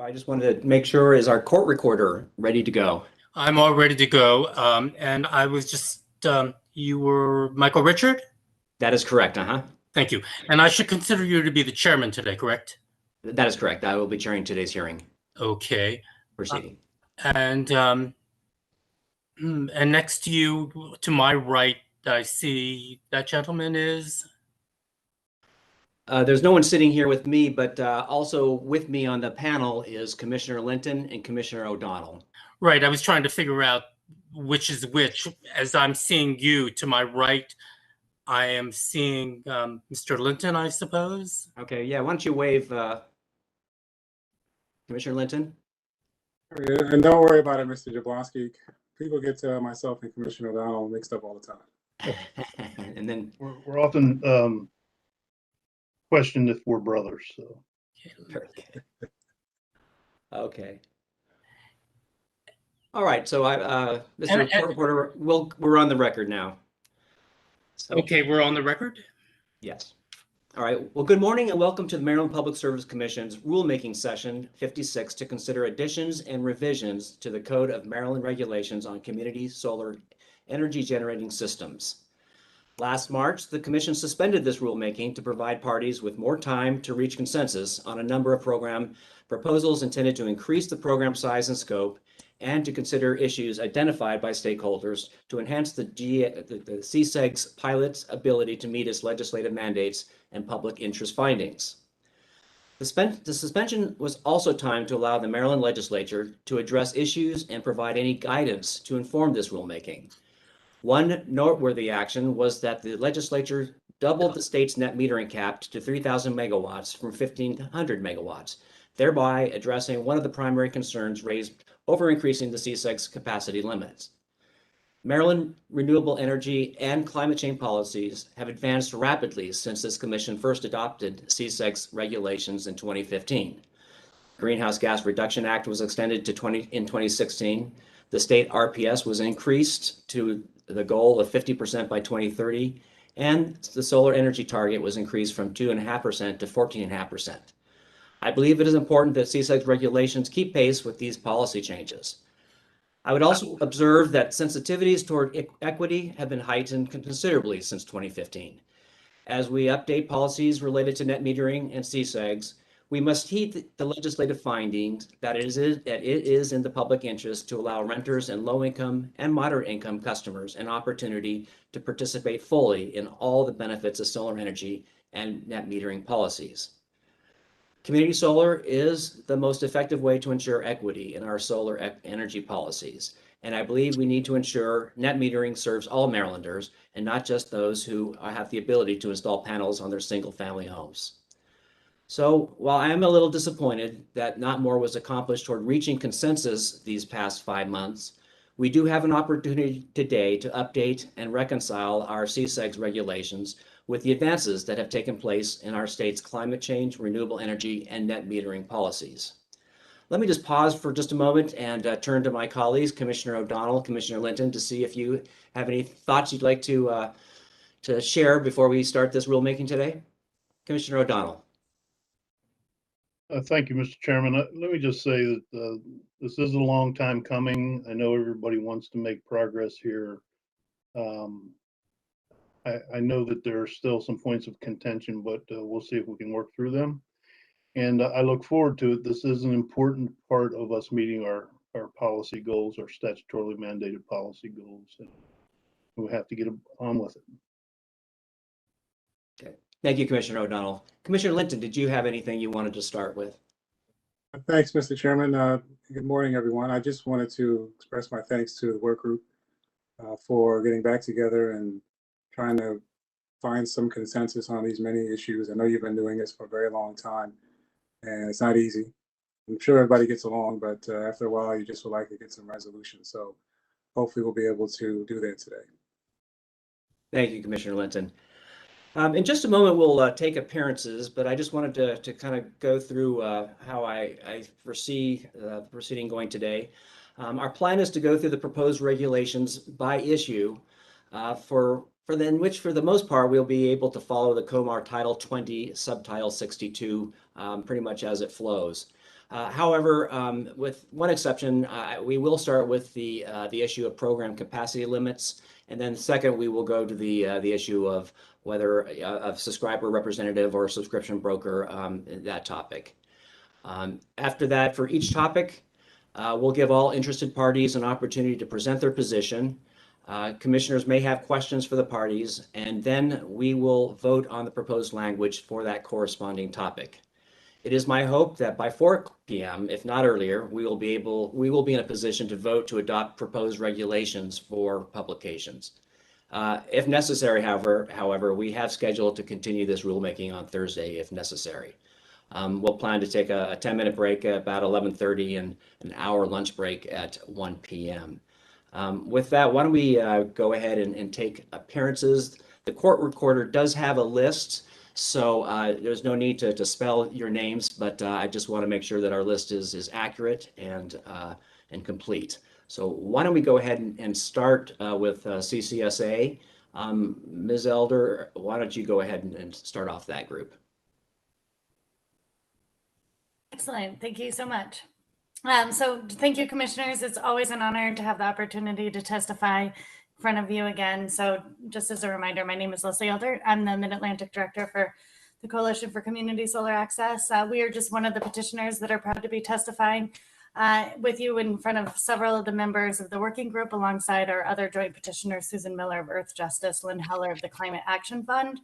I just wanted to make sure, is our court recorder ready to go? I'm all ready to go. And I was just, you were Michael Richard? That is correct, uh-huh. Thank you. And I should consider you to be the chairman today, correct? That is correct. I will be chairing today's hearing Okay. proceeding. And and next to you, to my right, I see that gentleman is. There's no one sitting here with me, but also with me on the panel is Commissioner Linton and Commissioner O'Donnell. Right. I was trying to figure out which is which. As I'm seeing you to my right, I am seeing Mr. Linton, I suppose. Okay, yeah, why don't you wave, Commissioner Linton? And don't worry about it, Mr. Jablonski. People get myself and Commissioner O'Donnell mixed up all the time. And then we're often questioned if we're brothers. So okay. All right, so Mr. Court Reporter, we're on the record now. So, okay, we're on the record? Yes. All right. Well, good morning and welcome to the Maryland Public Service Commission's rulemaking session 56 to consider additions and revisions to the Code of Maryland Regulations on Community Solar Energy Generating Systems. Last March, the Commission suspended this rulemaking to provide parties with more time to reach consensus on a number of program proposals intended to increase the program size and scope and to consider issues identified by stakeholders to enhance the CSEG's pilot's ability to meet its legislative mandates and public interest findings. The suspension was also timed to allow the Maryland legislature to address issues and provide any guidance to inform this rulemaking. One noteworthy action was that the legislature doubled the state's net metering cap to 3,000 megawatts from 1,500 megawatts, thereby addressing one of the primary concerns raised over increasing the CSEG's capacity limits. Maryland renewable energy and climate change policies have advanced rapidly since this commission first adopted CSEG's regulations in 2015. Greenhouse Gas Reduction Act was extended in 2016. The state RPS was increased to the goal of 50% by 2030, and the solar energy target was increased from 2.5% to 14.5%. I believe it is important that CSEG's regulations keep pace with these policy changes. I would also observe that sensitivities toward equity have been heightened considerably since 2015. As we update policies related to net metering and CSEGs, we must heed the legislative findings that it is in the public interest to allow renters and low-income and moderate-income customers an opportunity to participate fully in all the benefits of solar energy and net metering policies. Community solar is the most effective way to ensure equity in our solar energy policies, and I believe we need to ensure net metering serves all Marylanders and not just those who have the ability to install panels on their single-family homes. So while I am a little disappointed that not more was accomplished toward reaching consensus these past 5 months, we do have an opportunity today to update and reconcile our CSEG's regulations with the advances that have taken place in our state's climate change, renewable energy, and net metering policies. Let me just pause for just a moment and turn to my colleagues, Commissioner O'Donnell, Commissioner Linton, to see if you have any thoughts you'd like to share before we start this rulemaking today. Commissioner O'Donnell. thank you, Mr. Chairman. Let me just say that this is a long time coming. I know everybody wants to make progress here. I know that there are still some points of contention, but we'll see if we can work through them. And I look forward to it. This is an important part of us meeting our policy goals, our statutorily mandated policy goals. And we have to get on with it. Okay. Thank you, Commissioner O'Donnell. Commissioner Linton, did you have anything you wanted to start with? Thanks, Mr. Chairman. Good morning, everyone. I just wanted to express my thanks to the work group for getting back together and trying to find some consensus on these many issues. I know you've been doing this for a very long time, and it's not easy. I'm sure everybody gets along, but after a while, you just would like to get some resolution. So hopefully we'll be able to do that today. Thank you, Commissioner Linton. In just a moment, we'll take appearances, but I just wanted to kind of go through how I foresee the proceeding going today. Our plan is to go through the proposed regulations by issue for which for the most part, we'll be able to follow the COMAR Title 20, Subtitle 62, pretty much as it flows. However, with one exception, we will start with the issue of program capacity limits, and then second, we will go to the issue of whether a subscriber representative or subscription broker, that topic. After that, for each topic, we'll give all interested parties an opportunity to present their position. Commissioners may have questions for the parties, and then we will vote on the proposed language for that corresponding topic. It is my hope that by 4 p.m., if not earlier, we will be in a position to vote to adopt proposed regulations for publications. If necessary, however, we have scheduled to continue this rulemaking on Thursday if necessary. We'll plan to take a 10-minute break at about 11:30 and an hour lunch break at 1 p.m. With that, why don't we go ahead and take appearances. The court recorder does have a list, so there's no need to spell your names, but I just want to make sure that our list is accurate and complete. So why don't we go ahead and start with CCSA. Ms. Elder, why don't you go ahead and start off that group? Excellent. Thank you so much. So thank you, commissioners. It's always an honor to have the opportunity to testify in front of you again. So just as a reminder, my name is Leslie Elder. I'm the Mid-Atlantic Director for the Coalition for Community Solar Access. We are just one of the petitioners that are proud to be testifying with you in front of several of the members of the working group alongside our other joint petitioners, Susan Miller of Earth Justice, Lynn Heller of the Climate Action Fund,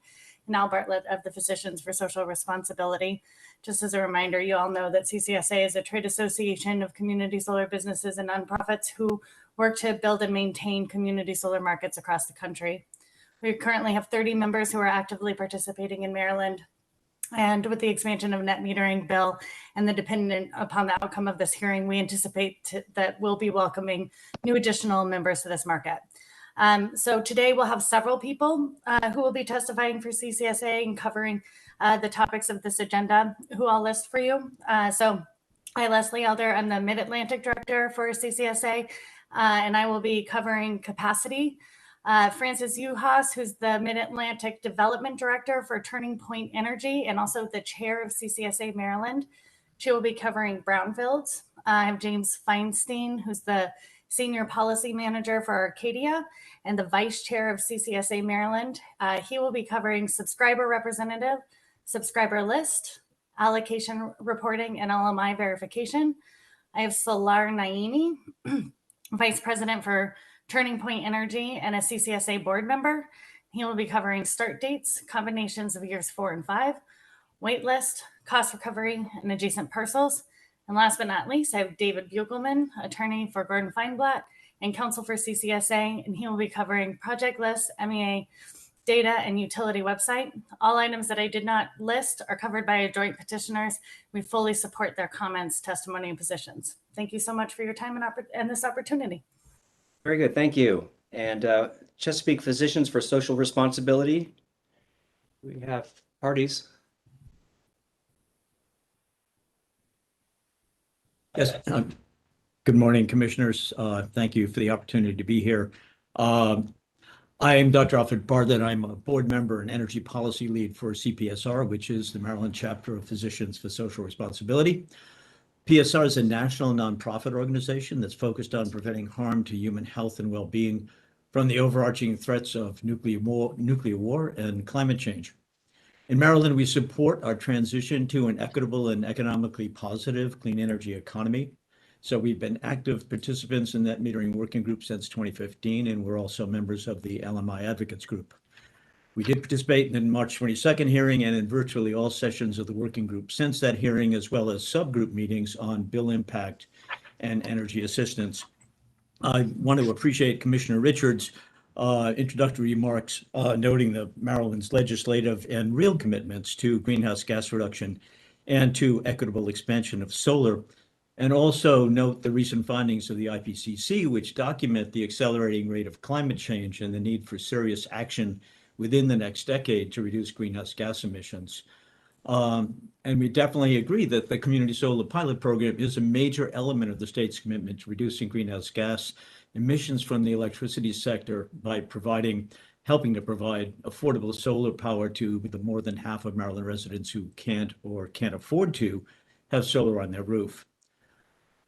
and Al Bartlett of the Physicians for Social Responsibility. Just as a reminder, you all know that CCSA is a trade association of community solar businesses and nonprofits who work to build and maintain community solar markets across the country. We currently have 30 members who are actively participating in Maryland. And with the expansion of net metering bill and the dependent upon the outcome of this hearing, we anticipate that we'll be welcoming new additional members to this market. So today we'll have several people who will be testifying for CCSA and covering the topics of this agenda, who I'll list for you. So I'm Leslie Elder. I'm the Mid-Atlantic Director for CCSA, and I will be covering capacity. Frances Uhas, who's the Mid-Atlantic Development Director for Turning Point Energy and also the Chair of CCSA Maryland. She will be covering brownfields. I have James Feinstein, who's the Senior Policy Manager for Arcadia and the Vice Chair of CCSA Maryland. He will be covering subscriber representative, subscriber list, allocation reporting, and LMI verification. I have Salar Naini, Vice President for Turning Point Energy and a CCSA board member. He will be covering start dates, combinations of years 4 and 5, wait list, cost recovery, and adjacent parcels. And last but not least, I have David Bugelman, attorney for Gordon Feinblatt and counsel for CCSA, and he will be covering project lists, MEA data, and utility website. All items that I did not list are covered by our joint petitioners. We fully support their comments, testimony, and positions. Thank you so much for your time and this opportunity. Very good, thank you. And Chesapeake Physicians for Social Responsibility. We have parties. Yes. Good morning, commissioners. Thank you for the opportunity to be here. I am Dr. Alfred Bartlett. I'm a board member and energy policy lead for CPSR, which is the Maryland chapter of Physicians for Social Responsibility. PSR is a national nonprofit organization that's focused on preventing harm to human health and well-being from the overarching threats of nuclear war and climate change. In Maryland, we support our transition to an equitable and economically positive clean energy economy. So we've been active participants in that metering working group since 2015, and we're also members of the LMI Advocates Group. We did participate in the March 22nd hearing and in virtually all sessions of the working group since that hearing, as well as subgroup meetings on bill impact and energy assistance. I want to appreciate Commissioner Richards' introductory remarks noting the Maryland's legislative and real commitments to greenhouse gas reduction and to equitable expansion of solar, and also note the recent findings of the IPCC, which document the accelerating rate of climate change and the need for serious action within the next decade to reduce greenhouse gas emissions. And we definitely agree that the Community Solar Pilot Program is a major element of the state's commitment to reducing greenhouse gas emissions from the electricity sector by helping to provide affordable solar power to the more than half of Maryland residents who can't afford to have solar on their roof.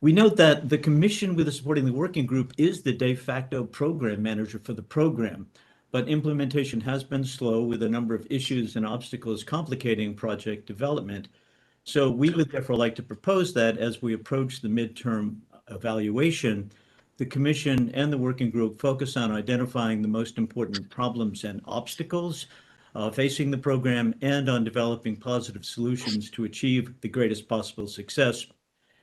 We note that the commission with the supporting the working group is the de facto program manager for the program, but implementation has been slow with a number of issues and obstacles complicating project development. So we would therefore like to propose that as we approach the midterm evaluation, the commission and the working group focus on identifying the most important problems and obstacles facing the program and on developing positive solutions to achieve the greatest possible success,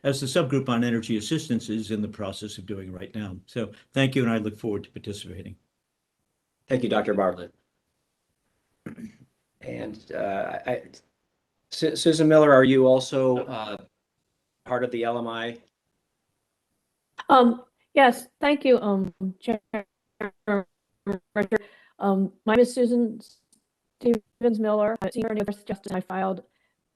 as the subgroup on energy assistance is in the process of doing right now. So thank you, and I look forward to participating. Thank you, Dr. Bartlett. And Susan Miller, are you also part of the LMI? Yes, thank you, Chair. My name is Susan Stevens Miller. I'm Senior Nurse Justice. I filed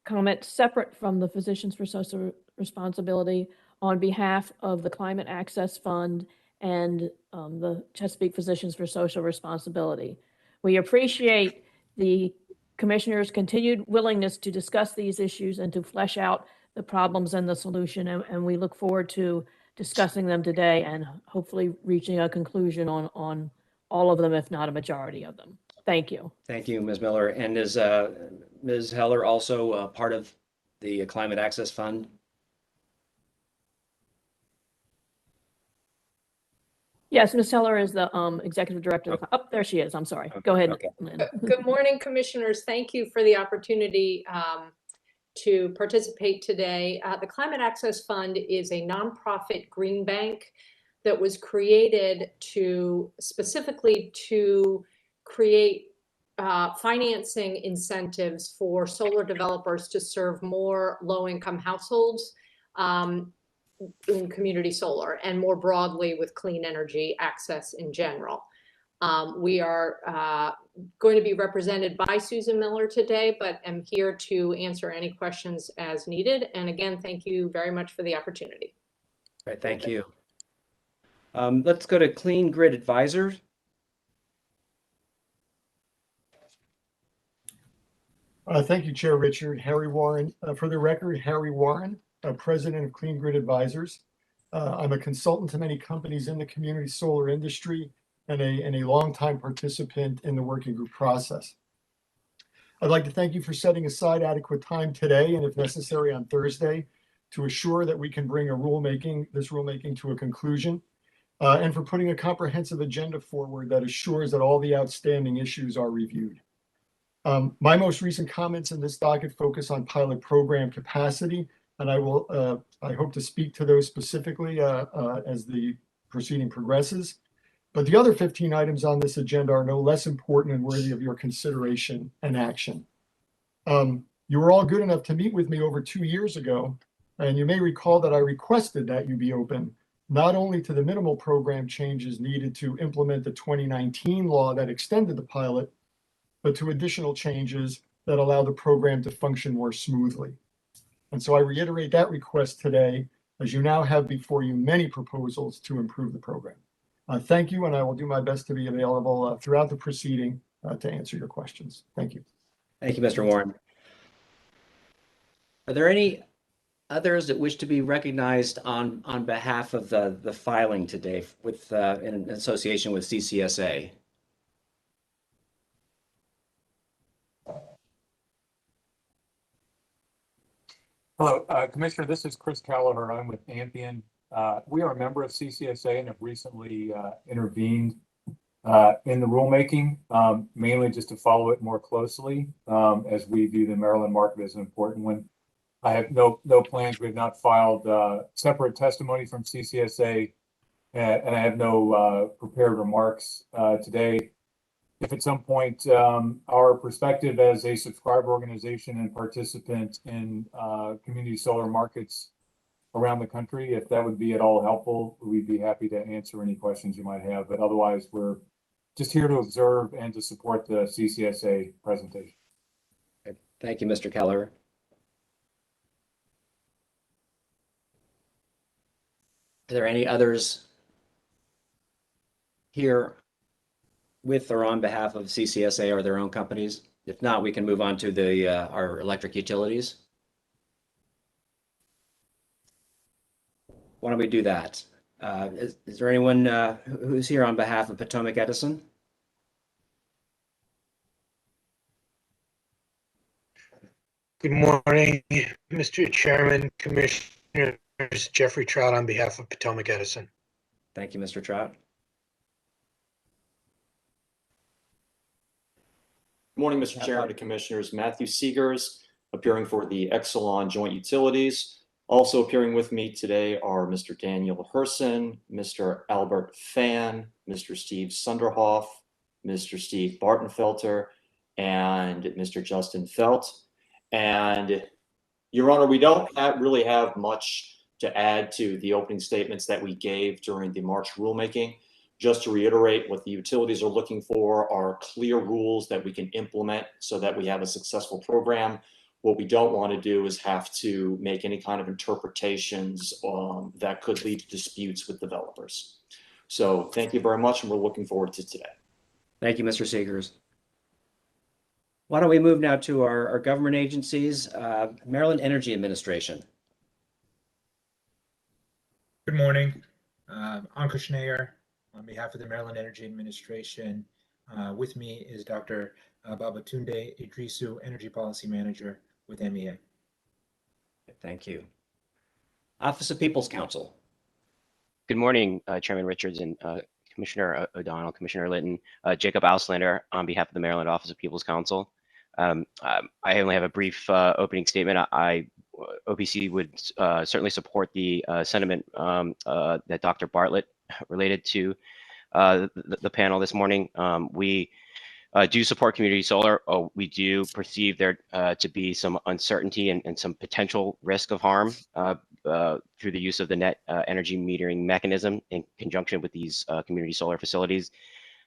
comment separate from the Physicians for Social Responsibility on behalf of the Climate Access Fund and the Chesapeake Physicians for Social Responsibility. We appreciate the Commissioner's continued willingness to discuss these issues and to flesh out the problems and the solution, and we look forward to discussing them today and hopefully reaching a conclusion on all of them, if not a majority of them. Thank you. Thank you, Ms. Miller. And is Ms. Heller also part of the Climate Access Fund? Yes, Ms. Heller is the executive director. Okay. Oh, there she is. I'm sorry. Go ahead. Okay. Lynn. Good morning, commissioners. Thank you for the opportunity to participate today. The Climate Access Fund is a nonprofit green bank that was created specifically to create financing incentives for solar developers to serve more low-income households in community solar and more broadly with clean energy access in general. We are going to be represented by Susan Miller today, but I'm here to answer any questions as needed. And again, thank you very much for the opportunity. All right, thank you. Let's go to Clean Grid Advisors. Thank you, Chair Richard. Harry Warren. For the record, Harry Warren, President of Clean Grid Advisors. I'm a consultant to many companies in the community solar industry and a longtime participant in the working group process. I'd like to thank you for setting aside adequate time today and if necessary on Thursday to assure that we can bring this rulemaking to a conclusion and for putting a comprehensive agenda forward that assures that all the outstanding issues are reviewed. My most recent comments in this docket focus on pilot program capacity, and I hope to speak to those specifically as the proceeding progresses. But the other 15 items on this agenda are no less important and worthy of your consideration and action. You were all good enough to meet with me over 2 years ago, and you may recall that I requested that you be open not only to the minimal program changes needed to implement the 2019 law that extended the pilot, but to additional changes that allow the program to function more smoothly. And so I reiterate that request today, as you now have before you many proposals to improve the program. Thank you, and I will do my best to be available throughout the proceeding to answer your questions. Thank you. Thank you, Mr. Warren. Are there any others that wish to be recognized on behalf of the filing today with in association with CCSA? Hello, Commissioner, this is Chris Callagher. I'm with Ampion. We are a member of CCSA and have recently intervened in the rulemaking, mainly just to follow it more closely as we view the Maryland market as an important one. I have no plans. We have not filed separate testimony from CCSA, and I have no prepared remarks today. If at some point our perspective as a subscriber organization and participant in community solar markets around the country, if that would be at all helpful, we'd be happy to answer any questions you might have. But otherwise, we're just here to observe and to support the CCSA presentation. Okay. Thank you, Mr. Keller. Are there any others here with or on behalf of CCSA or their own companies? If not, we can move on to our electric utilities. Why don't we do that? Is there anyone who's here on behalf of Potomac Edison? Good morning, Mr. Chairman, Commissioners. Jeffrey Trout on behalf of Potomac Edison. Thank you, Mr. Trout. Good morning, Mr. Chairman and Commissioners. Matthew Seegers, appearing for the Exelon Joint Utilities. Also appearing with me today are Mr. Daniel Herson, Mr. Albert Fan, Mr. Steve Sunderhoff, Mr. Steve Bartenfelter, and Mr. Justin Felt. And Your Honor, we don't really have much to add to the opening statements that we gave during the March rulemaking. Just to reiterate, what the utilities are looking for are clear rules that we can implement so that we have a successful program. What we don't want to do is have to make any kind of interpretations that could lead to disputes with developers. So thank you very much, and we're looking forward to today. Thank you, Mr. Seegers. Why don't we move now to our government agencies, Maryland Energy Administration. Good morning. I'm Kushnayer on behalf of the Maryland Energy Administration. With me is Dr. Babatunde Idrisu, Energy Policy Manager with MEA. Thank you. Office of People's Counsel. Good morning, Chairman Richards and Commissioner O'Donnell, Commissioner Litton. Jacob Auslander on behalf of the Maryland Office of People's Counsel. I only have a brief opening statement. OPC would certainly support the sentiment that Dr. Bartlett related to the panel this morning. We do support community solar. We do perceive there to be some uncertainty and some potential risk of harm through the use of the net energy metering mechanism in conjunction with these community solar facilities.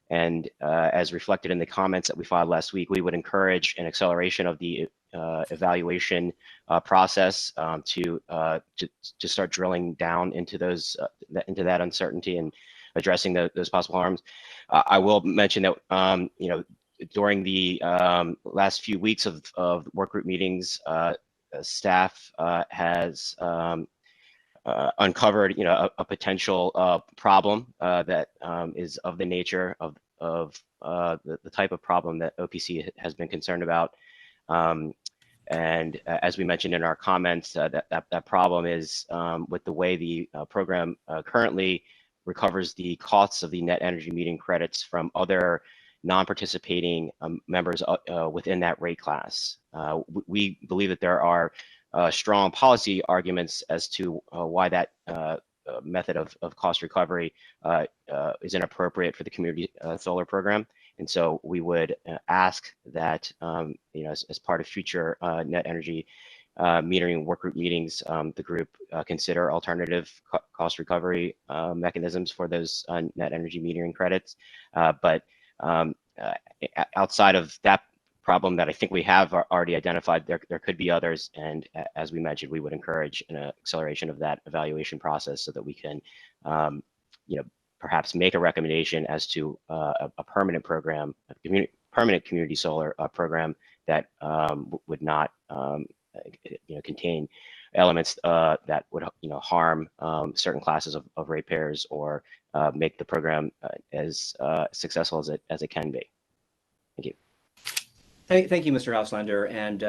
And as reflected in the comments that we filed last week, we would encourage an acceleration of the evaluation process to start drilling down into that uncertainty and addressing those possible harms. I will mention that during the last few weeks of work group meetings, staff has uncovered a potential problem that is of the nature of the type of problem that OPC has been concerned about. And as we mentioned in our comments, that problem is with the way the program currently recovers the costs of the net energy metering credits from other non-participating members within that rate class. We believe that there are strong policy arguments as to why that method of cost recovery is inappropriate for the community solar program. And so we would ask that, as part of future net energy metering workgroup meetings, the group consider alternative cost recovery mechanisms for those net energy metering credits. But outside of that problem that I think we have already identified, there could be others. And as we mentioned, we would encourage an acceleration of that evaluation process so that we can, perhaps make a recommendation as to a permanent program, permanent community solar program that would not, contain elements that would, harm certain classes of ratepayers or make the program as successful as it can be. Thank you. Thank you, Mr. Auslander. And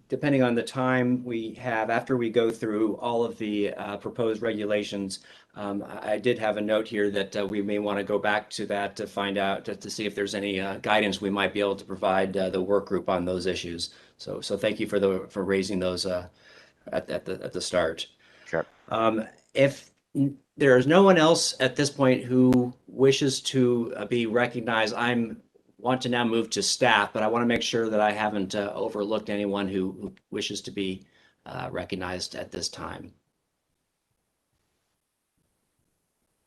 depending on the time we have after we go through all of the proposed regulations, I did have a note here that we may want to go back to that to find out to see if there's any guidance we might be able to provide the work group on those issues. So thank you for raising those at the start. Sure. If there is no one else at this point who wishes to be recognized, want to now move to staff, but I want to make sure that I haven't overlooked anyone who wishes to be recognized at this time.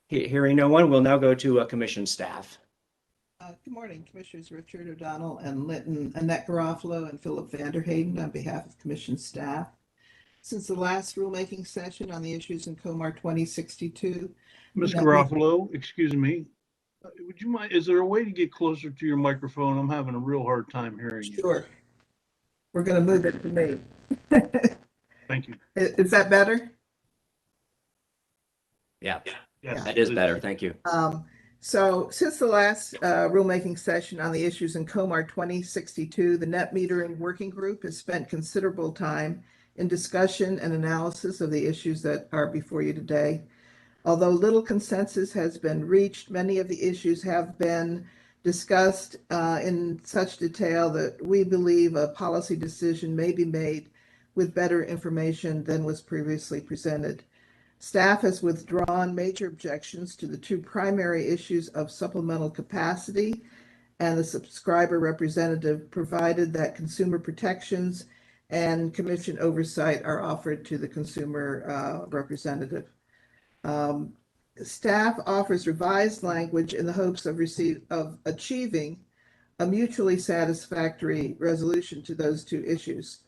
Hearing no one, we'll now go to commission staff. Good morning, Commissioners Richard O'Donnell and Litton, Annette Garofalo and Philip Vanderhayden on behalf of commission staff. Since the last rulemaking session on the issues in Comar 2062. Ms. Garofalo, excuse me. Would you mind, is there a way to get closer to your microphone? I'm having a real hard time hearing you. Sure. We're going to move it to me. Thank you. Is that better? Yeah, Yes, that is please. better. Thank you. So since the last rulemaking session on the issues in COMAR 2062, the net metering working group has spent considerable time in discussion and analysis of the issues that are before you today. Although little consensus has been reached, many of the issues have been discussed in such detail that we believe a policy decision may be made with better information than was previously presented. Staff has withdrawn major objections to the two primary issues of supplemental capacity and the subscriber representative, provided that consumer protections and commission oversight are offered to the consumer representative. Staff offers revised language in the hopes of achieving a mutually satisfactory resolution to those two issues.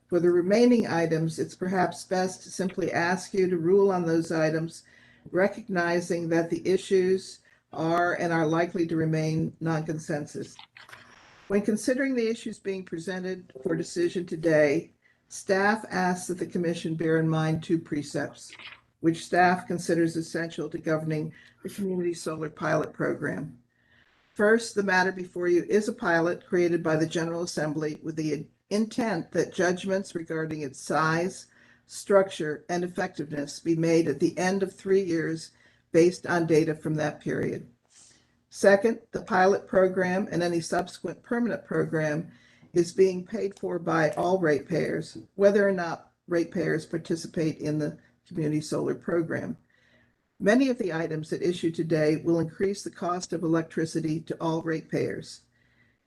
For the remaining items, it's perhaps best to simply ask you to rule on those items, recognizing that the issues are and are likely to remain non-consensus. When considering the issues being presented for decision today, staff asks that the Commission bear in mind two precepts, which staff considers essential to governing the Community Solar Pilot Program. First, the matter before you is a pilot created by the General Assembly with the intent that judgments regarding its size, structure, and effectiveness be made at the end of 3 years based on data from that period. Second, the pilot program and any subsequent permanent program is being paid for by all ratepayers, whether or not ratepayers participate in the Community Solar Program. Many of the items at issue today will increase the cost of electricity to all ratepayers.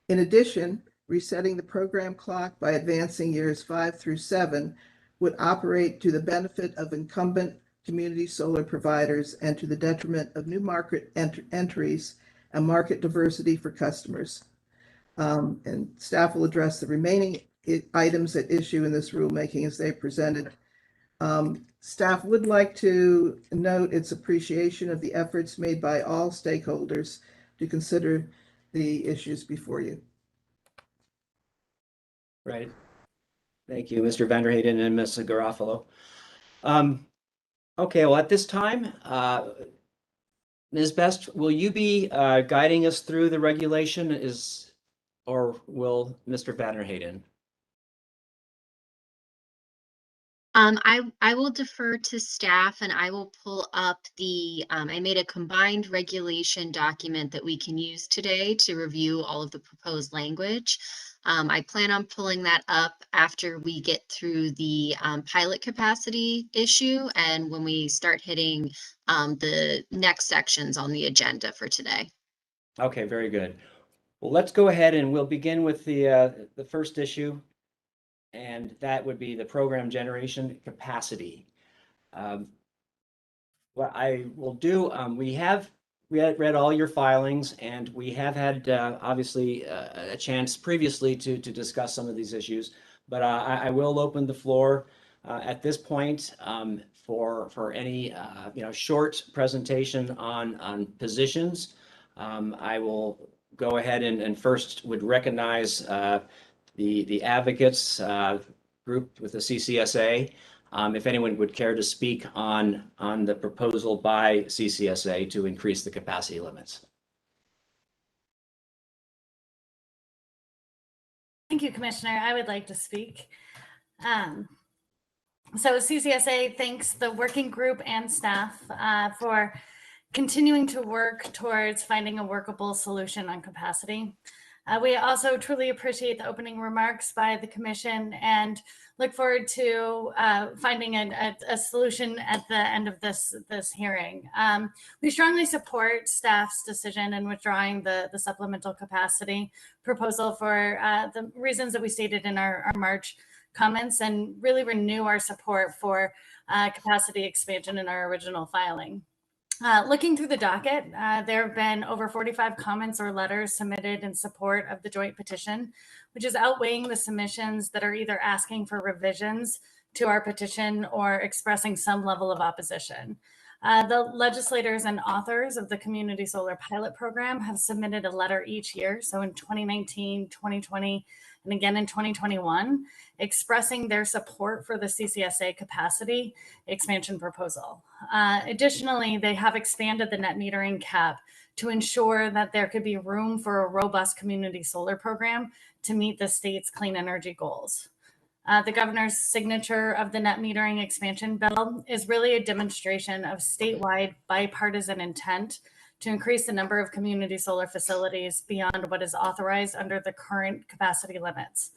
In addition, resetting the program clock by advancing years 5 through 7 would operate to the benefit of incumbent community solar providers and to the detriment of new market entries and market diversity for customers. And staff will address the remaining items at issue in this rulemaking as they presented. Staff would like to note its appreciation of the efforts made by all stakeholders to consider the issues before you. Right. Thank you, Mr. Vanderheyden and Ms. Garofalo. Okay, well, at this time, Ms. Best, will you be guiding us through the regulation or will Mr. Vanderheyden? I will defer to staff and I will pull up I made a combined regulation document that we can use today to review all of the proposed language. I plan on pulling that up after we get through the pilot capacity issue and when we start hitting the next sections on the agenda for today. Okay, very good. Well, let's go ahead and we'll begin with the first issue, and that would be the program generation capacity. What I will do, we have read all your filings, and we have had obviously a chance previously to discuss some of these issues, but I will open the floor at this point for any short presentation on positions. I will go ahead and first would recognize the advocates group with the CCSA. If anyone would care to speak on the proposal by CCSA to increase the capacity limits. Thank you, Commissioner. I would like to speak. So CCSA thanks the working group and staff for continuing to work towards finding a workable solution on capacity. We also truly appreciate the opening remarks by the Commission and look forward to finding a solution at the end of this hearing. We strongly support staff's decision in withdrawing the supplemental capacity proposal for the reasons that we stated in our March comments and really renew our support for capacity expansion in our original filing. Looking through the docket, there have been over 45 comments or letters submitted in support of the joint petition, which is outweighing the submissions that are either asking for revisions to our petition or expressing some level of opposition. The legislators and authors of the Community Solar Pilot Program have submitted a letter each year, so in 2019, 2020, and again in 2021, expressing their support for the CCSA capacity expansion proposal. Additionally, they have expanded the net metering cap to ensure that there could be room for a robust community solar program to meet the state's clean energy goals. The governor's signature of the net metering expansion bill is really a demonstration of statewide bipartisan intent to increase the number of community solar facilities beyond what is authorized under the current capacity limits.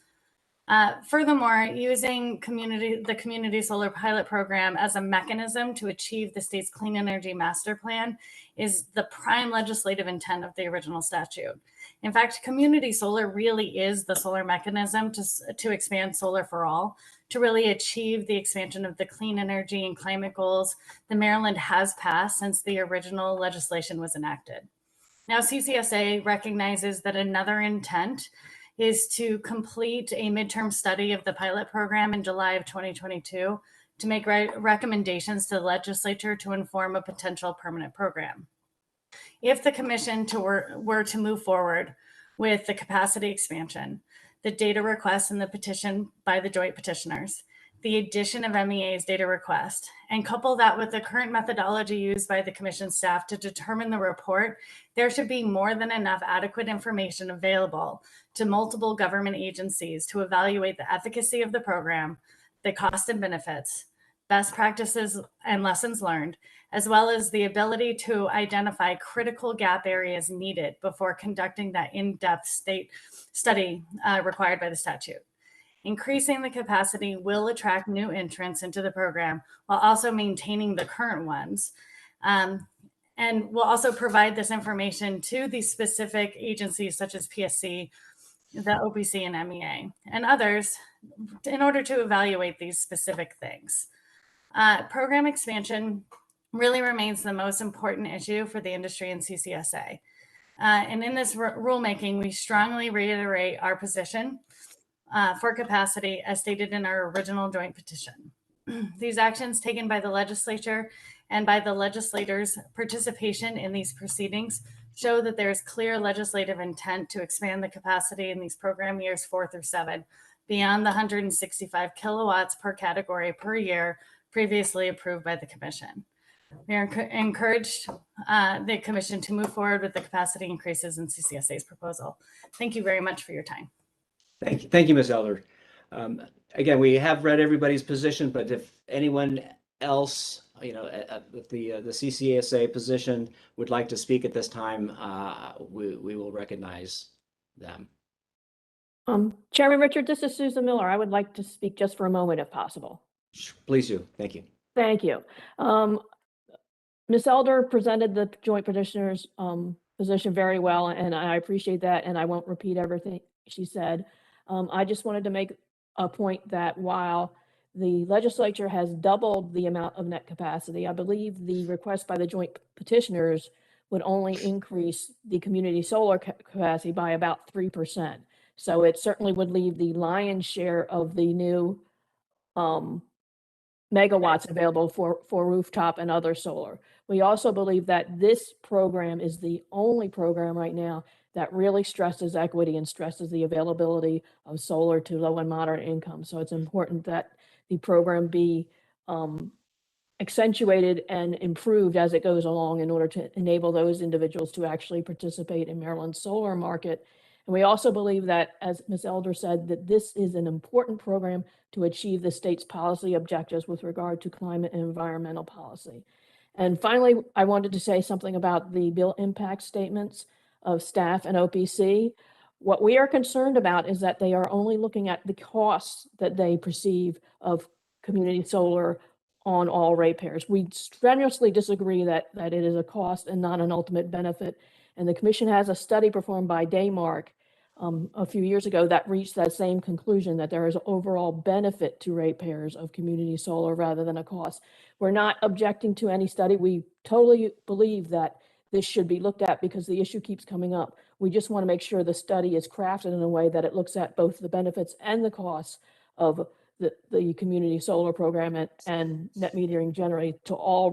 Furthermore, using the Community Solar Pilot Program as a mechanism to achieve the state's clean energy master plan is the prime legislative intent of the original statute. In fact, community solar really is the solar mechanism to expand solar for all, to really achieve the expansion of the clean energy and climate goals that Maryland has passed since the original legislation was enacted. Now, CCSA recognizes that another intent is to complete a midterm study of the pilot program in July of 2022 to make recommendations to the legislature to inform a potential permanent program. If the commission were to move forward with the capacity expansion, the data request and the petition by the joint petitioners, the addition of MEA's data request, and couple that with the current methodology used by the commission staff to determine the report, there should be more than enough adequate information available to multiple government agencies to evaluate the efficacy of the program, the cost and benefits, best practices and lessons learned, as well as the ability to identify critical gap areas needed before conducting that in-depth state study required by the statute. Increasing the capacity will attract new entrants into the program while also maintaining the current ones. And we'll also provide this information to these specific agencies such as PSC, the OPC and MEA, and others in order to evaluate these specific things. Program expansion really remains the most important issue for the industry and CCSA. And in this rulemaking, we strongly reiterate our position for capacity as stated in our original joint petition. These actions taken by the legislature and by the legislators' participation in these proceedings show that there is clear legislative intent to expand the capacity in these program years 4 through 7 beyond the 165 kilowatts per category per year previously approved by the commission. We are encouraged the commission to move forward with the capacity increases in CCSA's proposal. Thank you very much for your time. Thank you, Ms. Elder. Again, we have read everybody's position, but if anyone else, with the CCSA position would like to speak at this time, we will recognize them. Chairman Richard, this is Susan Miller. I would like to speak just for a moment if possible. Please do. Thank you. Thank you. Ms. Elder presented the joint petitioner's position very well, and I appreciate that, and I won't repeat everything she said. I just wanted to make a point that while the legislature has doubled the amount of net capacity, I believe the request by the joint petitioners would only increase the community solar capacity by about 3%. So it certainly would leave the lion's share of the new megawatts available for rooftop and other solar. We also believe that this program is the only program right now that really stresses equity and stresses the availability of solar to low and moderate income. So it's important that the program be accentuated and improved as it goes along in order to enable those individuals to actually participate in Maryland's solar market. And we also believe that, as Ms. Elder said, that this is an important program to achieve the state's policy objectives with regard to climate and environmental policy. And finally, I wanted to say something about the bill impact statements of staff and OPC. What we are concerned about is that they are only looking at the costs that they perceive of community solar on all ratepayers. We strenuously disagree that it is a cost and not an ultimate benefit. And the commission has a study performed by Daymark a few years ago that reached that same conclusion, that there is an overall benefit to ratepayers of community solar rather than a cost. We're not objecting to any study. We totally believe that this should be looked at because the issue keeps coming up. We just want to make sure the study is crafted in a way that it looks at both the benefits and the costs of the community solar program and net metering generally to all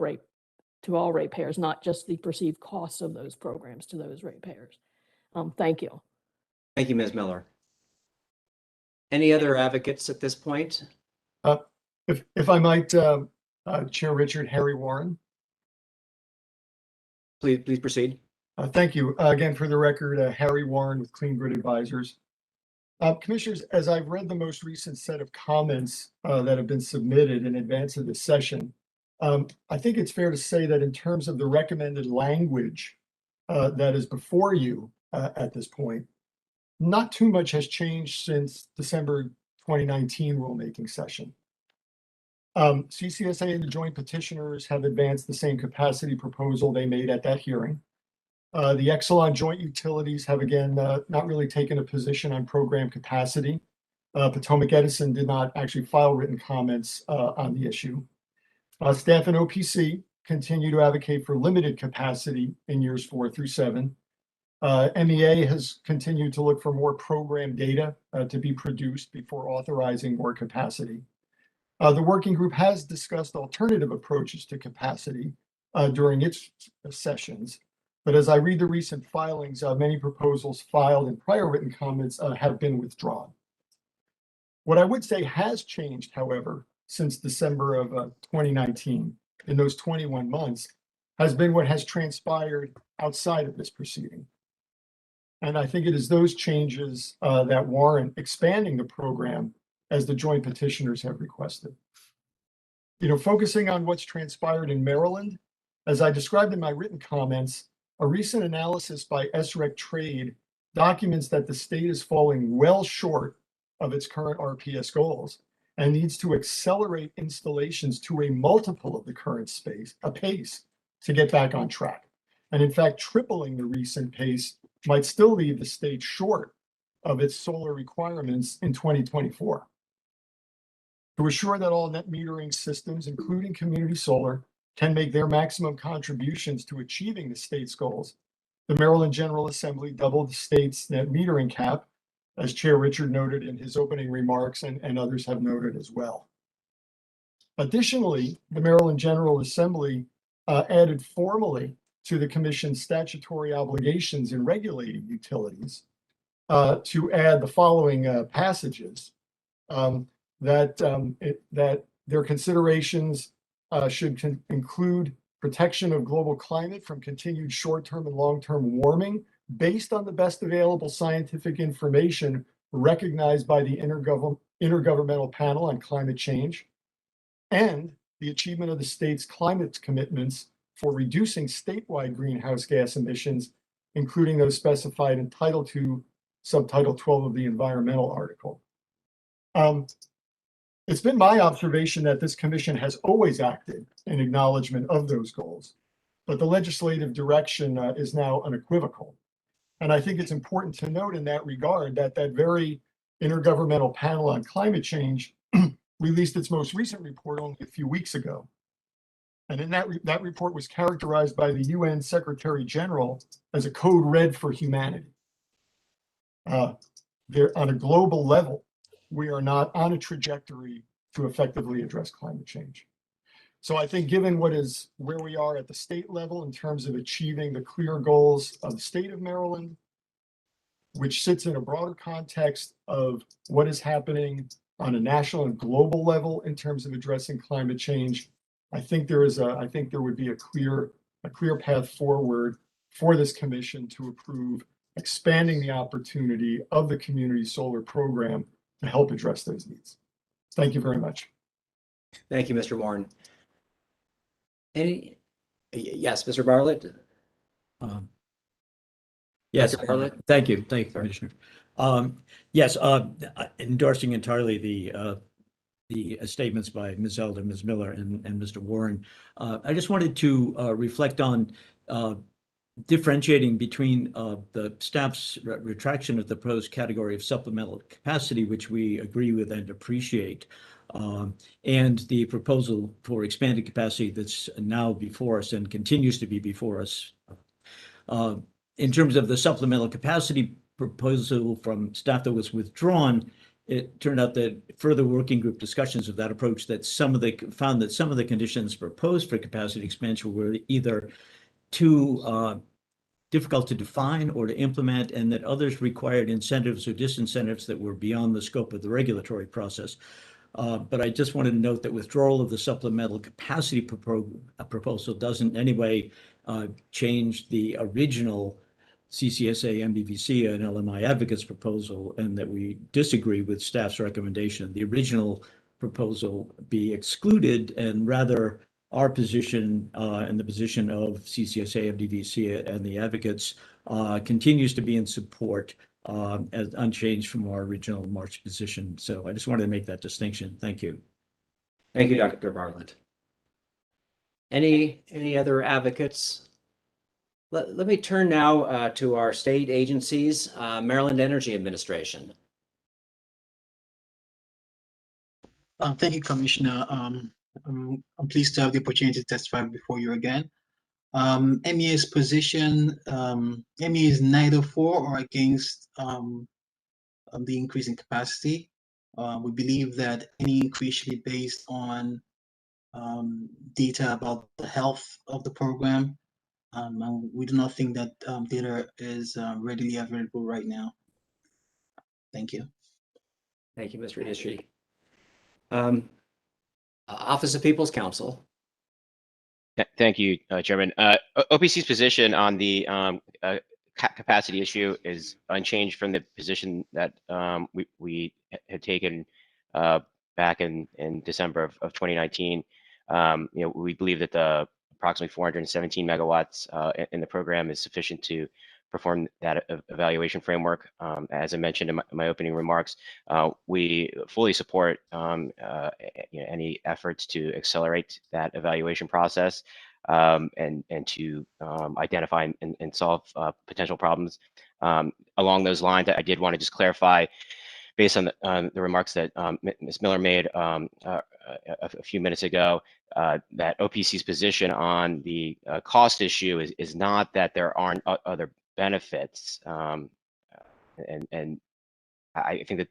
to all ratepayers, not just the perceived costs of those programs to those ratepayers. Thank you. Thank you, Ms. Miller. Any other advocates at this point? If I might, Chair Richard, Harry Warren. Please proceed. Thank you. Again, for the record, Harry Warren with Clean Grid Advisors. Commissioners, as I've read the most recent set of comments that have been submitted in advance of this session, I think it's fair to say that in terms of the recommended language that is before you at this point, not too much has changed since December 2019 rulemaking session. CCSA and the joint petitioners have advanced the same capacity proposal they made at that hearing. The Exelon joint utilities have again not really taken a position on program capacity. Potomac Edison did not actually file written comments on the issue. Staff and OPC continue to advocate for limited capacity in years 4 through 7. MEA has continued to look for more program data to be produced before authorizing more capacity. The working group has discussed alternative approaches to capacity during its sessions. But as I read the recent filings, many proposals filed in prior written comments have been withdrawn. What I would say has changed, however, since December of 2019, in those 21 months, has been what has transpired outside of this proceeding. And I think it is those changes that warrant expanding the program as the joint petitioners have requested. Focusing on what's transpired in Maryland, as I described in my written comments, a recent analysis by SREC Trade documents that the state is falling well short of its current RPS goals and needs to accelerate installations to a multiple of the current pace to get back on track. And in fact, tripling the recent pace might still leave the state short of its solar requirements in 2024. To assure that all net metering systems, including community solar, can make their maximum contributions to achieving the state's goals, the Maryland General Assembly doubled the state's net metering cap, as Chair Richard noted in his opening remarks, and others have noted as well. Additionally, the Maryland General Assembly added formally to the Commission's statutory obligations in regulating utilities to add the following passages, that their considerations should include protection of global climate from continued short-term and long-term warming based on the best available scientific information recognized by the Intergovernmental Panel on Climate Change, and the achievement of the state's climate commitments for reducing statewide greenhouse gas emissions, including those specified in Title II, Subtitle 12 of the environmental article. It's been my observation that this commission has always acted in acknowledgement of those goals, but the legislative direction is now unequivocal. And I think it's important to note in that regard that that very Intergovernmental Panel on Climate Change released its most recent report only a few weeks ago. And in that report was characterized by the UN Secretary General as a code red for humanity. There, on a global level, we are not on a trajectory to effectively address climate change. So I think given where we are at the state level in terms of achieving the clear goals of the state of Maryland, which sits in a broader context of what is happening on a national and global level in terms of addressing climate change, I think there would be a clear path forward for this commission to approve expanding the opportunity of the community solar program to help address those needs. Thank you very much. Thank you, Mr. Warren. Yes, Mr. Bartlett? Yes, Bartlett? thank you, Commissioner. Yes, endorsing entirely the statements by Ms. Elder, Ms. Miller, and Mr. Warren. I just wanted to reflect on differentiating between the staff's retraction of the proposed category of supplemental capacity, which we agree with and appreciate, and the proposal for expanded capacity that's now before us and continues to be before us. In terms of the supplemental capacity proposal from staff that was withdrawn, it turned out that further working group discussions of that approach found that some of the conditions proposed for capacity expansion were either too difficult to define or to implement, and that others required incentives or disincentives that were beyond the scope of the regulatory process. But I just wanted to note that withdrawal of the supplemental capacity proposal doesn't in any way change the original CCSA, MBVC, and LMI advocates proposal, and that we disagree with staff's recommendation. The original proposal be excluded, and rather our position and the position of CCSA, MDVC, and the advocates continues to be in support as unchanged from our original March position. So I just wanted to make that distinction. Thank you. Thank you, Dr. Bartlett. Any other advocates? Let me turn now to our state agencies, Maryland Energy Administration. Thank you, Commissioner. I'm pleased to have the opportunity to testify before you again. MEA's position, MEA is neither for or against the increase in capacity. We believe that any increase should be based on data about the health of the program. And we do not think that data is readily available right now. Thank you. Thank you, Mr. Ishii. Office of People's Counsel. Thank you, Chairman. OPC's position on the capacity issue is unchanged from the position that we had taken back in December of 2019. We believe that the approximately 417 megawatts in the program is sufficient to perform that evaluation framework. As I mentioned in my opening remarks, we fully support any efforts to accelerate that evaluation process and to identify and solve potential problems. Along those lines, I did want to just clarify, based on the remarks that Ms. Miller made a few minutes ago, that OPC's position on the cost issue is not that there aren't other benefits, and I think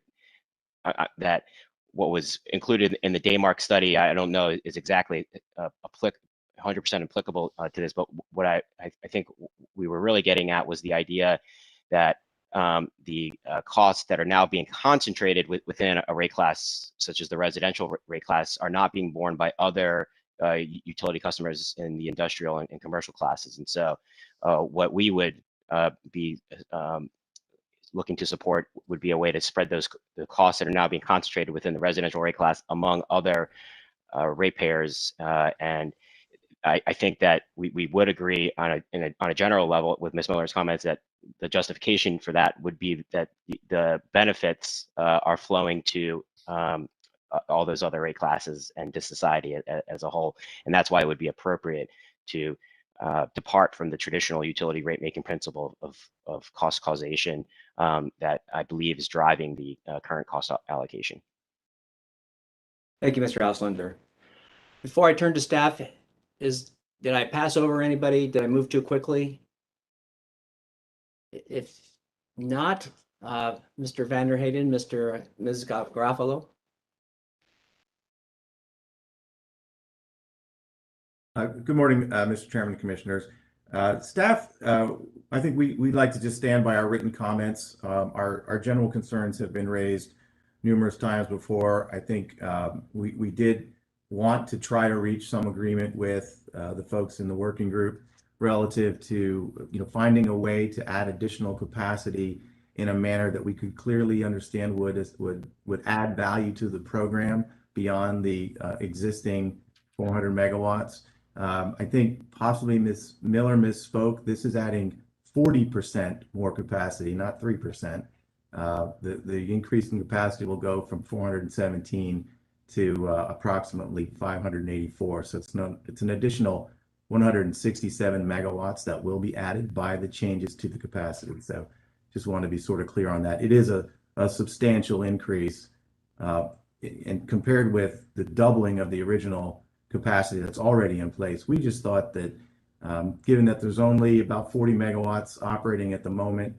that what was included in the Daymark study, I don't know is exactly 100% applicable to this, but what I think we were really getting at was the idea that the costs that are now being concentrated within a rate class, such as the residential rate class, are not being borne by other utility customers in the industrial and commercial classes. And so what we would be looking to support would be a way to spread the costs that are now being concentrated within the residential rate class among other ratepayers. And I think that we would agree on a general level with Ms. Miller's comments that the justification for that would be that the benefits are flowing to all those other rate classes and to society as a whole. And that's why it would be appropriate to depart from the traditional utility rate making principle of cost causation that I believe is driving the current cost allocation. Thank you, Mr. Auslander. Before I turn to staff, did I pass over anybody? Did I move too quickly? If not, Mr. Vanderheyden, Ms. Garofalo. Good morning, Mr. Chairman and Commissioners. Staff, I think we'd like to just stand by our written comments. Our general concerns have been raised numerous times before. I think we did want to try to reach some agreement with the folks in the working group relative to finding a way to add additional capacity in a manner that we could clearly understand would add value to the program beyond the existing 400 megawatts. I think possibly Ms. Miller misspoke. This is adding 40% more capacity, not 3%. The increase in capacity will go from 417 to approximately 584. So it's an additional 167 megawatts that will be added by the changes to the capacity. So just want to be sort of clear on that. It is a substantial increase, and compared with the doubling of the original capacity that's already in place. We just thought that given that there's only about 40 megawatts operating at the moment,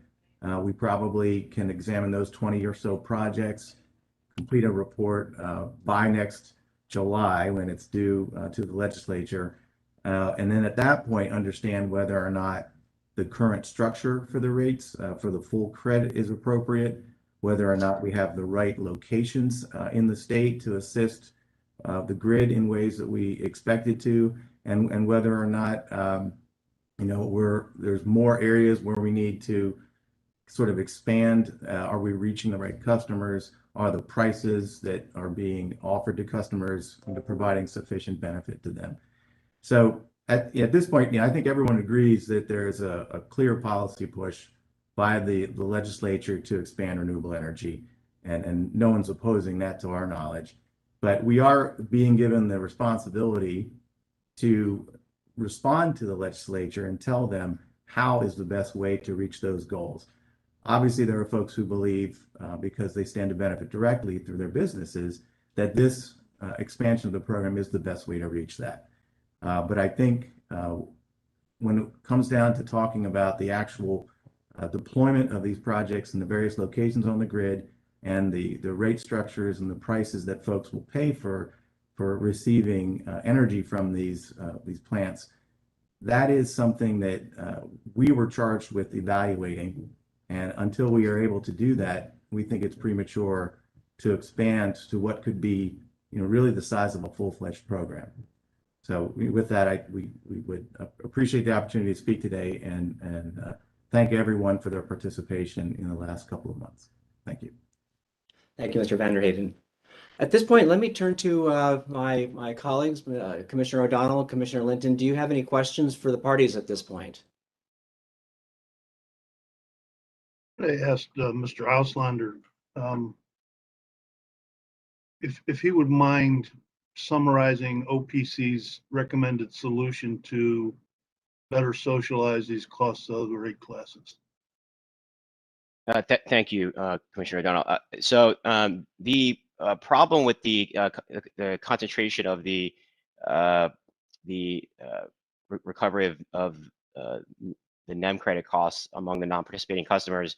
we probably can examine those 20 or so projects complete a report by next July when it's due to the legislature. And then at that point, understand whether or not the current structure for the rates for the full credit is appropriate, whether or not we have the right locations in the state to assist the grid in ways that we expected to, and whether or not there's more areas where we need to sort of expand. Are we reaching the right customers? Are the prices that are being offered to customers providing sufficient benefit to them? So at this point, I think everyone agrees that there's a clear policy push by the legislature to expand renewable energy, and no one's opposing that to our knowledge. But we are being given the responsibility to respond to the legislature and tell them how is the best way to reach those goals. Obviously, there are folks who believe, because they stand to benefit directly through their businesses, that this expansion of the program is the best way to reach that. But I think when it comes down to talking about the actual deployment of these projects in the various locations on the grid, and the rate structures and the prices that folks will pay for receiving energy from these plants, that is something that we were charged with evaluating. And until we are able to do that, we think it's premature to expand to what could be, really the size of a full-fledged program. So with that, we would appreciate the opportunity to speak today, and thank everyone for their participation in the last couple of months. Thank you. Thank you, Mr. Vanderhaden. At this point, let me turn to my colleagues, Commissioner O'Donnell, Commissioner Linton. Do you have any questions for the parties at this point? I asked Mr. Auslander if he would mind summarizing OPC's recommended solution to better socialize these costs of the rate classes. Thank you, Commissioner O'Donnell. So the problem with the concentration of the recovery of the NEM credit costs among the non-participating customers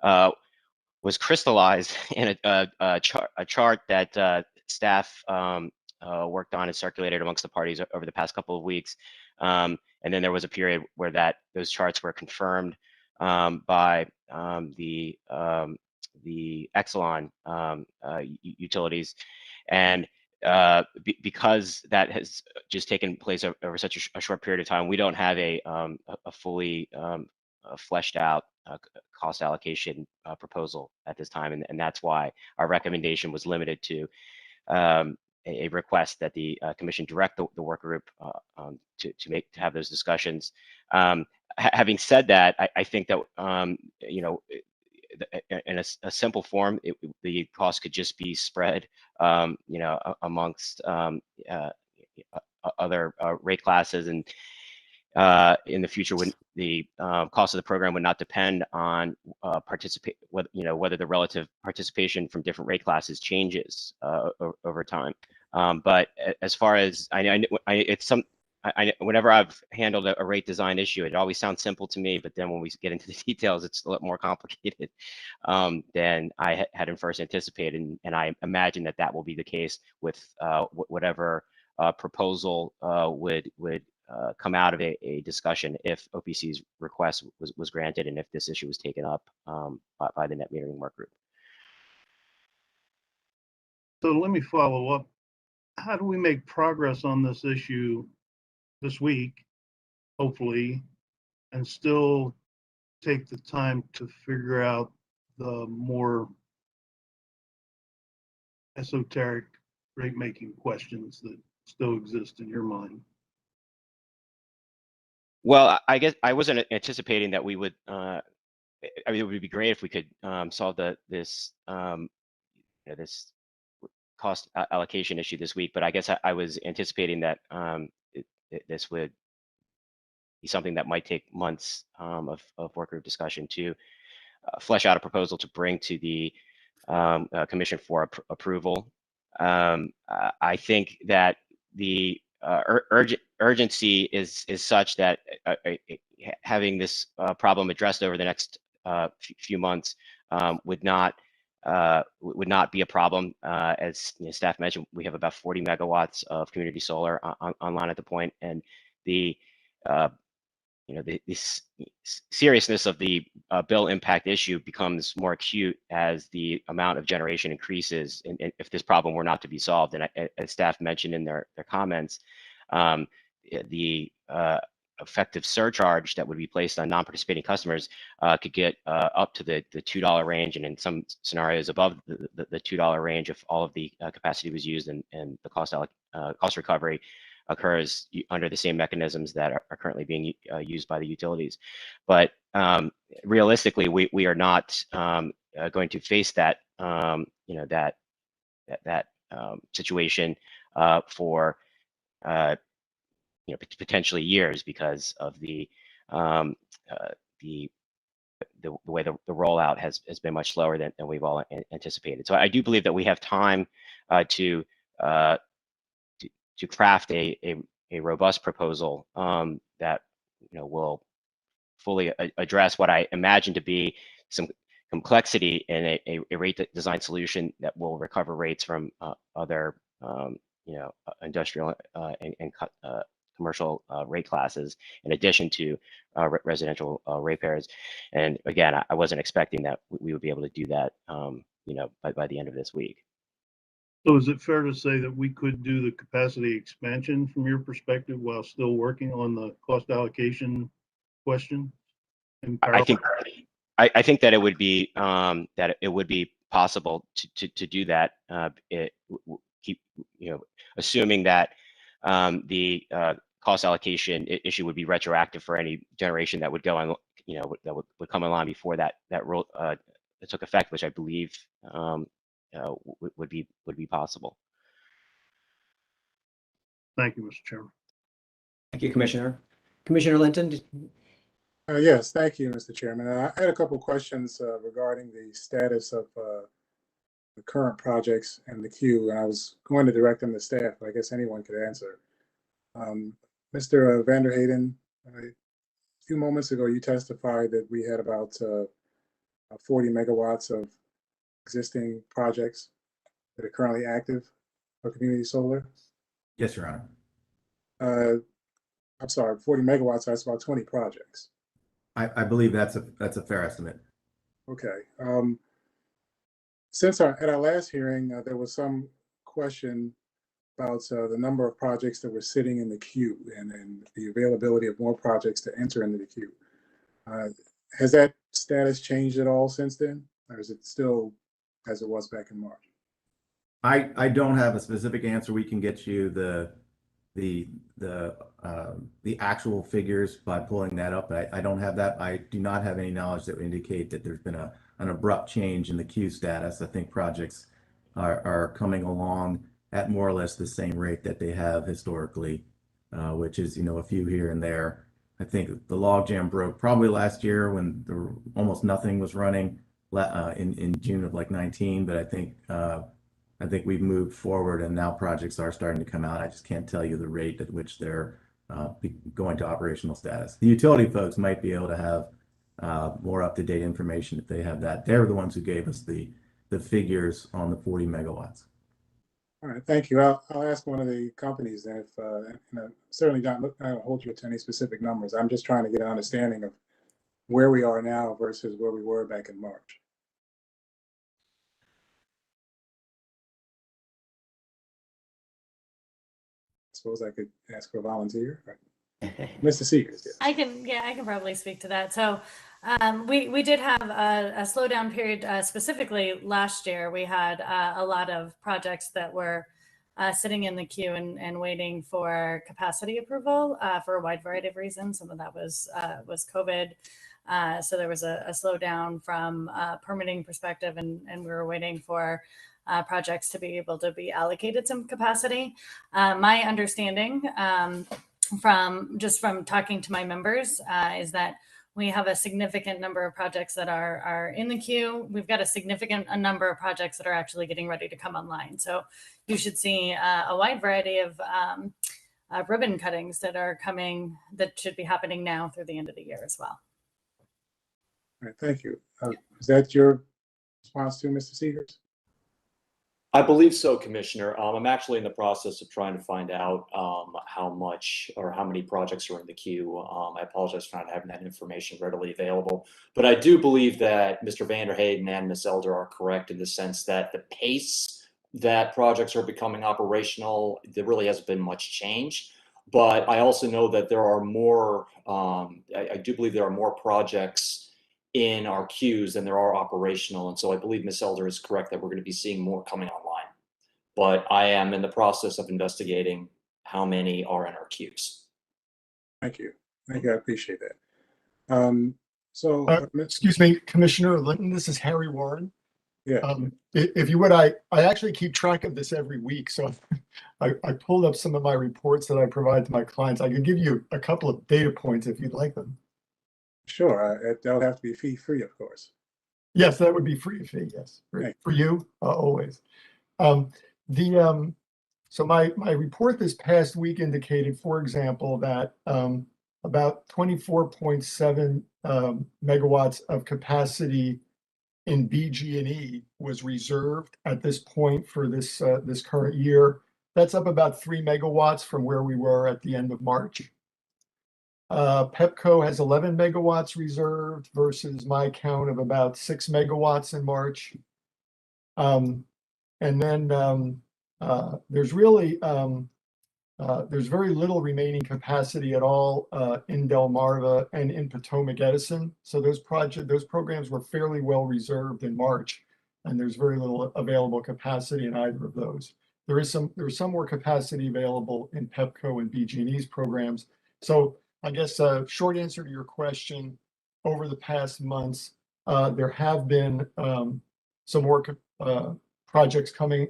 was crystallized in a chart that staff worked on and circulated amongst the parties over the past couple of weeks. And then there was a period where those charts were confirmed by the Exelon utilities, and because that has just taken place over such a short period of time, we don't have a fully fleshed out cost allocation proposal at this time, and that's why our recommendation was limited to a request that the commission direct the work group to have those discussions. Having said that, I think that in a simple form, the cost could just be spread, amongst other rate classes, and in the future, when the cost of the program would not depend on whether the relative participation from different rate classes changes over time. But as far as whenever I've handled a rate design issue, it always sounds simple to me, but then when we get into the details, it's a lot more complicated than I had first anticipated, and I imagine that will be the case with whatever proposal would come out of a discussion if OPC's request was granted, and if this issue was taken up by the net metering work group. So let me follow up. How do we make progress on this issue this week, hopefully, and still take the time to figure out the more esoteric rate-making questions that still exist in your mind? Well, I guess I wasn't anticipating that we would. I mean, it would be great if we could solve this this cost allocation issue this week. But I guess I was anticipating that this would be something that might take months of work group discussion to flesh out a proposal to bring to the commission for approval. I think that the urgency is such that having this problem addressed over the next few months would not would not be a problem. As staff mentioned, we have about 40 megawatts of community solar online at the point, and the seriousness of the bill impact issue becomes more acute as the amount of generation increases, and if this problem were not to be solved. And as staff mentioned in their comments, the effective surcharge that would be placed on non-participating customers could get up to the $2 range, and in some scenarios above the $2 range if all of the capacity was used, and the cost recovery occurs under the same mechanisms that are currently being used by the utilities. But realistically, we are not going to face that situation for potentially years, because of the way the rollout has been much slower than we've all anticipated. So I do believe that we have time to craft a robust proposal that will fully address what I imagine to be some complexity in a rate design solution that will recover rates from other industrial and commercial rate classes, in addition to residential ratepayers. And again, I wasn't expecting that we would be able to do that by the end of this week. So is it fair to say that we could do the capacity expansion from your perspective while still working on the cost allocation question? I think that it would be possible to do that. Assuming that the cost allocation issue would be retroactive for any generation that would go on, that would come online before that rule took effect, which I believe would be possible. Thank you, Mr. Chairman. Thank you, Commissioner. Commissioner Linton. Yes, thank you, Mr. Chairman. I had a couple of questions regarding the status of the current projects in the queue, and I was going to direct them to staff, but I guess anyone could answer. Mr. Vanderheyden, a few moments ago, you testified that we had about 40 megawatts of existing projects that are currently active for community solar. Yes, Your Honor. I'm sorry, 40 megawatts, that's about 20 projects. I believe that's a fair estimate. Okay. Since at our last hearing, there was some question about the number of projects that were sitting in the queue and the availability of more projects to enter into the queue. Has that status changed at all since then, or is it still as it was back in March? I don't have a specific answer. We can get you the actual figures by pulling that up. I don't have that. I do not have any knowledge that would indicate that there's been an abrupt change in the queue status. I think projects are coming along at more or less the same rate that they have historically, which is a few here and there. I think the logjam broke probably last year when almost nothing was running in June of 19, but I think we've moved forward and now projects are starting to come out. I just can't tell you the rate at which they're going to operational status. The utility folks might be able to have more up-to-date information if they have that. They're the ones who gave us the figures on the 40 megawatts. All right, thank you. I'll ask one of the companies then if, certainly not hold you to any specific numbers. I'm just trying to get an understanding of where we are now versus where we were back in March. I suppose I could ask for a volunteer. Mr. Seegers. Yes. I can probably speak to that. So we did have a slowdown period specifically last year. We had a lot of projects that were sitting in the queue and waiting for capacity approval for a wide variety of reasons. Some of that was COVID. So there was a slowdown from a permitting perspective, and we were waiting for projects to be able to be allocated some capacity. My understanding from talking to my members is that we have a significant number of projects that are in the queue. We've got a significant number of projects that are actually getting ready to come online. So you should see a wide variety of ribbon cuttings that are coming, that should be happening now through the end of the year as well. All right, thank you. Is that your response to, Mr. Seegers? I believe so, Commissioner. I'm actually in the process of trying to find out how much or how many projects are in the queue. I apologize for not having that information readily available. But I do believe that Mr. Vanderhayden and Ms. Elder are correct in the sense that the pace that projects are becoming operational, there really hasn't been much change. But I also know that there are more, I do believe there are more projects in our queues than there are operational. And so I believe Ms. Elder is correct that we're going to be seeing more coming online. But I am in the process of investigating how many are in our queues. Thank you. Thank you. I appreciate that. Excuse me, Commissioner Linton, this is Harry Warren. Yeah. If you would, I actually keep track of this every week. So I pulled up some of my reports that I provide to my clients. I could give you a couple of data points if you'd like them. Sure. That'll have to be fee-free, of course. Yes, that would be free fee. Yes, for you always. So my report this past week indicated, for example, that about 24.7 megawatts of capacity in BG&E was reserved at this point for this this current year. That's up about 3 megawatts from where we were at the end of March. Pepco has 11 megawatts reserved versus my count of about 6 megawatts in March. And then there's very little remaining capacity at all in Delmarva and in Potomac Edison. So those programs were fairly well reserved in March, and there's very little available capacity in either of those. There's some more capacity available in Pepco and BG&E's programs. So I guess a short answer to your question, over the past months, there have been some more projects coming,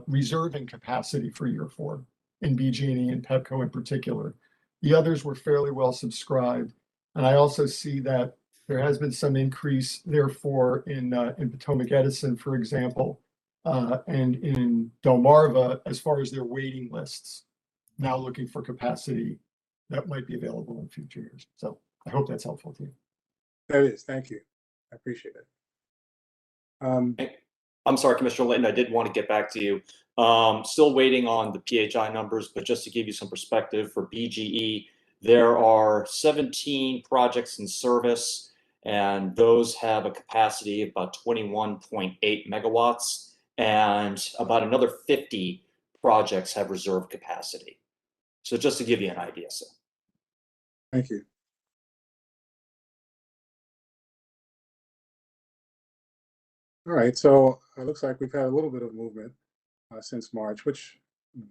reserving capacity for year 4 in BG&E and Pepco in particular. The others were fairly well subscribed. And I also see that there has been some increase, therefore, in Potomac Edison, for example, and in Delmarva, as far as their waiting lists, now looking for capacity that might be available in future years. So I hope that's helpful to you. That is. Thank you. I appreciate it. I'm sorry, Commissioner Linton, I did want to get back to you. Still waiting on the PHI numbers, but just to give you some perspective for BGE, there are 17 projects in service, and those have a capacity of about 21.8 megawatts, and about another 50 projects have reserve capacity. So just to give you an idea, sir. Thank you. All right, so it looks like we've had a little bit of movement since March, which,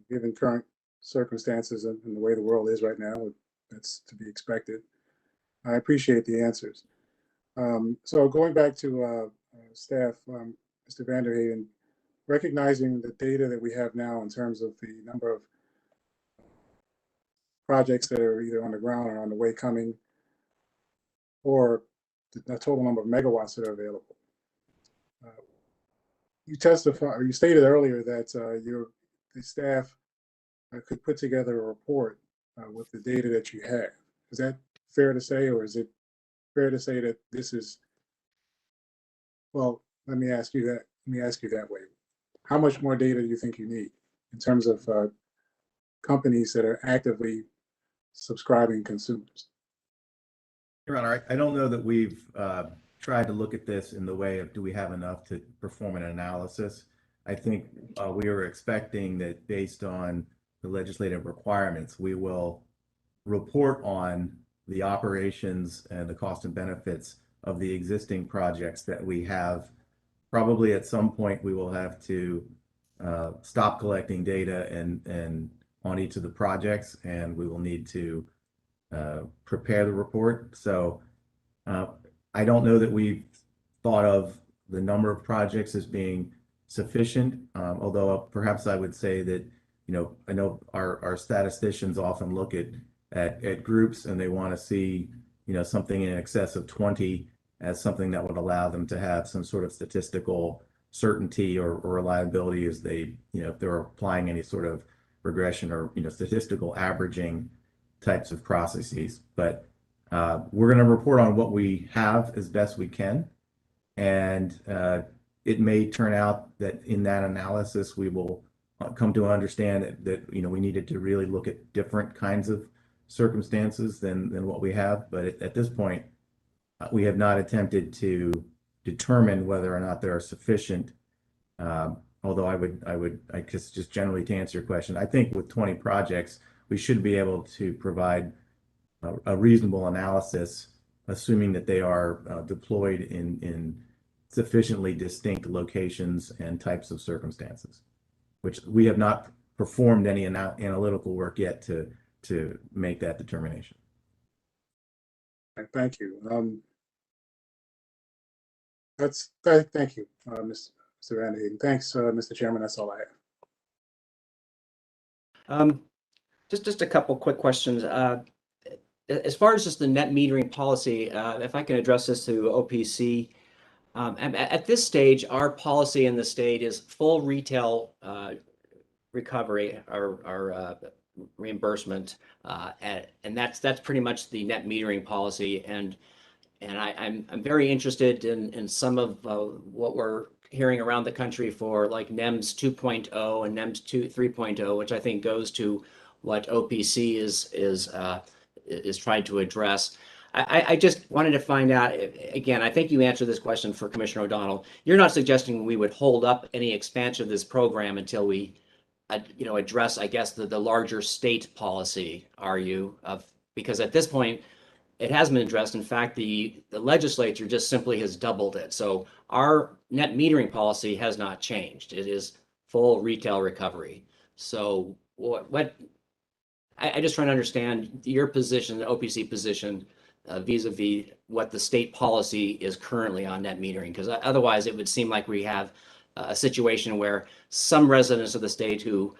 given current circumstances and the way the world is right now, that's to be expected. I appreciate the answers. So going back to staff, Mr. Vanderhayden, recognizing the data that we have now in terms of the number of projects that are either on the ground or on the way coming, or the total number of megawatts that are available. You stated earlier that the staff could put together a report with the data that you have. Is that fair to say, or is it fair to say that this is, well, let me ask you that way. How much more data do you think you need in terms of companies that are actively subscribing consumers? Your Honor, I don't know that we've tried to look at this in the way of, do we have enough to perform an analysis? I think we are expecting that based on the legislative requirements, we will report on the operations and the cost and benefits of the existing projects that we have. Probably at some point we will have to stop collecting data and on each of the projects, and we will need to prepare the report. So I don't know that we've thought of the number of projects as being sufficient, although perhaps I would say that, I know our statisticians often look at groups and they want to see, something in excess of 20 as something that would allow them to have some sort of statistical certainty or reliability as they, if they're applying any sort of regression or, statistical averaging types of processes. But we're going to report on what we have as best we can. And it may turn out that in that analysis, we will come to understand that we needed to really look at different kinds of circumstances than what we have. But at this point, we have not attempted to determine whether or not there are sufficient. Although I guess just generally to answer your question, I think with 20 projects, we should be able to provide a reasonable analysis, assuming that they are deployed in sufficiently distinct locations and types of circumstances, which we have not performed any analytical work yet to make that determination. Thank you. Thank you, Mr. Vanderheyden. Thanks, Mr. Chairman. That's all I have. Just a couple quick questions. As far as just the net metering policy, if I can address this to OPC, at this stage, our policy in the state is full retail recovery or reimbursement, and that's pretty much the net metering policy. And I'm very interested in some of what we're hearing around the country for like NEMS 2.0 and NEMS 3.0, which I think goes to what OPC is trying to address. I just wanted to find out, again, I think you answered this question for Commissioner O'Donnell. You're not suggesting we would hold up any expansion of this program until we address, I guess, the larger state policy, are you? Because at this point, it hasn't been addressed. In fact, the legislature just simply has doubled it. So our net metering policy has not changed. It is full retail recovery. So I just trying to understand your position, the OPC position, vis-a-vis what the state policy is currently on net metering, because otherwise it would seem like we have a situation where some residents of the state who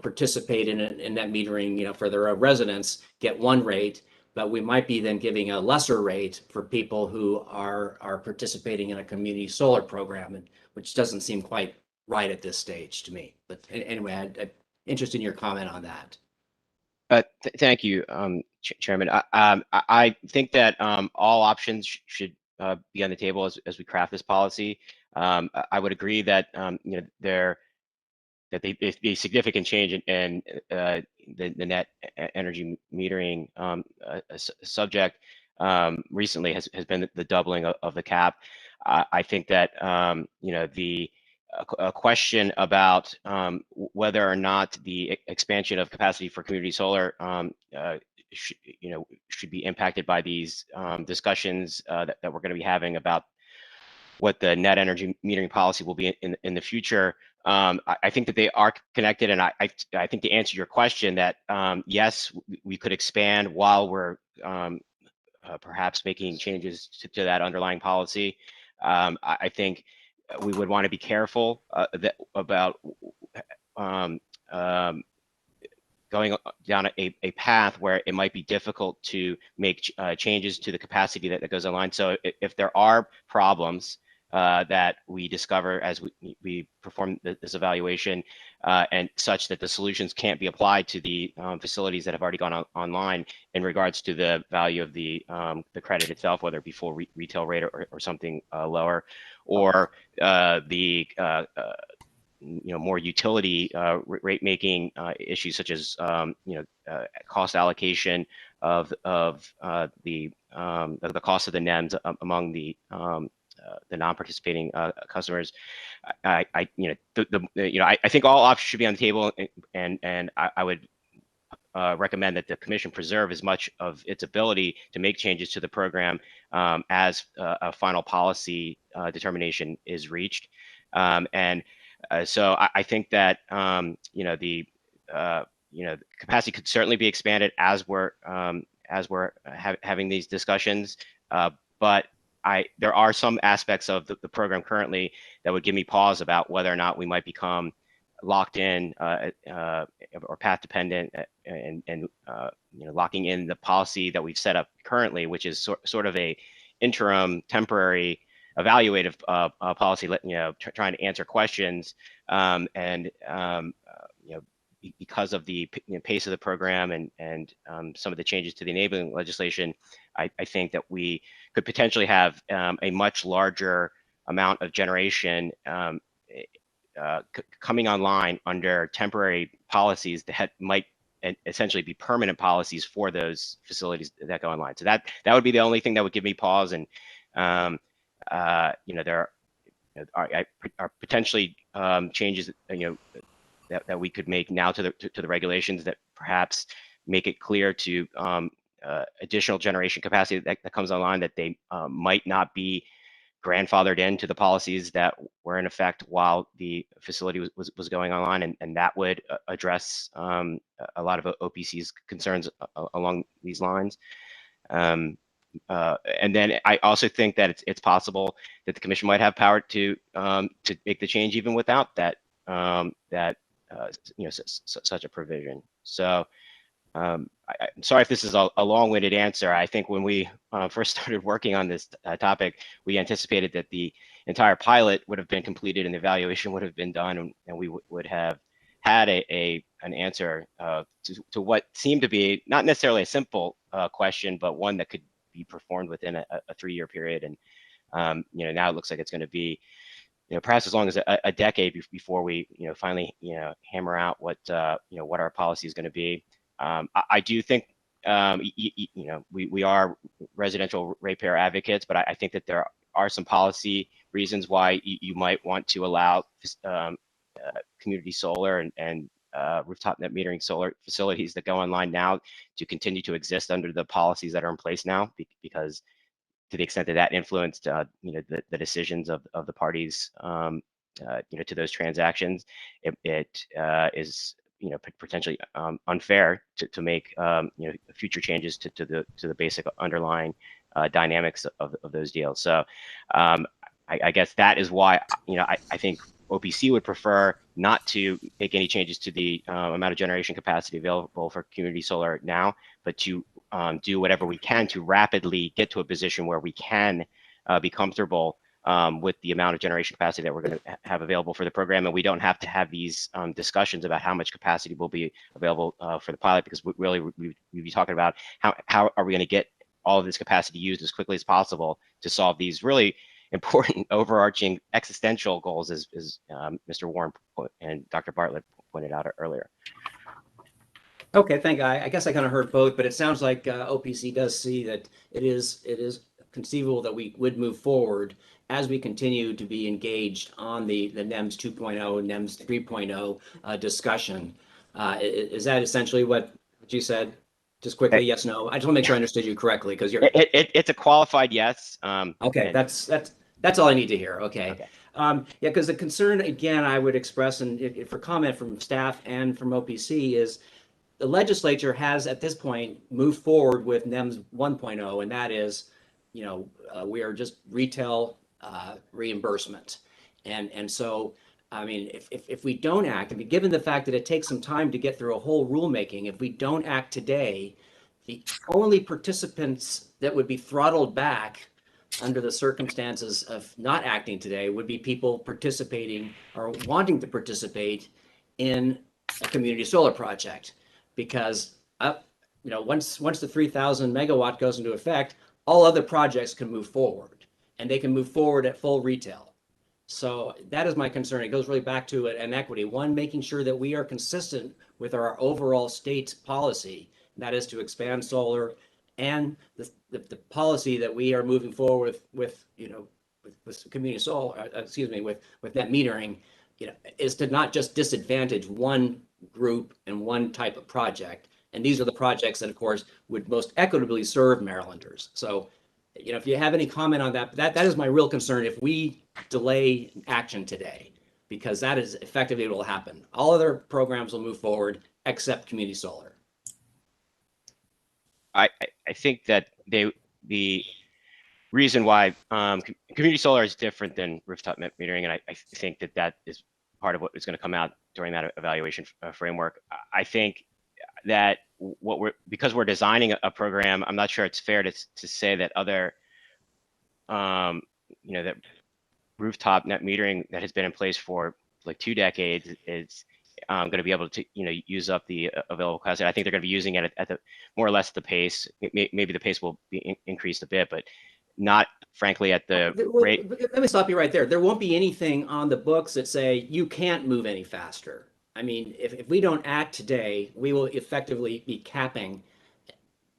participate in net metering for their residents get one rate, but we might be then giving a lesser rate for people who are participating in a community solar program, which doesn't seem quite right at this stage to me. But anyway, I'm interested in your comment on that. Thank you, Chairman. I think that all options should be on the table as we craft this policy. I would agree that that the significant change in the net energy metering subject recently has been the doubling of the cap. I think that a question about whether or not the expansion of capacity for community solar should be impacted by these discussions that we're going to be having about what the net energy metering policy will be in the future. I think that they are connected, and I think to answer your question that yes, we could expand while we're perhaps making changes to that underlying policy. I think we would want to be careful about going down a path where it might be difficult to make changes to the capacity that goes online. So if there are problems that we discover as we perform this evaluation and such that the solutions can't be applied to the facilities that have already gone online in regards to the value of the credit itself, whether it be full retail rate or something lower, or the more utility rate making issues such as cost allocation of the cost of the NEMs among the non-participating customers. I think all options should be on the table, and I would recommend that the Commission preserve as much of its ability to make changes to the program as a final policy determination is reached. So I think that the capacity could certainly be expanded as we're having these discussions, but there are some aspects of the program currently that would give me pause about whether or not we might become locked in or path dependent and locking in the policy that we've set up currently, which is sort of a interim temporary evaluative policy, trying to answer questions because of the pace of the program and some of the changes to the enabling legislation, I think that we could potentially have a much larger amount of generation coming online under temporary policies that might essentially be permanent policies for those facilities that go online. So that would be the only thing that would give me pause. And there are potentially changes that we could make now to the regulations that perhaps make it clear to additional generation capacity that comes online that they might not be grandfathered into the policies that were in effect while the facility was going online, and that would address a lot of OPC's concerns along these lines. And then I also think that it's possible that the commission might have power to make the change even without that such a provision. So I'm sorry if this is a long-winded answer. I think when we first started working on this topic, we anticipated that the entire pilot would have been completed and the evaluation would have been done, and we would have had an answer to what seemed to be not necessarily a simple question, but one that could be performed within a 3-year period. And now it looks like it's going to be perhaps as long as a decade before we finally hammer out what our policy is going to be. I do think we are residential ratepayer advocates, but I think that there are some policy reasons why you might want to allow community solar and rooftop net metering solar facilities that go online now to continue to exist under the policies that are in place now, because to the extent that that influenced the decisions of the parties to those transactions, it is potentially unfair to make future changes to the basic underlying dynamics of those deals. So I guess that is why I think OPC would prefer not to make any changes to the amount of generation capacity available for community solar now, but to do whatever we can to rapidly get to a position where we can be comfortable with the amount of generation capacity that we're going to have available for the program, and we don't have to have these discussions about how much capacity will be available for the pilot, because we'd be talking about how are we going to get all of this capacity used as quickly as possible to solve these really important overarching existential goals, as Mr. Warren and Dr. Bartlett pointed out earlier. Okay, thank you. I guess I kind of heard both, but it sounds like OPC does see that it is conceivable that we would move forward as we continue to be engaged on the NEMS 2.0 and NEMS 3.0 discussion. Is that essentially what you said? Just quickly, yes, no. I just want to make sure I understood you correctly, because you're. It's a qualified yes. Okay, that's all I need to hear. Okay. Yeah, because the concern, again, I would express, and for comment from staff and from OPC, is the legislature has at this point moved forward with NEMS 1.0, and that is, we are just retail reimbursement. And so, I mean, if we don't act, I mean, given the fact that it takes some time to get through a whole rulemaking, if we don't act today, the only participants that would be throttled back under the circumstances of not acting today would be people participating or wanting to participate in a community solar project, because once the 3,000 megawatt goes into effect, all other projects can move forward, and they can move forward at full retail. So that is my concern. It goes really back to an equity. One, making sure that we are consistent with our overall state policy, and that is to expand solar, and the policy that we are moving forward with community solar, with net metering, is to not just disadvantage one group and one type of project. And these are the projects that, of course, would most equitably serve Marylanders. So, if you have any comment on that, that is my real concern if we delay action today, because that is effectively what will happen. All other programs will move forward except community solar. I think that the reason why community solar is different than rooftop net metering, and I think that is part of what is going to come out during that evaluation framework. I think that because we're designing a program, I'm not sure it's fair to say that other that rooftop net metering that has been in place for like 2 decades is going to be able to use up the available capacity. I think they're going to be using it at the more or less the pace. Maybe the pace will be increased a bit, but not frankly at the Well, rate. let me stop you right there. There won't be anything on the books that say you can't move any faster. I mean, if we don't act today, we will effectively be capping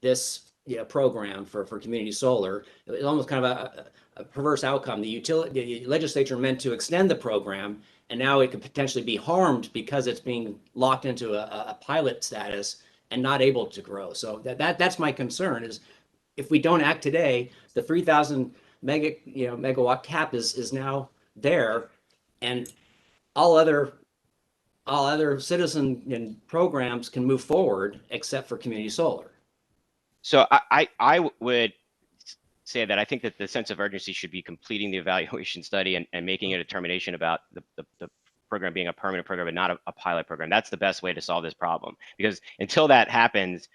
this program for community solar. It's almost kind of a perverse outcome. The legislature meant to extend the program, and now it could potentially be harmed because it's being locked into a pilot status and not able to grow. So that's my concern is if we don't act today, the 3,000 megawatt cap is now there, and all other citizen and programs can move forward except for community solar. So I would say that I think that the sense of urgency should be completing the evaluation study and making a determination about the program being a permanent program and not a pilot program. That's the best way to solve this problem, because until that happens,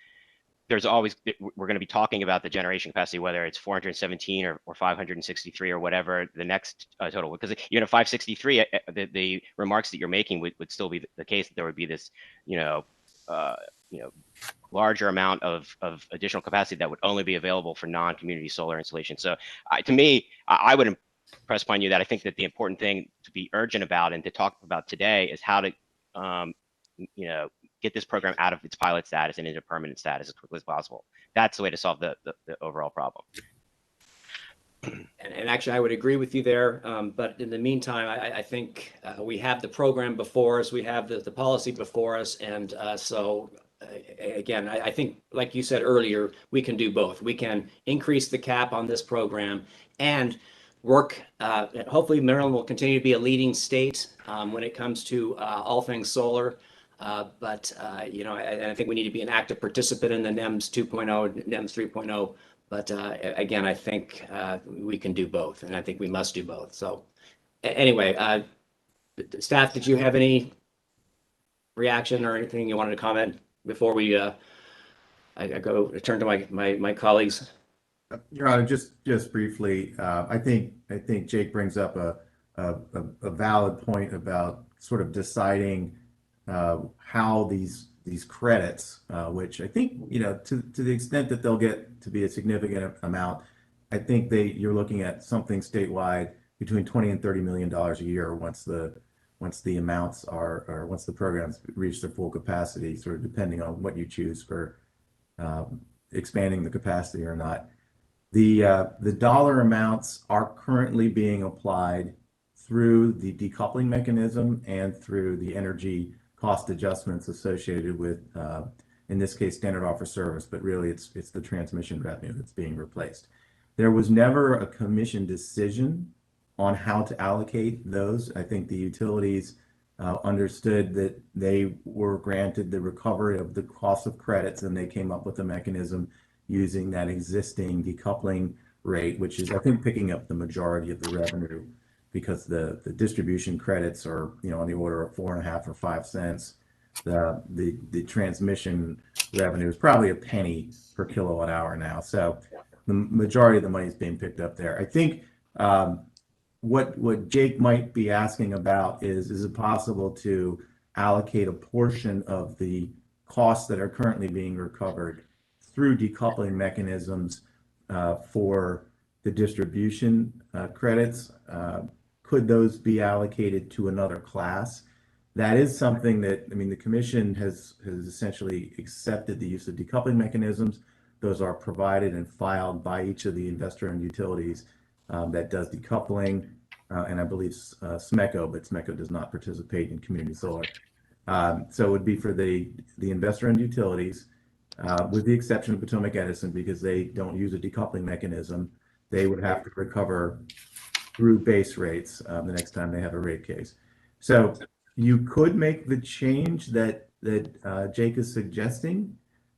we're going to be talking about the generation capacity, whether it's 417 or 563 or whatever the next total, because even at 563, the remarks that you're making would still be the case, that there would be this, larger amount of additional capacity that would only be available for non-community solar installation. So to me, I would impress upon you that I think that the important thing to be urgent about and to talk about today is how to, get this program out of its pilot status and into permanent status as quickly as possible. That's the way to solve the overall problem. And actually, I would agree with you there. But in the meantime, I think we have the program before us, we have the policy before us. And so again, I think, like you said earlier, we can do both. We can increase the cap on this program and work. Hopefully, Maryland will continue to be a leading state when it comes to all things solar. But I think we need to be an active participant in the NEMS 2.0, NEMS 3.0. But again, I think we can do both, and I think we must do both. So anyway, staff, did you have any reaction or anything you wanted to comment before we I turn to my colleagues? Your Honor, just briefly, I think Jake brings up a valid point about sort of deciding how these credits, which I think, to the extent that they'll get to be a significant amount, I think you're looking at something statewide between $20 and $30 million a year once the amounts are, once the programs reach their full capacity, sort of depending on what you choose for expanding the capacity or not. The dollar amounts are currently being applied through the decoupling mechanism and through the energy cost adjustments associated with, in this case, standard offer service, but really it's the transmission revenue that's being replaced. There was never a commission decision on how to allocate those. I think the utilities understood that they were granted the recovery of the cost of credits, and they came up with a mechanism using that existing decoupling rate, which is, I think, picking up the majority of the revenue, because the distribution credits are, on the order of 4.5 or 5 cents. The transmission revenue is probably a penny per kilowatt hour now. So the majority of the money is being picked up there. I think what Jake might be asking about is it possible to allocate a portion of the costs that are currently being recovered through decoupling mechanisms for the distribution credits? Could those be allocated to another class? That is something that, the commission has essentially accepted the use of decoupling mechanisms. Those are provided and filed by each of the investor-owned utilities that does decoupling, and I believe SMECO, but SMECO does not participate in community solar. So it would be for the investor-owned utilities, with the exception of Potomac Edison, because they don't use a decoupling mechanism. They would have to recover through base rates the next time they have a rate case. So you could make the change that Jake is suggesting.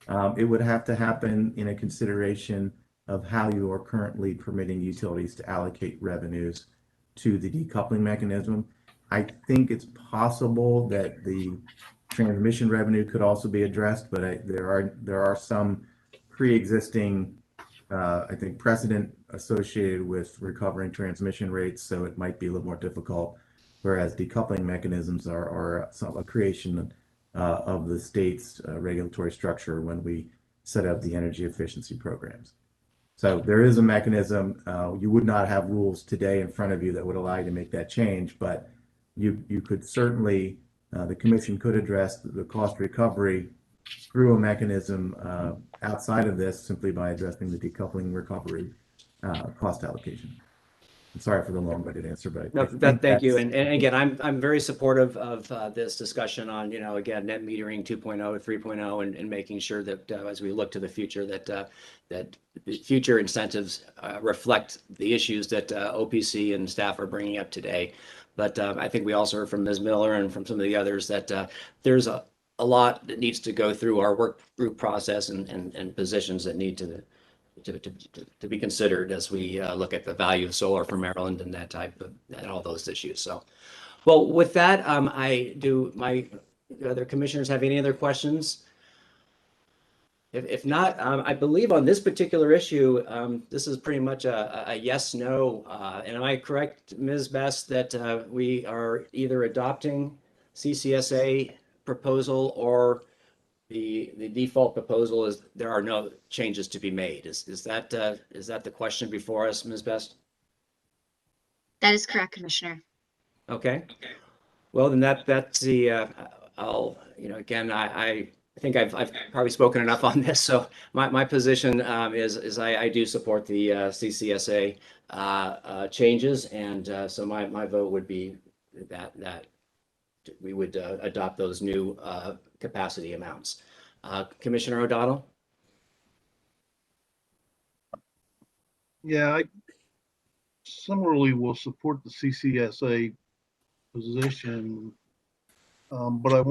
It would have to happen in a consideration of how you are currently permitting utilities to allocate revenues to the decoupling mechanism. I think it's possible that the transmission revenue could also be addressed, but there are some pre-existing I think precedent associated with recovering transmission rates, so it might be a little more difficult, whereas decoupling mechanisms are a creation of the state's regulatory structure when we set up the energy efficiency programs. So there is a mechanism. You would not have rules today in front of you that would allow you to make that change, but you could certainly, the commission could address the cost recovery through a mechanism outside of this simply by addressing the decoupling recovery cost allocation. I'm sorry for the long-winded answer, but No, I think thank you. that's- And again, I'm very supportive of this discussion on, again, net metering 2.0, 3.0, and making sure that as we look to the future, that that the future incentives reflect the issues that OPC and staff are bringing up today. But I think we also heard from Ms. Miller and from some of the others that there's a lot that needs to go through our work group process and positions that need to be considered as we look at the value of solar for Maryland and that type of, and all those issues. So, well, with that, my other commissioners have any other questions? If not, I believe on this particular issue, this is pretty much a yes, no. And am I correct, Ms. Best, that we are either adopting CCSA proposal or the default proposal is there are no changes to be made? Is that the question before us, Ms. Best? That is correct, Commissioner. Okay. Well, then that's the I'll again I think I've probably spoken enough on this. So my position is I do support the CCSA changes, and so my vote would be that we would adopt those new capacity amounts. Commissioner O'Donnell? Yeah, I similarly will support the CCSA position, but I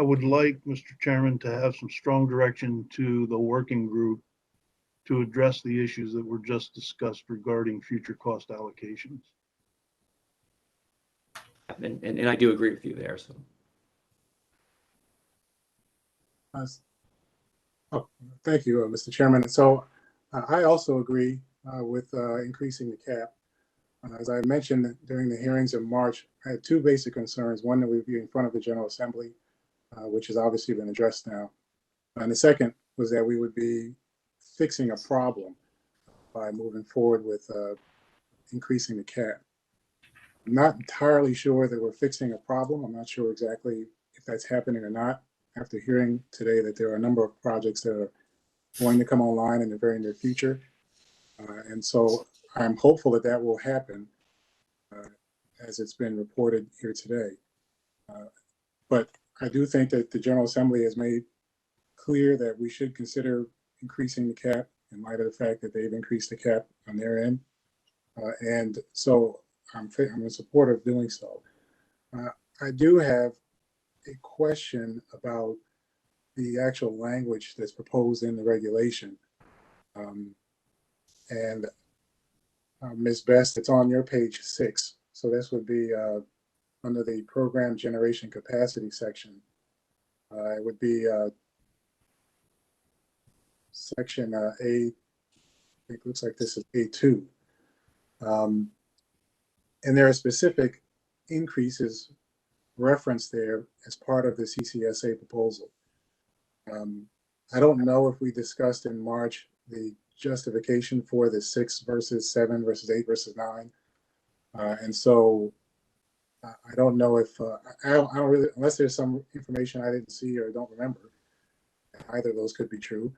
would like, Mr. Chairman, to have some strong direction to the working group to address the issues that were just discussed regarding future cost allocations. And I do agree with you there. So. Oh, thank you, Mr. Chairman. So I also agree with increasing the cap. As I mentioned during the hearings in March, I had two basic concerns. One, that we'd be in front of the General Assembly, which has obviously been addressed now. And the second was that we would be fixing a problem by moving forward with increasing the cap. I'm not entirely sure that we're fixing a problem. I'm not sure exactly if that's happening or not, after hearing today that there are a number of projects that are going to come online in the very near future. And so I'm hopeful that that will happen as it's been reported here today. But I do think that the General Assembly has made clear that we should consider increasing the cap in light of the fact that they've increased the cap on their end. And so I'm in support of doing so. I do have a question about the actual language that's proposed in the regulation. And Ms. Best, it's on your page 6. So this would be under the program generation capacity section. It would be section A, it looks like this is A2. And there are specific increases referenced there as part of the CCSA proposal. I don't know if we discussed in March the justification for the 6 versus 7 versus 8 versus 9. And so I don't know if, I don't really, unless there's some information I didn't see or don't remember, either of those could be true.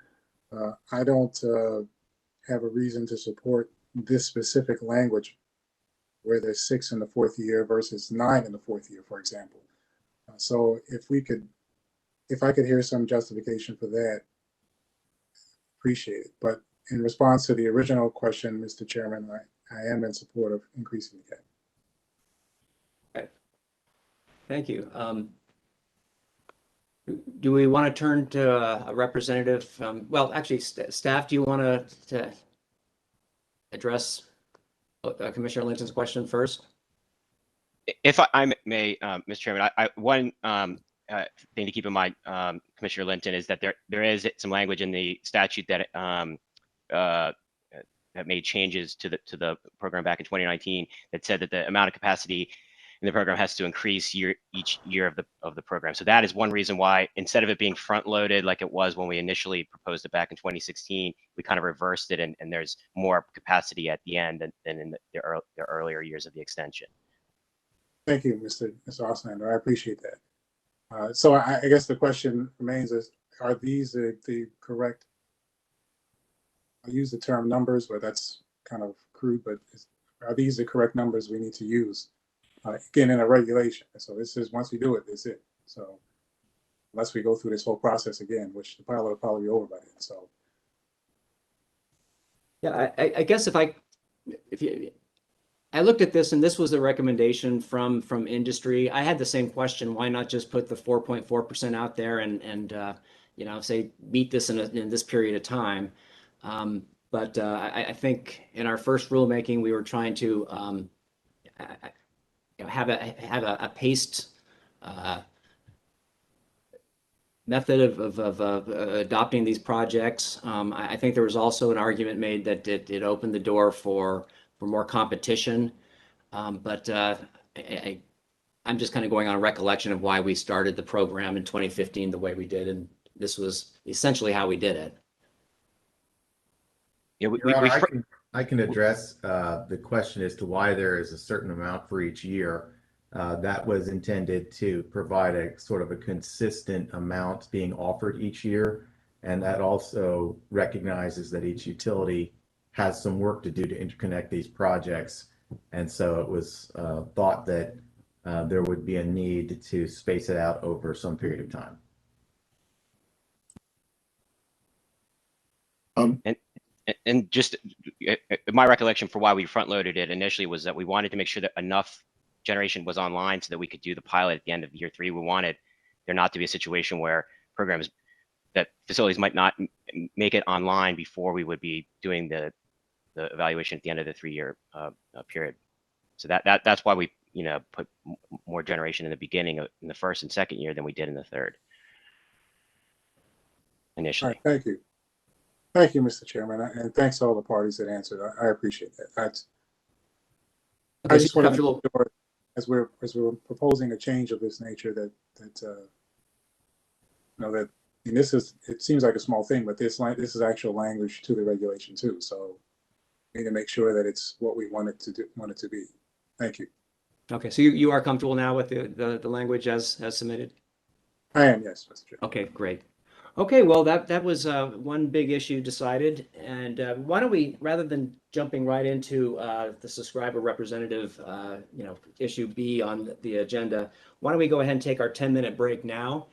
I don't have a reason to support this specific language where there's 6 in the 4th year versus 9 in the 4th year, for example. So if I could hear some justification for that, appreciate it. But in response to the original question, Mr. Chairman, I am in support of increasing the cap. Okay. Thank you. Do we want to turn to a representative? Well, actually, staff, do you want to address Commissioner Linton's question first? If I may, Mr. Chairman, one thing to keep in mind, Commissioner Linton, is that there is some language in the statute that that made changes to the program back in 2019 that said that the amount of capacity in the program has to increase each year of the program. So that is one reason why, instead of it being front loaded like it was when we initially proposed it back in 2016, we kind of reversed it, and there's more capacity at the end than in the earlier years of the extension. Thank you, Mr. Oslander. I appreciate that. So I guess the question remains is, are these the correct, I use the term numbers, but that's kind of crude, but are these the correct numbers we need to use? Again, in a regulation. So this is, once we do it, that's it. So unless we go through this whole process again, which the pilot will probably be over by then. So Yeah, I guess I looked at this, and this was a recommendation from industry. I had the same question. Why not just put the 4.4% out there and you know, say meet this in this period of time? But I think in our first rulemaking, we were trying to you know, have a paced method of adopting these projects. I think there was also an argument made that it opened the door for more competition. But I'm just kind of going on a recollection of why we started the program in 2015 the way we did, and this was essentially how we did it. Yeah, Your Honor, I can address the question as to why there is a certain amount for each year. That was intended to provide a sort of a consistent amount being offered each year. And that also recognizes that each utility has some work to do to interconnect these projects. And so it was thought that there would be a need to space it out over some period of time. And just my recollection for why we front loaded it initially was that we wanted to make sure that enough generation was online so that we could do the pilot at the end of year 3. We wanted there not to be a situation where facilities might not make it online before we would be doing the evaluation at the end of the 3-year period. So that's why we, you know, put more generation in the beginning in the first and second year than we did in the third initially. all right, thank you. Thank you, Mr. Chairman, and thanks to all the parties that answered. I appreciate that. I just want to make sure, as we're proposing a change of this nature, that you know, that, and this is, it seems like a small thing, but this is actual language to the regulation too. So we need to make sure that it's what we want it to be. Thank you. Okay, so you are comfortable now with the language as submitted? I am, yes, Mr. Chairman. Okay, great. Okay, well, that was one big issue decided, and why don't we, rather than jumping right into the subscriber representative, you know, issue B on the agenda, why don't we go ahead and take our 10-minute break now,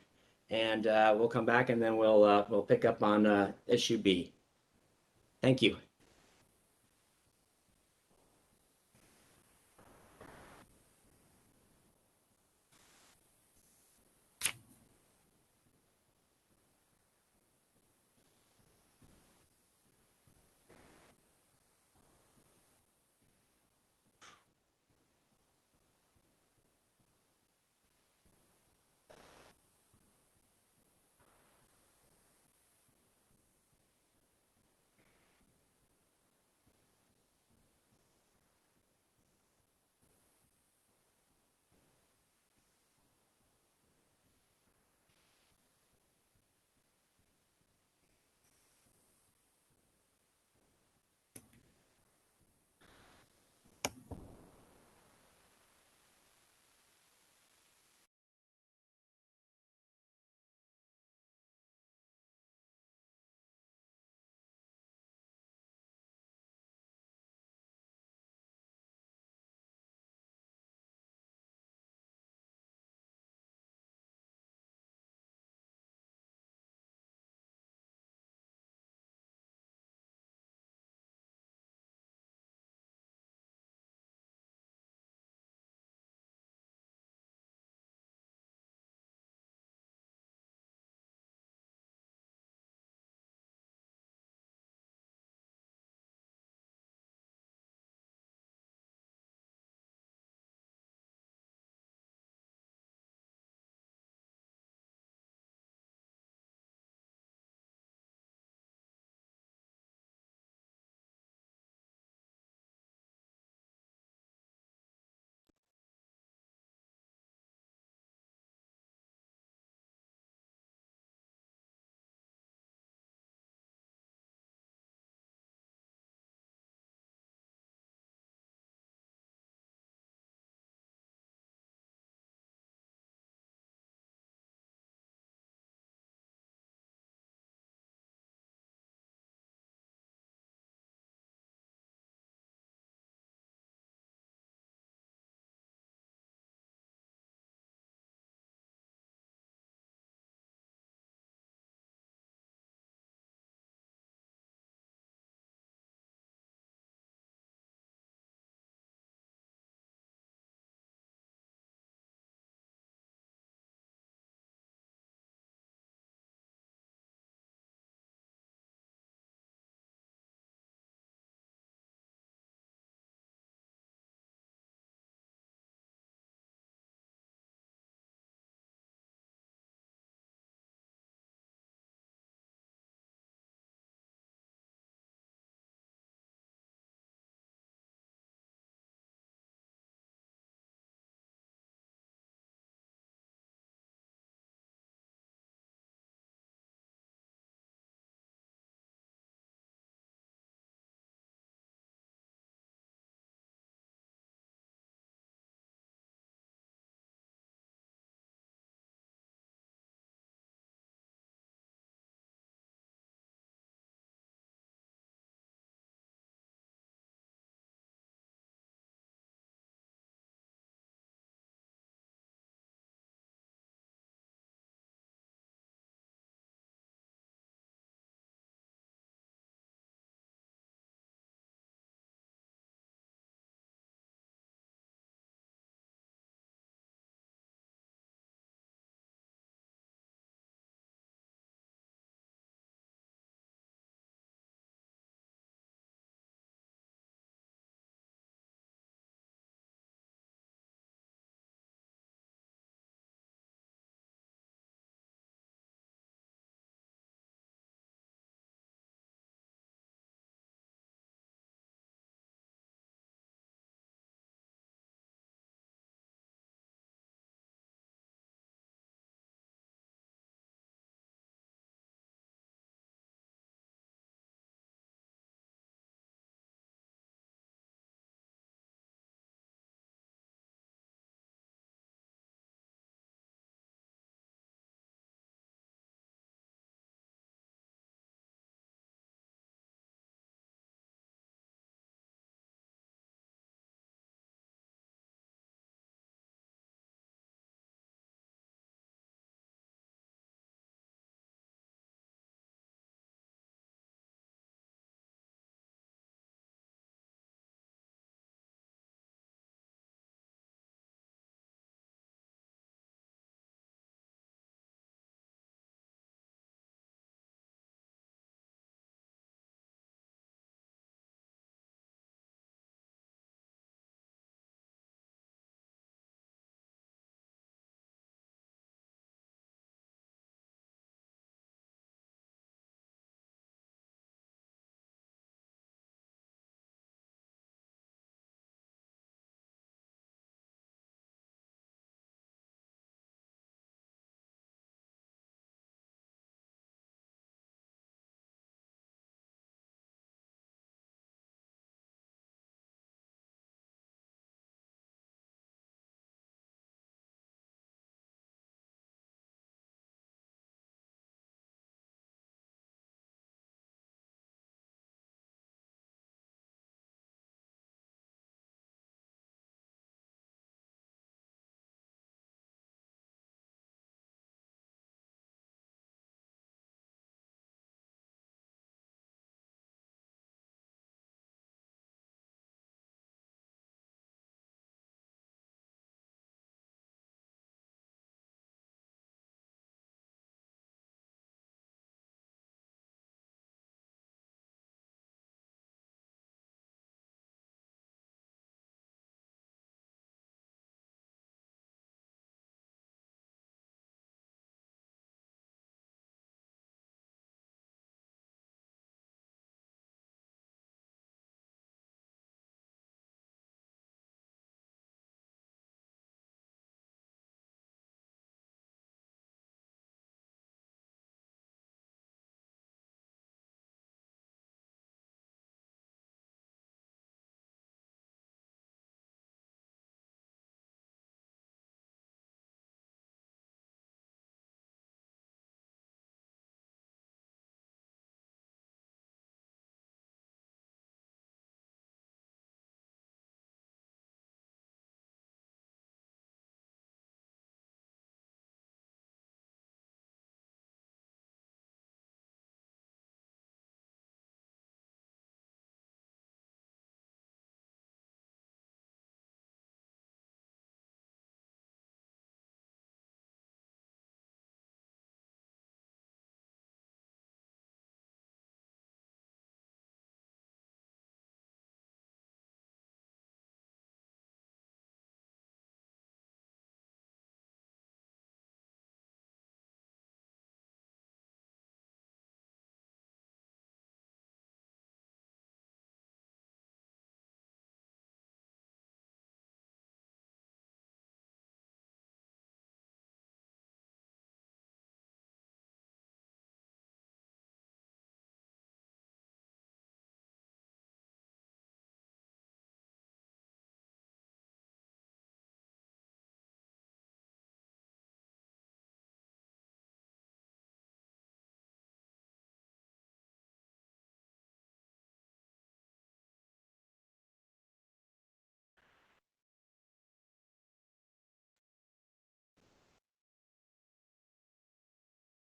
and we'll come back and then we'll pick up on issue B. Thank you.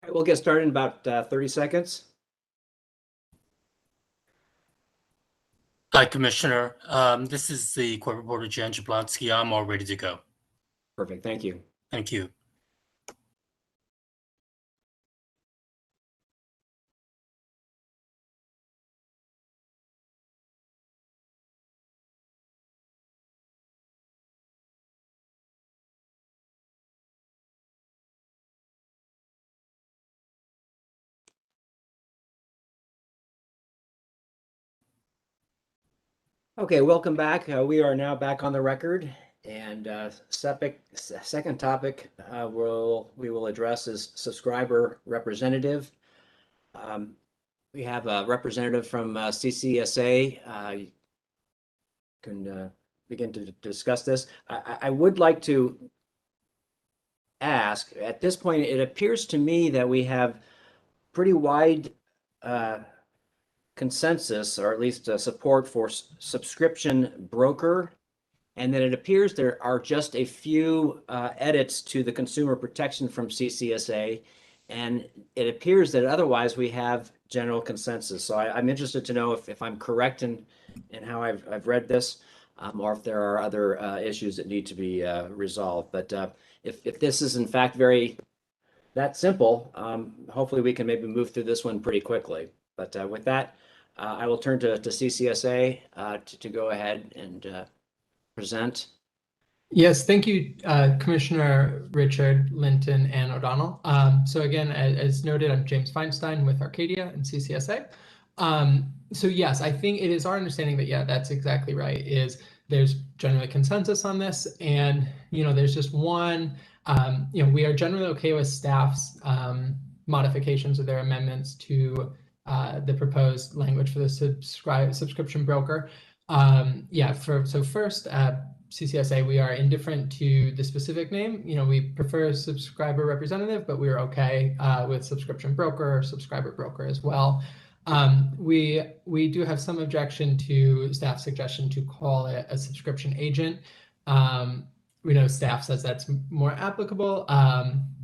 right, we'll get started in about 30 seconds. Hi, Commissioner. This is the Court Reporter Jan Jablonski. I'm all ready to go. Perfect. Thank you. Thank you. Okay, welcome back. We are now back on the record, and second topic we will address is subscriber representative. We have a representative from CCSA. You can begin to discuss this. I would like to ask, at this point, it appears to me that we have pretty wide consensus, or at least support for subscription broker, and that it appears there are just a few edits to the consumer protection from CCSA, and it appears that otherwise we have general consensus. So I'm interested to know if I'm correct in how I've read this, or if there are other issues that need to be resolved. But if this is in fact that simple, hopefully we can maybe move through this one pretty quickly. But with that, I will turn to CCSA to go ahead and present. Yes, thank you, Commissioner Richard, Linton, and O'Donnell. So again, as noted, I'm James Feinstein with Arcadia and CCSA. So yes, I think it is our understanding that, yeah, that's exactly right, is there's generally consensus on this. And, there's just one, we are generally okay with staff's modifications or their amendments to the proposed language for the subscription broker. First, CCSA, we are indifferent to the specific name. We prefer subscriber representative, but we are okay with subscription broker or subscriber broker as well. We do have some objection to staff's suggestion to call it a subscription agent. We know staff says that's more applicable,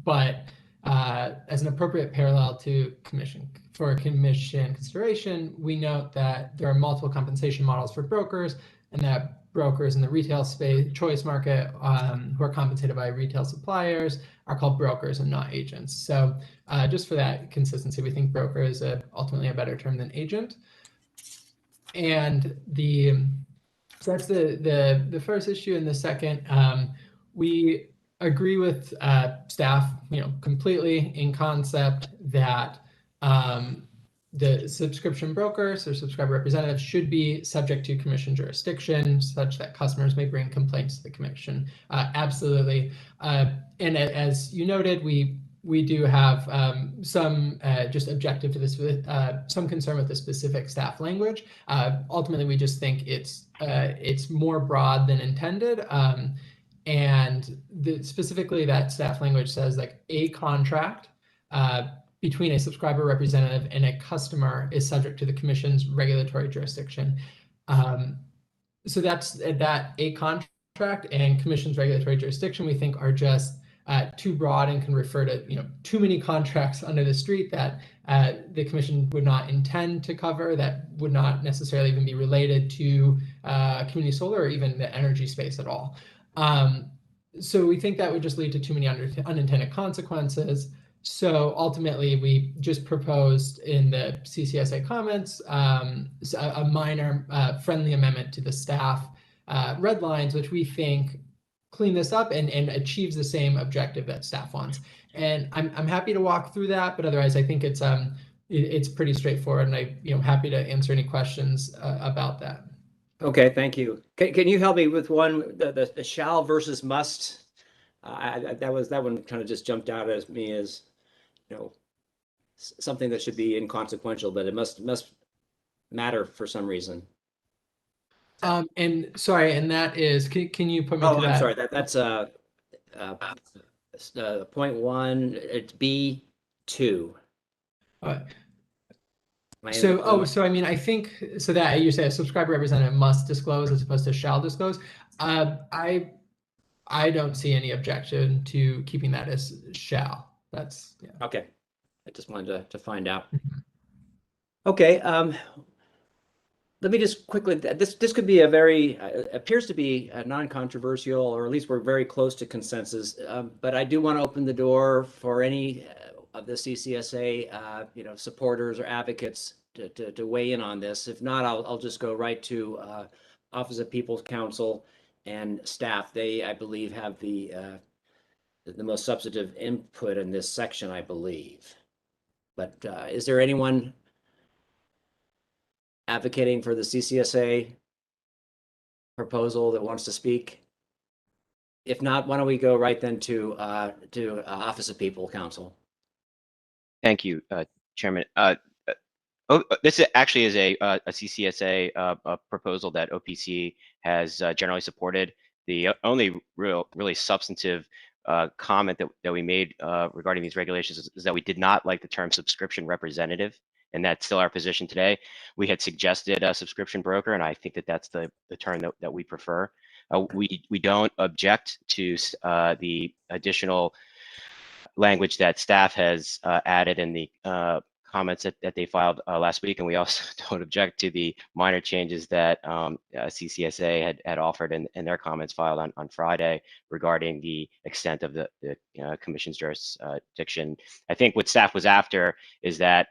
but as an appropriate parallel to commission consideration, we note that there are multiple compensation models for brokers, and that brokers in the retail space choice market who are compensated by retail suppliers are called brokers and not agents. So just for that consistency, we think broker is ultimately a better term than agent. And so that's the first issue. And the second, we agree with staff, completely in concept that the subscription brokers or subscriber representatives should be subject to commission jurisdiction, such that customers may bring complaints to the commission. Absolutely. And as you noted, we do have some just objective to this, some concern with the specific staff language. Ultimately, we just think it's more broad than intended. And specifically that staff language says like a contract between a subscriber representative and a customer is subject to the commission's regulatory jurisdiction. So that's that a contract and commission's regulatory jurisdiction we think are just too broad and can refer to too many contracts under the street that the commission would not intend to cover, that would not necessarily even be related to community solar or even the energy space at all. So we think that would just lead to too many unintended consequences. So ultimately, we just proposed in the CCSA comments a minor friendly amendment to the staff red lines, which we think clean this up and achieves the same objective that staff wants. And I'm happy to walk through that, but otherwise I think it's pretty straightforward, and I'm happy to answer any questions about that. Okay, thank you. Can you help me with the shall versus must? That one kind of just jumped out at me as something that should be inconsequential, but it must matter for some reason. And sorry, and that is, can you put me to that? I'm sorry, that's point one, it's B2. So I mean, I think so that you say a subscriber representative must disclose as opposed to shall disclose. I don't see any objection to keeping that as shall. That's Okay. I just wanted to find out. Okay, let me just quickly, this could be a very, appears to be a non-controversial, or at least we're very close to consensus. But I do want to open the door for any of the CCSA, supporters or advocates to weigh in on this. If not, I'll just go right to Office of People's Counsel and staff. They, I believe, have the most substantive input in this section, I believe. But is there anyone advocating for the CCSA proposal that wants to speak? If not, why don't we go right then to Office of People Counsel? Thank you, Chairman. This actually is a CCSA proposal that OPC has generally supported. The only really substantive comment that we made regarding these regulations is that we did not like the term subscription representative, and that's still our position today. We had suggested a subscription broker, and I think that that's the term that we prefer. We don't object to the additional language that staff has added in the comments that they filed last week, and we also don't object to the minor changes that CCSA had offered in their comments filed on Friday regarding the extent of the Commission's jurisdiction. I think what staff was after is that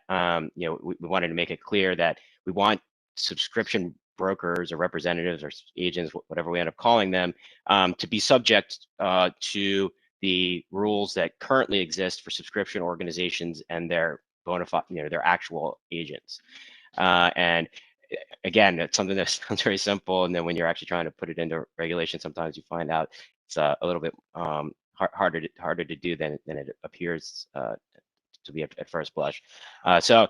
we wanted to make it clear that we want subscription brokers or representatives or agents, whatever we end up calling them, to be subject to the rules that currently exist for subscription organizations and their bona fide, their actual agents. And again, it's something that sounds very simple, and then when you're actually trying to put it into regulation, sometimes you find out it's a little bit harder to do than it appears to be at first blush. So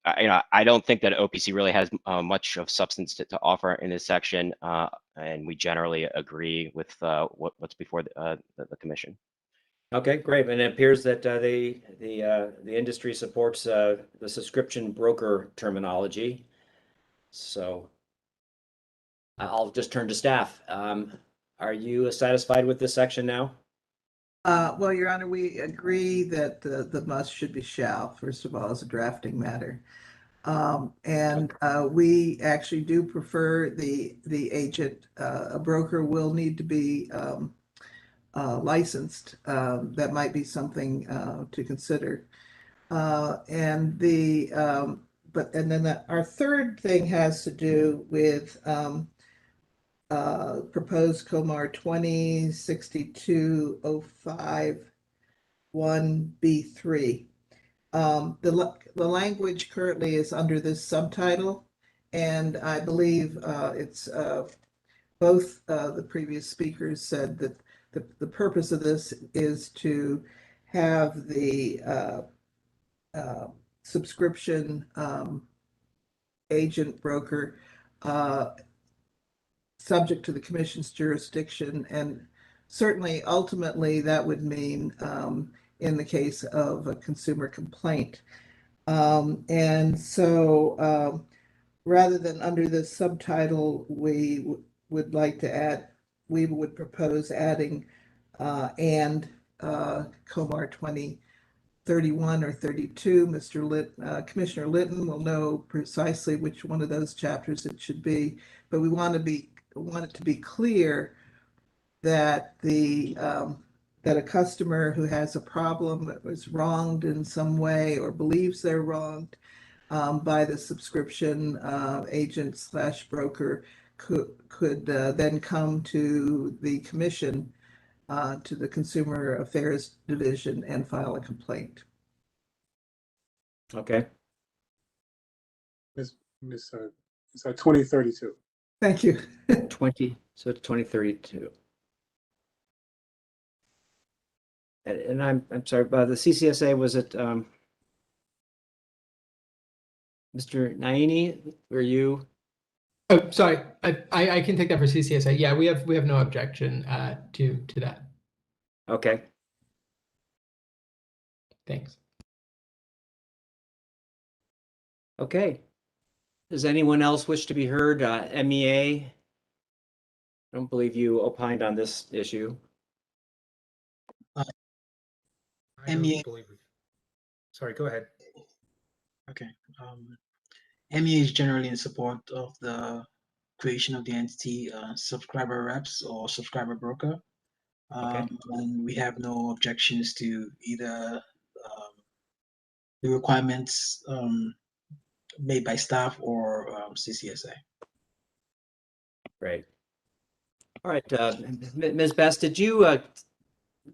I don't think that OPC really has much of substance to offer in this section, and we generally agree with what's before the Commission. Okay, great. And it appears that the industry supports the subscription broker terminology. So I'll just turn to staff. Are you satisfied with this section now? Well, Your Honor, we agree that the must should be shall, first of all, as a drafting matter. And we actually do prefer the agent. A broker will need to be licensed. That might be something to consider. And then our third thing has to do with proposed Comar 206205-1B3. The language currently is under this subtitle, and I believe it's both the previous speakers said that the purpose of this is to have the subscription agent broker subject to the Commission's jurisdiction, and certainly ultimately that would mean in the case of a consumer complaint. And so rather than under this subtitle, we would like to add, we would propose adding and Comar 2031 or 32. Commissioner Litton will know precisely which one of those chapters it should be, but we want it to be clear that that a customer who has a problem that was wronged in some way or believes they're wronged by the subscription agent / broker could then come to the Commission, to the Consumer Affairs Division, and file a complaint. Okay. It's 2032. Thank you. 20, so it's 2032. And I'm sorry, but the CCSA, was it Mr. Naini? Were you? Oh, sorry. I can take that for CCSA. Yeah, we have no objection to that. Okay. Thanks. Okay. Does anyone else wish to be heard? MEA? I don't believe you opined on this issue. MEA, Sorry, go ahead. Okay. MEA is generally in support of the creation of the entity subscriber reps or subscriber broker. And we have no objections to either the requirements made by staff or CCSA. Great. All right, Ms. Best, did you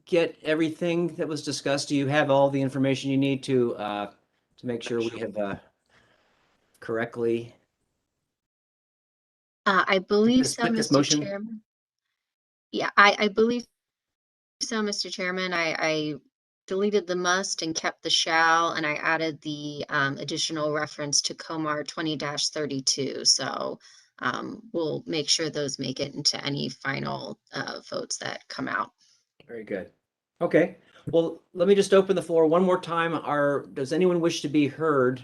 get everything that was discussed? Do you have all the information you need to make sure we have correctly I believe so, split this Mr. motion? Chairman. Yeah, I believe so, Mr. Chairman. I deleted the must and kept the shall, and I added the additional reference to Comar 20-32. So we'll make sure those make it into any final votes that come out. Very good. Okay, well, let me just open the floor one more time. Does anyone wish to be heard?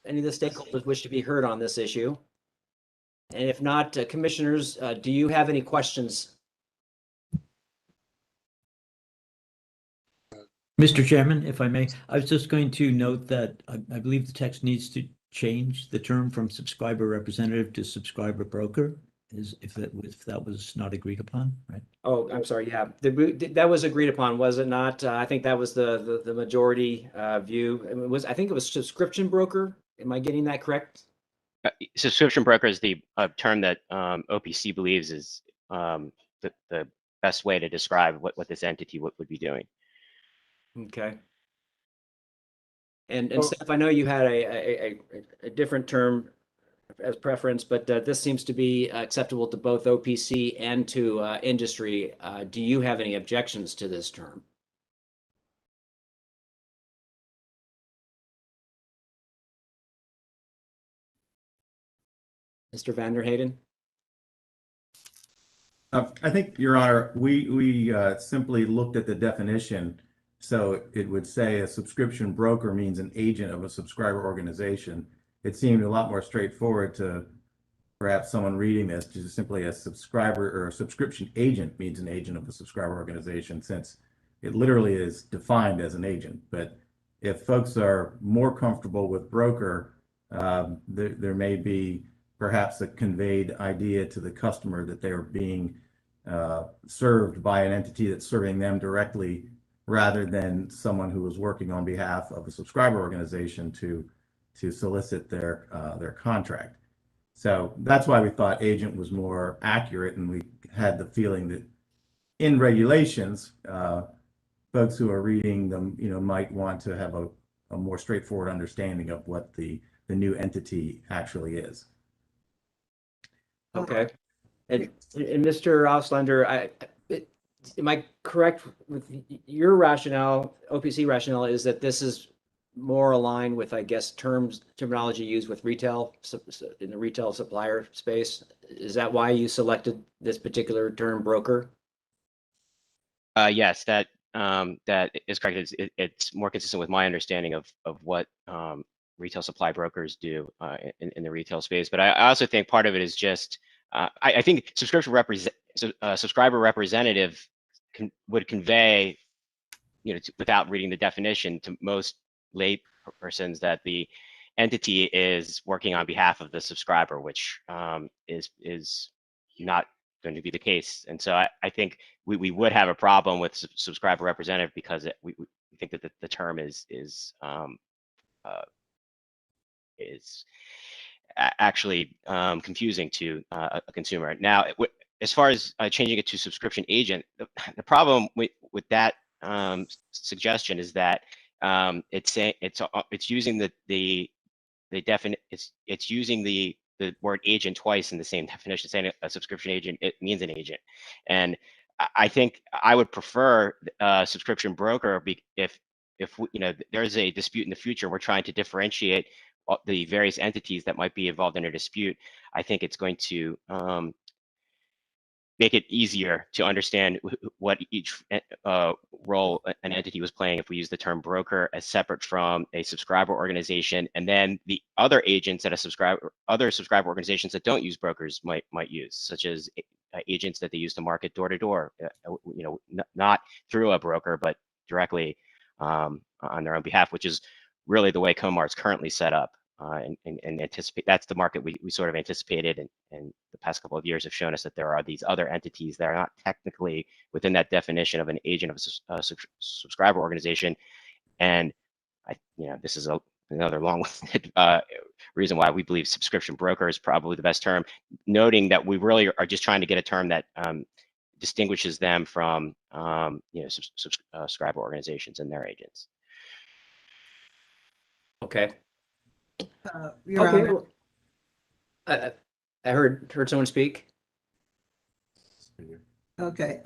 Any of the stakeholders wish to be heard on this issue? And if not, commissioners, do you have any questions? Mr. Chairman, if I may, I was just going to note that I believe the text needs to change the term from subscriber representative to subscriber broker, if that was not agreed upon, right? Oh, I'm sorry, yeah, that was agreed upon, was it not? I think that was the majority view. I think it was subscription broker. Am I getting that correct? Subscription broker is the term that OPC believes is the best way to describe what this entity would be doing. Okay. And Steph, I know you had a different term as preference, but this seems to be acceptable to both OPC and to industry. Do you have any objections to this term? Mr. Vanderheyden? I think, Your Honor, we simply looked at the definition. So it would say a subscription broker means an agent of a subscriber organization. It seemed a lot more straightforward to perhaps someone reading this to simply a subscriber or a subscription agent means an agent of a subscriber organization, since it literally is defined as an agent. But if folks are more comfortable with broker, there may be perhaps a conveyed idea to the customer that they're being served by an entity that's serving them directly, rather than someone who is working on behalf of a subscriber organization to solicit their contract. So that's why we thought agent was more accurate, and we had the feeling that in regulations, folks who are reading them, might want to have a more straightforward understanding of what the new entity actually is. Okay. And Mr. Auslander, am I correct with your rationale? OPC rationale is that this is more aligned with, I guess, terminology used with retail, in the retail supplier space. Is that why you selected this particular term, broker? Yes, that is correct. It's more consistent with my understanding of what retail supply brokers do in the retail space. But I also think part of it is just I think subscriber representative would convey, without reading the definition, to most lay persons that the entity is working on behalf of the subscriber, which is not going to be the case. And so I think we would have a problem with subscriber representative, because we think that the term is actually confusing to a consumer. Now, as far as changing it to subscription agent, the problem with that suggestion is that it's using it's using the word agent twice in the same definition, saying a subscription agent, it means an agent. And I think I would prefer subscription broker if there's a dispute in the future, we're trying to differentiate the various entities that might be involved in a dispute. I think it's going to make it easier to understand what each role an entity was playing if we use the term broker as separate from a subscriber organization, and then the other agents that other subscriber organizations that don't use brokers might use, such as agents that they use to market door to door, not through a broker but directly on their own behalf, which is really the way Comar's currently set up. And anticipate that's the market we sort of anticipated, and the past couple of years have shown us that there are these other entities that are not technically within that definition of an agent of a subscriber organization. And this is another long reason why we believe subscription broker is probably the best term, noting that we really are just trying to get a term that distinguishes them from subscriber organizations and their agents. Okay. Your Okay. Honor. Well, I heard someone speak. Okay,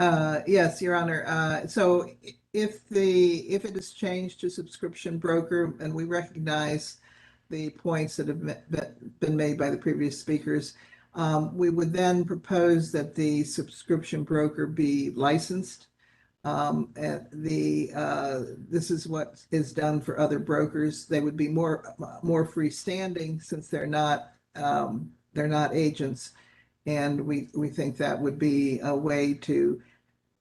yes, Your Honor. So if it is changed to subscription broker, and we recognize the points that have been made by the previous speakers, we would then propose that the subscription broker be licensed. This is what is done for other brokers. They would be more freestanding since they're not agents. And we think that would be a way to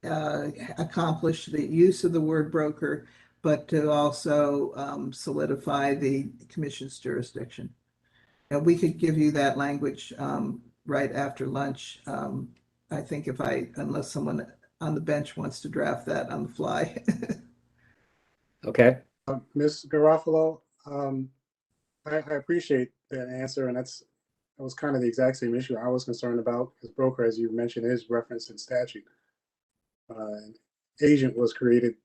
accomplish the use of the word broker, but to also solidify the commission's jurisdiction. And we could give you that language right after lunch. I think unless someone on the bench wants to draft that on the fly. Okay. Ms. Garofalo, I appreciate that answer, and that was kind of the exact same issue I was concerned about, because broker, as you mentioned, is referenced in statute. Agent was created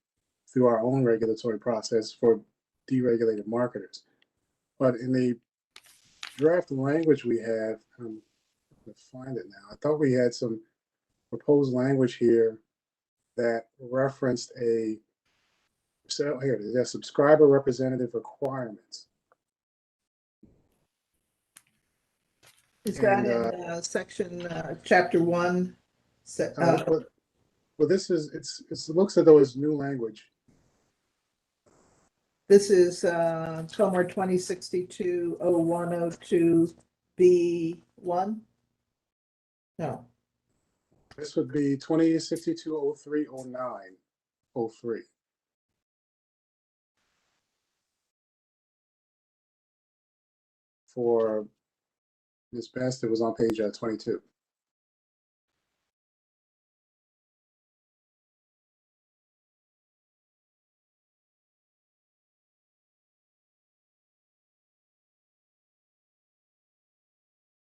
through our own regulatory process for deregulated marketers. But in the draft language we have, I'm going to find it now. I thought we had some proposed language here that referenced here it is, subscriber representative requirements. Is that in section chapter 1? Well, this is it looks as though it's new language. This is Comar 2062-0102B1. No. This would be 2062-03-09-03. For Ms. Best, it was on page 22.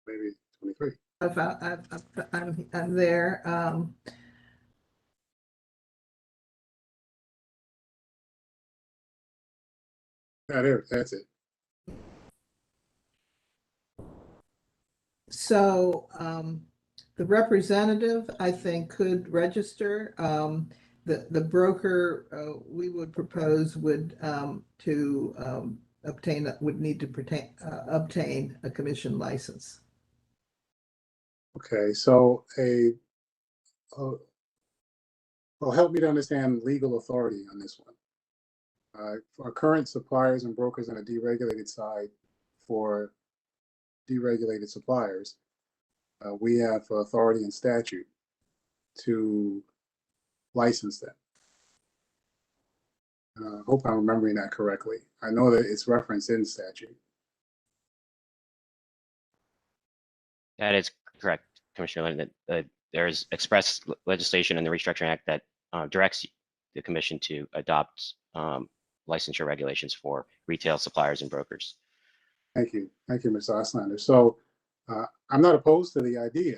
Maybe 23. I'm there. That's it. So the representative, I think, could register. The broker we would propose would need to obtain a commission license. Okay, so well, help me to understand legal authority on this one. Our current suppliers and brokers on a deregulated side for deregulated suppliers, we have authority in statute to license them. I hope I'm remembering that correctly. I know that it's referenced in statute. That is correct, Commissioner Lynn, that there's express legislation in the Restructuring Act that directs the Commission to adopt licensure regulations for retail suppliers and brokers. Thank you, Mr. Oslander. So I'm not opposed to the idea,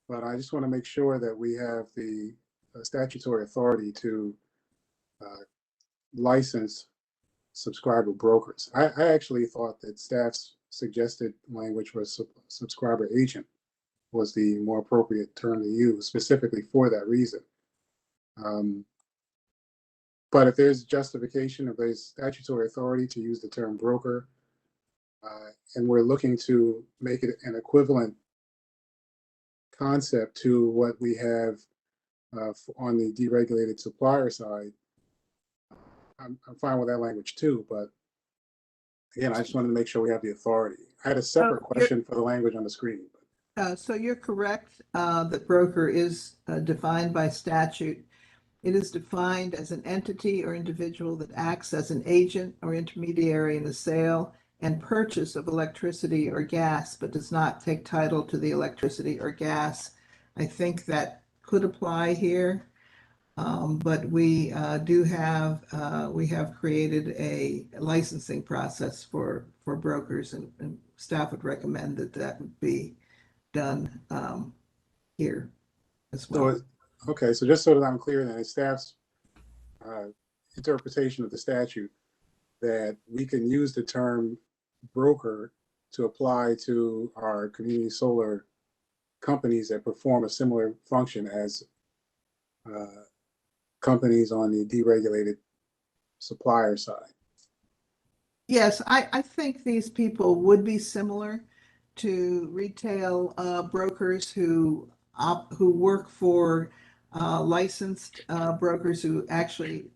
but I just want to make sure that we have the statutory authority to license subscriber brokers. I actually thought that staff's suggested language for subscriber agent was the more appropriate term to use, specifically for that reason. But if there's justification, if there's statutory authority to use the term broker, and we're looking to make it an equivalent concept to what we have on the deregulated supplier side, I'm fine with that language too. But again, I just wanted to make sure we have the authority. I had a separate question for the language on the screen. So you're correct that broker is defined by statute. It is defined as an entity or individual that acts as an agent or intermediary in the sale and purchase of electricity or gas, but does not take title to the electricity or gas. I think that could apply here. But we we have created a licensing process for brokers, and staff would recommend that that would be done here as well. So, okay, so just so that I'm clear, then, it's staff's interpretation of the statute that we can use the term broker to apply to our community solar companies that perform a similar function as companies on the deregulated supplier side. Yes, I think these people would be similar to retail brokers who work for licensed brokers who actually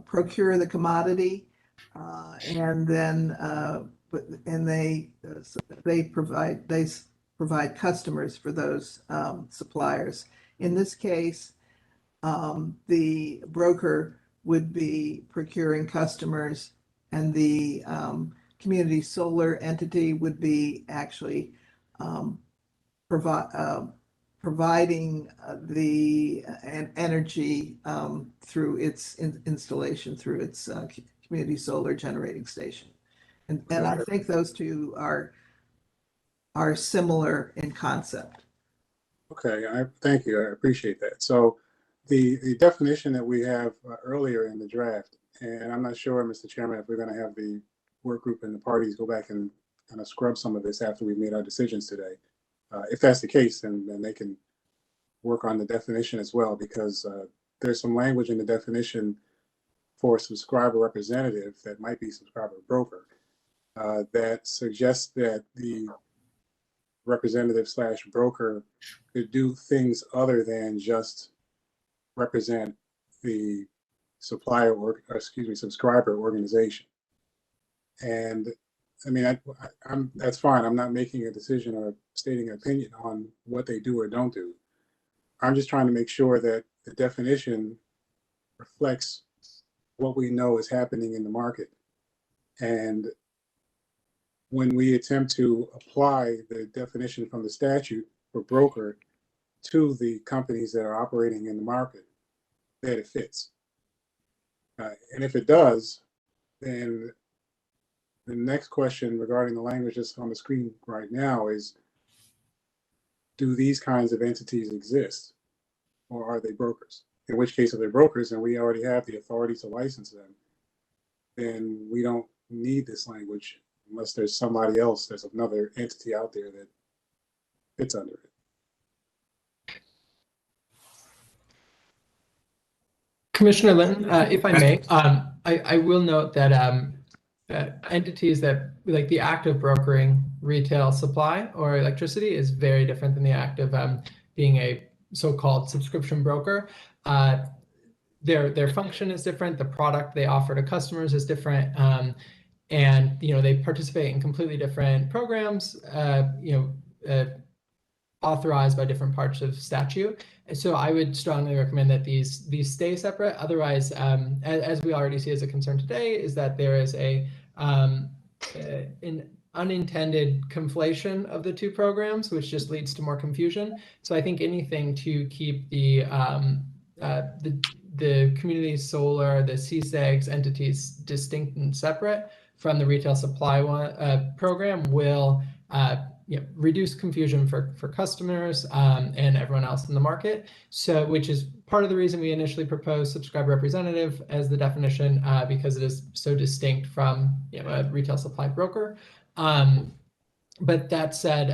procure the commodity, and then they provide customers for those suppliers. In this case, the broker would be procuring customers, and the community solar entity would be actually providing the energy through its installation through its community solar generating station. And I think those two are similar in concept. Okay, thank you. I appreciate that. So the definition that we have earlier in the draft, and I'm not sure, Mr. Chairman, if we're going to have the work group and the parties go back and kind of scrub some of this after we've made our decisions today. If that's the case, then they can work on the definition as well, because there's some language in the definition for subscriber representative that might be subscriber broker that suggests that the representative / broker could do things other than just represent the supplier or subscriber organization. And I mean, I'm that's fine. I'm not making a decision or stating an opinion on what they do or don't do. I'm just trying to make sure that the definition reflects what we know is happening in the market. And when we attempt to apply the definition from the statute for broker to the companies that are operating in the market, that it fits. And if it does, then the next question regarding the language that's on the screen right now is, do these kinds of entities exist, or are they brokers? In which case, if they're brokers and we already have the authority to license them, then we don't need this language unless there's somebody else, there's another entity out there that fits under it. Commissioner Linton, if I may, I will note that entities that, like the act of brokering retail supply or electricity, is very different than the act of being a so-called subscription broker. Their function is different. The product they offer to customers is different. And they participate in completely different programs, authorized by different parts of statute. So I would strongly recommend that these stay separate. Otherwise, as we already see as a concern today, is that there is an unintended conflation of the two programs, which just leads to more confusion. So I think anything to keep the community solar, the CSEGs entities distinct and separate from the retail supply program will reduce confusion for customers and everyone else in the market. So, which is part of the reason we initially proposed subscriber representative as the definition, because it is so distinct from a retail supply broker. But that said,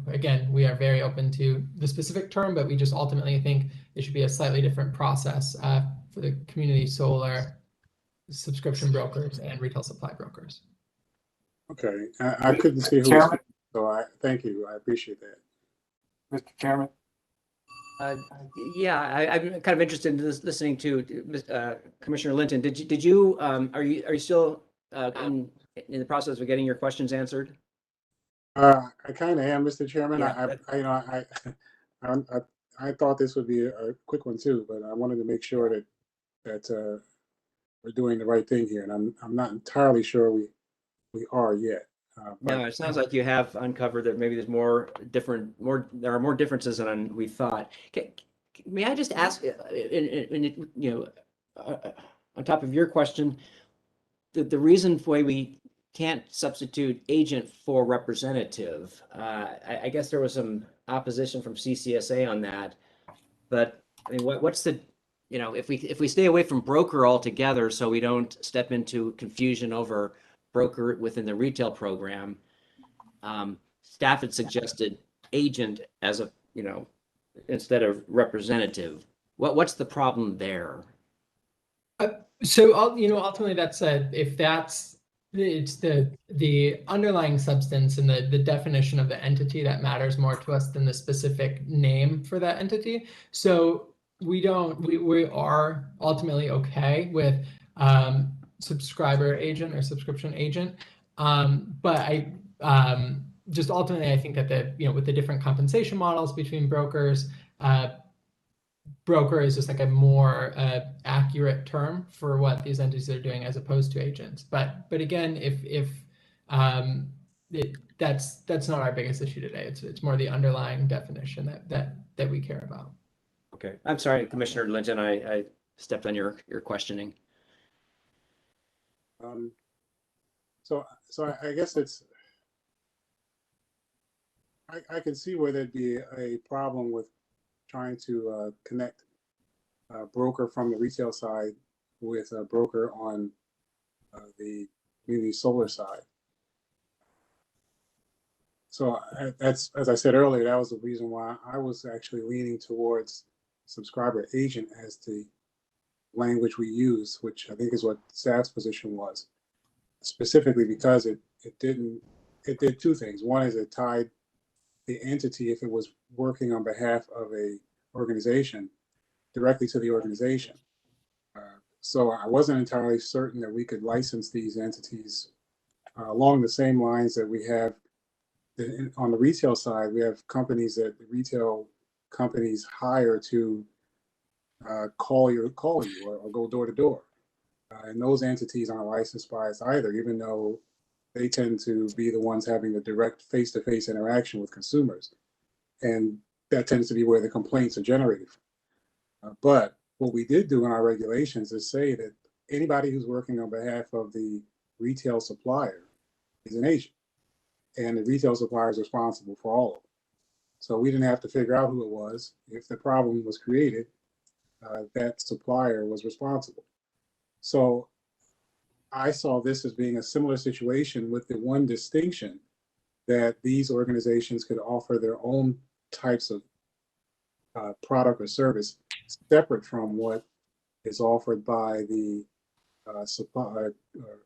again, we are very open to the specific term, but we just ultimately think it should be a slightly different process for the community solar, subscription brokers, and retail supply brokers. Okay, I couldn't see who was speaking, so thank you. I appreciate that. Mr. Chairman? Yeah, I'm kind of interested in listening to Commissioner Linton. Did you are you still in the process of getting your questions answered? I kind of am, Mr. Chairman. Yeah, I thought this would be a quick one too, but I wanted to make sure that we're doing the right thing here, and I'm not entirely sure we are yet. No, it sounds like you have uncovered that maybe there's there are more differences than we thought. May I just ask, on top of your question, the reason why we can't substitute agent for representative, I guess there was some opposition from CCSA on that, but I mean, what's the, if we stay away from broker altogether, so we don't step into confusion over broker within the retail program, staff had suggested agent as a, instead of representative. What's the problem there? So ultimately that's if it's the underlying substance and the definition of the entity that matters more to us than the specific name for that entity. So we are ultimately okay with subscriber agent or subscription agent. But I just ultimately I think that with the different compensation models between brokers, broker is just like a more accurate term for what these entities are doing as opposed to agents. But again, if that's not our biggest issue today. It's more the underlying definition that we care about. Okay, I'm sorry, Commissioner Linton, I stepped on your questioning. So I guess I can see where there'd be a problem with trying to connect a broker from the retail side with a broker on the community solar side. So that's, as I said earlier, that was the reason why I was actually leaning towards subscriber agent as the language we use, which I think is what staff's position was, specifically because it did two things. One is it tied the entity, if it was working on behalf of a organization, directly to the organization. So I wasn't entirely certain that we could license these entities along the same lines that we have on the retail side. We have companies that the retail companies hire to call you or go door to door. And those entities aren't licensed by us either, even though they tend to be the ones having the direct face-to-face interaction with consumers. And that tends to be where the complaints are generated from. But what we did do in our regulations is say that anybody who's working on behalf of the retail supplier is an agent, and the retail supplier is responsible for all of them. So we didn't have to figure out who it was. If the problem was created, that supplier was responsible. So I saw this as being a similar situation, with the one distinction that these organizations could offer their own types of product or service separate from what is offered by the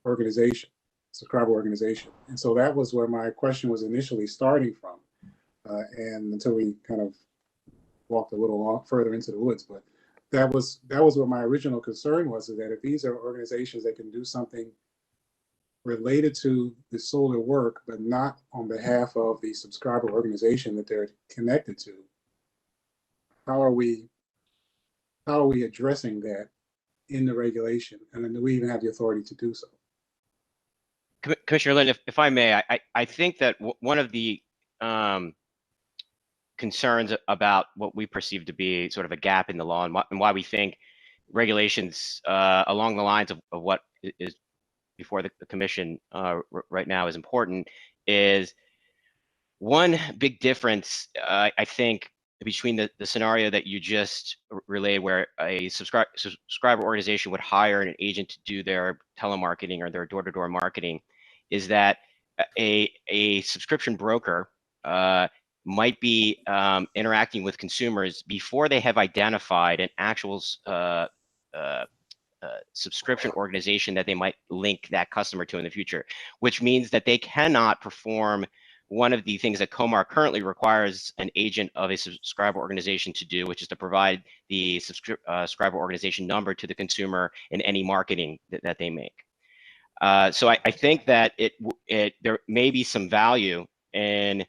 organization, subscriber organization. And so that was where my question was initially starting from, and until we kind of walked a little further into the woods. But that was what my original concern was, is that if these are organizations that can do something related to the solar work, but not on behalf of the subscriber organization that they're connected to, how are we addressing that in the regulation? And then do we even have the authority to do so? Commissioner Lynn, if I may, I think that one of the concerns about what we perceive to be sort of a gap in the law, and why we think regulations along the lines of what is before the commission right now is important, is one big difference, I think, between the scenario that you just relayed, where a subscriber organization would hire an agent to do their telemarketing or their door-to-door marketing, is that a subscription broker might be interacting with consumers before they have identified an actual subscription organization that they might link that customer to in the future, which means that they cannot perform one of the things that COMAR currently requires an agent of a subscriber organization to do, which is to provide the subscriber organization number to the consumer in any marketing that they make. So I think that there may be some value in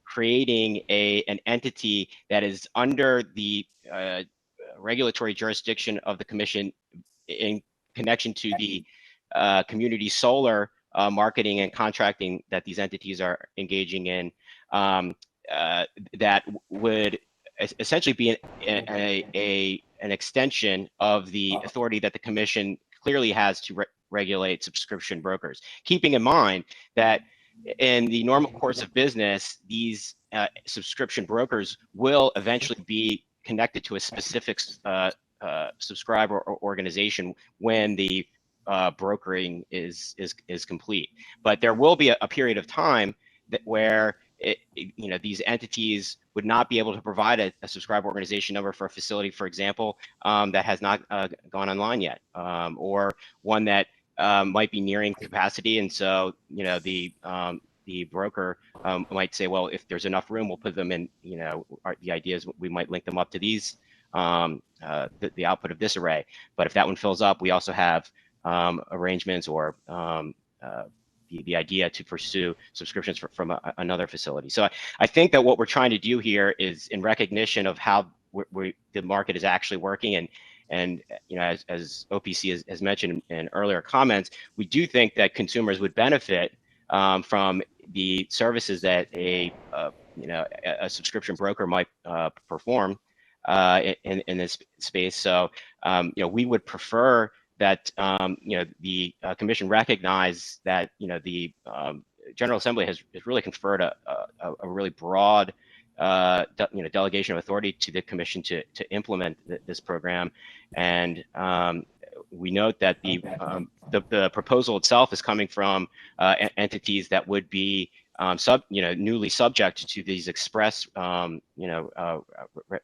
creating an entity that is under the regulatory jurisdiction of the commission in connection to the community solar marketing and contracting that these entities are engaging in, that would essentially be an extension of the authority that the commission clearly has to regulate subscription brokers, keeping in mind that in the normal course of business, these subscription brokers will eventually be connected to a specific subscriber or organization when the brokering is complete. But there will be a period of time that where these entities would not be able to provide a subscriber organization number for a facility, for example, that has not gone online yet, or one that might be nearing capacity, and so the broker might say, well, if there's enough room, we'll put them in. The idea is we might link them up to these the output of this array. But if that one fills up, we also have arrangements or the idea to pursue subscriptions from another facility. So I think that what we're trying to do here is, in recognition of how the market is actually working, and as OPC has mentioned in earlier comments, we do think that consumers would benefit from the services that a subscription broker might perform in this space. So we would prefer that the commission recognize that the General Assembly has really conferred a really broad delegation of authority to the commission to implement this program, and we note that the proposal itself is coming from entities that would be newly subject to these express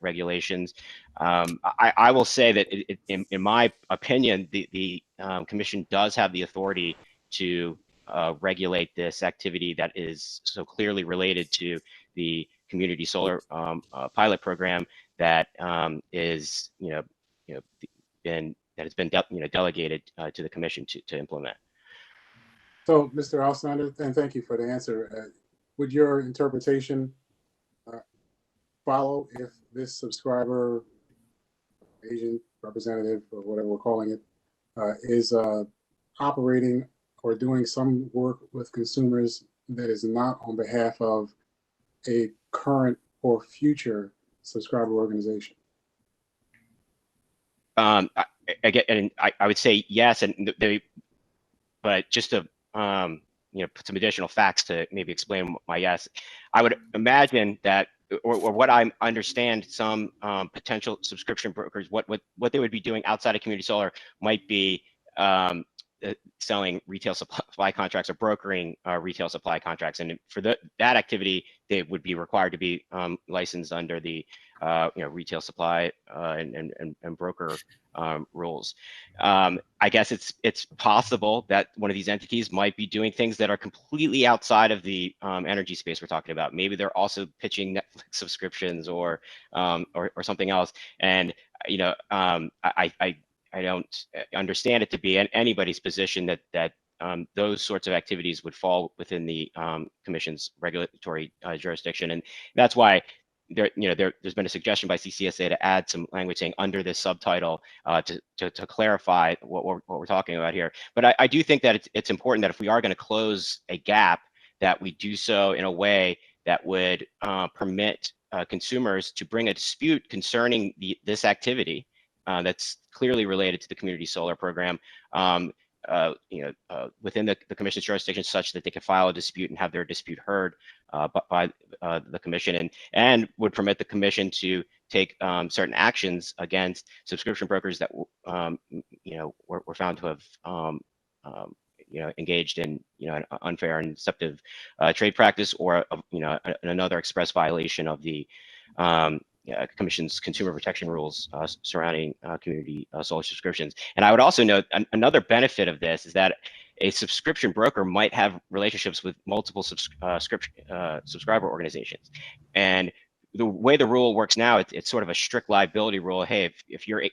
regulations. I will say that in my opinion, the commission does have the authority to regulate this activity that is so clearly related to the community solar pilot program that has been delegated to the commission to implement. So, Mr. Auslander, and thank you for the answer. Would your interpretation follow if this subscriber, agent, representative, or whatever we're calling it, is operating or doing some work with consumers that is not on behalf of a current or future subscriber organization? I would say yes, but just to put some additional facts to maybe explain my yes. I would imagine that, or what I understand, some potential subscription brokers, what they would be doing outside of community solar might be selling retail supply contracts or brokering retail supply contracts, and for that activity, they would be required to be licensed under the retail supply and broker rules. I guess it's possible that one of these entities might be doing things that are completely outside of the energy space we're talking about. Maybe they're also pitching Netflix subscriptions or something else. And I don't understand it to be anybody's position that those sorts of activities would fall within the commission's regulatory jurisdiction, and that's why there's been a suggestion by CCSA to add some language saying under this subtitle to clarify what we're talking about here. But I do think that it's important that if we are going to close a gap, that we do so in a way that would permit consumers to bring a dispute concerning this activity that's clearly related to the community solar program within the commission's jurisdiction, such that they can file a dispute and have their dispute heard by the commission, and would permit the commission to take certain actions against subscription brokers that were found to have engaged in an unfair and deceptive trade practice, or another express violation of the Commission's consumer protection rules surrounding community solar subscriptions. And I would also note another benefit of this is that a subscription broker might have relationships with multiple subscriber organizations, and the way the rule works now, it's sort of a strict liability rule. Hey, if your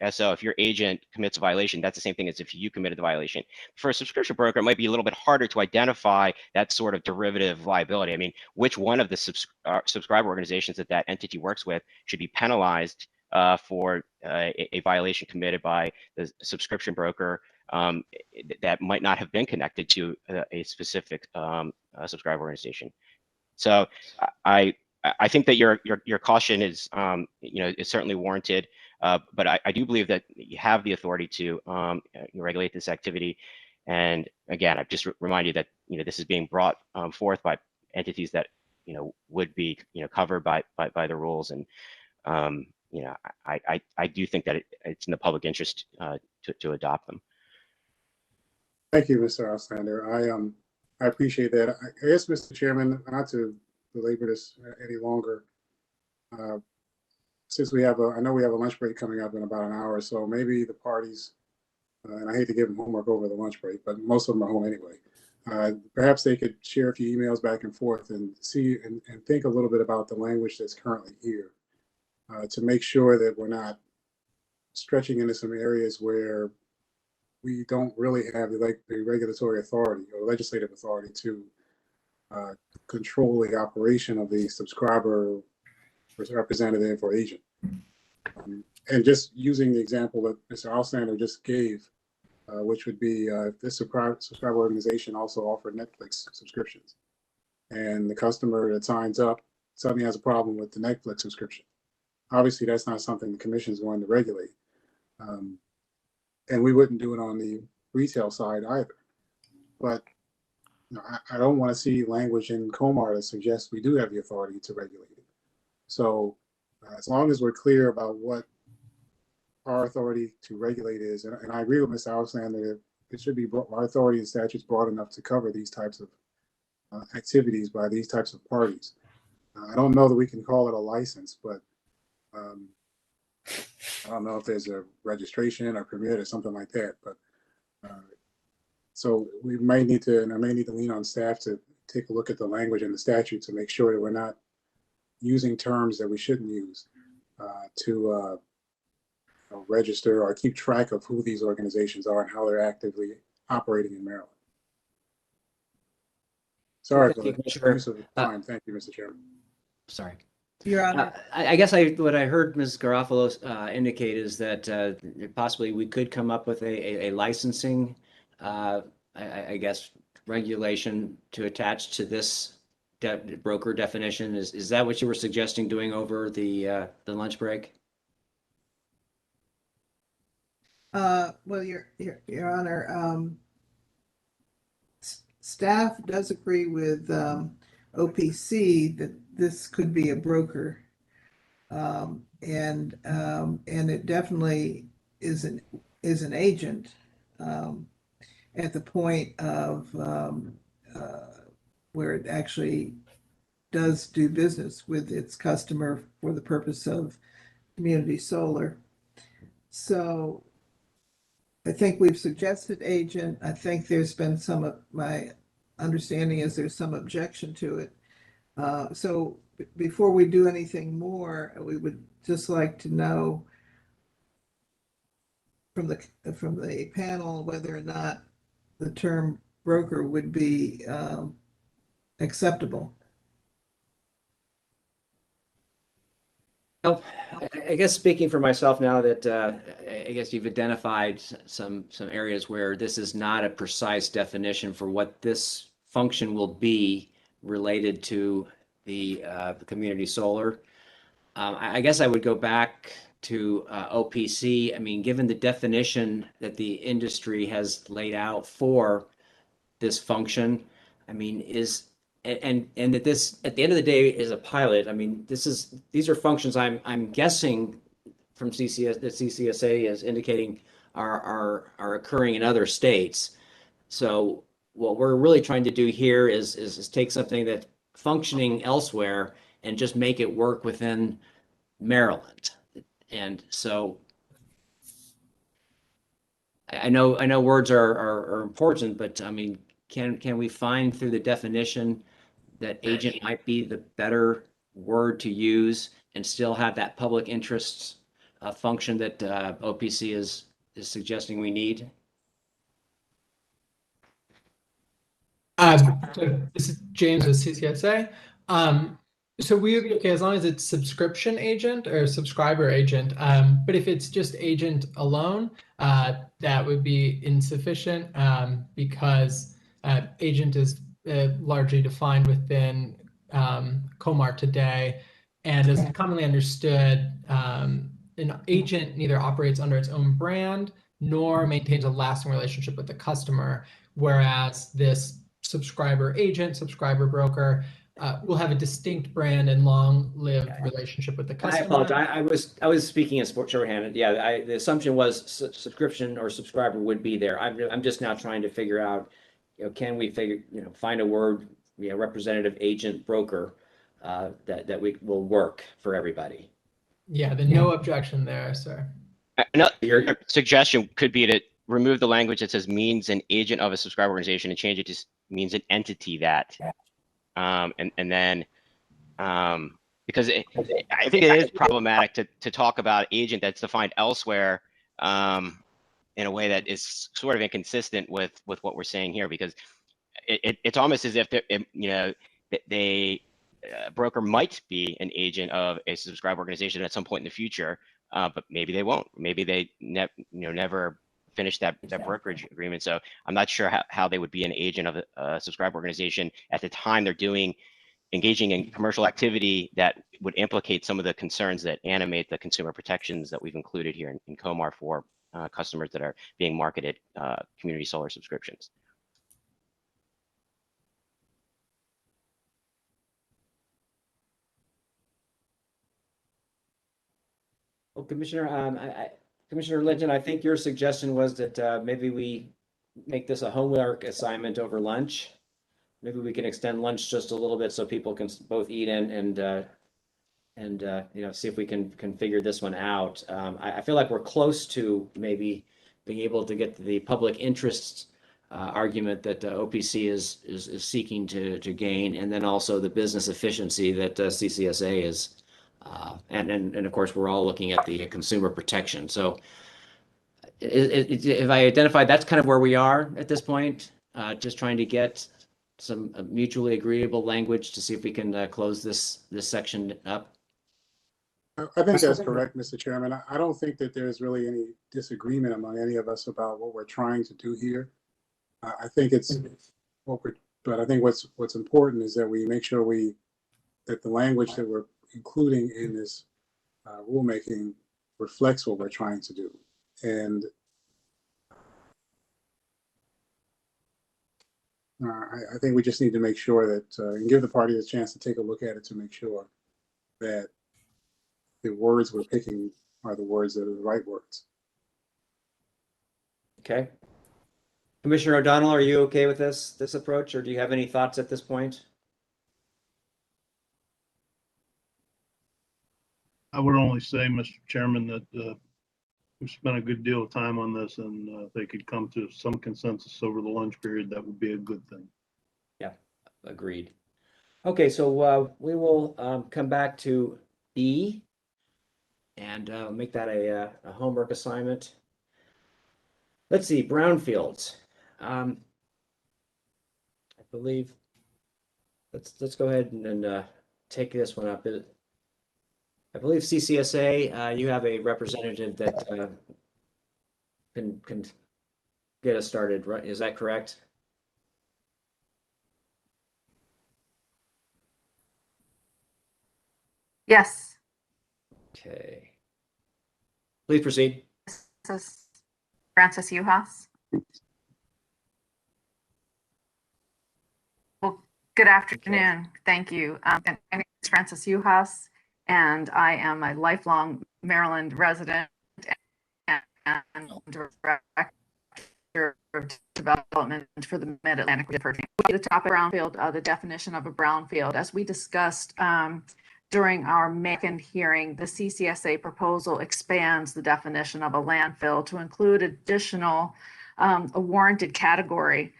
SO, if your agent commits a violation, that's the same thing as if you committed the violation. For a subscription broker, it might be a little bit harder to identify that sort of derivative liability. I mean, which one of the subscriber organizations that entity works with should be penalized for a violation committed by the subscription broker that might not have been connected to a specific subscriber organization. So I think that your caution is is certainly warranted, but I do believe that you have the authority to regulate this activity. And again, I just remind you that this is being brought forth by entities that would be covered by the rules, and I do think that it's in the public interest to adopt them. Thank you, Mr. Auslander. I appreciate that. I guess, Mr. Chairman, not to belabor this any longer, since I know we have a lunch break coming up in about an hour or so, maybe the parties, and I hate to give them homework over the lunch break, but most of them are home anyway. Perhaps they could share a few emails back and forth and see and think a little bit about the language that's currently here to make sure that we're not stretching into some areas where we don't really have the regulatory authority or legislative authority to control the operation of the subscriber representative or agent. And just using the example that Mr. Auslander just gave, which would be if this subscriber organization also offered Netflix subscriptions, and the customer that signs up suddenly has a problem with the Netflix subscription. Obviously, that's not something the commission is going to regulate. And we wouldn't do it on the retail side either. But I don't want to see language in COMAR that suggests we do have the authority to regulate it. So as long as we're clear about what our authority to regulate is, and I agree with Mr. Alexander that it should be our authority and statutes broad enough to cover these types of activities by these types of parties. I don't know that we can call it a license, but I don't know if there's a registration or permit or something like that. But so we may need to, and I may need to lean on staff to take a look at the language in the statute to make sure that we're not using terms that we shouldn't use to register or keep track of who these organizations are and how they're actively operating in Maryland. Sorry for the use of time. Thank you, Mr. Chairman. Sorry. Your Honor. I guess what I heard Ms. Garofalo indicate is that possibly we could come up with a licensing, I guess, regulation to attach to this broker definition. Is that what you were suggesting doing over the lunch break? Well, Your Honor, staff does agree with OPC that this could be a broker, and it definitely is an agent at the point of where it actually does do business with its customer for the purpose of community solar. So I think we've suggested agent. I think there's been my understanding is there's some objection to it. So before we do anything more, we would just like to know from the panel whether or not the term broker would be acceptable. Well, I guess speaking for myself now that I guess you've identified some areas where this is not a precise definition for what this function will be related to the community solar. I guess I would go back to OPC. I mean, given the definition that the industry has laid out for this function, I mean, and that this at the end of the day is a pilot. I mean, these are functions I'm guessing from CCS that CCSA is indicating are occurring in other states. So what we're really trying to do here is take something that's functioning elsewhere and just make it work within Maryland. And so I know words are important, but I mean, can we find through the definition that agent might be the better word to use and still have that public interest function that OPC is suggesting we need? So this is James with CCSA. So we would be okay as long as it's subscription agent or subscriber agent. But if it's just agent alone, that would be insufficient because agent is largely defined within COMAR today. And as commonly understood, an agent neither operates under its own brand nor maintains a lasting relationship with the customer, whereas this subscriber agent, subscriber broker, will have a distinct brand and long-lived relationship with the I customer. apologize. I was speaking in shorthanded. Yeah, the assumption was subscription or subscriber would be there. I'm just now trying to figure out, can we find a word, representative agent broker that we will work for everybody. Yeah, then no objection there, sir. Your suggestion could be to remove the language that says means an agent of a subscriber organization and change it to means an entity that, and then because I think it is problematic to talk about agent that's defined elsewhere in a way that is sort of inconsistent with what we're saying here, because it's almost as if a broker might be an agent of a subscriber organization at some point in the future, but maybe they won't. Maybe they never finish that brokerage agreement. So I'm not sure how they would be an agent of a subscriber organization at the time they're engaging in commercial activity that would implicate some of the concerns that animate the consumer protections that we've included here in COMAR for customers that are being marketed community solar subscriptions. Well, Commissioner Linton, I think your suggestion was that maybe we make this a homework assignment over lunch. Maybe we can extend lunch just a little bit so people can both eat and see if we can figure this one out. I feel like we're close to maybe being able to get the public interest argument that OPC is seeking to gain, and then also the business efficiency that CCSA is. And of course, we're all looking at the consumer protection. So if I identified, that's kind of where we are at this point, just trying to get some mutually agreeable language to see if we can close this section up. I think that's correct, Mr. Chairman. I don't think that there's really any disagreement among any of us about what we're trying to do here. I think it's but I think what's important is that we make sure that the language that we're including in this rulemaking reflects what we're trying to do. And I think we just need to make sure that and give the party a chance to take a look at it to make sure that the words we're picking are the words that are the right words. Okay. Commissioner O'Donnell, are you okay with this approach, or do you have any thoughts at this point? I would only say, Mr. Chairman, that we've spent a good deal of time on this, and if they could come to some consensus over the lunch period, that would be a good thing. Yeah, agreed. Okay, so we will come back to B and make that a homework assignment. Let's see, brownfields. I believe let's go ahead and take this one up. I believe CCSA, you have a representative that can get us started, right? Is that correct? Yes. Okay. Please proceed. This is Francis Uhas. Well, good afternoon. Thank you. My name is Francis Uhas, and I am a lifelong Maryland resident and director of development for the Mid-Atlantic Region. The topic brownfield, the definition of a brownfield, as we discussed during our second hearing, the CCSA proposal expands the definition of a landfill to include additional a warranted category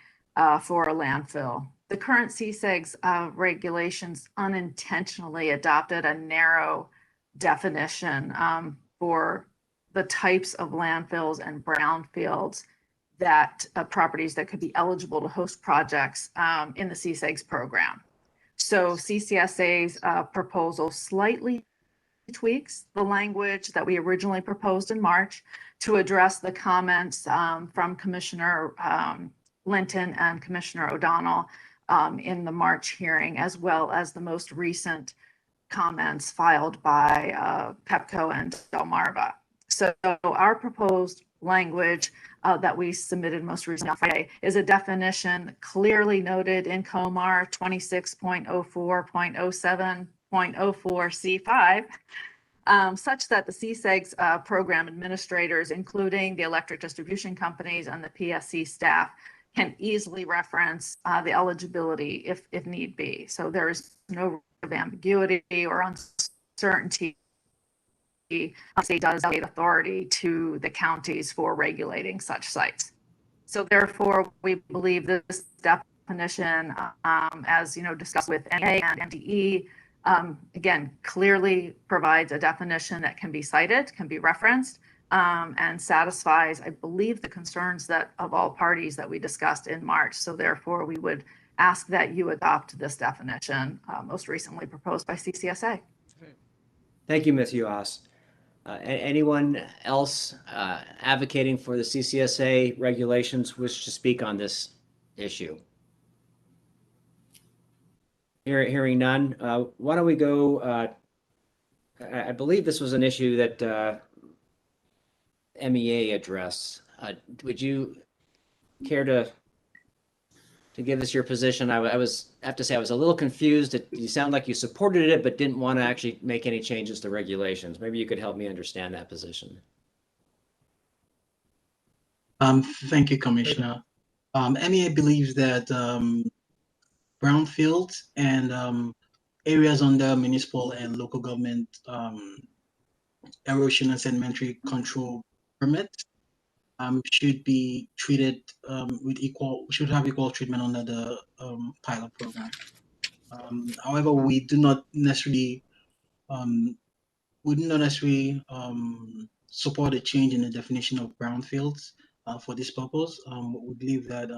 for a landfill. the current CSEG's regulations unintentionally adopted a narrow definition for the types of landfills and brownfields that properties that could be eligible to host projects in the CSEG's program. So CCSA's proposal slightly tweaks the language that we originally proposed in March to address the comments from Commissioner Linton and Commissioner O'Donnell in the March hearing, as well as the most recent comments filed by PEPCO and Delmarva. So our proposed language that we submitted most recently on Friday is a definition clearly noted in COMAR 26.04.07.04C5, such that the CSEG's program administrators, including the electric distribution companies and the PSC staff, can easily reference the eligibility if need be. So there is no ambiguity or uncertainty. The state does delegate authority to the counties for regulating such sites. So therefore, we believe this definition, as discussed with NA and NDE, again, clearly provides a definition that can be cited, can be referenced, and satisfies, I believe, the concerns that of all parties that we discussed in March. So therefore, we would ask that you adopt this definition, most recently proposed by CCSA. Thank you, Ms. Uas. Anyone else advocating for the CCSA regulations wish to speak on this issue? Hearing none, why don't we go, I believe this was an issue that MEA addressed. Would you care to give us your position? I have to say I was a little confused. You sound like you supported it, but didn't want to actually make any changes to regulations. Maybe you could help me understand that position. Thank you, Commissioner. MEA believes that brownfields and areas under municipal and local government erosion and sedimentary control permits should be treated should have equal treatment under the pilot program. However, we do not necessarily support a change in the definition of brownfields for this purpose. We believe that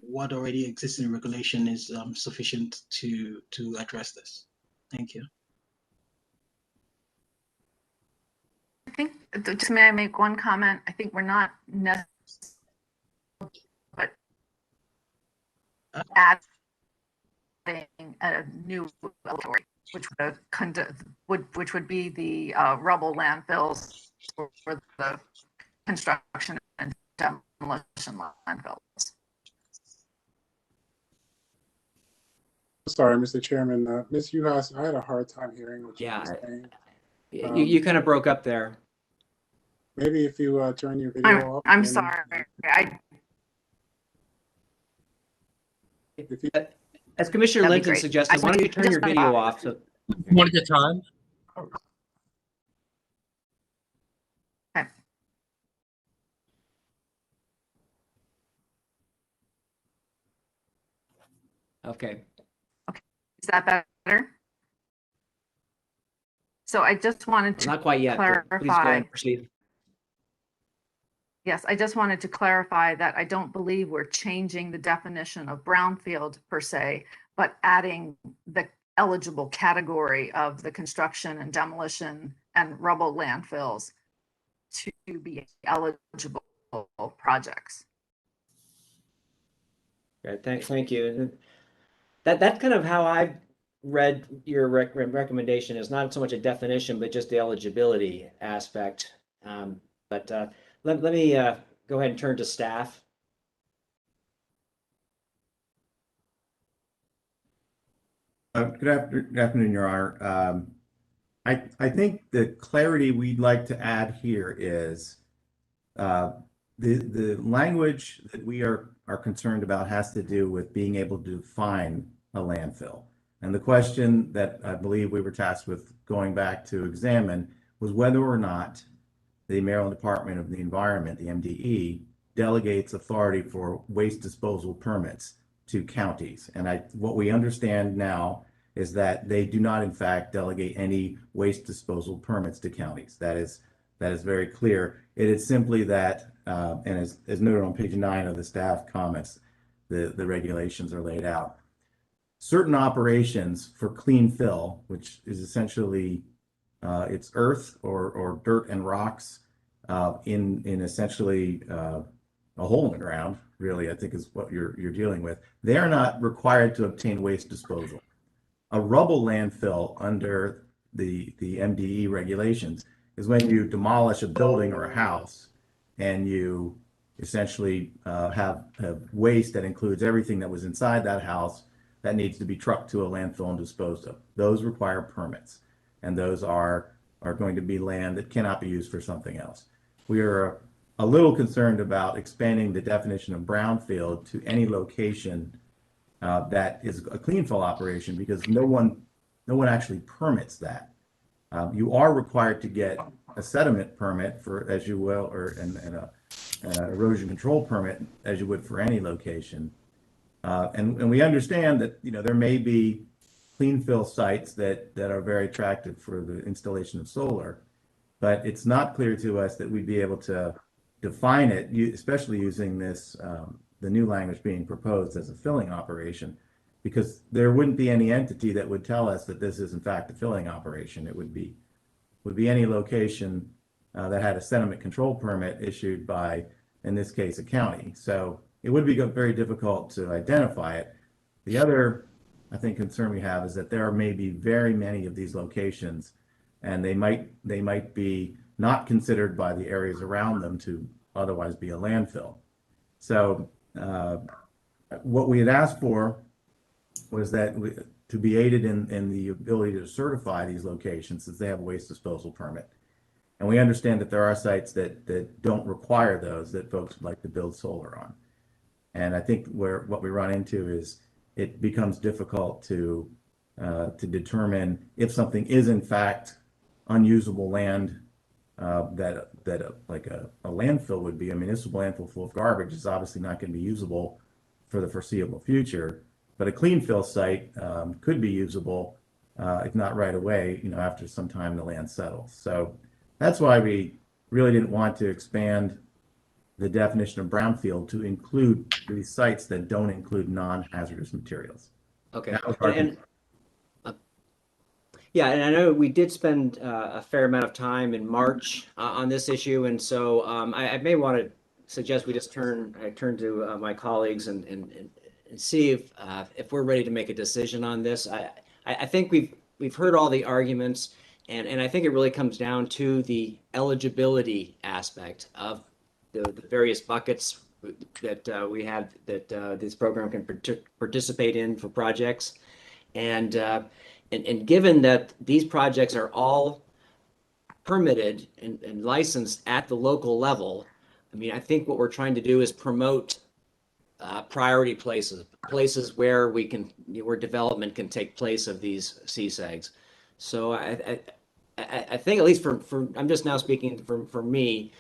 what already exists in regulation is sufficient to address this. Thank you. I think, just may I make one comment? I think we're not necessarily, but adding a new category, which would be the rubble landfills for the construction and demolition landfills. Sorry, Mr. Chairman. Ms. Uhas, I had a hard time hearing what you were saying. You kind of broke up there. Maybe if you turn your video off. I'm sorry. As Commissioner Linton suggested, why don't you turn your video off? One at a time. Okay. Is that better? So I just wanted to not quite yet. clarify. Please go ahead and proceed. Yes, I just wanted to clarify that I don't believe we're changing the definition of brownfield per se, but adding the eligible category of the construction and demolition and rubble landfills to be eligible projects. Okay, thank you. That's kind of how I read your recommendation. Is not so much a definition, but just the eligibility aspect. Let me go ahead and turn to staff. Good afternoon, Your Honor. I think the clarity we'd like to add here is the language that we are concerned about has to do with being able to define a landfill. And the question that I believe we were tasked with going back to examine was whether or not the Maryland Department of the Environment, the MDE, delegates authority for waste disposal permits to counties. And what we understand now is that they do not, in fact, delegate any waste disposal permits to counties. That is very clear. It is simply that, and as noted on page 9 of the staff comments, the regulations are laid out. Certain operations for clean fill, which is essentially it's earth or dirt and rocks in essentially a hole in the ground, really, I think is what you're dealing with. They are not required to obtain waste disposal. A rubble landfill under the MDE regulations is when you demolish a building or a house and you essentially have waste that includes everything that was inside that house that needs to be trucked to a landfill and disposed of. Those require permits, and those are going to be land that cannot be used for something else. We are a little concerned about expanding the definition of brownfield to any location that is a clean fill operation, because no one actually permits that. You are required to get a sediment permit for, as you will, or an erosion control permit as you would for any location. And we understand that there may be clean fill sites that are very attractive for the installation of solar, but it's not clear to us that we'd be able to define it, especially using this the new language being proposed as a filling operation, because there wouldn't be any entity that would tell us that this is in fact a filling operation. It would be any location that had a sediment control permit issued by, in this case, a county. So it would be very difficult to identify it. The other, I think, concern we have is that there are maybe very many of these locations, and they might be not considered by the areas around them to otherwise be a landfill. So what we had asked for was that to be aided in the ability to certify these locations since they have a waste disposal permit. And we understand that there are sites that don't require those, that folks would like to build solar on. And I think what we run into is it becomes difficult to determine if something is in fact unusable land that like a landfill would be. A municipal landfill full of garbage is obviously not going to be usable for the foreseeable future, but a clean fill site could be usable, if not right away, after some time the land settles. So that's why we really didn't want to expand the definition of brownfield to include these sites that don't include non-hazardous materials. Okay. Yeah, and I know we did spend a fair amount of time in March on this issue, and so I may want to suggest we just turn to my colleagues and see if we're ready to make a decision on this. I think we've heard all the arguments, and I think it really comes down to the eligibility aspect of the various buckets that we have that this program can participate in for projects, and given that these projects are all permitted and licensed at the local level, I mean, I think what we're trying to do is promote priority places where where development can take place of these CSEGs. So I think, at least for I'm just now speaking for me,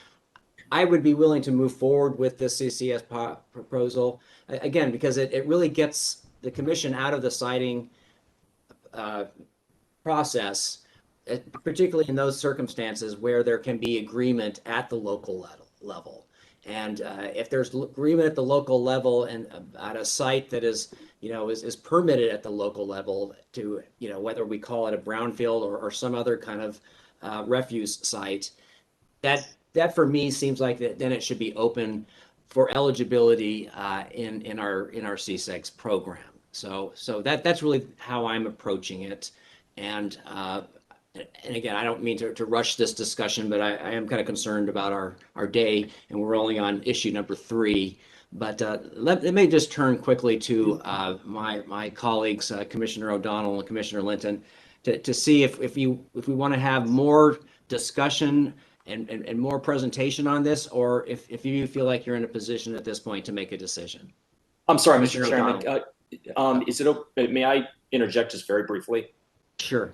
I would be willing to move forward with this CCS proposal, again, because it really gets the commission out of the siting process, particularly in those circumstances where there can be agreement at the local level. And if there's agreement at the local level and at a site that is permitted at the local level to, whether we call it a brownfield or some other kind of refuse site, that for me seems like then it should be open for eligibility in our CSEGS program. So that's really how I'm approaching it. And again, I don't mean to rush this discussion, but I am kind of concerned about our day, and we're only on issue number 3. But let me just turn quickly to my colleagues, Commissioner O'Donnell and Commissioner Linton, to see if we want to have more discussion and more presentation on this, or if you feel like you're in a position at this point to make a decision. I'm sorry, Mr. Chairman. May I interject just very briefly? Sure.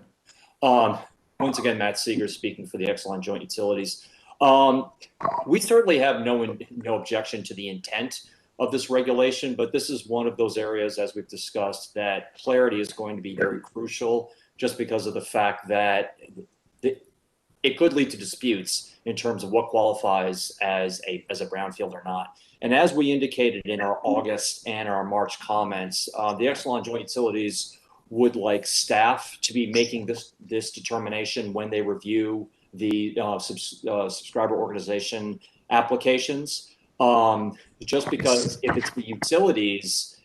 Once again, Matt Seeger speaking for the Exelon Joint Utilities. We certainly have no objection to the intent of this regulation, but this is one of those areas, as we've discussed, that clarity is going to be very crucial, just because of the fact that it could lead to disputes in terms of what qualifies as a brownfield or not. And as we indicated in our August and our March comments, the Exelon Joint Utilities would like staff to be making this determination when they review the subscriber organization applications. Just because if it's the utilities,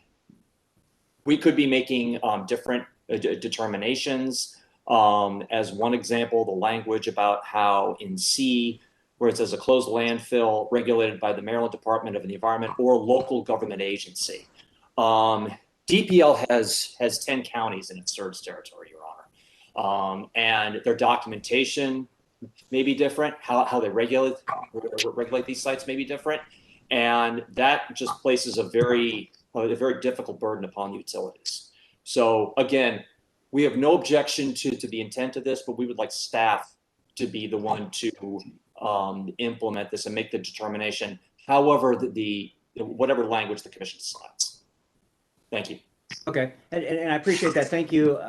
we could be making different determinations. As one example, the language about how in C, where it says a closed landfill regulated by the Maryland Department of the Environment or local government agency. DPL has 10 counties in its service territory, Your Honor. And their documentation may be different, how they regulate these sites may be different. And that just places a very difficult burden upon utilities. So again, we have no objection to the intent of this, but we would like staff to be the one to implement this and make the determination, however, whatever language the commission decides. Thank you. Okay, and I appreciate that. Thank you.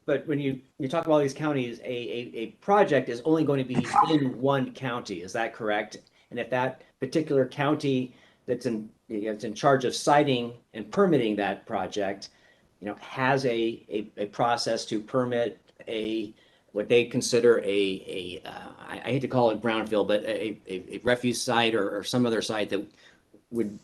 But when you talk about all these counties, a project is only going to be in one county. Is that correct? And if that particular county that's in charge of siting and permitting that project, has a process to permit what they consider I hate to call it brownfield, but a refuse site or some other site that would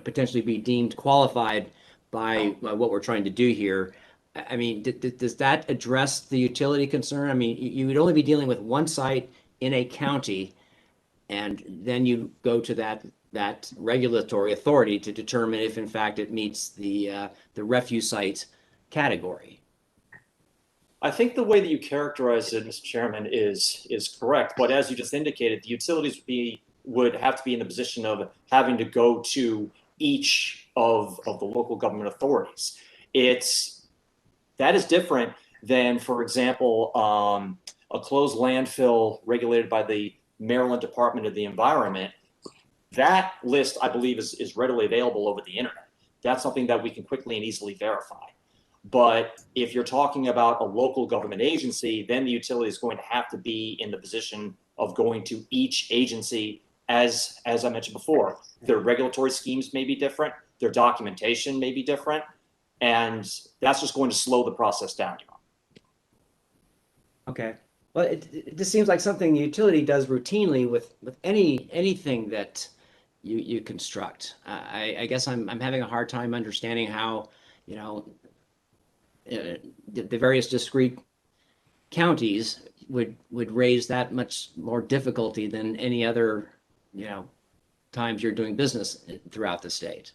potentially be deemed qualified by what we're trying to do here. I mean, does that address the utility concern? I mean, you would only be dealing with one site in a county, and then you go to that regulatory authority to determine if in fact it meets the refuse site category. I think the way that you characterize it, Mr. Chairman, is correct. But as you just indicated, the utilities would have to be in the position of having to go to each of the local government authorities. That is different than, for example, a closed landfill regulated by the Maryland Department of the Environment. That list, I believe, is readily available over the internet. That's something that we can quickly and easily verify. But if you're talking about a local government agency, then the utility is going to have to be in the position of going to each agency. As I mentioned before, their regulatory schemes may be different, their documentation may be different, and that's just going to slow the process down. Okay. Well, it just seems like something the utility does routinely with anything that you construct. I guess I'm having a hard time understanding how the various discrete counties would raise that much more difficulty than any other times you're doing business throughout the state.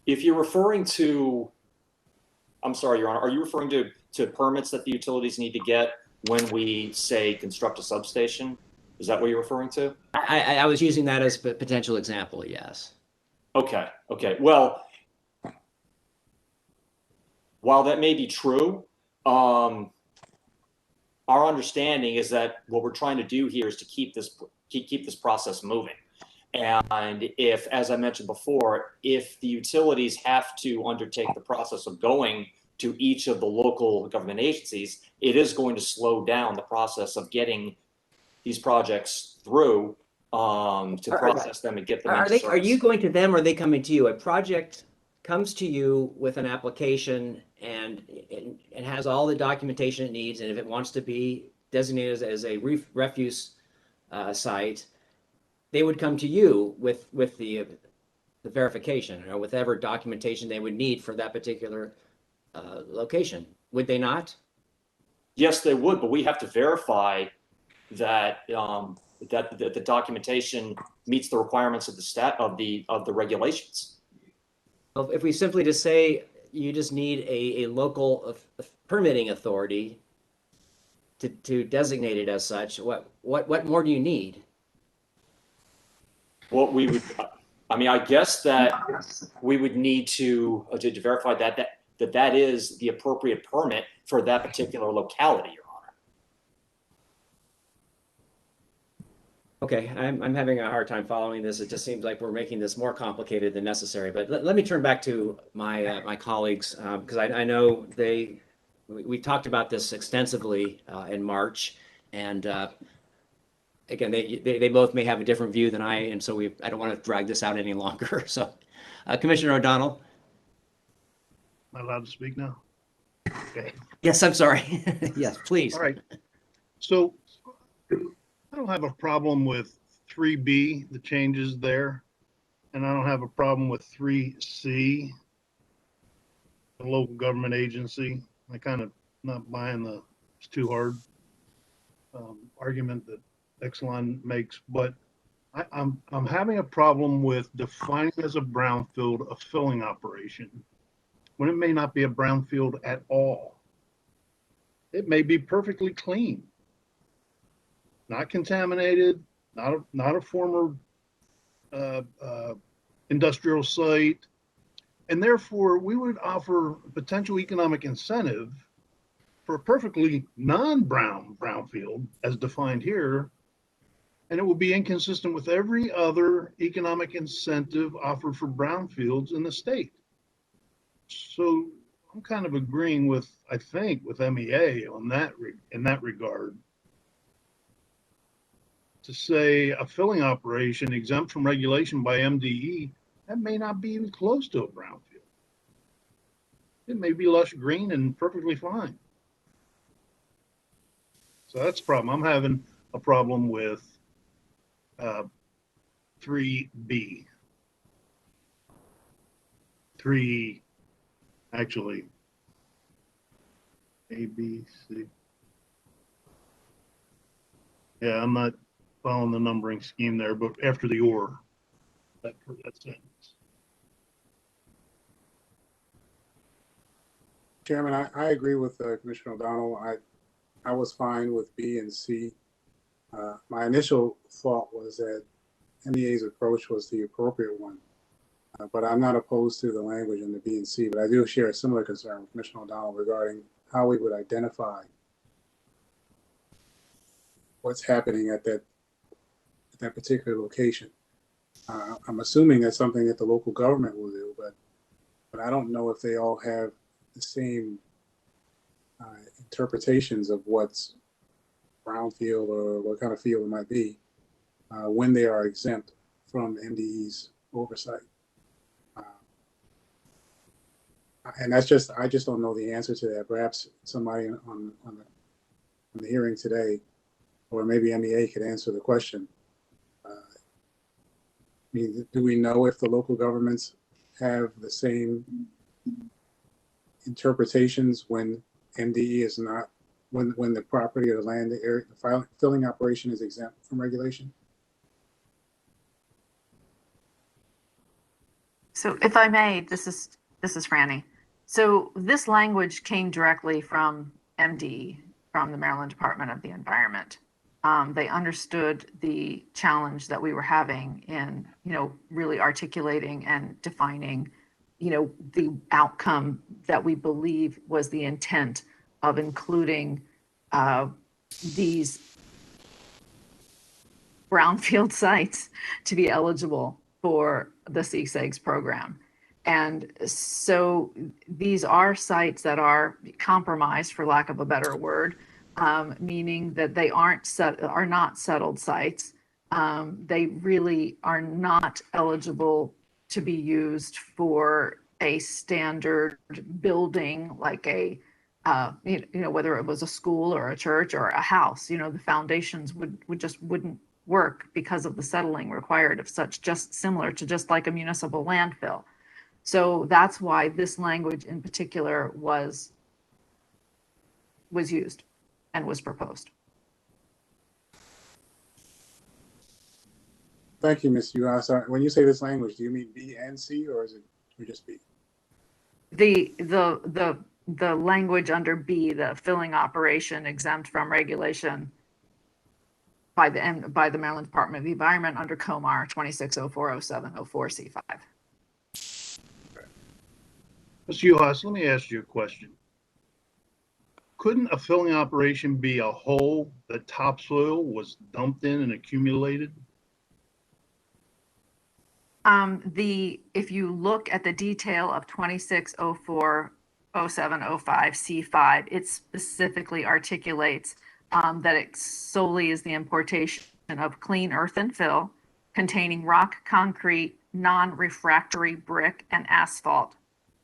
If you're referring to, I'm sorry, Your Honor, are you referring to permits that the utilities need to get when we say construct a substation? Is that what you're referring to? I was using that as a potential example, yes. Okay. Well, while that may be true, our understanding is that what we're trying to do here is to keep this process moving. And if, as I mentioned before, if the utilities have to undertake the process of going to each of the local government agencies, it is going to slow down the process of getting these projects through to process them and get them into service. Are you going to them or are they coming to you? A project comes to you with an application and it has all the documentation it needs, and if it wants to be designated as a refuse site, they would come to you with the verification or with whatever documentation they would need for that particular location. Would they not? Yes, they would, but we have to verify that that the documentation meets the requirements of the regulations. Well, if we simply just say you just need a local permitting authority to designate it as such, what more do you need? Well, we would, I guess that we would need to verify that is the appropriate permit for that particular locality, Your Honor. Okay, I'm having a hard time following this. It just seems like we're making this more complicated than necessary. But let me turn back to my my colleagues because I know we talked about this extensively in March, and again they both may have a different view than I, and so I don't want to drag this out any longer. So, Commissioner O'Donnell. Am I allowed to speak now? Okay. Yes, I'm sorry. Yes, please. All right. So I don't have a problem with 3B, the changes there, and I don't have a problem with 3C, the local government agency. I kind of not buying the it's too hard argument that Exelon makes, but I'm having a problem with defining as a brownfield a filling operation when it may not be a brownfield at all. It may be perfectly clean, not contaminated, not a former industrial site, and therefore we would offer potential economic incentive for a perfectly brownfield as defined here, and it will be inconsistent with every other economic incentive offered for brownfields in the state. So I'm kind of agreeing with, I think, with MEA on that in that regard. To say a filling operation exempt from regulation by MDE, that may not be even close to a brownfield. It may be lush green and perfectly fine. So that's the problem. I'm having a problem with 3B. 3, actually, A, B, C. Yeah, I'm not following the numbering scheme there, but after the or, that sentence. Chairman, I agree with Commissioner O'Donnell. I was fine with B and C. My initial thought was that MEA's approach was the appropriate one, but I'm not opposed to the language in the B and C, but I do share a similar concern with Commissioner O'Donnell regarding how we would identify what's happening at that particular location. I'm assuming that's something that the local government will do, but I don't know if they all have the same interpretations of what's brownfield or what kind of field it might be when they are exempt from MDE's oversight. And I just don't know the answer to that. Perhaps somebody on the hearing today, or maybe MEA could answer the question. I mean, do we know if the local governments have the same interpretations when MDE is not, when the property or the land, the area, the filling operation is exempt from regulation? So if I may, this is Franny. So this language came directly from MDE, from the Maryland Department of the Environment. They understood the challenge that we were having in, really articulating and defining, the outcome that we believe was the intent of including these brownfield sites to be eligible for the CSEGS program. And so these are sites that are compromised, for lack of a better word, meaning that they are not settled sites. They really are not eligible to be used for a standard building like a whether it was a school or a church or a house. The foundations wouldn't work because of the settling required of such, just similar to just like a municipal landfill. So that's why this language in particular was used and was proposed. Thank you, Ms. Yu. Sorry, when you say this language, do you mean B and C, or is it just B? The language under B, the filling operation exempt from regulation by the Maryland Department of the Environment under COMAR 26040704C5. Mr. Uhas, let me ask you a question. couldn't a filling operation be a hole that topsoil was dumped in and accumulated? If you look at the detail of 26040705C5, it specifically articulates that it solely is the importation of clean earth and fill containing rock, concrete, non-refractory brick and asphalt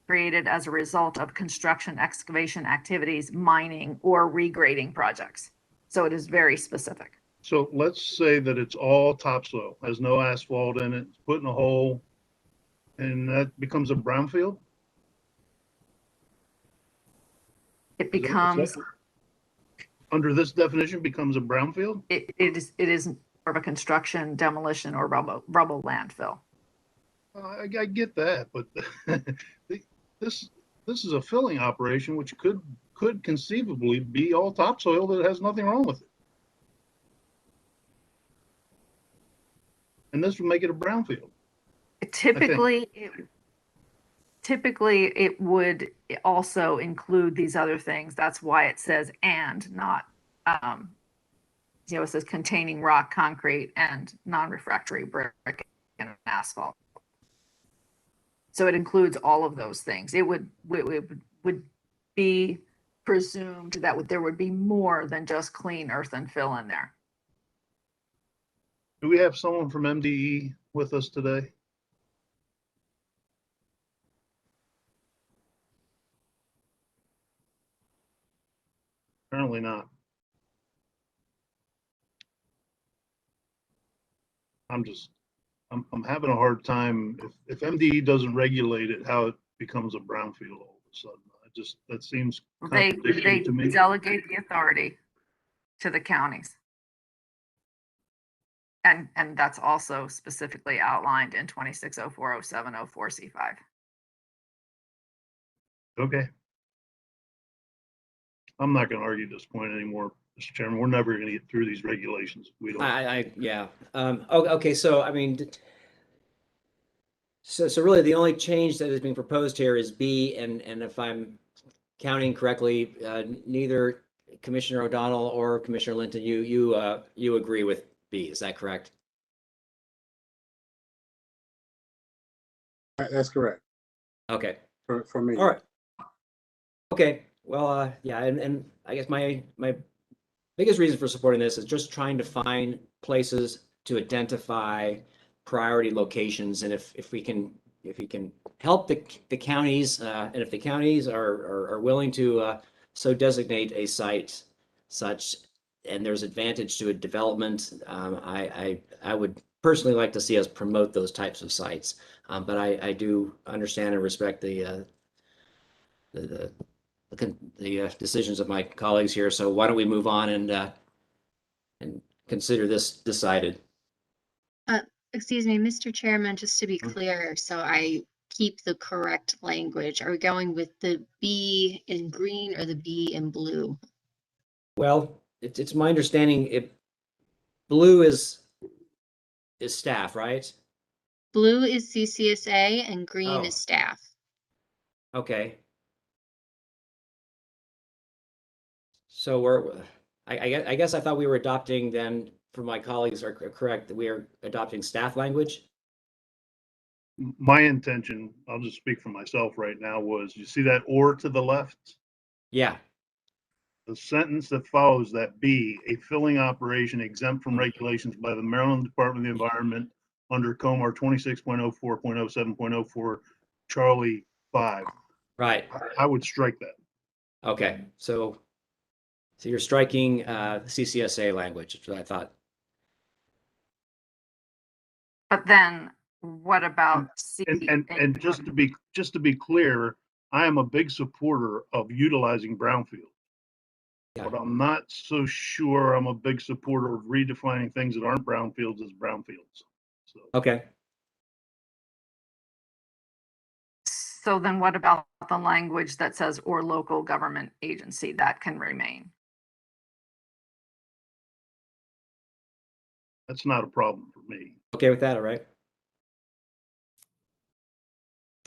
created as a result of construction, excavation activities, mining, or regrading projects. So it is very specific. So let's say that it's all topsoil, has no asphalt in it, it's put in a hole, and that becomes a brownfield? It becomes, under this definition, becomes a brownfield? it is more of a construction, demolition, or rubble landfill. I get that, but this is a filling operation which could conceivably be all topsoil that has nothing wrong with it. And this would make it a brownfield. Typically, it would also include these other things. That's why it says and, not, it says containing rock, concrete, and non-refractory brick and asphalt. So it includes all of those things. It would be presumed that there would be more than just clean earth and fill in there. Do we have someone from MDE with us today? Apparently not. I'm having a hard time, if MDE doesn't regulate it, how it becomes a brownfield all of a sudden. That seems They contradictory to me. delegate the authority to the counties. And that's also specifically outlined in 26040704C5. Okay. I'm not going to argue this point anymore, Mr. Chairman. We're never going to get through these regulations if we don't. Yeah. Okay, so I mean, so really the only change that is being proposed here is B, and if I'm counting correctly, neither Commissioner O'Donnell or Commissioner Linton, you agree with B, is that correct? That's correct. Okay. For me. All right. Okay. Well, yeah, and I guess my biggest reason for supporting this is just trying to find places to identify priority locations, and if we can help the counties, and if the counties are willing to so designate a site such, and there's advantage to a development, I would personally like to see us promote those types of sites. But I do understand and respect the decisions of my colleagues here. So why don't we move on and consider this decided? Excuse me, Mr. Chairman, just to be clear, so I keep the correct language. Are we going with the B in green or the B in blue? Well, it's my understanding blue is staff, right? Blue is CCSA and green is staff. Okay. So I guess I thought we were adopting then, for my colleagues are correct, that we are adopting staff language? My intention, I'll just speak for myself right now, was you see that or to the left? Yeah. The sentence that follows that B, a filling operation exempt from regulations by the Maryland Department of the Environment under COMAR 26.04.07.04 Charlie 5. Right. I would strike that. Okay. So you're striking CCSA language, which I thought. But then what about C? And just to be clear, I am a big supporter of utilizing brownfield. Yeah. But I'm not so sure I'm a big supporter of redefining things that aren't brownfields as brownfields. So. Okay. So then what about the language that says or local government agency? That can remain. That's not a problem for me. Okay with that, all right?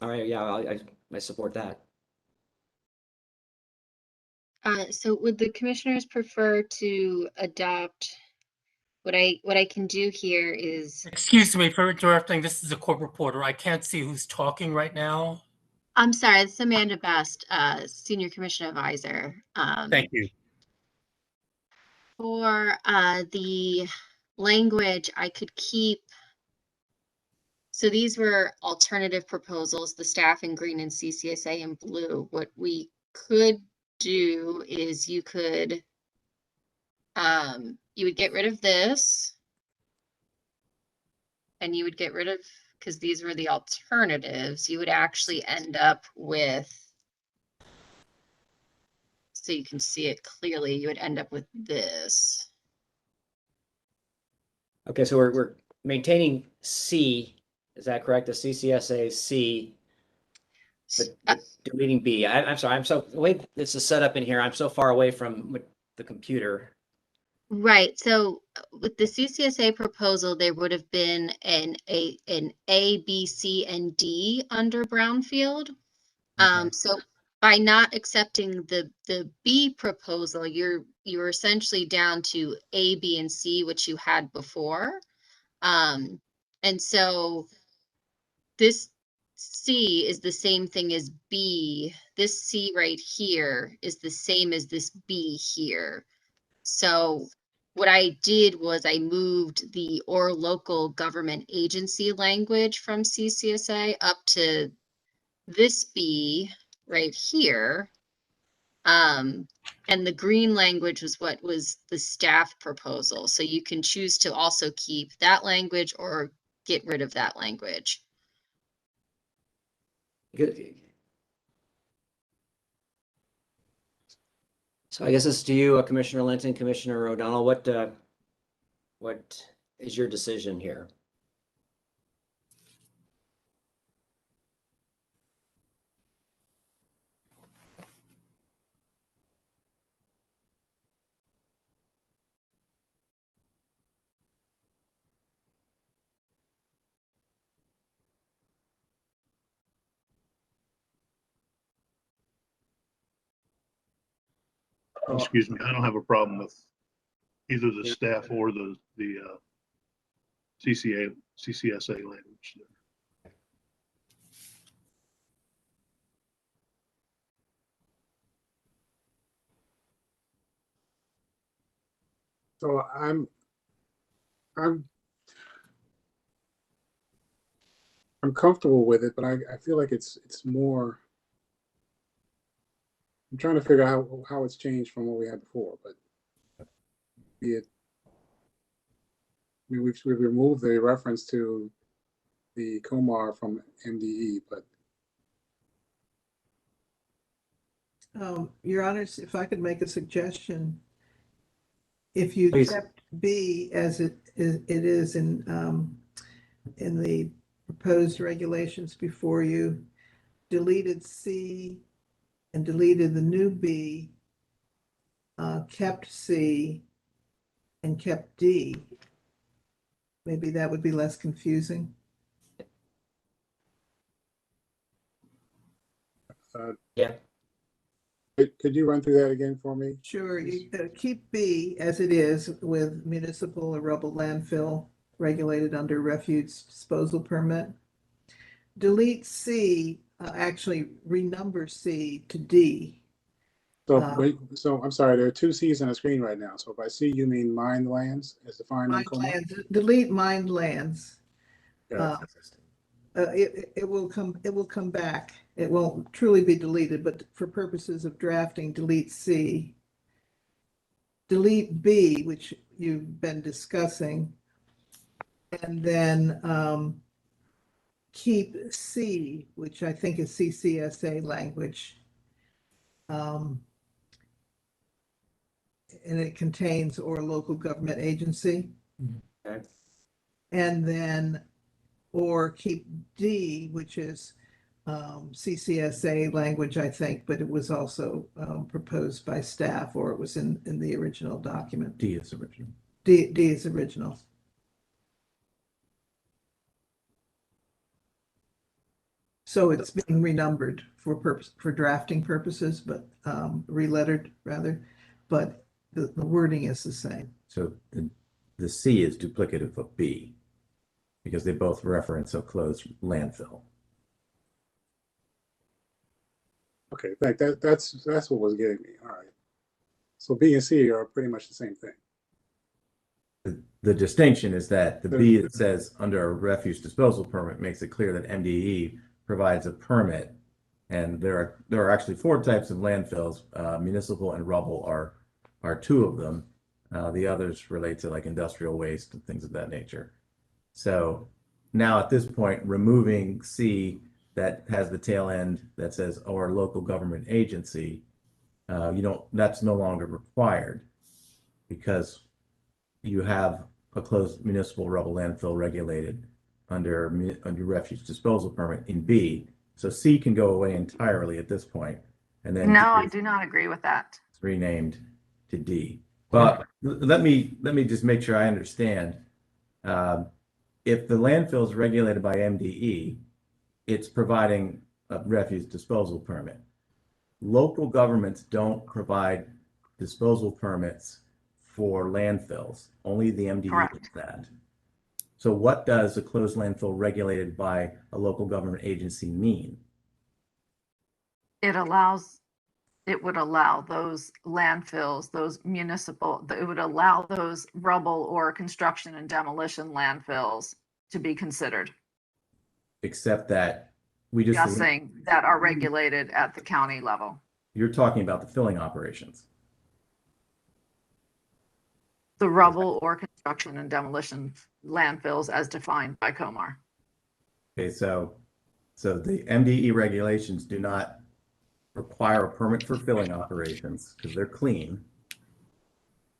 All right, yeah, I support that. So would the commissioners prefer to adopt, what I can do here is, Excuse me for interrupting. This is a court reporter. I can't see who's talking right now. I'm sorry, it's Amanda Best, Senior Commissioner Advisor. Thank you. For the language, I could keep, so these were alternative proposals, the staff in green and CCSA in blue. What we could do is you would get rid of this. And you would get rid of, because these were the alternatives, you would actually end up with, so you can see it clearly, you would end up with this. Okay, so we're maintaining C, is that correct? The CCSA C, but deleting B. I'm sorry, the way this is set up in here, I'm so far away from the computer. Right. So with the CCSA proposal, there would have been an A, B, C, and D under brownfield. So by not accepting the B proposal, you're essentially down to A, B, and C, which you had before. And so this C is the same thing as B. This C right here is the same as this B here. So what I did was I moved the or local government agency language from CCSA up to this B right here. And the green language was what was the staff proposal. So you can choose to also keep that language or get rid of that language. Good. So I guess it's to you, Commissioner Linton, Commissioner O'Donnell. What is your decision here? Excuse me, I don't have a problem with either the staff or the CCSA language. So I'm comfortable with it, but I feel like it's more. I'm trying to figure out how it's changed from what we had before, but be it. I mean, we've removed the reference to the Comar from MDE, but Your Honors, if I could make a suggestion, if you Please. kept B as it is in the proposed regulations before you, deleted C and deleted the new B, kept C and kept D, maybe that would be less confusing. Yeah. Could you run through that again for me? Sure, you keep B as it is with municipal or rubble landfill regulated under refuge disposal permit. Delete C, actually renumber C to D. So I'm sorry, there are two C's on the screen right now. So by C, you mean mined lands as defined in Mined Comar? lands, delete mined lands. Yeah. It will come back. It won't truly be deleted, but for purposes of drafting, delete C. Delete B, which you've been discussing, and then keep C, which I think is CCSA language. And it contains or local government agency. Okay. And then, or keep D, which is CCSA language, I think, but it was also proposed by staff, or it was in the original document. D is original. D is original. So it's being renumbered for drafting purposes, but relettered rather, but the wording is the same. So the C is duplicative of B because they both reference a closed landfill. Okay, that's what was getting me. All right. So B and C are pretty much the same thing. The distinction is that the B that says under a refuse disposal permit makes it clear that MDE provides a permit, and there are actually 4 types of landfills. Municipal and rubble are 2 of them. The others relate to like industrial waste and things of that nature. So now at this point, removing C that has the tail end that says or local government agency, that's no longer required because you have a closed municipal rubble landfill regulated under refuse disposal permit in B. So C can go away entirely at this point, and then No, I do not agree with that. it's renamed to D. But let me just make sure I understand. If the landfill is regulated by MDE, it's providing a refuse disposal permit. Local governments don't provide disposal permits for landfills. Only the MDE does that. So what does a closed landfill regulated by a local government agency mean? It would allow those landfills, it would allow those rubble or construction and demolition landfills to be considered. Except that we Just saying that are regulated at the county level. You're talking about the filling operations. The rubble or construction and demolition landfills as defined by COMAR. Okay, so the MDE regulations do not require a permit for filling operations because they're clean.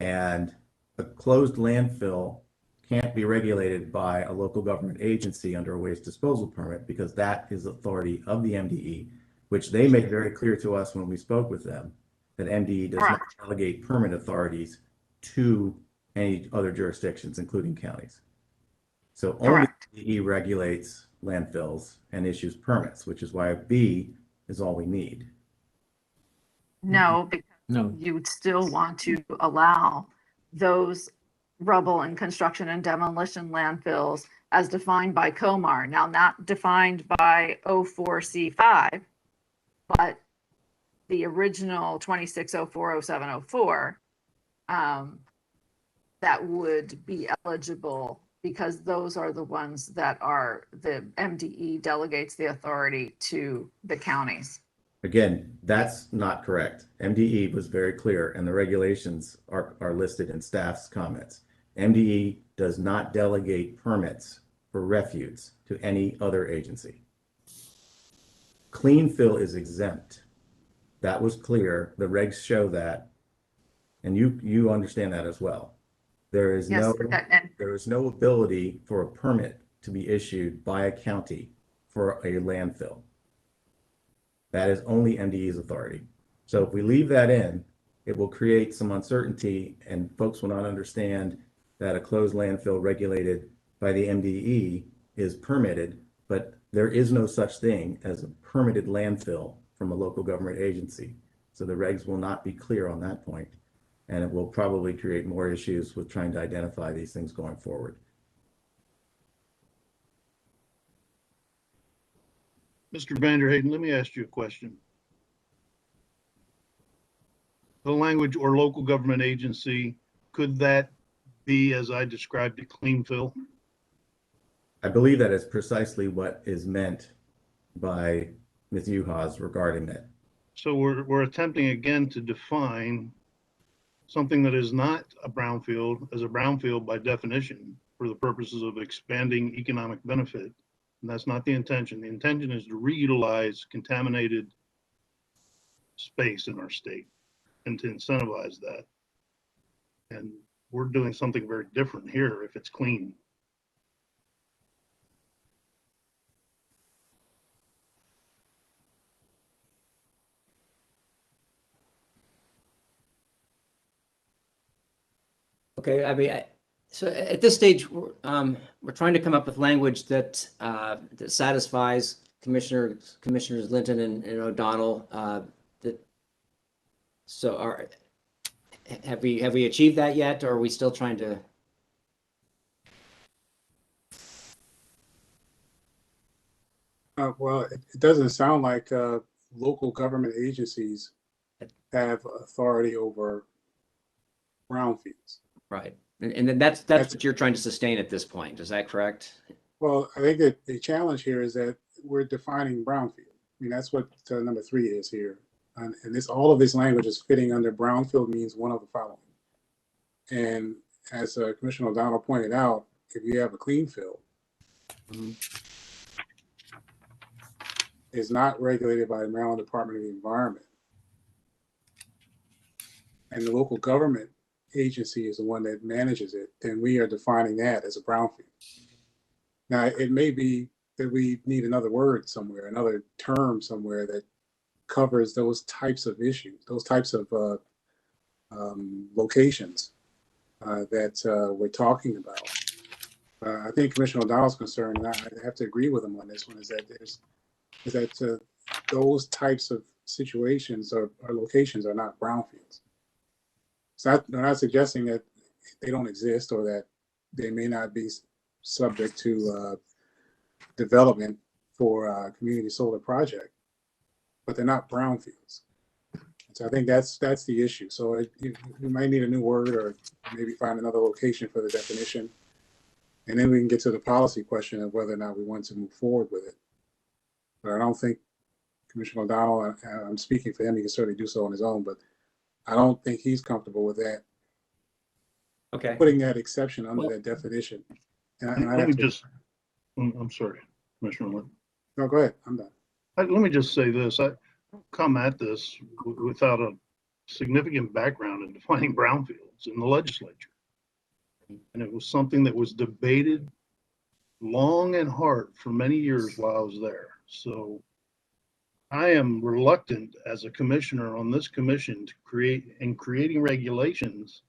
And a closed landfill can't be regulated by a local government agency under a waste disposal permit because that is authority of the MDE, which they made very clear to us when we spoke with them, that MDE does not delegate permit authorities to any other jurisdictions, including counties. So only MDE regulates landfills and issues permits, which is why B is all we need. No, because you would still want to allow those rubble and construction and demolition landfills as defined by COMAR. Now, not defined by 04C5, but the original 26040704, that would be eligible because those are the ones that are the MDE delegates the authority to the counties. Again, that's not correct. MDE was very clear, and the regulations are listed in staff's comments. MDE does not delegate permits for refuse to any other agency. Clean fill is exempt. That was clear. The regs show that, and you understand that as well. There is no ability for a permit to be issued by a county for a landfill. That is only MDE's authority. So if we leave that in, it will create some uncertainty and folks will not understand that a closed landfill regulated by the MDE is permitted, but there is no such thing as a permitted landfill from a local government agency. So the regs will not be clear on that point, and it will probably create more issues with trying to identify these things going forward. Mr. Vanderheyden, let me ask you a question. The language or local government agency, could that be, as I described it, clean fill? I believe that is precisely what is meant by Ms. Uhas regarding that. So we're attempting again to define something that is not a brownfield as a brownfield by definition for the purposes of expanding economic benefit. And that's not the intention. The intention is to reutilize contaminated space in our state and to incentivize that. And we're doing something very different here if it's clean. Okay, I mean, so at this stage, we're trying to come up with language that that satisfies Commissioners Linton and O'Donnell, have we achieved that yet, or are we still trying to? Well, it doesn't sound like local government agencies have authority over brownfields. Right. And then that's what you're trying to sustain at this point. Is that correct? Well, I think that the challenge here is that we're defining brownfield. I mean, that's what number 3 is here. And all of this language is fitting under brownfield means one of the following. And as Commissioner O'Donnell pointed out, if you have a clean field, is not regulated by the Maryland Department of the Environment, and the local government agency is the one that manages it, then we are defining that as a brownfield. Now, it may be that we need another word somewhere, another term somewhere that covers those types of issues, those types of locations that we're talking about. I think Commissioner O'Donnell's concern, and I have to agree with him on this one, is that those types of situations or locations are not brownfields. So I'm not suggesting that they don't exist or that they may not be subject to development for a community solar project, but they're not brownfields. So I think that's the issue. So we might need a new word or maybe find another location for the definition. And then we can get to the policy question of whether or not we want to move forward with it. But I don't think Commissioner O'Donnell, I'm speaking for him, he can certainly do so on his own, but I don't think he's comfortable with that. Okay. Putting that exception under that definition. I'm sorry, Commissioner Lynn. No, go ahead. I'm done. Let me just say this. I come at this without a significant background in defining brownfields in the legislature. And it was something that was debated long and hard for many years while I was there. So I am reluctant as a commissioner on this commission to creating regulations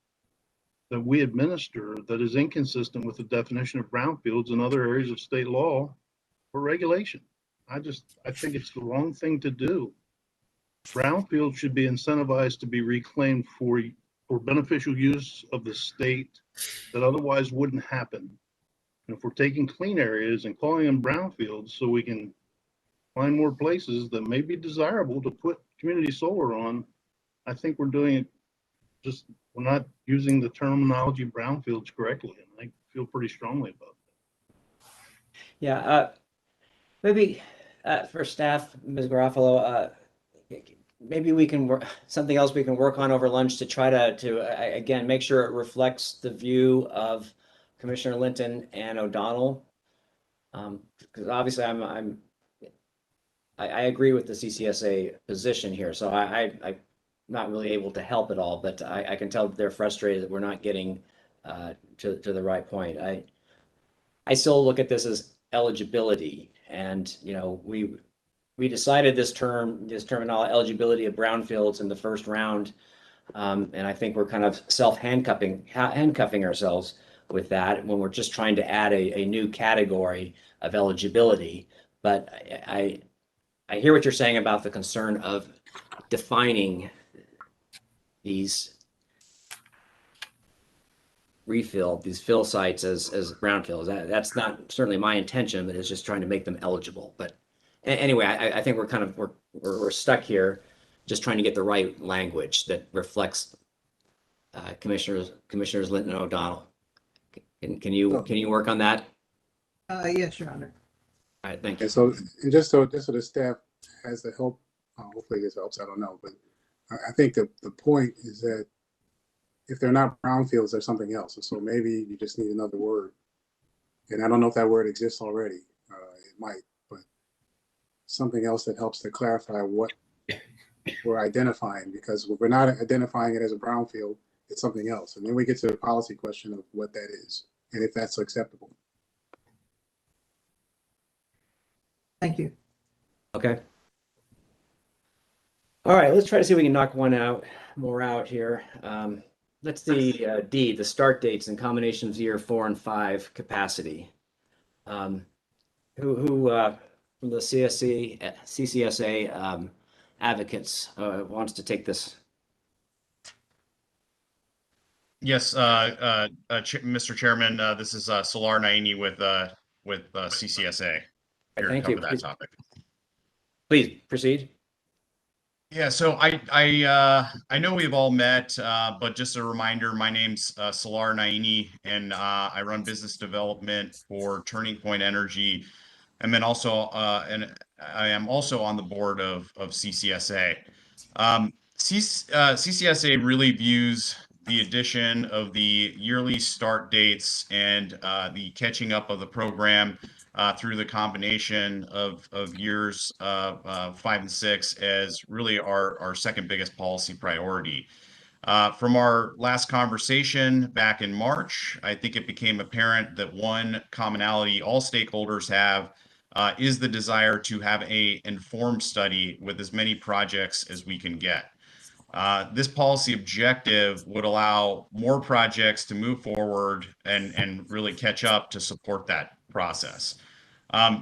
that we administer that is inconsistent with the definition of brownfields and other areas of state law or regulation. I think it's the wrong thing to do. Brownfields should be incentivized to be reclaimed for beneficial use of the state that otherwise wouldn't happen. And if we're taking clean areas and calling them brownfields so we can find more places that may be desirable to put community solar on, I think we're doing it we're not using the terminology brownfields correctly. And I feel pretty strongly about that. Yeah, maybe for staff, Ms. Garofalo, maybe we can work something else we can work on over lunch to try to again make sure it reflects the view of Commissioner Linton and O'Donnell, because obviously I agree with the CCSA position here, so I'm not really able to help at all, but I can tell they're frustrated that we're not getting to the right point. I still look at this as eligibility, and we decided this terminology, eligibility of brownfields, in the first round, and I think we're kind of handcuffing ourselves with that when we're just trying to add a new category of eligibility. But I hear what you're saying about the concern of defining these fill sites as brownfields. That's not certainly my intention, but it's just trying to make them eligible. But anyway, I think we're stuck here, just trying to get the right language that reflects Commissioners Linton and O'Donnell. Can you work on that? Yes, Your Honor. All right, thank you. So, and just so the staff has the help, hopefully this helps, I don't know, but I think that the point is that if they're not brownfields, they're something else. So maybe you just need another word. And I don't know if that word exists already. It might, but something else that helps to clarify what we're identifying, because if we're not identifying it as a brownfield, it's something else. And then we get to the policy question of what that is and if that's acceptable. Thank you. Okay. All right, let's try to see if we can knock one more out here. Let's see, D, the start dates and combinations year 4 and 5 capacity. Who from the CCSA advocates wants to take this. Yes, Mr. Chairman, this is Salar Naini with CCSA here to Thank you. cover that topic. Please proceed. Yeah, so I know we've all met, but just a reminder, my name's Salar Naini, and I run business development for Turning Point Energy, and then also and I am also on the board of CCSA. CCSA really views the addition of the yearly start dates and the catching up of the program through the combination of years 5 and 6 as really our second biggest policy priority. From our last conversation back in March, I think it became apparent that one commonality all stakeholders have is the desire to have an informed study with as many projects as we can get. This policy objective would allow more projects to move forward and really catch up to support that process.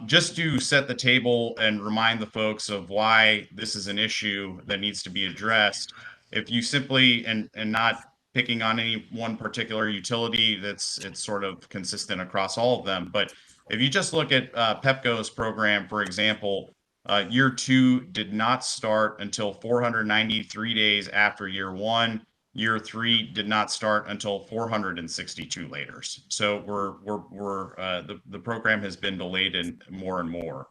Just to set the table and remind the folks of why this is an issue that needs to be addressed, if you simply, and not picking on any one particular utility, it's sort of consistent across all of them, but if you just look at PEPCO's program, for example, year 2 did not start until 493 days after year 1. Year 3 did not start until 462 later. So the program has been delayed and more.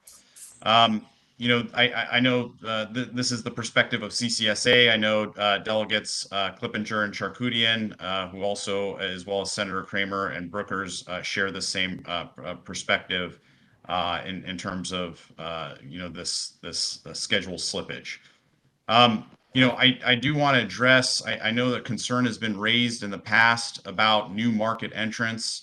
You know, I know this is the perspective of CCSA. I know delegates Clippinger and Charkoudian, who also, as well as Senator Kramer and Brookers, share the same perspective in terms of you know, this schedule slippage. You know, I do want to address, I know that concern has been raised in the past about new market entrants.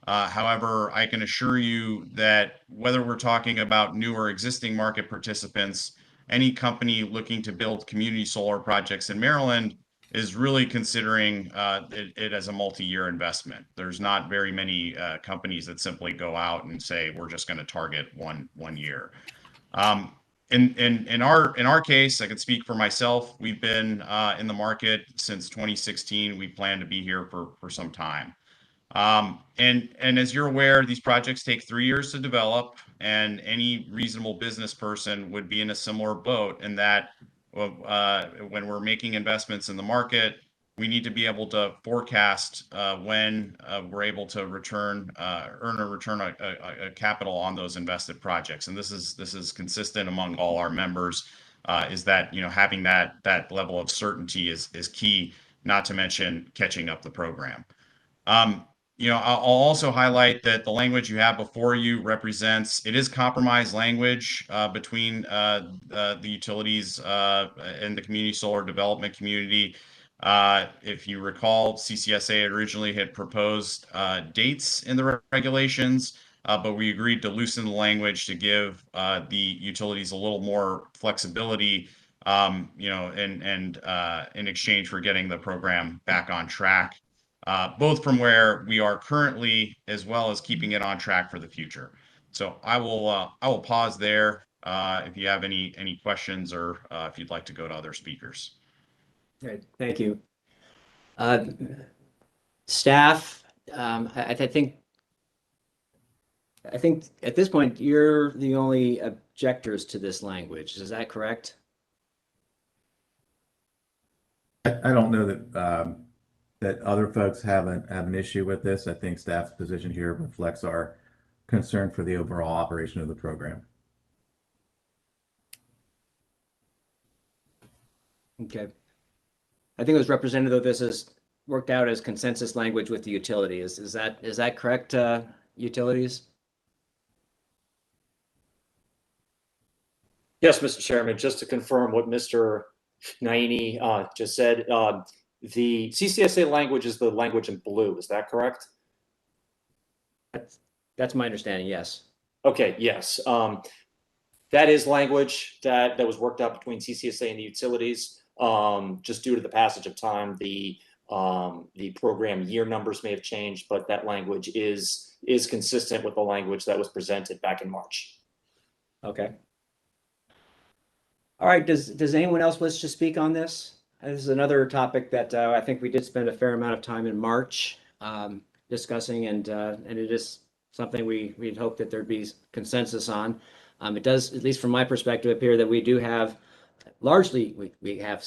However, I can assure you that whether we're talking about new or existing market participants, any company looking to build community solar projects in Maryland is really considering it as a multi-year investment. There's not very many companies that simply go out and say, we're just going to target one year. In our case, I can speak for myself. We've been in the market since 2016. We plan to be here for some time. And as you're aware, these projects take 3 years to develop, and any reasonable business person would be in a similar boat in that when we're making investments in the market, we need to be able to forecast when we're able to earn a return on capital on those invested projects. And this is consistent among all our members, is that, you know, having that level of certainty is key, not to mention catching up the program. You know, I'll also highlight that the language you have before you it is compromise language between the utilities and the community solar development community. If you recall, CCSA originally had proposed dates in the regulations, but we agreed to loosen the language to give the utilities a little more flexibility, you know, and in exchange for getting the program back on track. Both from where we are currently, as well as keeping it on track for the future. So I will pause there if you have any questions, or if you'd like to go to other speakers. Great, thank you. Staff, I think at this point, you're the only objectors to this language. Is that correct? I don't know that other folks have an issue with this. I think staff's position here reflects our concern for the overall operation of the program. Okay. I think it was representative of this is worked out as consensus language with the utility. Is that correct, utilities? Yes, Mr. Chairman, just to confirm what Mr. Naini just said, the CCSA language is the language in blue. Is that correct? That's my understanding, yes. Okay, yes. That is language that was worked out between CCSA and the utilities. Just due to the passage of time, the program year numbers may have changed, but that language is consistent with the language that was presented back in March. Okay. All right, does anyone else wish to speak on this? This is another topic that I think we did spend a fair amount of time in March discussing, and it is something we'd hope that there'd be consensus on. It does, at least from my perspective, appear that we do have largely we have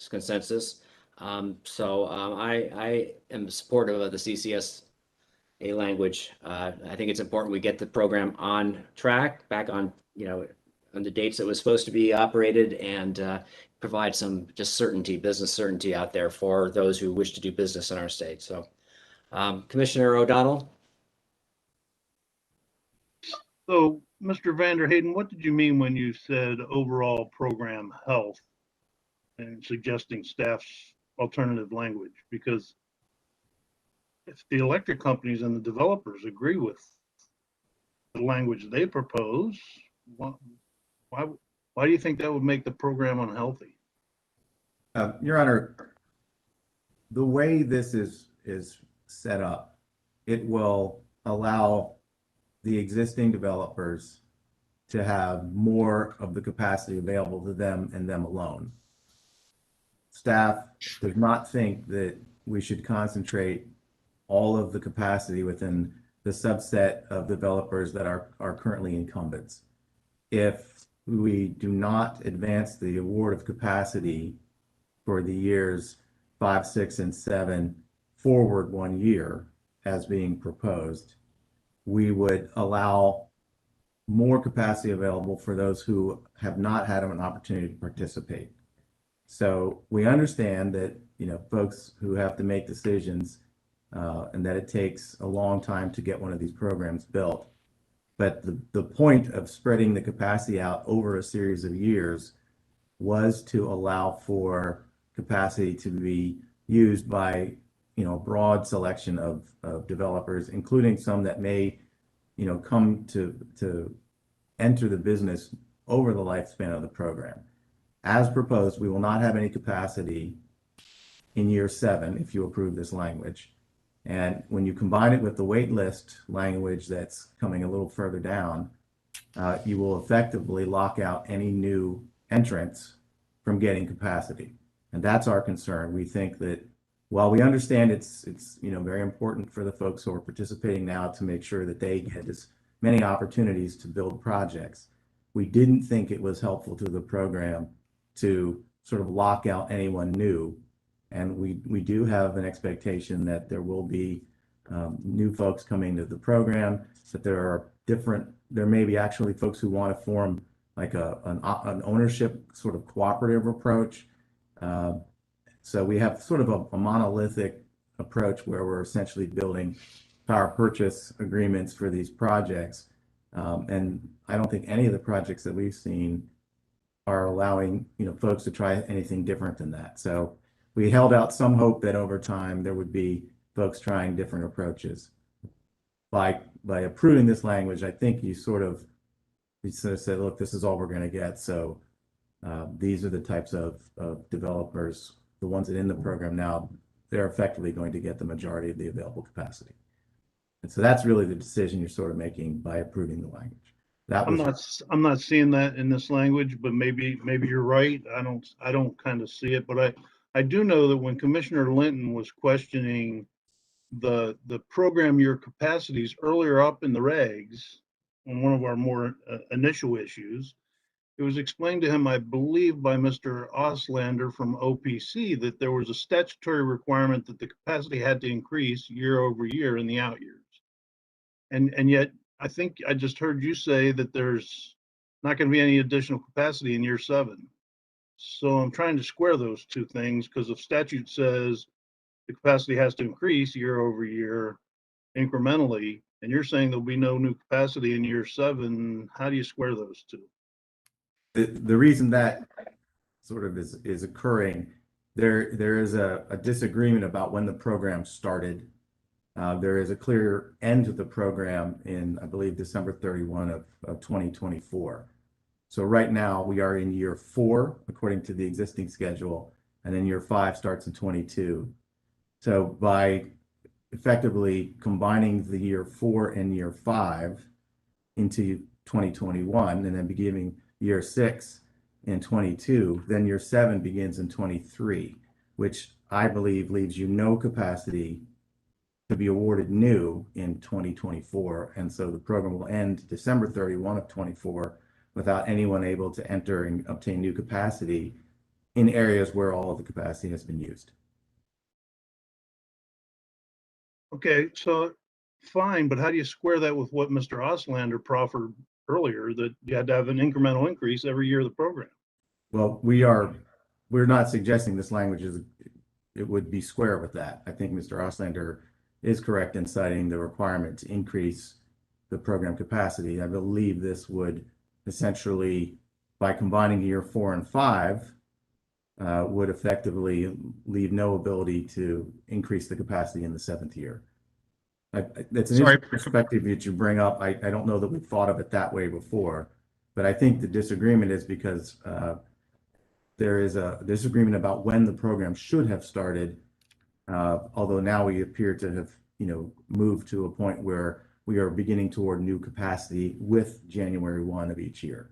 consensus. I am supportive of the CCSA language. I think it's important we get the program on track, back on on the dates it was supposed to be operated, and provide some just certainty, business certainty out there for those who wish to do business in our state. So, Commissioner O'Donnell. So, Mr. Vanderhayden, what did you mean when you said overall program health and suggesting staff's alternative language? Because if the electric companies and the developers agree with the language they propose, why do you think that would make the program unhealthy? Your Honor, the way this is set up, it will allow the existing developers to have more of the capacity available to them and them alone. Staff does not think that we should concentrate all of the capacity within the subset of developers that are currently incumbents. If we do not advance the award of capacity for the years 5, 6, and 7 forward 1 year as being proposed, we would allow more capacity available for those who have not had an opportunity to participate. So we understand that folks who have to make decisions and that it takes a long time to get one of these programs built. But the point of spreading the capacity out over a series of years was to allow for capacity to be used by a broad selection of developers, including some that may come to enter the business over the lifespan of the program. As proposed, we will not have any capacity in year 7 if you approve this language. And when you combine it with the wait list language that's coming a little further down, you will effectively lock out any new entrants from getting capacity. And that's our concern. We think that while we understand it's very important for the folks who are participating now to make sure that they get as many opportunities to build projects, we didn't think it was helpful to the program to sort of lock out anyone new. And we do have an expectation that there will be new folks coming to the program, that there may be actually folks who want to form like an ownership sort of cooperative approach. So we have sort of a monolithic approach where we're essentially building power purchase agreements for these projects. And I don't think any of the projects that we've seen are allowing folks to try anything different than that. So we held out some hope that over time there would be folks trying different approaches. By approving this language, I think you sort of said, look, this is all we're going to get. So these are the types of developers, the ones that are in the program now, they're effectively going to get the majority of the available capacity. And so that's really the decision you're sort of making by approving the language. I'm not seeing that in this language, but maybe you're right. I don't kind of see it, but I do know that when Commissioner Linton was questioning the program year capacities earlier up in the regs on one of our more initial issues, it was explained to him, I believe, by Mr. Auslander from OPC that there was a statutory requirement that the capacity had to increase year over year in the out years. And yet, I think I just heard you say that there's not going to be any additional capacity in year 7. So I'm trying to square those two things, because if statute says the capacity has to increase year over year incrementally, and you're saying there'll be no new capacity in year 7, how do you square those two? The reason that sort of is occurring, there is a disagreement about when the program started. There is a clear end to the program in, I believe, December 31 of 2024. So right now we are in year 4, according to the existing schedule, and then year 5 starts in 22. So by effectively combining the year 4 and year 5 into 2021, and then beginning year 6 in 22, then year 7 begins in 23, which I believe leaves you no capacity to be awarded new in 2024. And so the program will end December 31 of 24 without anyone able to enter and obtain new capacity in areas where all of the capacity has been used. Okay, so fine, but how do you square that with what Mr. Oslander proffered earlier, that you had to have an incremental increase every year of the program? Well, we're not suggesting this language it would be square with that. I think Mr. Oslander is correct in citing the requirement to increase the program capacity. I believe this would essentially, by combining year 4 and 5, would effectively leave no ability to increase the capacity in the 7th year. That's an interesting perspective that you bring up. I don't know that we've thought of it that way before, but I think the disagreement is because there is a disagreement about when the program should have started, although now we appear to have, moved to a point where we are beginning toward new capacity with January 1 of each year.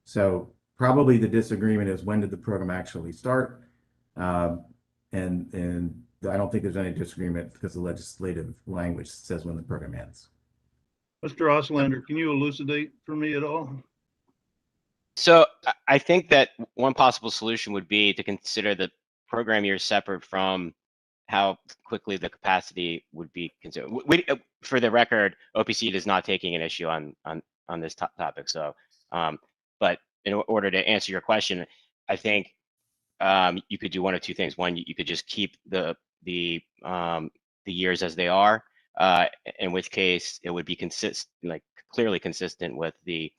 So probably the disagreement is, when did the program actually start? And I don't think there's any disagreement because the legislative language says when the program ends. Mr. Oslander, can you elucidate for me at all? So I think that one possible solution would be to consider the program year separate from how quickly the capacity would be consumed. For the record, OPC is not taking an issue on this topic. So, but in order to answer your question, I think you could do one of two things. One, you could just keep the years as they are, in which case it would be clearly consistent with the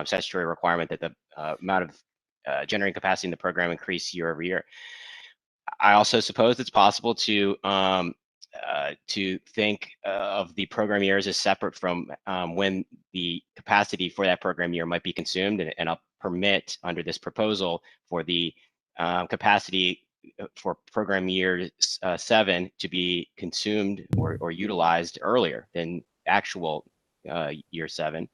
statutory requirement that the amount of generating capacity in the program increase year over year. I also suppose it's possible to think of the program years as separate from when the capacity for that program year might be consumed, and I'll permit under this proposal for the capacity for program year 7 to be consumed or utilized earlier than actual year 7,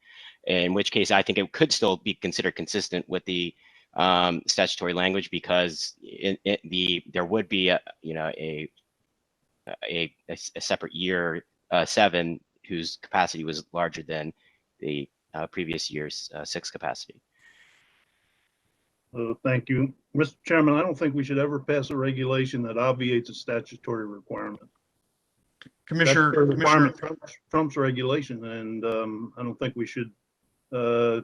in which case I think it could still be considered consistent with the statutory language, because there would be a separate year 7 whose capacity was larger than the previous year's 6 capacity. Thank you. Mr. Chairman, I don't think we should ever pass a regulation that obviates a statutory requirement. Commissioner, requirement trumps regulation, and I don't think we should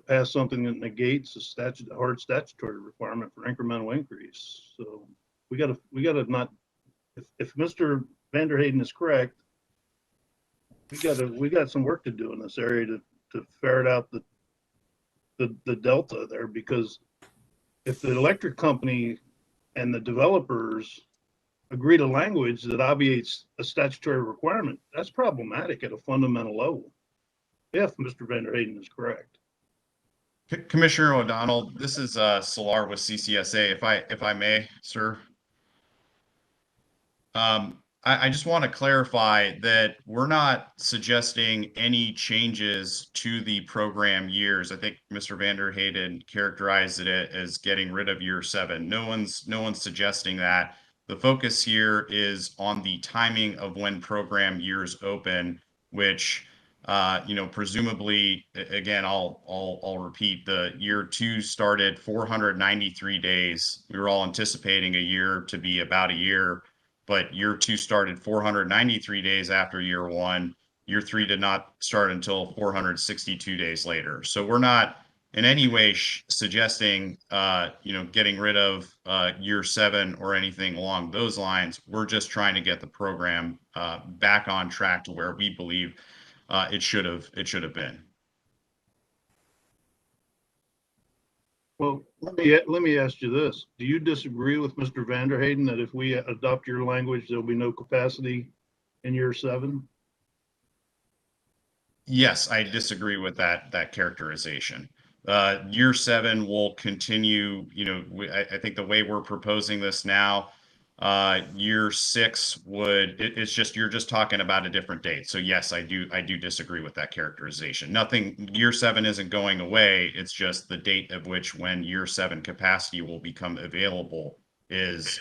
pass something that negates a hard statutory requirement for incremental increase. So we gotta not, if Mr. Vanderheyden is correct, we got some work to do in this area to ferret out the delta there, because if the electric company and the developers agree to language that obviates a statutory requirement, that's problematic at a fundamental level, if Mr. Vanderheyden is correct. Commissioner O'Donnell, this is Salar with CCSA. If I may, sir. I just want to clarify that we're not suggesting any changes to the program years. I think Mr. Vanderheyden characterized it as getting rid of year 7. No one's suggesting that. The focus here is on the timing of when program years open, which presumably, again, I'll repeat, the year 2 started 493 days. We were all anticipating a year to be about a year, but year 2 started 493 days after year 1. Year 3 did not start until 462 days later. So we're not in any way suggesting, getting rid of year 7 or anything along those lines. We're just trying to get the program back on track to where we believe it should have been. Well, let me ask you this. Do you disagree with Mr. Vanderheyden that if we adopt your language, there'll be no capacity in year 7? Yes, I disagree with that characterization. Year 7 will continue, I think the way we're proposing this now, Year 6 it's just, you're just talking about a different date. So yes, I do disagree with that characterization. Year 7 isn't going away. It's just the date of which when year 7 capacity will become available is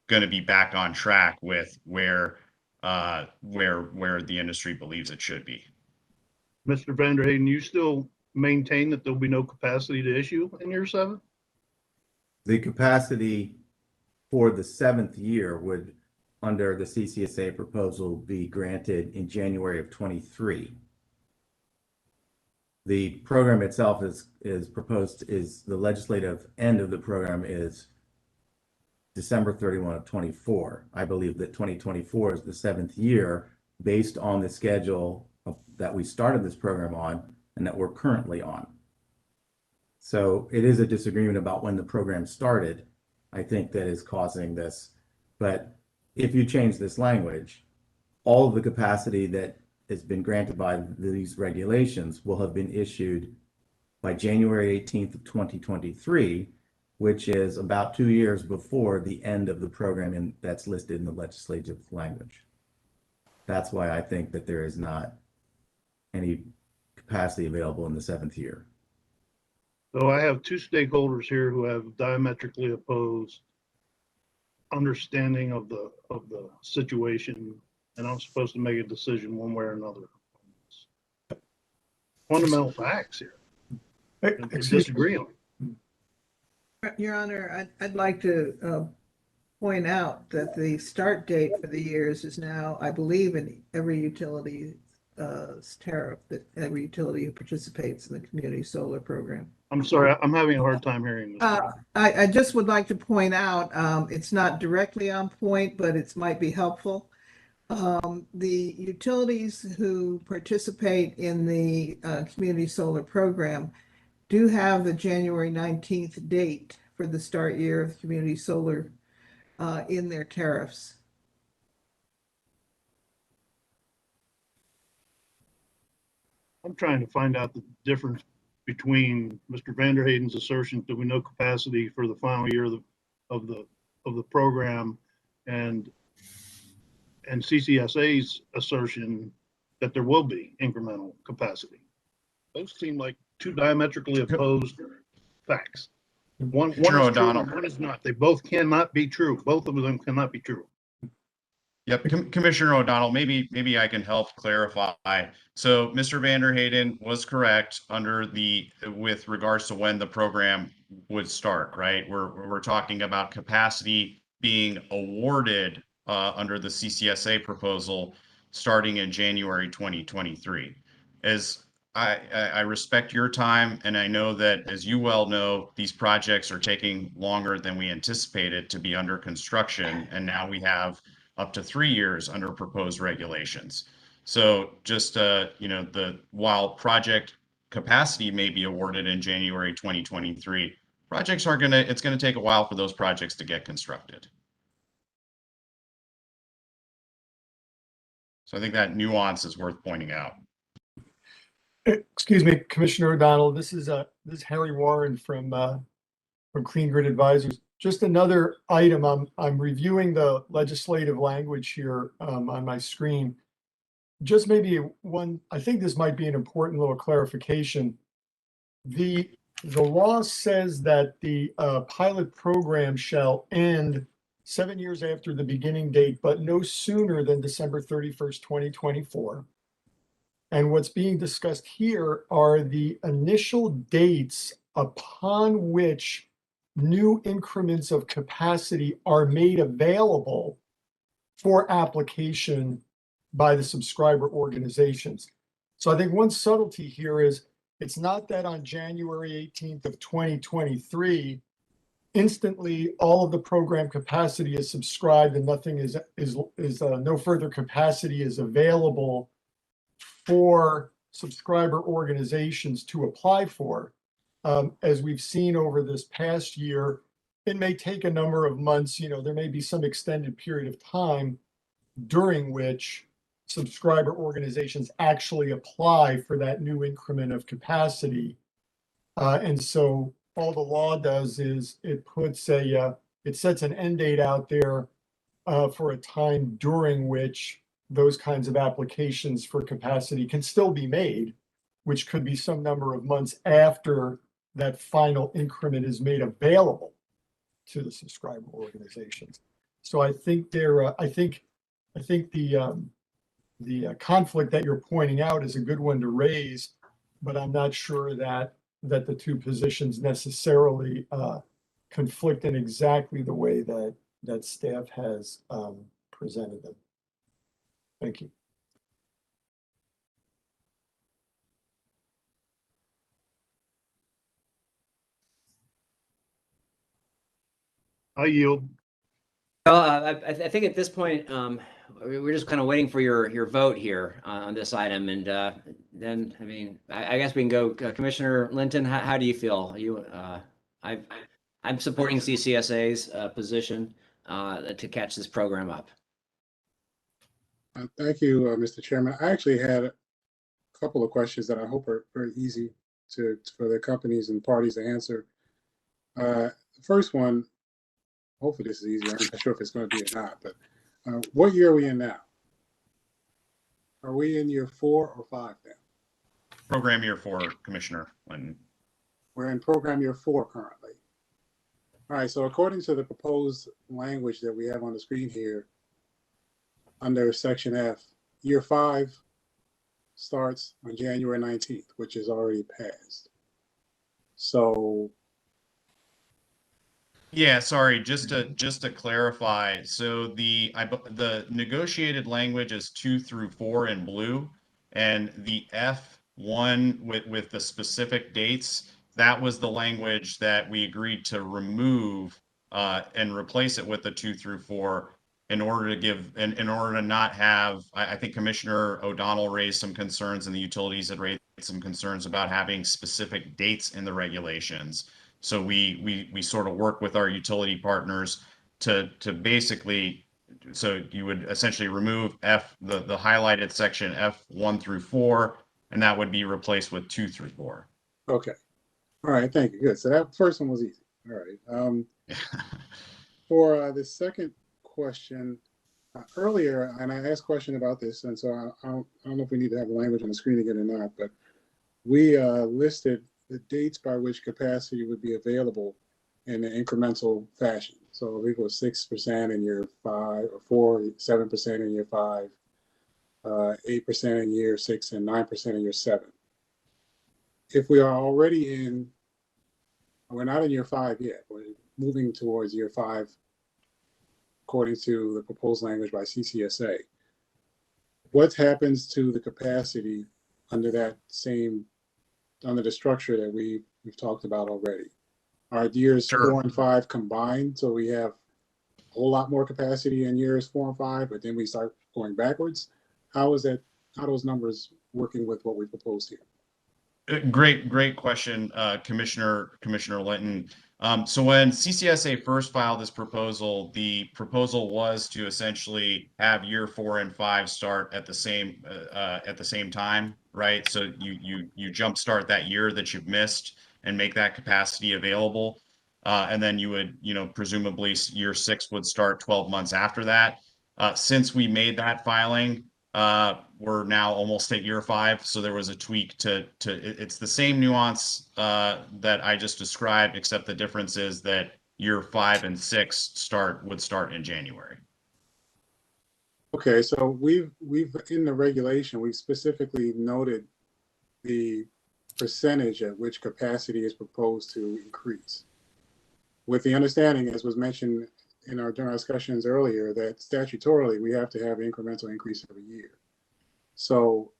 going to be back on track with where the industry believes it should be. Mr. Vanderhayden, you still maintain that there'll be no capacity to issue in year 7? The capacity for the 7th year would, under the CCSA proposal, be granted in January of 23. The program itself is proposed, is the legislative end of the program is December 31 of 24. I believe that 2024 is the 7th year based on the schedule that we started this program on and that we're currently on. So it is a disagreement about when the program started, I think, that is causing this. But if you change this language, all of the capacity that has been granted by these regulations will have been issued by January 18th of 2023, which is about 2 years before the end of the program that's listed in the legislative language. That's why I think that there is not any capacity available in the 7th year. So I have 2 stakeholders here who have diametrically opposed understanding of the situation, and I'm supposed to make a decision one way or another. Fundamental facts here. And disagree on. Your Honor, I'd like to point out that the start date for the years is now, I believe, in every utility's tariff, that every utility who participates in the community solar program. I'm sorry, I'm having a hard time hearing this. I just would like to point out, it's not directly on point, but it might be helpful. The utilities who participate in the community solar program do have the January 19th date for the start year of community solar in their tariffs. I'm trying to find out the difference between Mr. Vanderhayden's assertion that we no capacity for the final year of the program and CCSA's assertion that there will be incremental capacity. Those seem like 2 diametrically opposed facts. One is true, one is not. They both cannot be true. Both of them cannot be true. Yep, Commissioner O'Donnell, maybe I can help clarify. So Mr. Vanderhayden was correct with regards to when the program would start, right? We're talking about capacity being awarded under the CCSA proposal starting in January 2023. As I respect your time, and I know that, as you well know, these projects are taking longer than we anticipated to be under construction, and now we have up to 3 years under proposed regulations. So just, while project capacity may be awarded in January 2023, it's gonna take a while for those projects to get constructed. So I think that nuance is worth pointing out. Excuse me, Commissioner O'Donnell, this is Harry Warren from Clean Grid Advisors. Just another item. I'm reviewing the legislative language here on my screen. Just maybe I think this might be an important little clarification. The law says that the pilot program shall end 7 years after the beginning date, but no sooner than December 31st, 2024. And what's being discussed here are the initial dates upon which new increments of capacity are made available for application by the subscriber organizations. So I think one subtlety here is it's not that on January 18th of 2023, instantly all of the program capacity is subscribed and nothing is no further capacity is available for subscriber organizations to apply for. As we've seen over this past year, it may take a number of months. There may be some extended period of time during which subscriber organizations actually apply for that new increment of capacity. And so all the law does is it sets an end date out there for a time during which those kinds of applications for capacity can still be made, which could be some number of months after that final increment is made available to the subscriber organizations. So I think the conflict that you're pointing out is a good one to raise, but I'm not sure that the two positions necessarily conflict in exactly the way that staff has presented them. Thank you. I yield. Well, I think at this point, we're just kind of waiting for your vote here on this item, and then I mean, I guess we can go. Commissioner Linton, how do you feel? I'm supporting CCSA's position to catch this program up. Thank you, Mr. Chairman. I actually had a couple of questions that I hope are very easy for the companies and parties to answer. The first one, hopefully this is easy. I'm not sure if it's going to be or not, but what year are we in now? Are we in year 4 or 5 now? Program year 4, Commissioner Linton. We're in program year 4 currently. All right, so according to the proposed language that we have on the screen here, under section F, year 5 starts on January 19th, which is already passed. So yeah, sorry, just to clarify, so the negotiated language is 2 through 4 in blue, and the F1 with the specific dates, that was the language that we agreed to remove and replace it with the 2 through 4 in order to give, in order to not have, I think Commissioner O'Donnell raised some concerns and the utilities had raised some concerns about having specific dates in the regulations. So we sort of work with our utility partners to basically, so you would essentially remove the highlighted section F1 through 4, and that would be replaced with 2 through 4. okay. All right, thank you. Good. So that first one was easy. All right. For the second question, earlier, and I asked a question about this, and so I don't know if we need to have the language on the screen again or not, but we listed the dates by which capacity would be available in an incremental fashion. So we go 6% in year 5, or 4, 7% in year 5, 8% in year 6, and 9% in year 7. If we are already in, we're not in year 5 yet, we're moving towards year 5 according to the proposed language by CCSA. What happens to the capacity under that same, under the structure that we've talked about already? Are years 4 and 5 combined, so we have a whole lot more capacity in years 4 and 5, but then we start going backwards? How is that? How are those numbers working with what we proposed here? Great question, Commissioner Linton. So when CCSA first filed this proposal, the proposal was to essentially have year 4 and 5 start at the same time, right? So you jumpstart that year that you've missed and make that capacity available, and then you would, presumably year 6 would start 12 months after that. Since we made that filing, we're now almost at year 5, so there was a tweak to it's the same nuance that I just described, except the difference is that year 5 and 6 would start in January. Okay, so we've in the regulation, we've specifically noted the percentage at which capacity is proposed to increase, with the understanding, as was mentioned during our discussions earlier, that statutorily we have to have incremental increase every year. So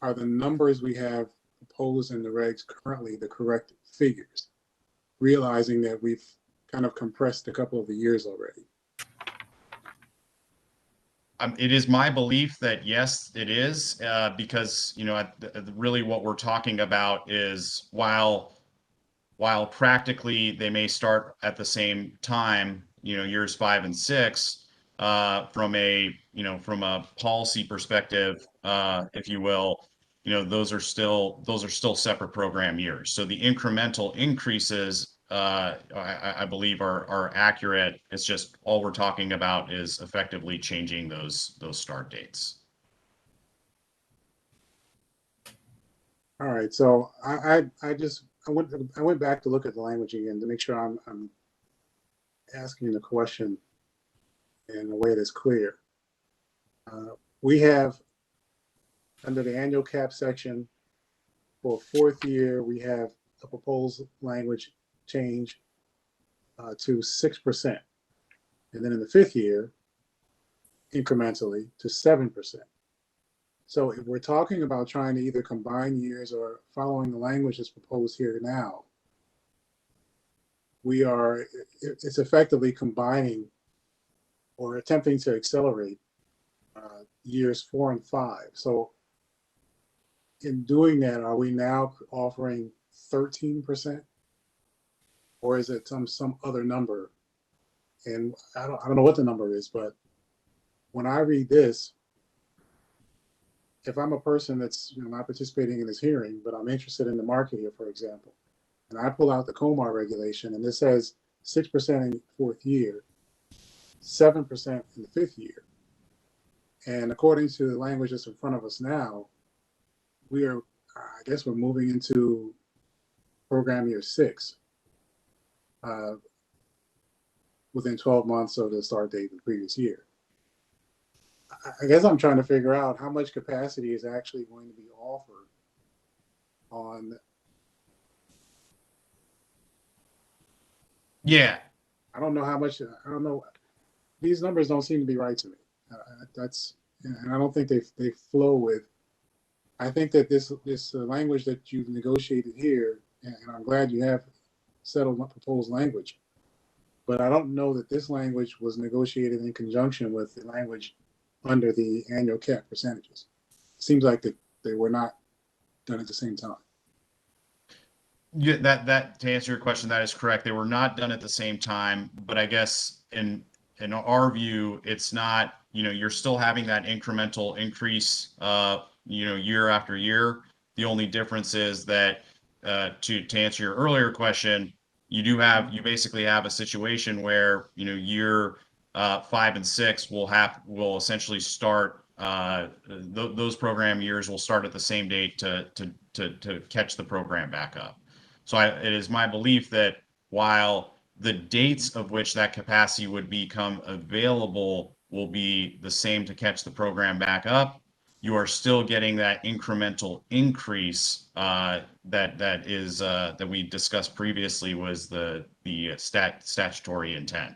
are the numbers we have proposed in the regs currently the correct figures, realizing that we've kind of compressed a couple of the years already? It is my belief that yes, it is, because really what we're talking about is while practically they may start at the same time, years 5 and 6, from a policy perspective, if you will, those are still separate program years. So the incremental increases I believe are accurate. It's just all we're talking about is effectively changing those start dates. All right, so I went back to look at the language again to make sure I'm asking the question in a way that's clear. We have under the annual cap section for fourth year, we have a proposed language change to 6%. And then in the fifth year, incrementally to 7%. So if we're talking about trying to either combine years or following the language that's proposed here now, it's effectively combining or attempting to accelerate years 4 and 5. So in doing that, are we now offering 13%? Or is it some other number? And I don't know what the number is, but when I read this, if I'm a person that's not participating in this hearing, but I'm interested in the market here, for example, and I pull out the COMAR regulation and this says 6% in fourth year, 7% in the fifth year. And according to the language that's in front of us now, I guess we're moving into program year 6 within 12 months of the start date of the previous year. I guess I'm trying to figure out how much capacity is actually going to be offered on. Yeah. I don't know how much, I don't know. These numbers don't seem to be right to me. And I don't think they flow with. I think that this language that you've negotiated here, and I'm glad you have settled proposed language, but I don't know that this language was negotiated in conjunction with the language under the annual cap percentages. It seems like they were not done at the same time. Yeah, that to answer your question, that is correct. They were not done at the same time, but I guess in our view, it's not, you're still having that incremental increase, year after year. The only difference is that, to answer your earlier question, you basically have a situation where, year 5 and 6 will essentially start, those program years will start at the same date to catch the program back up. So it is my belief that while the dates of which that capacity would become available will be the same to catch the program back up, you are still getting that incremental increase that we discussed previously was the statutory intent.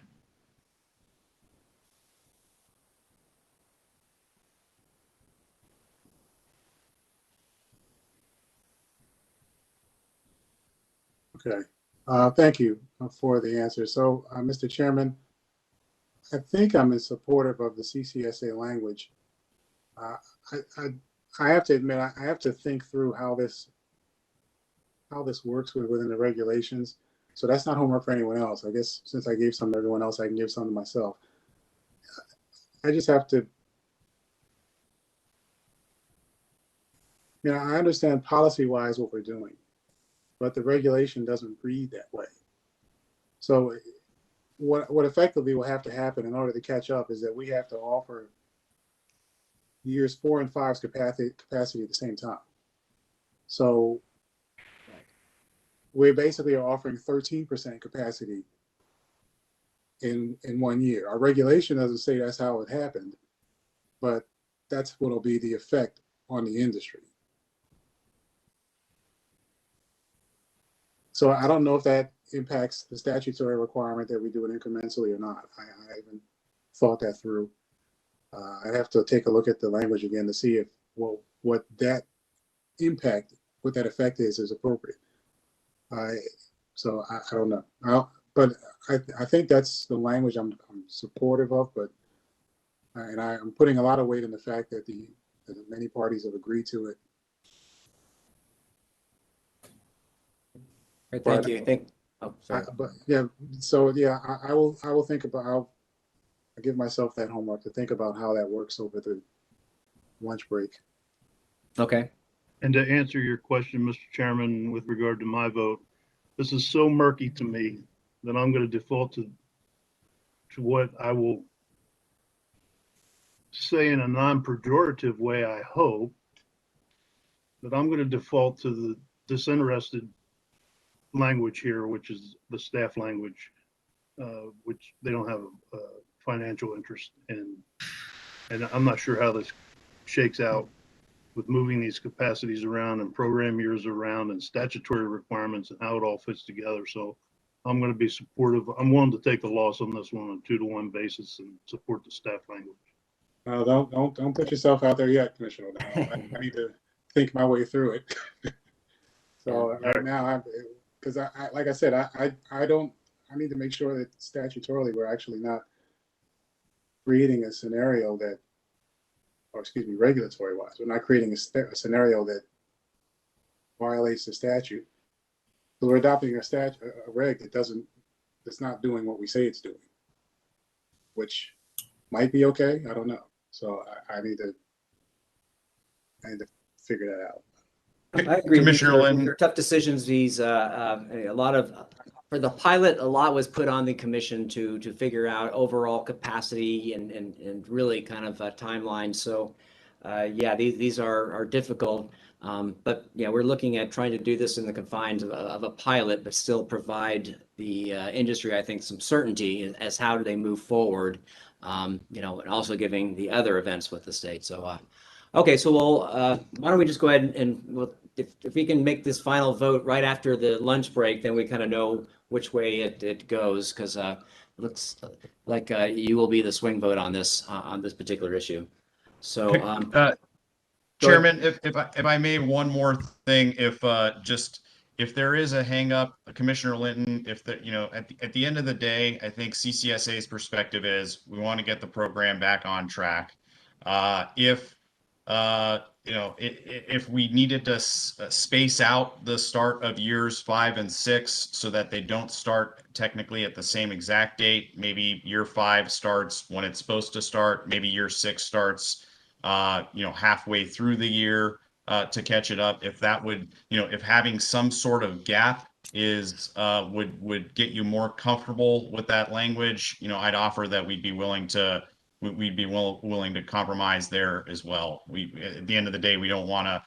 Okay, thank you for the answer. So, Mr. Chairman, I think I'm in supportive of the CCSA language. I have to admit, I have to think through how this works within the regulations. So that's not homework for anyone else. I guess since I gave some to everyone else, I can give some to myself. I just have to, I understand policy-wise what we're doing, but the regulation doesn't read that way. So what effectively will have to happen in order to catch up is that we have to offer years 4 and 5's capacity at the same time. So we basically are offering 13% capacity in 1 year. Our regulation doesn't say that's how it happened, but that's what will be the effect on the industry. So I don't know if that impacts the statutory requirement that we do it incrementally or not. I haven't thought that through. I'd have to take a look at the language again to see if what that impact, what that effect is appropriate. So I don't know. But I think that's the language I'm supportive of. But and I'm putting a lot of weight in the fact that that many parties have agreed to it. Right, thank you. Sorry. But yeah, so yeah, I will think about. I'll give myself that homework to think about how that works over the lunch break. Okay. And to answer your question, Mr. Chairman, with regard to my vote, this is so murky to me that I'm going to default to what I will say in a non-pejorative way, I hope, that I'm going to default to the disinterested language here, which is the staff language, which they don't have a financial interest in. And I'm not sure how this shakes out with moving these capacities around and program years around and statutory requirements and how it all fits together. So I'm going to be supportive. I'm willing to take the loss on this one on a 2-to-1 basis and support the staff language. Don't put yourself out there yet, Commissioner O'Donnell. I need to think my way through it. So right now, because I like I said, I need to make sure that statutorily we're actually not creating a scenario that, or excuse me, regulatory wise, we're not creating a scenario that violates the statute. So we're adopting a reg that's not doing what we say it's doing, which might be okay. I don't know. So I need to figure that out. I agree. Commissioner Lynn. They're tough decisions. These a lot of for the pilot, a lot was put on the commission to figure out overall capacity and really kind of a timeline. So yeah, these are difficult. But yeah, we're looking at trying to do this in the confines of a pilot, but still provide the industry, I think, some certainty as how do they move forward. You know, and also giving the other events with the state. So, okay, so why don't we just go ahead and if we can make this final vote right after the lunch break, then we kind of know which way it goes, because it looks like you will be the swing vote on this particular issue. So, Chairman, if I may, one more thing, if there is a hang up, Commissioner Linton, if at the end of the day, I think CCSA's perspective is we want to get the program back on track. If we needed to space out the start of years 5 and 6 so that they don't start technically at the same exact date, maybe year 5 starts when it's supposed to start, maybe year 6 starts halfway through the year to catch it up. If that would, if having some sort of gap is would get you more comfortable with that language, I'd offer that we'd be willing to compromise there as well. At the end of the day, we don't want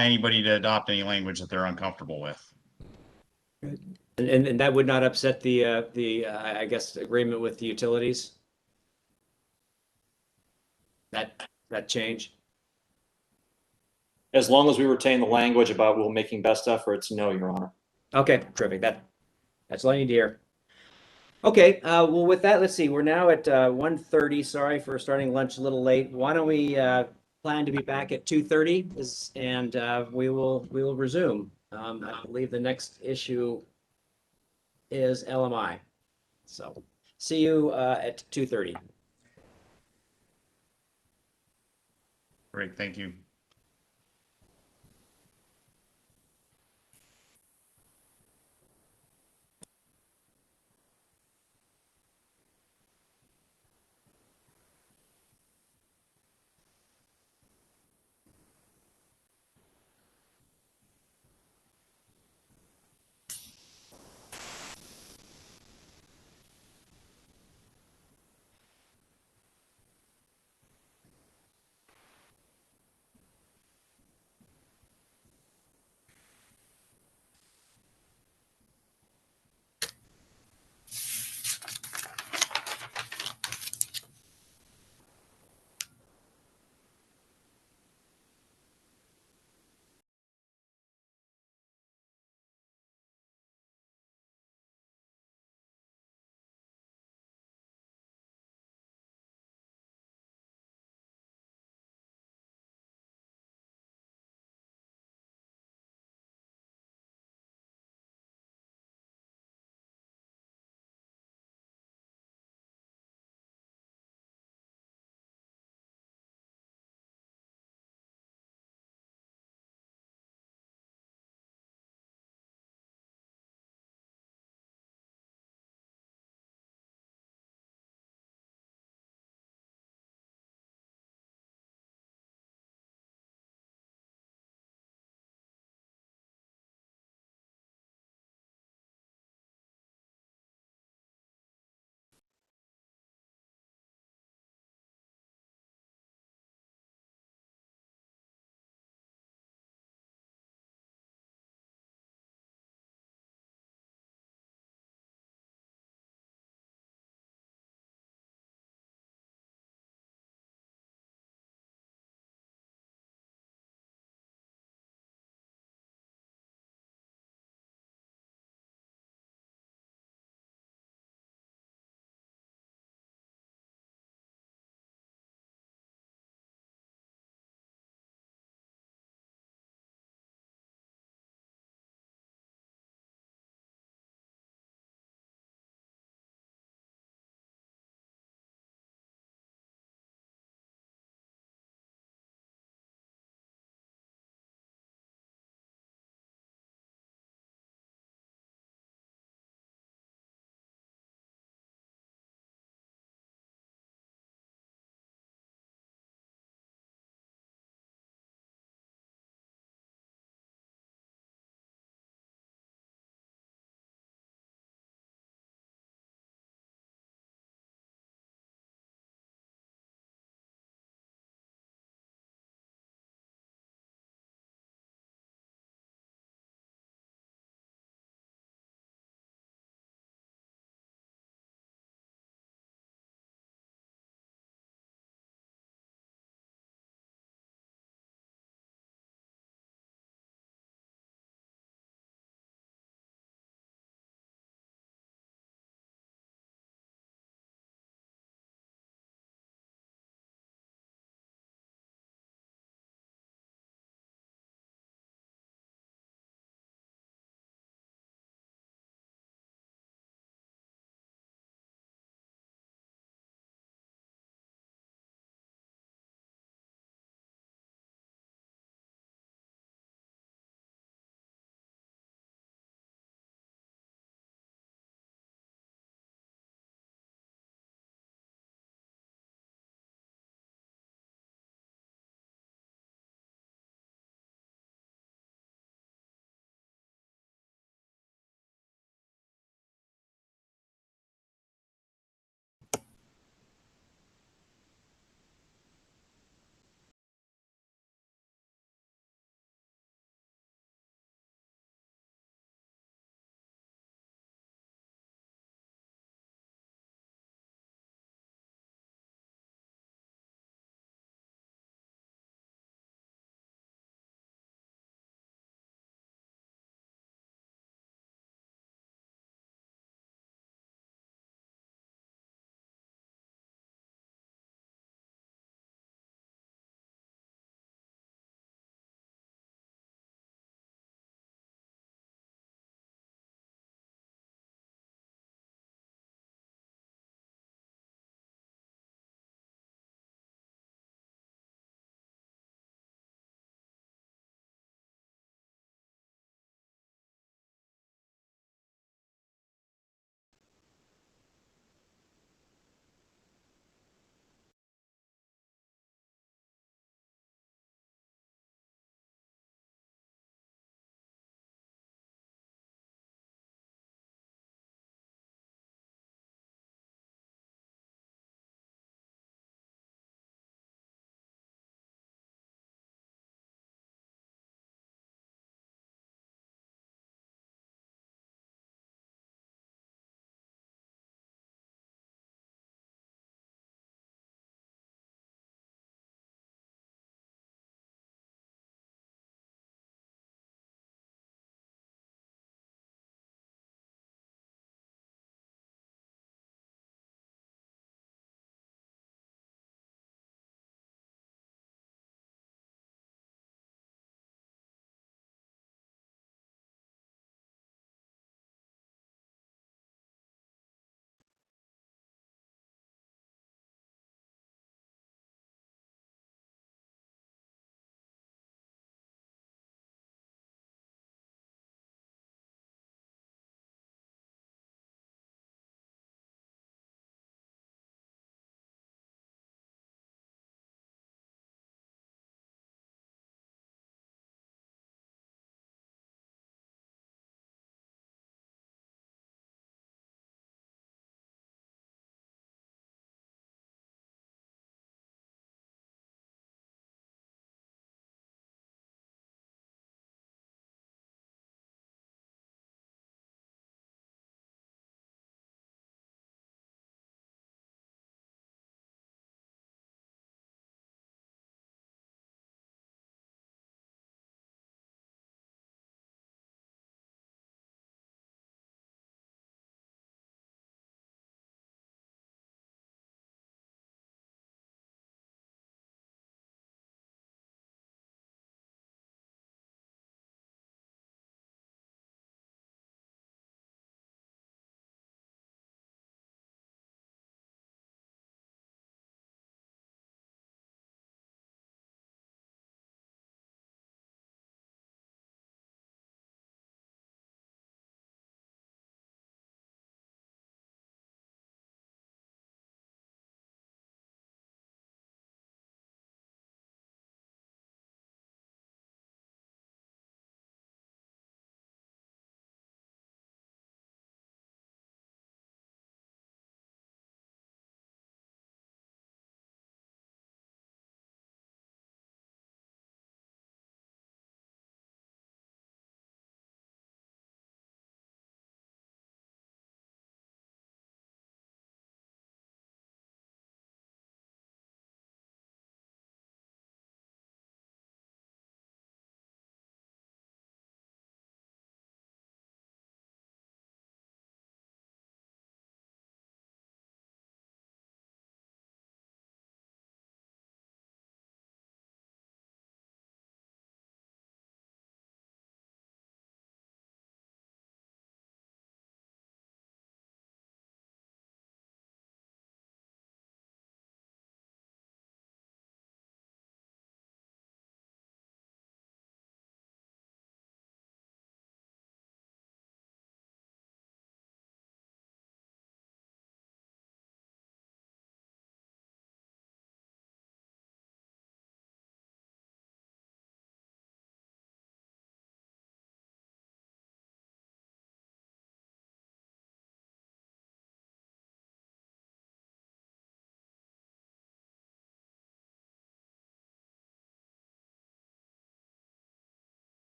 anybody to adopt any language that they're uncomfortable with. and that would not upset the I guess agreement with the utilities. That change? As long as we retain the language about we'll making best efforts, no, Your Honor. Okay, terrific. That's all I need to hear. Okay, well, with that, let's see. We're now at 1:30. Sorry for starting lunch a little late. Why don't we plan to be back at 2:30 and we will resume. I believe the next issue is LMI. So see you at 2:30. Great, thank you.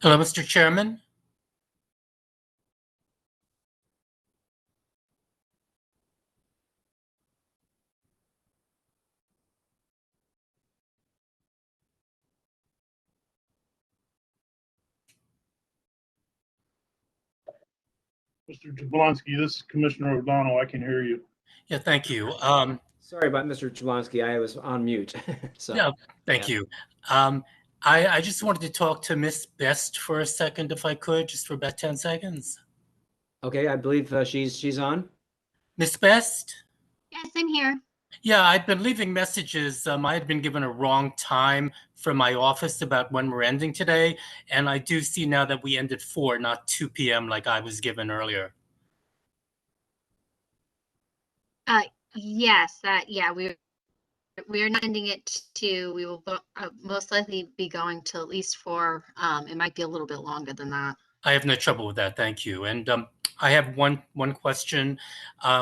Hello, Mr. Chairman. Mr. Jablonski, this is Commissioner O'Donnell. I can hear you. Yeah, thank you. Sorry about Mr. Jablonski. I was on mute. So, Yeah, thank yeah. you. I just wanted to talk to Miss Best for a second, if I could, just for about 10 seconds. Okay, I believe she's on. Miss Best? Yes, I'm here. Yeah, I've been leaving messages. I had been given a wrong time from my office about when we're ending today, and I do see now that we end at 4, not 2 p.m. like I was given earlier. Yes, yeah, we are not ending it to, we will most likely be going till at least 4. It might be a little bit longer than that. I have no trouble with that, thank you. And I have one question.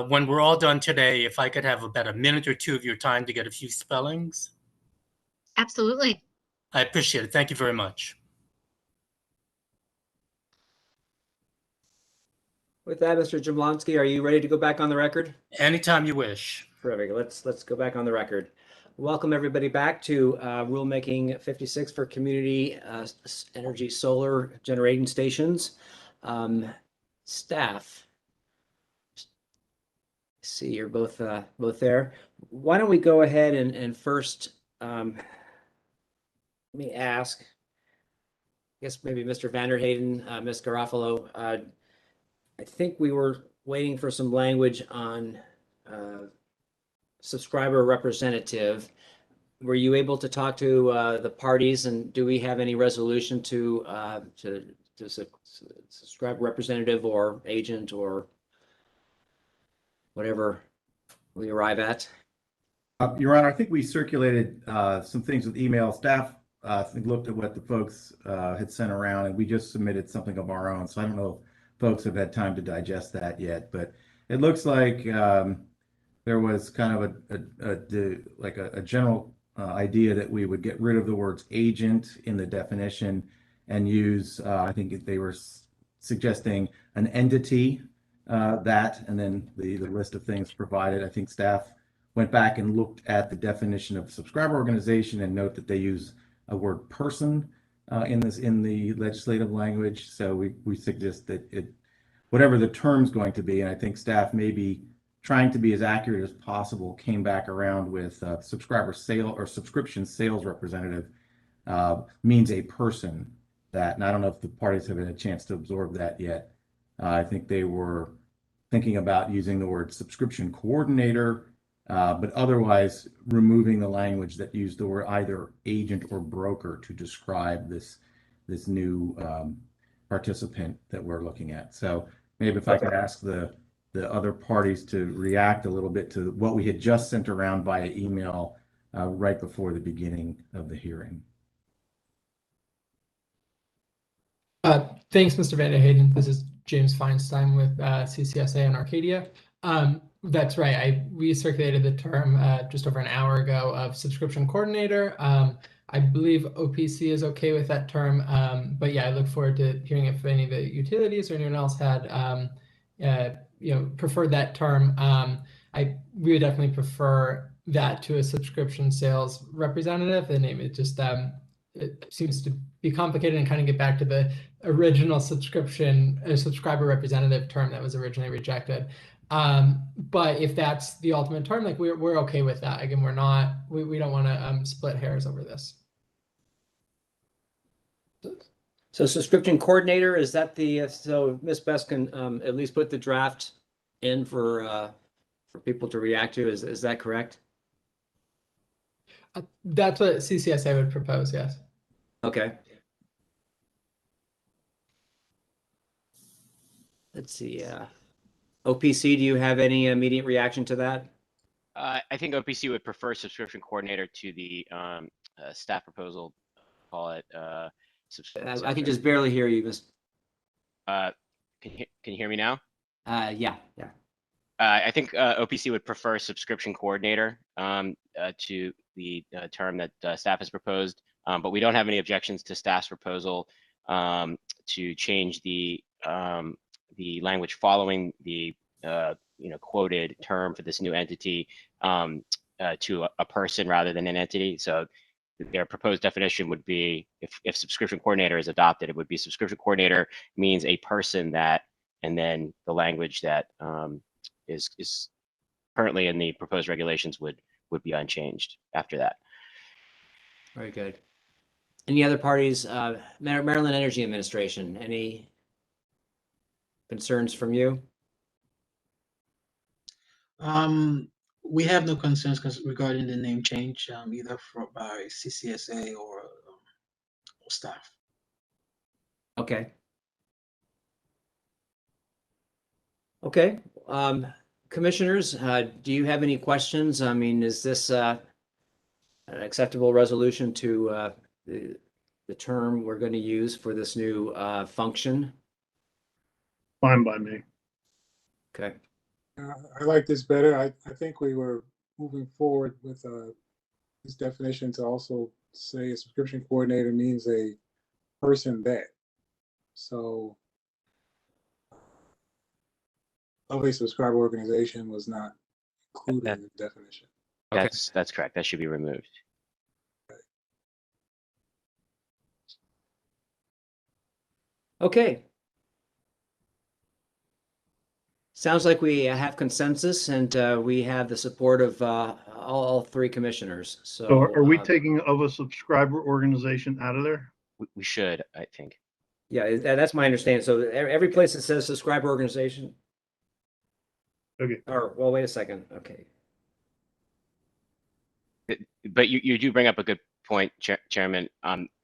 When we're all done today, if I could have about a minute or 2 of your time to get a few spellings. Absolutely. I appreciate it. Thank you very much. With that, Mr. Jablonski, are you ready to go back on the record? Anytime you wish. Terrific. Let's go back on the record. Welcome everybody back to rulemaking 56 for community energy solar generating stations. Staff, see you're both there. Why don't we go ahead and first let me ask. I guess maybe Mr. Vanderheyden, Ms. Garofalo. I think we were waiting for some language on subscriber representative. Were you able to talk to the parties, and do we have any resolution to subscribe representative or agent or whatever we arrive at? Your Honor, I think we circulated some things with email. Staff I think looked at what the folks had sent around, and we just submitted something of our own. So I don't know if folks have had time to digest that yet, but it looks like there was kind of a general idea that we would get rid of the words agent in the definition and use, I think they were suggesting an entity that, and then the list of things provided. I think staff went back and looked at the definition of subscriber organization and note that they use a word person in the legislative language. So we suggest that whatever the term's going to be, and I think staff may be trying to be as accurate as possible, came back around with subscriber sale or subscription sales representative means a person that, and I don't know if the parties have had a chance to absorb that yet. I think they were thinking about using the word subscription coordinator, but otherwise removing the language that used the word either agent or broker to describe this new participant that we're looking at. So maybe if I could ask the other parties to react a little bit to what we had just sent around via email right before the beginning of the hearing. Thanks, Mr. Vanderheyden. This is James Feinstein with CCSA in Arcadia. That's right. We circulated the term just over an hour ago of subscription coordinator. I believe OPC is okay with that term. But yeah, I look forward to hearing if any of the utilities or anyone else had preferred that term. We would definitely prefer that to a subscription sales representative. The name, it just it seems to be complicated and kind of get back to the original subscriber representative term that was originally rejected. But if that's the ultimate term, like we're okay with that. Again, we don't want to split hairs over this. So subscription coordinator, is that so Ms. Best can at least put the draft in for people to react to, is that correct? That's what CCSA would propose, yes. Okay. Let's see. OPC, do you have any immediate reaction to that? I think OPC would prefer subscription coordinator to the staff proposal. Call it. I can just barely hear you. Can you hear me now? Yeah. I think OPC would prefer subscription coordinator to the term that staff has proposed, but we don't have any objections to staff's proposal to change the language following the quoted term for this new entity to a person rather than an entity. So their proposed definition would be, if subscription coordinator is adopted, it would be subscription coordinator means a person that, and then the language that is currently in the proposed regulations would be unchanged after that. Very good. Any other parties? Maryland Energy Administration, any concerns from you? We have no concerns regarding the name change, either by CCSA or staff. Okay. Okay. Commissioners, do you have any questions? I mean, is this an acceptable resolution to the term we're going to use for this new function? Fine by me. Okay. I like this better. I think we were moving forward with this definition to also say a subscription coordinator means a person that. So of a subscriber organization was not included in the definition. Okay. That's correct. That should be removed. Okay. Sounds like we have consensus and we have the support of all three commissioners. So are we taking of a subscriber organization out of there? We should, I think. Yeah, that's my understanding. So every place that says subscriber organization. Okay. Or, well, wait a second. Okay. But you do bring up a good point, Chairman.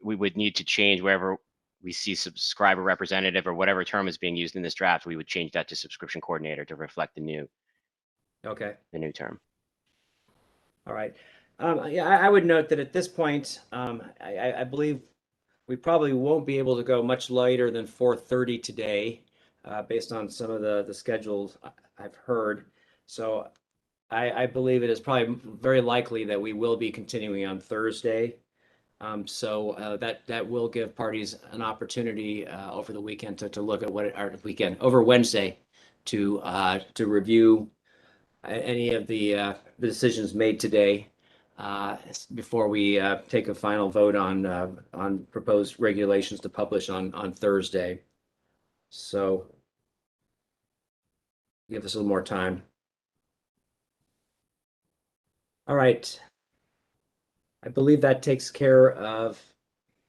We would need to change wherever we see subscriber representative or whatever term is being used in this draft. We would change that to subscription coordinator to reflect the new term. All right. Yeah, I would note that at this point, I believe we probably won't be able to go much later than 4:30 today, based on some of the schedules I've heard. So I believe it is probably very likely that we will be continuing on Thursday. So that will give parties an opportunity over the weekend to look at over Wednesday to review any of the decisions made today before we take a final vote on proposed regulations to publish on Thursday. So give us a little more time. All right. I believe that takes care of,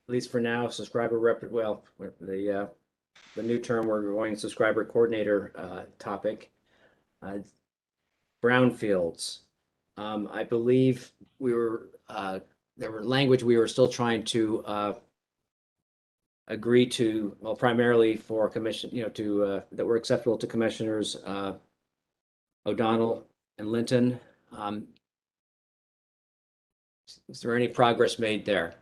at least for now, the new term we're going subscriber coordinator topic. Brownfields. I believe there were language we were still trying to agree to, well, primarily for commission, that were acceptable to Commissioners O'Donnell and Linton. Is there any progress made there?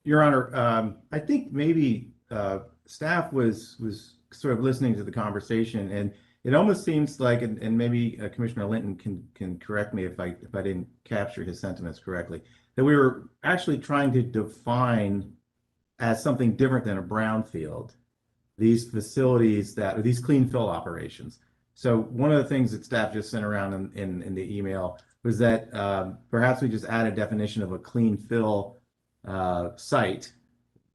Your Honor, I think maybe staff was sort of listening to the conversation, and it almost seems like, and maybe Commissioner Linton can correct me if I didn't capture his sentiments correctly, that we were actually trying to define as something different than a brownfield these facilities or these clean fill operations. So one of the things that staff just sent around in the email was that perhaps we just add a definition of a clean fill site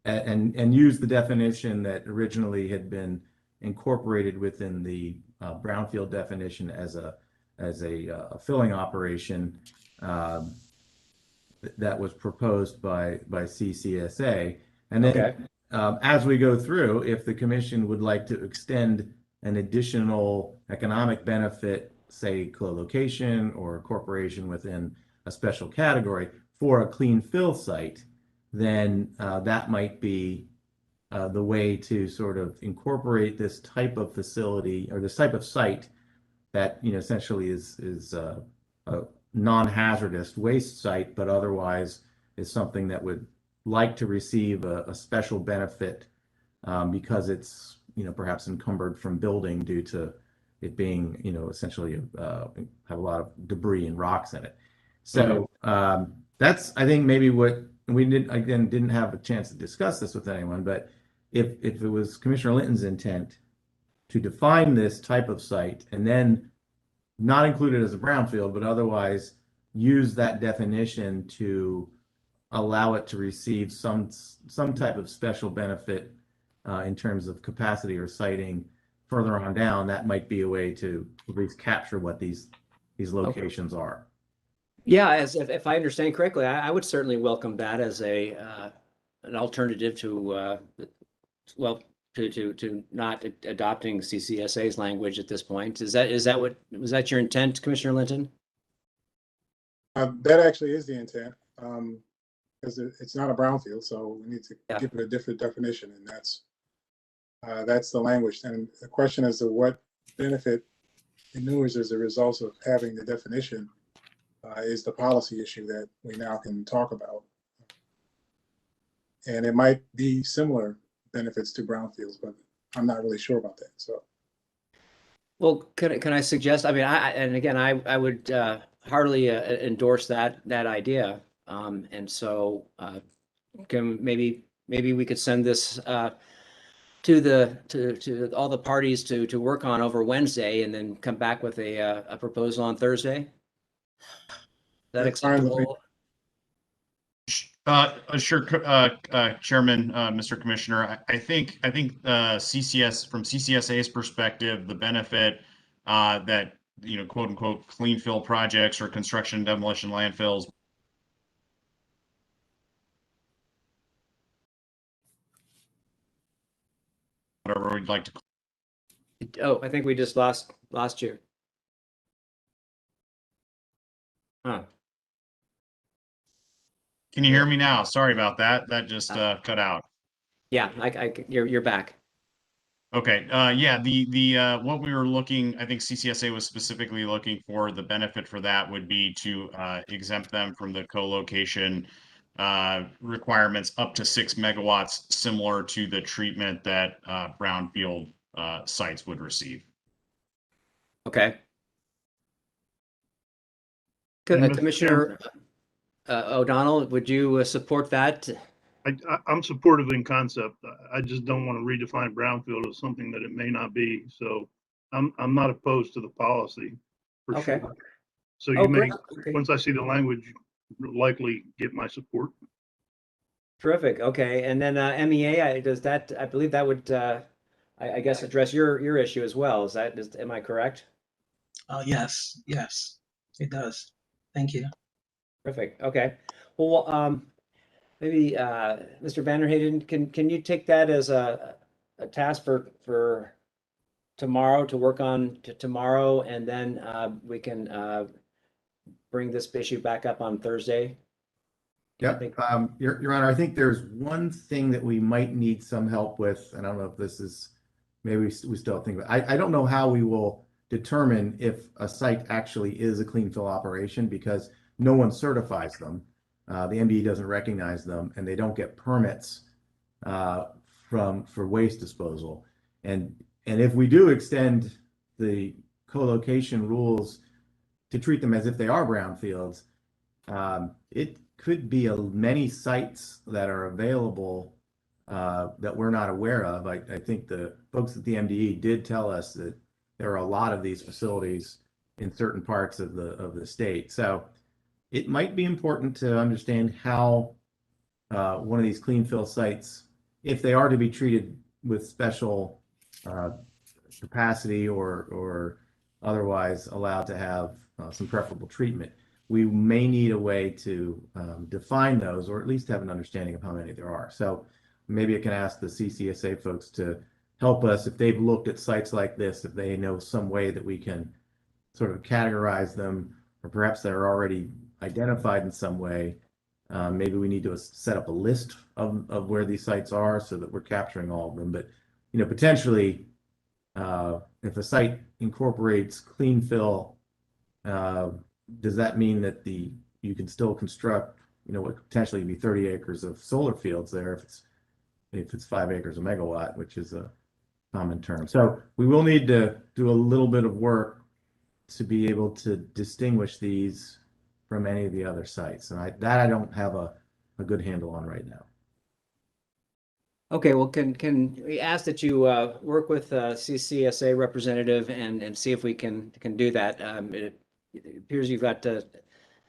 and use the definition that originally had been incorporated within the brownfield definition as a filling operation that was proposed by CCSA. And then as we go through, if the commission would like to extend an additional economic benefit, say co-location or a corporation within a special category for a clean fill site, then that might be the way to sort of incorporate this type of facility or this type of site that essentially is a non-hazardous waste site, but otherwise is something that would like to receive a special benefit because it's perhaps encumbered from building due to it being essentially have a lot of debris and rocks in it. So that's, I think, maybe what we didn't have a chance to discuss this with anyone, but if it was Commissioner Linton's intent to define this type of site and then not include it as a brownfield, but otherwise use that definition to allow it to receive some type of special benefit in terms of capacity or siting further on down, that might be a way to at least capture what these locations are. Yeah, if I understand correctly, I would certainly welcome that as an alternative to well, to not adopting CCSA's language at this point. Was that your intent, Commissioner Linton? That actually is the intent, because it's not a brownfield, so we need to give it a different definition, and that's the language. And the question as to what benefit inures as a result of having the definition is the policy issue that we now can talk about. And it might be similar benefits to brownfields, but I'm not really sure about that. So, well, can I suggest? I mean, I would heartily endorse that idea. And so, maybe we could send this to all the parties to work on over Wednesday, and then come back with a proposal on Thursday. Is that acceptable? Sure, Chairman, Mr. Commissioner. I think CCS, from CCSA's perspective, the benefit that, quote unquote, clean fill projects or construction demolition landfills whatever we'd like to. Oh, I think we just lost you. Huh. Can you hear me now? Sorry about that. That just cut out. Yeah, you're back. Okay. Yeah. The what we were looking, I think CCSA was specifically looking for, the benefit for that would be to exempt them from the co-location requirements up to 6 megawatts, similar to the treatment that brownfield sites would receive. Okay. Commissioner O'Donnell, would you support that? I'm supportive in concept. I just don't want to redefine brownfield as something that it may not be. So I'm not opposed to the policy for sure. So you may, once I see the language, likely get my support. Terrific. Okay. And then MEA, I believe that would, I guess, address your issue as well. Am I correct? Yes, it does. Thank you. Terrific. Okay. Well, maybe Mr. Vanderheyden, can you take that as a task for tomorrow, to work on tomorrow, and then we can bring this issue back up on Thursday? Yep. Your Honor, I think there's one thing that we might need some help with, and I don't know if this is, maybe we still think about it. I don't know how we will determine if a site actually is a clean fill operation, because no one certifies them. The MDE doesn't recognize them, and they don't get permits for waste disposal. And if we do extend the co-location rules to treat them as if they are brownfields, it could be many sites that are available that we're not aware of. I think the folks at the MDE did tell us that there are a lot of these facilities in certain parts of the state. So it might be important to understand how one of these clean fill sites, if they are to be treated with special capacity or otherwise allowed to have some preferable treatment, we may need a way to define those, or at least have an understanding of how many there are. So maybe I can ask the CCSA folks to help us, if they've looked at sites like this, if they know some way that we can sort of categorize them, or perhaps they're already identified in some way. Maybe we need to set up a list of where these sites are so that we're capturing all of them. But potentially, if a site incorporates clean fill, does that mean that you can still construct what could potentially be 30 acres of solar fields there if it's 5 acres a megawatt, which is a common term. So we will need to do a little bit of work to be able to distinguish these from any of the other sites. And I don't have a good handle on right now. Okay, well, can we ask that you work with CCSA representative and see if we can do that? It appears you've got the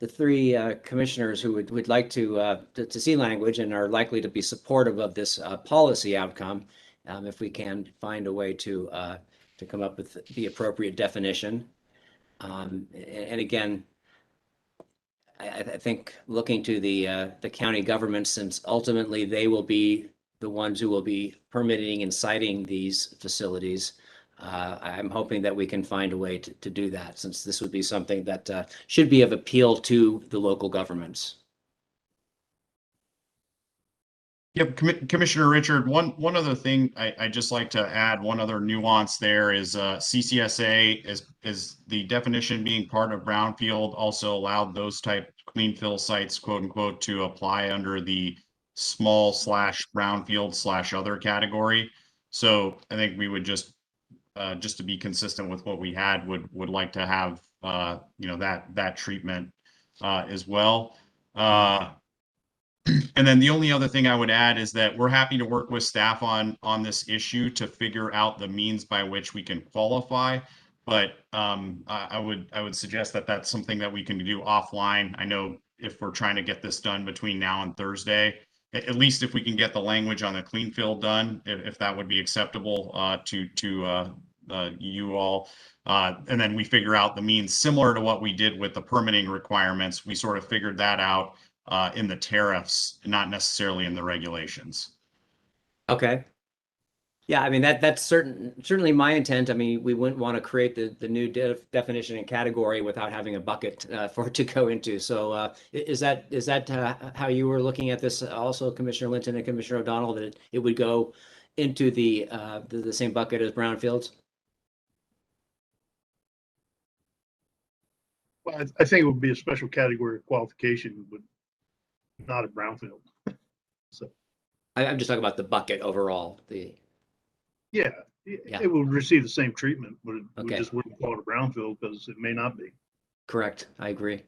three commissioners who would like to see language and are likely to be supportive of this policy outcome, if we can find a way to come up with the appropriate definition. And again, I think looking to the county government, since ultimately they will be the ones who will be permitting and citing these facilities, I'm hoping that we can find a way to do that, since this would be something that should be of appeal to the local governments. Yep, Commissioner Richard, one other thing I'd just like to add, one other nuance there is CCSA is the definition being part of brownfield also allowed those type clean fill sites, quote unquote, to apply under the small / brownfield / other category. So I think we would just to be consistent with what we had, would like to have that treatment as well. And then the only other thing I would add is that we're happy to work with staff on this issue to figure out the means by which we can qualify. But I would suggest that that's something that we can do offline. I know if we're trying to get this done between now and Thursday, at least if we can get the language on the clean fill done, if that would be acceptable to you all. And then we figure out the means similar to what we did with the permitting requirements. We sort of figured that out in the tariffs, not necessarily in the regulations. Okay. Yeah, I mean, that's certainly my intent. I mean, we wouldn't want to create the new definition and category without having a bucket for it to go into. So is that how you were looking at this also, Commissioner Linton and Commissioner O'Donnell, that it would go into the same bucket as brownfields? Well, I think it would be a special category of qualification, but not a brownfield. So I'm just talking about the bucket overall. yeah, it will receive the same treatment, but we just wouldn't call it a brownfield because it may not be. Correct. I agree.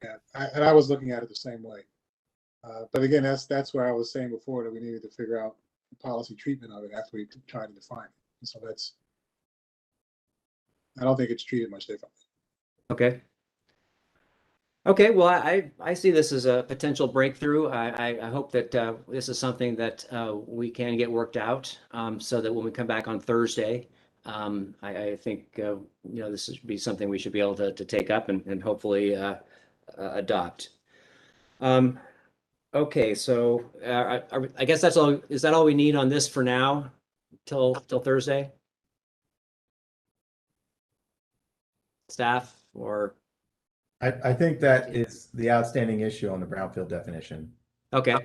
Yeah, and I was looking at it the same way. But again, that's where I was saying before that we needed to figure out the policy treatment of it after we tried to define it. And so I don't think it's treated much differently. Okay. Okay, well, I see this as a potential breakthrough. I hope that this is something that we can get worked out, so that when we come back on Thursday, I think this should be something we should be able to take up and hopefully adopt. Okay, so I guess that's all. Is that all we need on this for now, till Thursday? Staff or? I think that is the outstanding issue on the brownfield definition. Okay.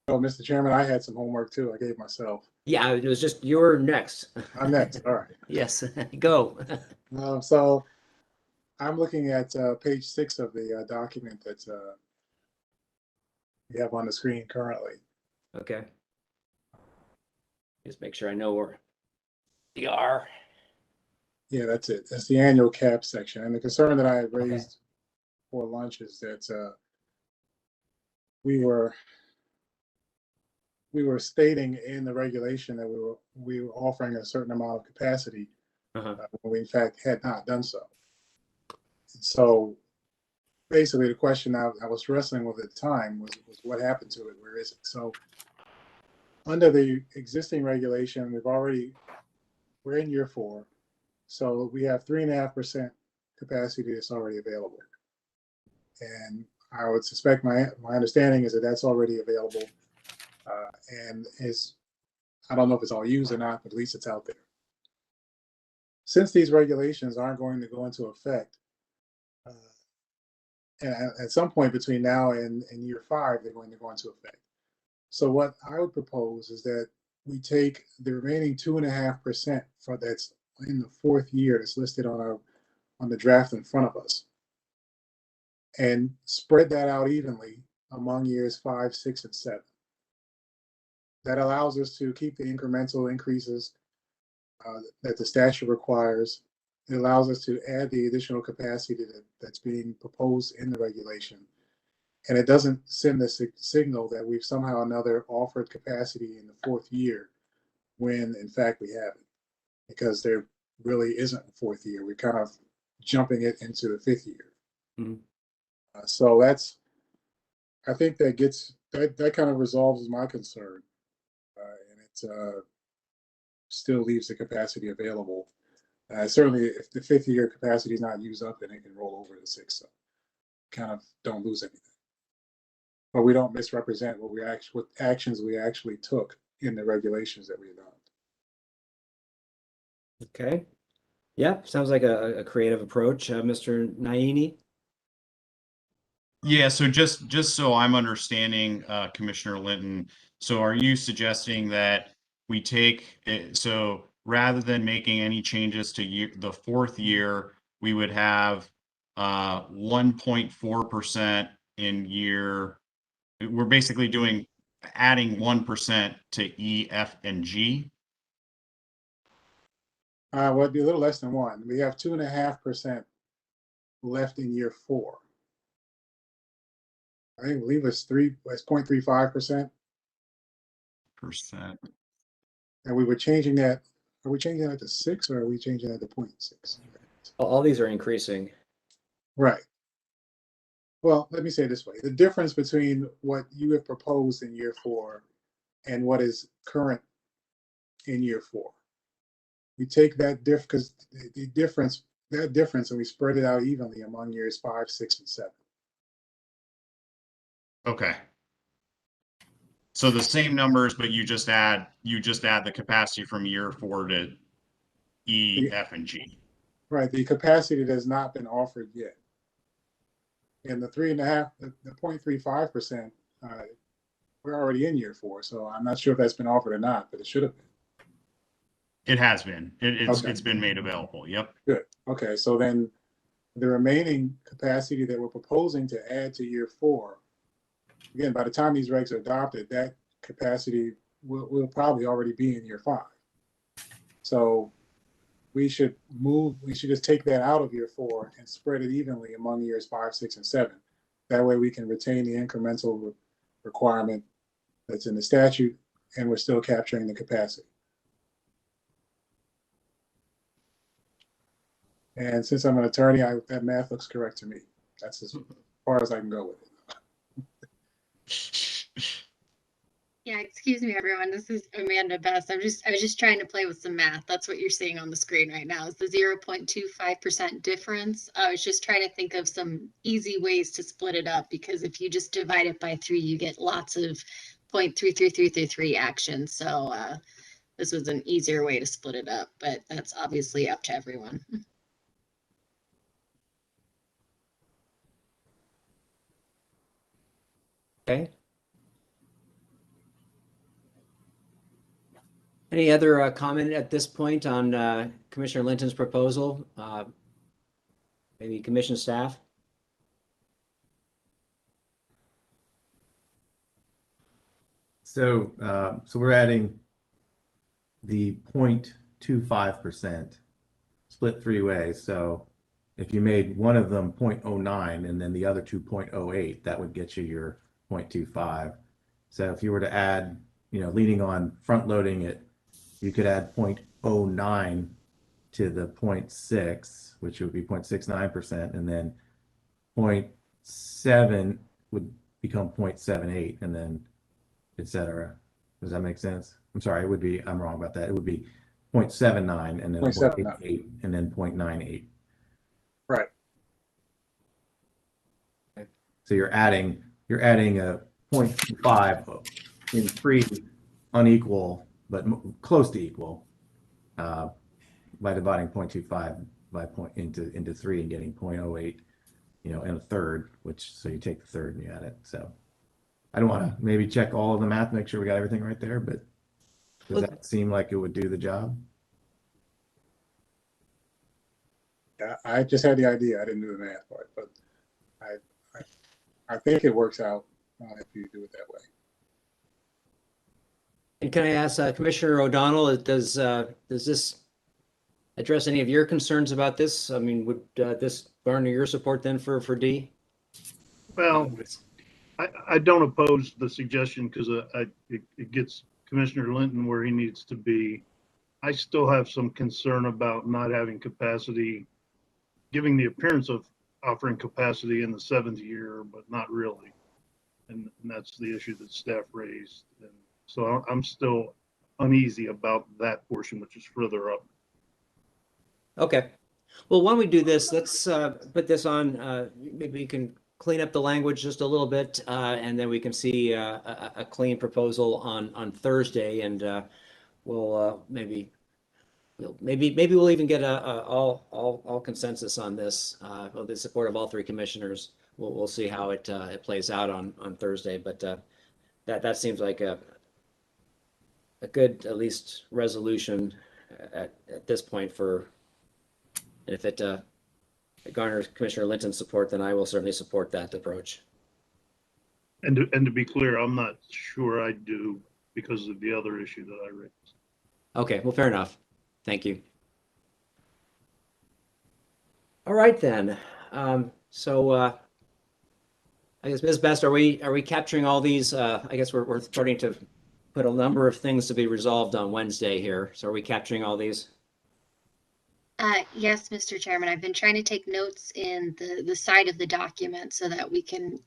Oh, Mr. Chairman, I had some homework too. I gave myself. Yeah, it was just you're next. I'm next. All right. Yes, go. So I'm looking at page 6 of the document that we have on the screen currently. Okay. Just make sure I know where we are. Yeah, that's it. That's the annual cap section. And the concern that I had raised for lunch is that we were stating in the regulation that we were offering a certain amount of capacity when we in fact had not done so. So basically the question I was wrestling with at the time was what happened to it? Where is it? So under the existing regulation, we're in year 4. So we have 3.5% capacity that's already available. And I would suspect my understanding is that that's already available. And I don't know if it's all used or not, but at least it's out there. Since these regulations aren't going to go into effect, and at some point between now and year 5, they're going to go into effect. So what I would propose is that we take the remaining 2.5% for that's in the 4th year that's listed on the draft in front of us, and spread that out evenly among years 5, 6, and 7. That allows us to keep the incremental increases that the statute requires. It allows us to add the additional capacity that's being proposed in the regulation. And it doesn't send a signal that we've somehow or another offered capacity in the 4th year when in fact we haven't, because there really isn't a 4th year. We're kind of jumping it into the 5th year. Mm-hmm. So I think that kind of resolves my concern. And it still leaves the capacity available. Certainly, if the 5th year capacity is not used up, then it can roll over to 6th. So kind of don't lose anything. But we don't misrepresent what actions we actually took in the regulations that we adopted. Okay. Yeah, sounds like a creative approach. Mr. Naini? Yeah, so just so I'm understanding, Commissioner Linton, so are you suggesting that we take it, so rather than making any changes to the 4th year, we would have 1.4% in year, we're basically adding 1% to E, F, and G? Well, it'd be a little less than 1. We have 2.5% left in year 4. I believe it's 0.35%. And we were changing that. Are we changing that to 6 or are we changing that to 0.6? All these are increasing. Right. Well, let me say it this way. The difference between what you have proposed in year 4 and what is current in year 4. We take that because that difference and we spread it out evenly among years 5, 6, and 7. Okay. So the same numbers, but you just add the capacity from year 4 to E, F, and G. Right. The capacity that has not been offered yet. And the 0.35%, we're already in year 4, so I'm not sure if that's been offered or not, but it should have been. It has been. It's Okay. It's been made available. Yep. Good. Okay. So then the remaining capacity that we're proposing to add to year 4, again, by the time these regs are adopted, that capacity will probably already be in year 5. So we should just take that out of year 4 and spread it evenly among years 5, 6, and 7. That way we can retain the incremental requirement that's in the statute, and we're still capturing the capacity. And since I'm an attorney, that math looks correct to me. That's as far as I can go with it. Yeah, excuse me, everyone. This is Amanda Best. I was just trying to play with some math. That's what you're seeing on the screen right now is the 0.25% difference. I was just trying to think of some easy ways to split it up, because if you just divide it by 3, you get lots of 0.33333 actions. So this was an easier way to split it up, but that's obviously up to everyone. Okay. Any other comment at this point on Commissioner Linton's proposal? Maybe commission staff? So we're adding the 0.25% split 3 ways. So if you made one of them 0.09 and then the other 2 0.08, that would get you your 0.25. So if you were to add, leaning on front loading it, you could add 0.09 to the 0.6, which would be 0.69%, and then 0.7 would become 0.78, and then et cetera. Does that make sense? I'm sorry, I'm wrong about that. It would be 0.79 and then 0.88 and then 0.98. Right. So you're adding a 0.5 in 3 unequal, but close to equal, by dividing 0.25 by into 3 and getting 0.08, and a third, so you take the third and you add it. So I don't want to maybe check all of the math, make sure we got everything right there, but does that seem like it would do the job? Yeah, I just had the idea. I didn't do the math part, but I think it works out if you do it that way. And can I ask Commissioner O'Donnell, does this address any of your concerns about this? I mean, would this garner your support then for D? Well, I don't oppose the suggestion because it gets Commissioner Linton where he needs to be. I still have some concern about not having capacity, giving the appearance of offering capacity in the 7th year, but not really. And that's the issue that staff raised. And so I'm still uneasy about that portion, which is further up. Okay. Well, why don't we do this? Let's put this on, maybe you can clean up the language just a little bit, and then we can see a clean proposal on Thursday, and we'll maybe we'll even get a all consensus on this, with the support of all 3 commissioners. We'll see how it plays out on Thursday, but that seems like a good at least resolution at this point for. And if it garners Commissioner Linton's support, then I will certainly support that approach. And to be clear, I'm not sure I do because of the other issue that I raised. Okay, well, fair enough. Thank you. All right then. So I guess Ms. Best, are we capturing all these? I guess we're starting to put a number of things to be resolved on Wednesday here. So are we capturing all these? Yes, Mr. Chairman, I've been trying to take notes in the side of the document so that we can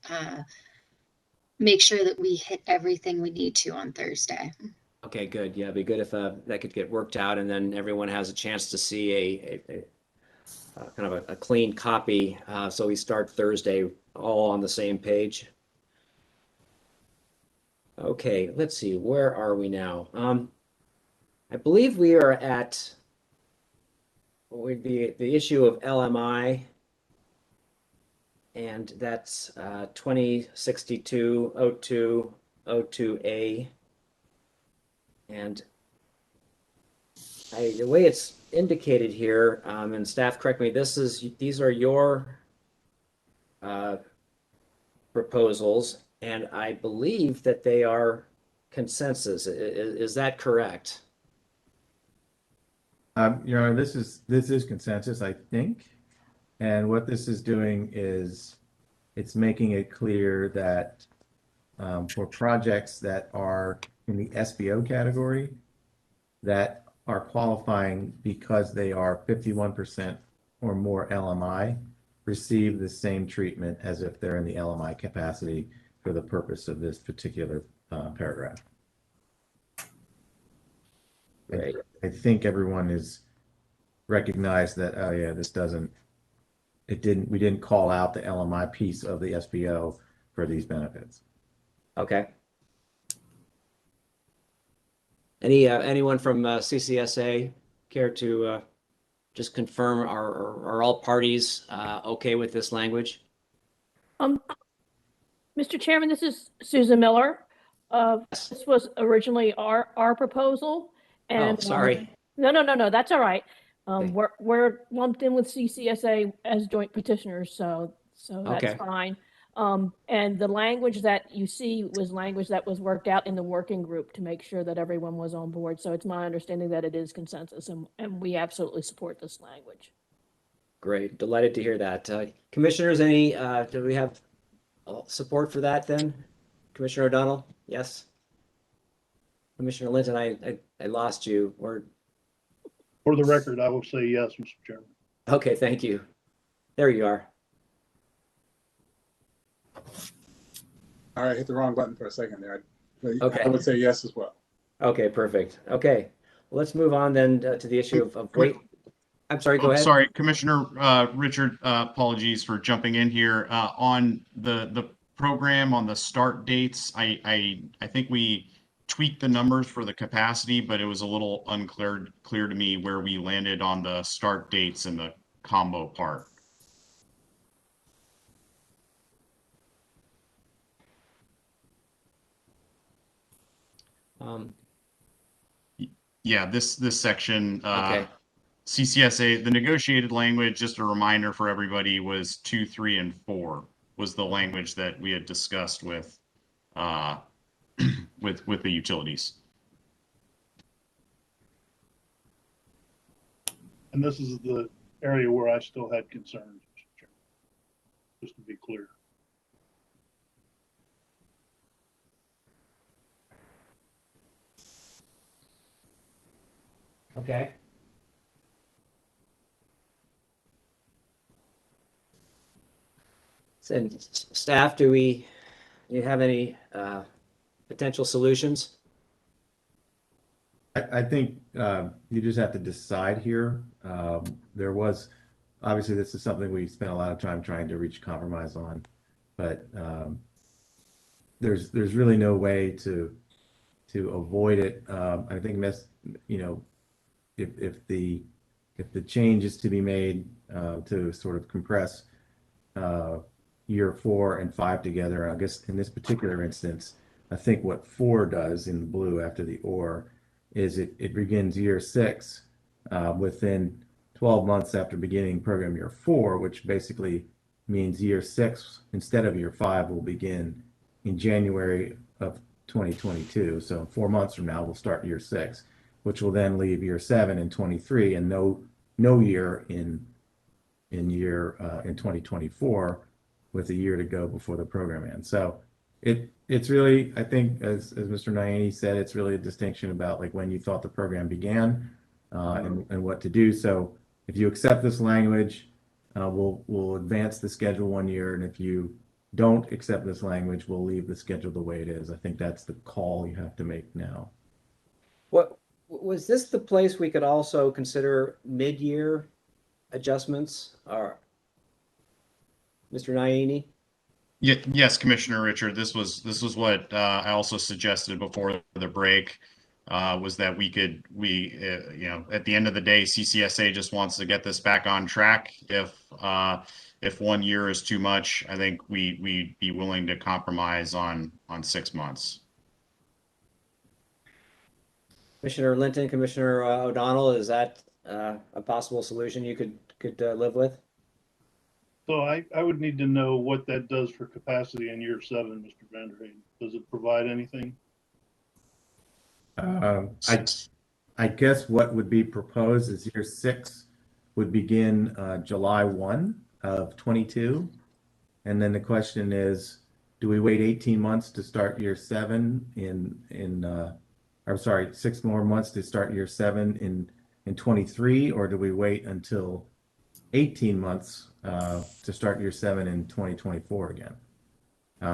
make sure that we hit everything we need to on Thursday. Okay, good. Yeah, it'd be good if that could get worked out, and then everyone has a chance to see a kind of a clean copy. So we start Thursday all on the same page. Okay, let's see. Where are we now? I believe we are at the issue of LMI, and that's 2062-02-02A. And the way it's indicated here, and staff correct me, these are your proposals, and I believe that they are consensus. Is that correct? This is consensus, I think. And what this is doing is it's making it clear that for projects that are in the SBO category that are qualifying because they are 51% or more LMI, receive the same treatment as if they're in the LMI capacity for the purpose of this particular paragraph. Right. I think everyone is recognized that, oh yeah, we didn't call out the LMI piece of the SBO for these benefits. Okay. Anyone from CCSA care to just confirm, are all parties okay with this language? Mr. Chairman, this is Susan Miller. This was originally our proposal, and sorry. No, that's all right. We're lumped in with CCSA as joint petitioners, so that's Okay. fine. And the language that you see was language that was worked out in the working group to make sure that everyone was on board. So it's my understanding that it is consensus, and we absolutely support this language. Great, delighted to hear that. Commissioners, do we have support for that then? Commissioner O'Donnell, yes? Commissioner Linton, I lost you. For the record, I will say yes, Mr. Chairman. Okay, thank you. There you are. All right, I hit the wrong button for a second there. Okay. I would say yes as well. Okay, perfect. Okay, well, let's move on then to the issue of weight. I'm sorry, go ahead. Sorry, Commissioner Richard, apologies for jumping in here. On the program, on the start dates, I think we tweaked the numbers for the capacity, but it was a little unclear to me where we landed on the start dates and the combo part. Yeah, this section, Okay. CCSA, the negotiated language, just a reminder for everybody, was 2, 3, and 4 was the language that we had discussed with with the utilities. And this is the area where I still had concerns, Mr. Chairman, just to be clear. Okay. So, staff, do you have any potential solutions? I think you just have to decide here. There was, obviously, this is something we spent a lot of time trying to reach compromise on, but there's really no way to avoid it. I think if the change is to be made to sort of compress year 4 and 5 together, I guess in this particular instance, I think what 4 does in blue after the or is it begins year 6 within 12 months after beginning program year 4, which basically means year 6 instead of year 5 will begin in January of 2022. So 4 months from now, we'll start year 6, which will then leave year 7 in 23 and no year in 2024 with a year to go before the program ends. So it's really, I think, as Mr. Nayani said, it's really a distinction about like when you thought the program began and what to do. So if you accept this language, we'll advance the schedule 1 year, and if you don't accept this language, we'll leave the schedule the way it is. I think that's the call you have to make now. What was this the place we could also consider mid-year adjustments? Or Mr. Nayani? Yes, Commissioner Richard, this was what I also suggested before the break, was that we at the end of the day, CCSA just wants to get this back on track. If 1 year is too much, I think we'd be willing to compromise on 6 months. Commissioner Linton, Commissioner O'Donnell, is that a possible solution you could live with? So I would need to know what that does for capacity in year 7, Mr. Vanderheyden. Does it provide anything? I guess what would be proposed is year 6 would begin July 1 of 22. And then the question is, do we wait 18 months to start year 7 I'm sorry, 6 more months to start year 7 in 23, or do we wait until 18 months to start year 7 in 2024 again?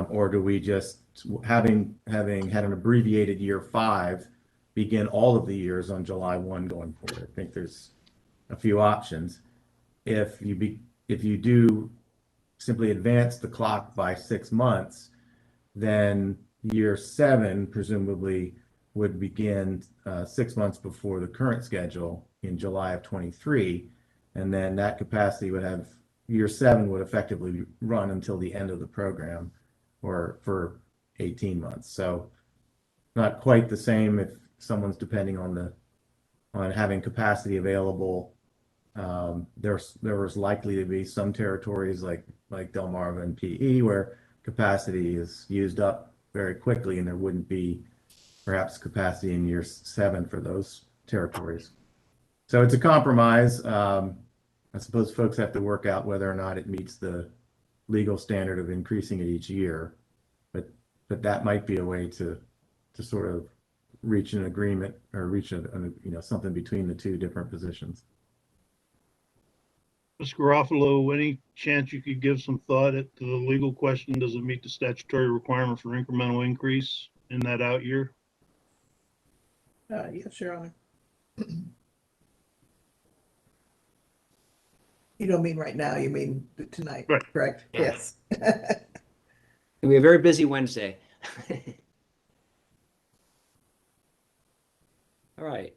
Or do we just, having had an abbreviated year 5, begin all of the years on July 1 going forward? I think there's a few options. If you do simply advance the clock by 6 months, then year 7 presumably would begin 6 months before the current schedule in July of 23. And then that capacity would have, year 7 would effectively run until the end of the program, or for 18 months. So not quite the same if someone's depending on having capacity available. There was likely to be some territories like Delmarva and PE where capacity is used up very quickly, and there wouldn't be perhaps capacity in year 7 for those territories. So it's a compromise. I suppose folks have to work out whether or not it meets the legal standard of increasing it each year, but that might be a way to sort of reach an agreement or reach something between the two different positions. Ms. Garofalo, any chance you could give some thought to the legal question? Does it meet the statutory requirement for incremental increase in that out year? Yes, Your Honor. You don't mean right now, you mean tonight, right? Correct? Yeah. Yes. It'll be a very busy Wednesday. All right.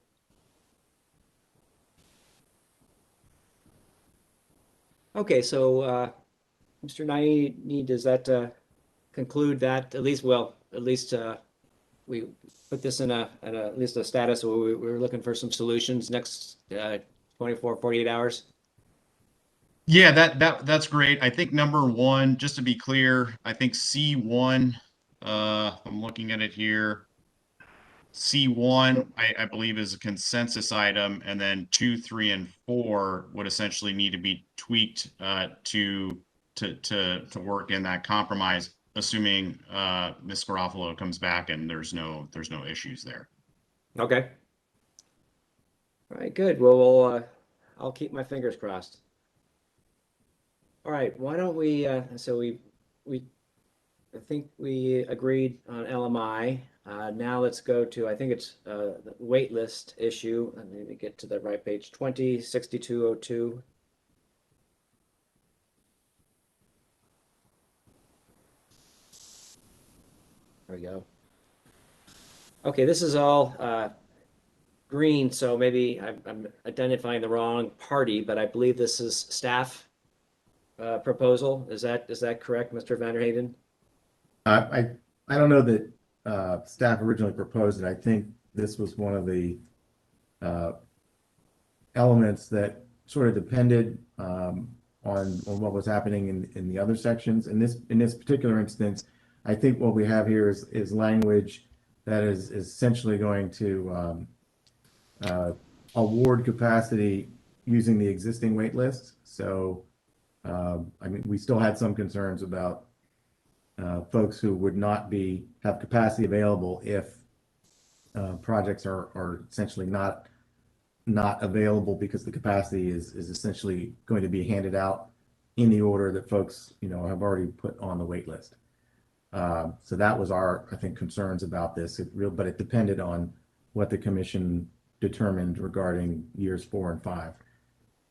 Okay, so Mr. Nayani, does that conclude that? At least we put this in at least a status where we're looking for some solutions next 24, 48 hours. Yeah, that's great. I think number 1, just to be clear, I think C1, I'm looking at it here. C1, I believe, is a consensus item, and then 2, 3, and 4 would essentially need to be tweaked to work in that compromise, assuming Ms. Garofalo comes back and there's no issues there. Okay. All right, good. Well, I'll keep my fingers crossed. All right, why don't we, I think we agreed on LMI. Now let's go to, I think it's the wait list issue. Let me get to the right page, 206202. There we go. Okay, this is all green, so maybe I'm identifying the wrong party, but I believe this is staff proposal. Is that correct, Mr. Vanderhaden? I don't know that staff originally proposed it. I think this was one of the elements that sort of depended on what was happening in the other sections. In this particular instance, I think what we have here is language that is essentially going to award capacity using the existing wait list. So, I mean, we still had some concerns about folks who would not have capacity available if projects are essentially not available because the capacity is essentially going to be handed out in the order that folks, have already put on the wait list. So that was our, I think, concerns about this. But it depended on what the commission determined regarding years 4 and 5.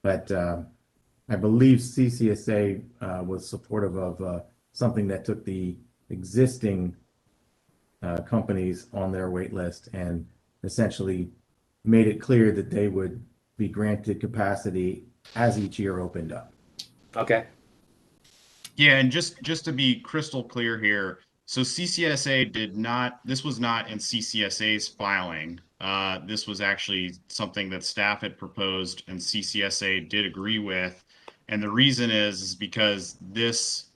But I believe CCSA was supportive of something that took the existing companies on their wait list and essentially made it clear that they would be granted capacity as each year opened up. Okay. Yeah, and just to be crystal clear here, so CCSA this was not in CCSA's filing. This was actually something that staff had proposed and CCSA did agree with. And the reason is because this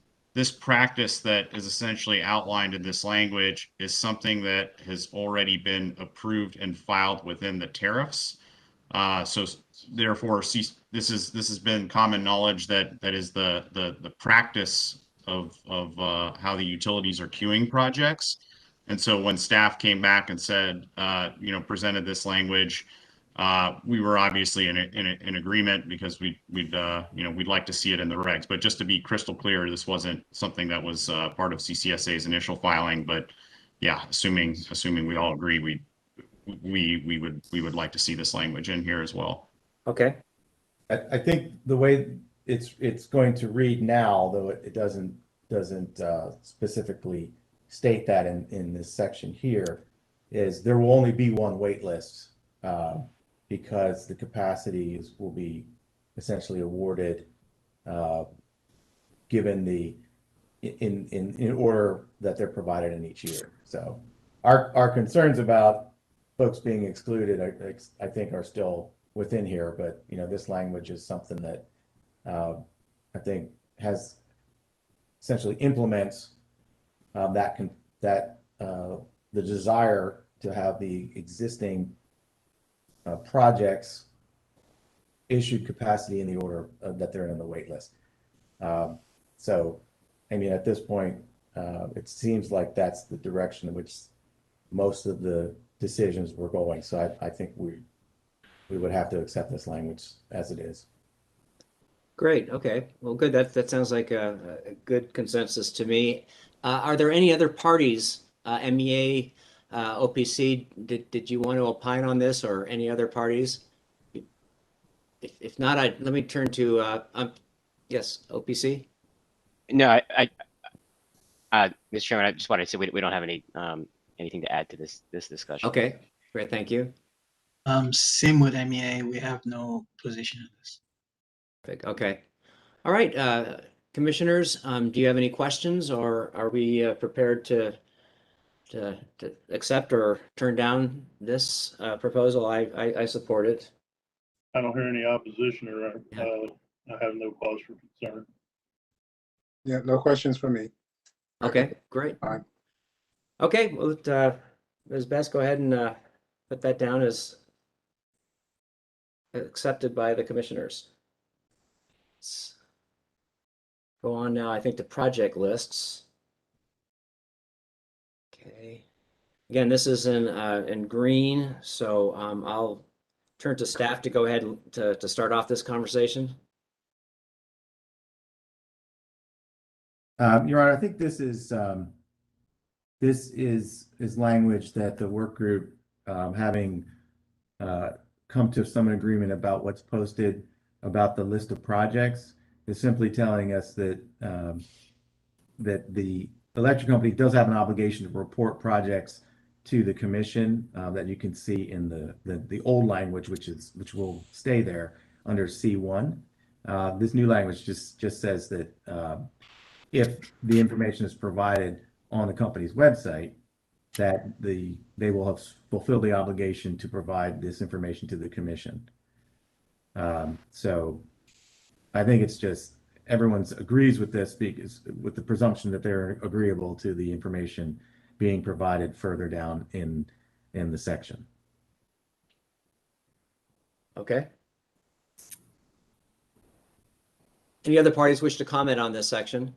practice that is essentially outlined in this language is something that has already been approved and filed within the tariffs. So therefore, this has been common knowledge that is the practice of how the utilities are queuing projects. And so when staff came back and said, presented this language, we were obviously in agreement because we'd like to see it in the regs. But just to be crystal clear, this wasn't something that was part of CCSA's initial filing. But yeah, assuming we all agree, we would like to see this language in here as well. Okay. I think the way it's going to read now, though it doesn't specifically state that in this section here, is there will only be one wait list because the capacity will be essentially awarded given in order that they're provided in each year. So our concerns about folks being excluded, I think, are still within here, but this language is something that I think has essentially implements the desire to have the existing projects issued capacity in the order that they're in the wait list. So, I mean, at this point, it seems like that's the direction in which most of the decisions were going. So I think we would have to accept this language as it is. Great. Okay. Well, good. That sounds like a good consensus to me. Are there any other parties, MEA, OPC? Did you want to opine on this, or any other parties? If not, let me turn to yes, OPC. No, Mr. Chairman, I just wanted to say we don't have anything to add to this discussion. Okay. Great. Thank you. Same with MEA. We have no position on this. Okay. All right. Commissioners, do you have any questions, or are we prepared to accept or turn down this proposal? I support it. I don't hear any opposition, or I have no cause for concern. Yeah, no questions for me. Okay, great. Fine. Okay, well, Ms. Best, go ahead and put that down as accepted by the commissioners. Let's go on now, I think, to project lists. Okay. Again, this is in green, so I'll turn to staff to go ahead to start off this conversation. Your Honor, I think this is language that the work group, having come to some agreement about what's posted about the list of projects, is simply telling us that that the electric company does have an obligation to report projects to the commission, that you can see in the old language, which will stay there under C1. This new language just says that if the information is provided on the company's website, that they will have fulfilled the obligation to provide this information to the commission. So I think it's just everyone's agrees with this because with the presumption that they're agreeable to the information being provided further down in the section. Okay. Any other parties wish to comment on this section?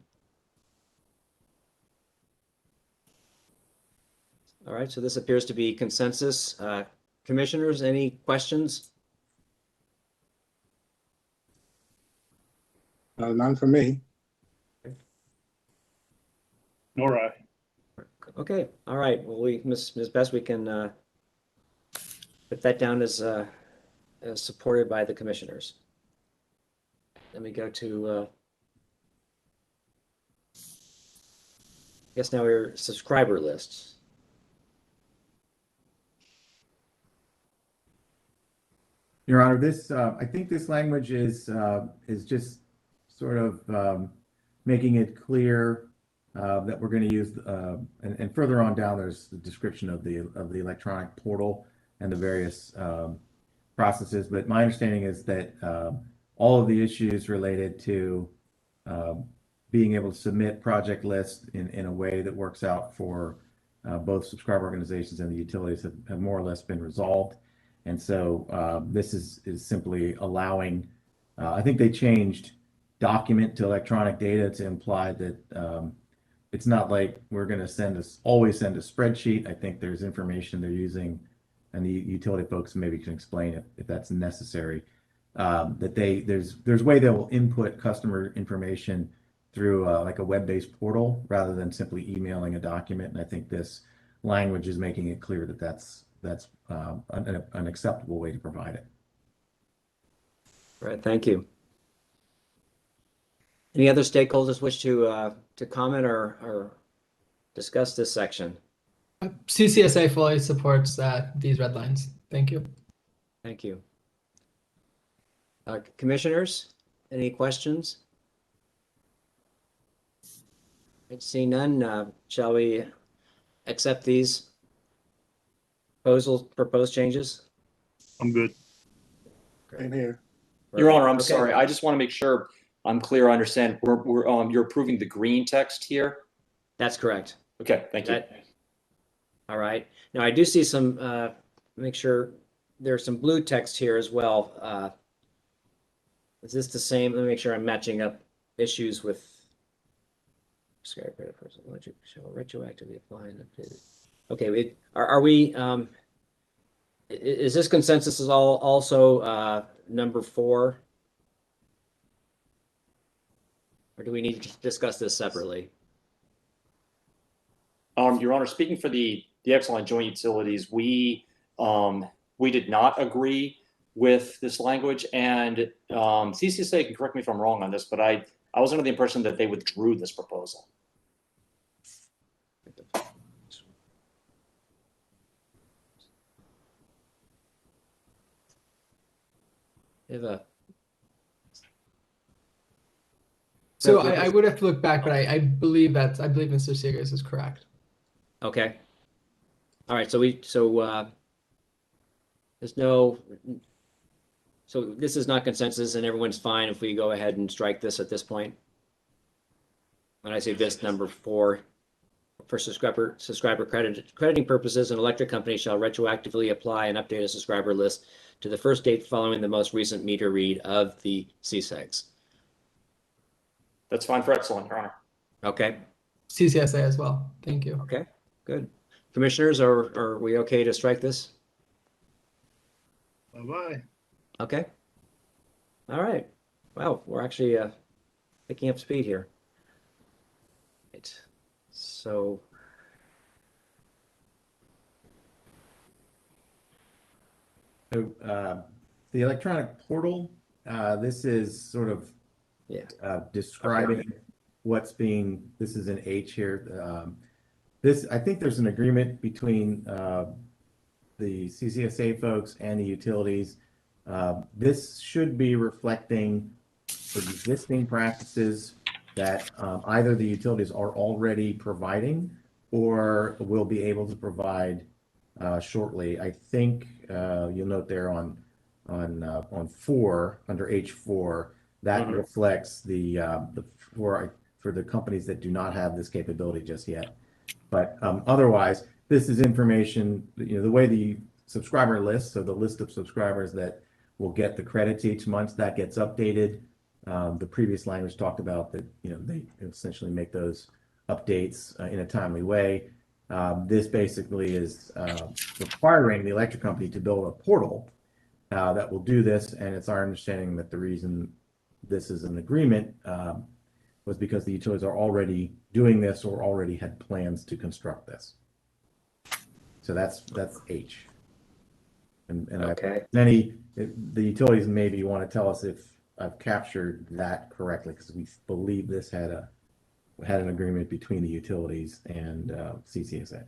All right, so this appears to be consensus. Commissioners, any questions? None for me. Nor I. Okay, all right. Well, Ms. Best, we can put that down as supported by the commissioners. Let me go to, I guess now we're subscriber lists. Your Honor, this I think this language is just sort of making it clear that we're going to use and further on down there's the description of the electronic portal and the various processes. But my understanding is that all of the issues related to being able to submit project lists in a way that works out for both subscriber organizations and the utilities have more or less been resolved. And so this is simply allowing, I think they changed document to electronic data to imply that it's not like we're going to always send a spreadsheet. I think there's information they're using, and the utility folks maybe can explain it if that's necessary. That there's way they will input customer information through like a web-based portal rather than simply emailing a document. And I think this language is making it clear that that's an acceptable way to provide it. All right, thank you. Any other stakeholders wish to comment or discuss this section? CCSA fully supports these red lines. Thank you. Thank you. Commissioners, any questions? I see none. Shall we accept these proposed changes? I'm good. Same here. Your Honor, I'm Okay. sorry. I just want to make sure I'm clear. I understand. You're approving the green text here. That's correct. Okay, thank you. All right. Now I do see some. Make sure there's some blue text here as well. Is this the same? Let me make sure I'm matching up issues with. Retroactively apply and updated. Okay, are we? Is this consensus is also number 4? Or do we need to discuss this separately? Your Honor, speaking for the Exelon Joint Utilities, we did not agree with this language, and CCSA can correct me if I'm wrong on this, but I was under the impression that they withdrew this proposal. So I would have to look back, but I believe Mr. Seegers is correct. Okay. All right. So there's no. So this is not consensus, and everyone's fine if we go ahead and strike this at this point. When I say this, number 4. for subscriber crediting purposes, an electric company shall retroactively apply and update a subscriber list to the first date following the most recent meter read of the CSEGs. That's fine for excellent, Your Honor. Okay. CCSA as well. Thank you. Okay, good. Commissioners, are we okay to strike this? Bye-bye. Okay. All right. Wow, we're actually picking up speed here. Right. So the electronic portal, this is sort of describing what's being, this is an H here. I think there's an agreement between the CCSA folks and the utilities. This should be reflecting existing practices that either the utilities are already providing or will be able to provide shortly. I think you'll note there on 4 under H4 that reflects the for the companies that do not have this capability just yet. But otherwise, this is information, the way the subscriber list, so the list of subscribers that will get the credits each month, that gets updated. The previous language talked about that, they essentially make those updates in a timely way. This basically is requiring the electric company to build a portal that will do this. And it's our understanding that the reason this is an agreement was because the utilities are already doing this or already had plans to construct this. So that's H. And okay. The utilities maybe want to tell us if I've captured that correctly, because we believe this had an agreement between the utilities and CCSA.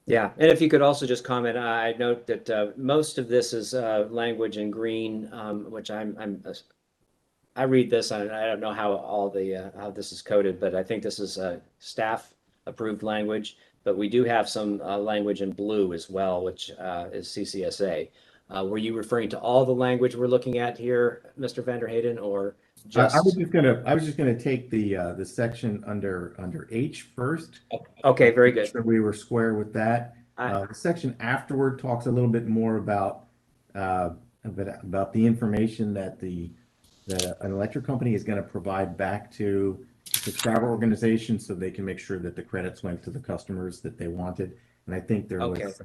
Yeah, and if you could also just comment, I note that most of this is language in green, which I read this, and I don't know how how this is coded, but I think this is staff approved language. But we do have some language in blue as well, which is CCSA. Were you referring to all the language we're looking at here, Mr. Vanderheyden, or just? I was just gonna take the section under H first. Okay, very good. So we were square with that. The section afterward talks a little bit more about the information that an electric company is going to provide back to the subscriber organization, so they can make sure that the credits went to the customers that they wanted. And I think there was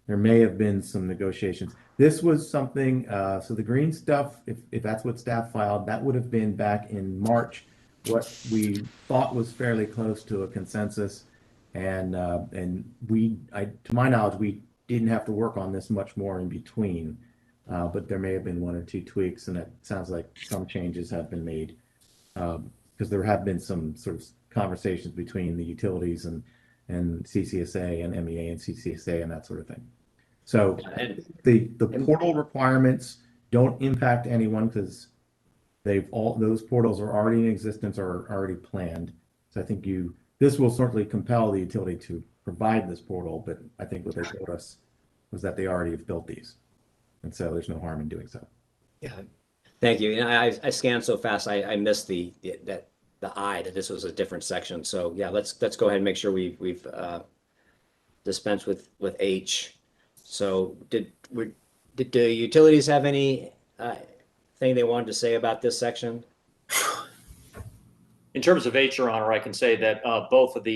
there may have been some negotiations. This was something, so the green stuff, if that's what staff filed, that would have been back in March, what we thought was fairly close to a consensus. And to my knowledge, we didn't have to work on this much more in between, but there may have been 1 or 2 tweaks, and it sounds like some changes have been made, because there have been some sort of conversations between the utilities and CCSA and MEA and CCSA and that sort of thing. So the portal requirements don't impact anyone, because those portals are already in existence or are already planned. So I think this will certainly compel the utility to provide this portal, but I think what they told us was that they already have built these, and so there's no harm in doing so. Yeah, thank you. And I scanned so fast, I missed the I, that this was a different section. So yeah, let's go ahead and make sure we've dispensed with H. So did the utilities have any thing they wanted to say about this section? In terms of H, Your Honor, I can say that both of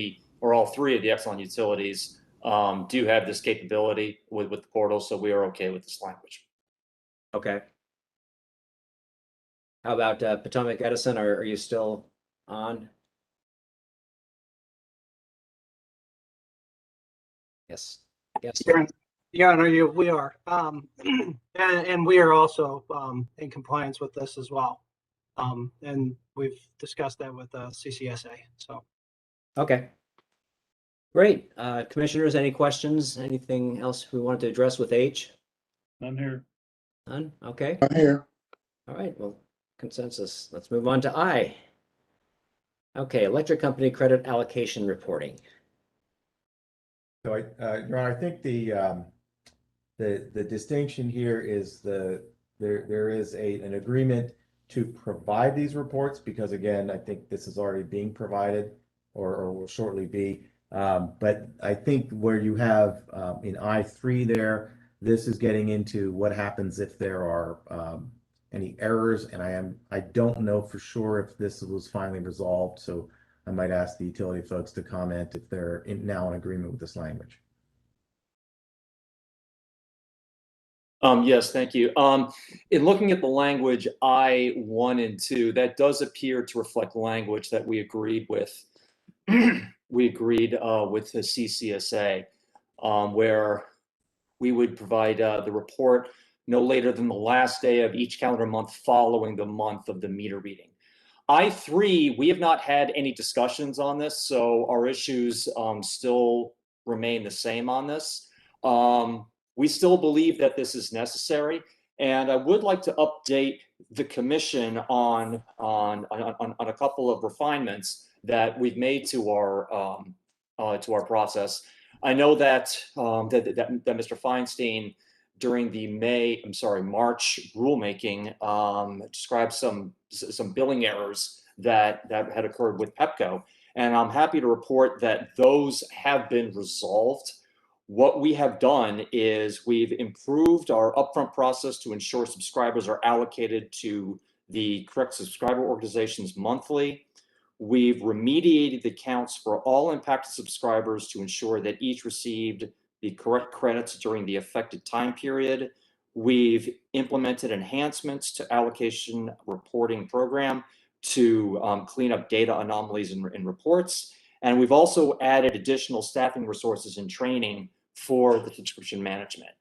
all 3 of the Exelon utilities do have this capability with the portal, so we are okay with this language. Okay. How about Potomac Edison? Are you still on? Yes. Yes. Yeah, no, we are. And we are also in compliance with this as well. And we've discussed that with CCSA. So. Okay. Great. Commissioners, any questions? Anything else we wanted to address with H? None here. None? Okay. I'm here. All right. Well, consensus. Let's move on to I. Okay. Electric company credit allocation reporting. So Your Honor, I think the distinction here is there is an agreement to provide these reports, because again, I think this is already being provided or will shortly be. But I think where you have in I3 there, this is getting into what happens if there are any errors, and I don't know for sure if this was finally resolved, so I might ask the utility folks to comment if they're now in agreement with this language. Yes, thank you. In looking at the language I1 and 2, that does appear to reflect language that we agreed with. We agreed with the CCSA, where we would provide the report no later than the last day of each calendar month following the month of the meter reading. I3, we have not had any discussions on this, so our issues still remain the same on this. We still believe that this is necessary, and I would like to update the commission on a couple of refinements that we've made to our process. I know that that Mr. Feinstein during the March rulemaking described some billing errors that had occurred with Pepco, and I'm happy to report that those have been resolved. What we have done is we've improved our upfront process to ensure subscribers are allocated to the correct subscriber organizations monthly. We've remediated the counts for all impacted subscribers to ensure that each received the correct credits during the affected time period. We've implemented enhancements to allocation reporting program to clean up data anomalies in reports. And we've also added additional staffing resources and training for the subscription management.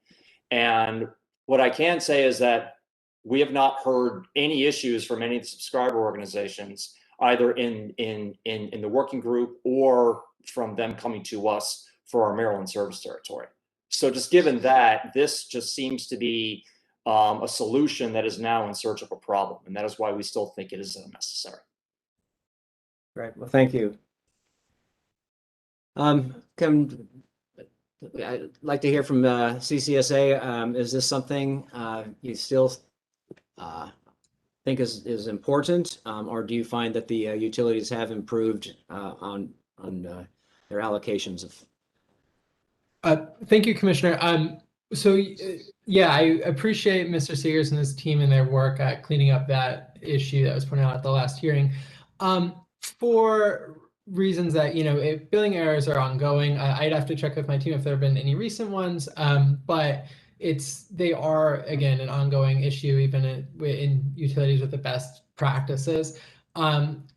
And what I can say is that we have not heard any issues from any of the subscriber organizations, either in the working group or from them coming to us for our Maryland service territory. So just given that, this just seems to be a solution that is now in search of a problem, and that is why we still think it is necessary. Right. Well, thank you. I'd like to hear from CCSA. Is this something you still think is important, or do you find that the utilities have improved on their allocations of? Thank you, Commissioner. Yeah, I appreciate Mr. Seegers and his team and their work at cleaning up that issue that was pointed out at the last hearing. For reasons that, if billing errors are ongoing, I'd have to check with my team if there have been any recent ones, but they are, again, an ongoing issue, even in utilities with the best practices.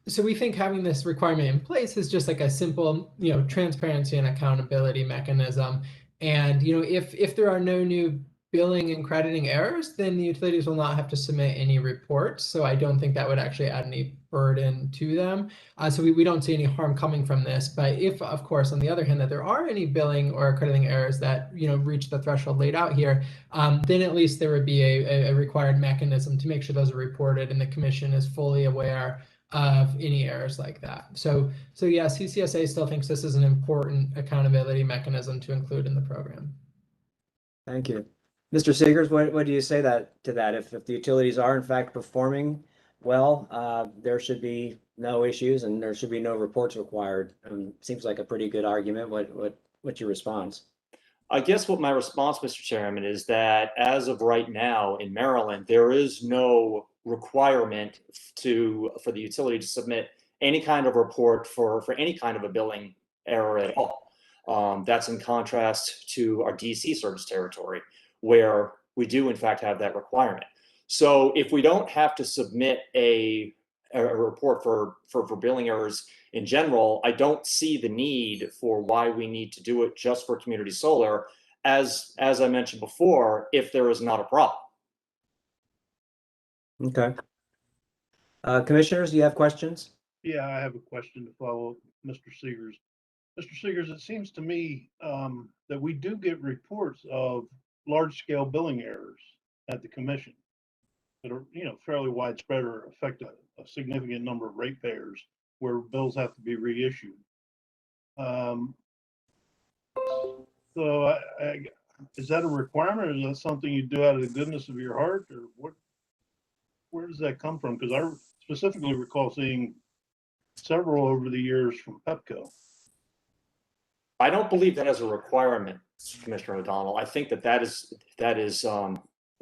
So we think having this requirement in place is just like a simple, transparency and accountability mechanism. And, if there are no new billing and crediting errors, then the utilities will not have to submit any reports. So I don't think that would actually add any burden to them. So we don't see any harm coming from this. But if, of course, on the other hand, that there are any billing or crediting errors that, reach the threshold laid out here, then at least there would be a required mechanism to make sure those are reported and the commission is fully aware of any errors like that. So yeah, CCSA still thinks this is an important accountability mechanism to include in the program. Thank you. Mr. Seegers, what do you say to that? If the utilities are in fact performing well, there should be no issues and there should be no reports required. Seems like a pretty good argument. What's your response? I guess what my response, Mr. Chairman, is that as of right now in Maryland, there is no requirement for the utility to submit any kind of report for any kind of a billing error at all. That's in contrast to our DC service territory, where we do in fact have that requirement. So if we don't have to submit a report for billing errors in general, I don't see the need for why we need to do it just for community solar, as I mentioned before, if there is not a problem. Okay. Commissioners, do you have questions? Yeah, I have a question to follow up, Mr. Seegers. Mr. Seegers, it seems to me that we do get reports of large-scale billing errors at the commission that are, fairly widespread or affect a significant number of ratepayers where bills have to be reissued. So is that a requirement, or is that something you do out of the goodness of your heart, or where does that come from? Because I specifically recall seeing several over the years from Pepco. I don't believe that as a requirement, Commissioner O'Donnell. I think that is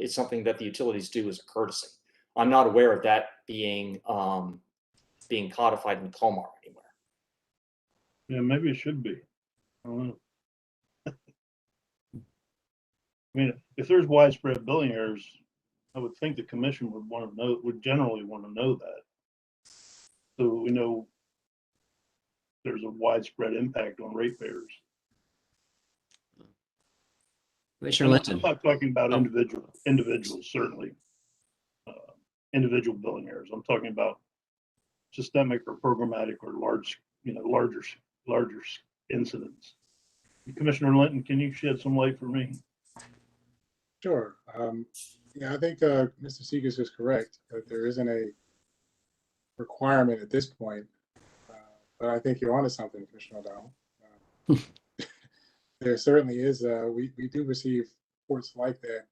something that the utilities do as a courtesy. I'm not aware of that being codified in COMAR anywhere. Yeah, maybe it should be. I don't know. I mean, if there's widespread billing errors, I would think the commission would generally want to know that. So we know there's a widespread impact on ratepayers. Commissioner Linton. I'm not talking about individuals, certainly. Individual billing errors. I'm talking about systemic or programmatic or larger incidents. Commissioner Linton, can you shed some light for me? Sure. Yeah, I think Mr. Seegers is correct that there isn't a requirement at this point, but I think you're onto something, Commissioner O'Donnell. There certainly is. We do receive reports like that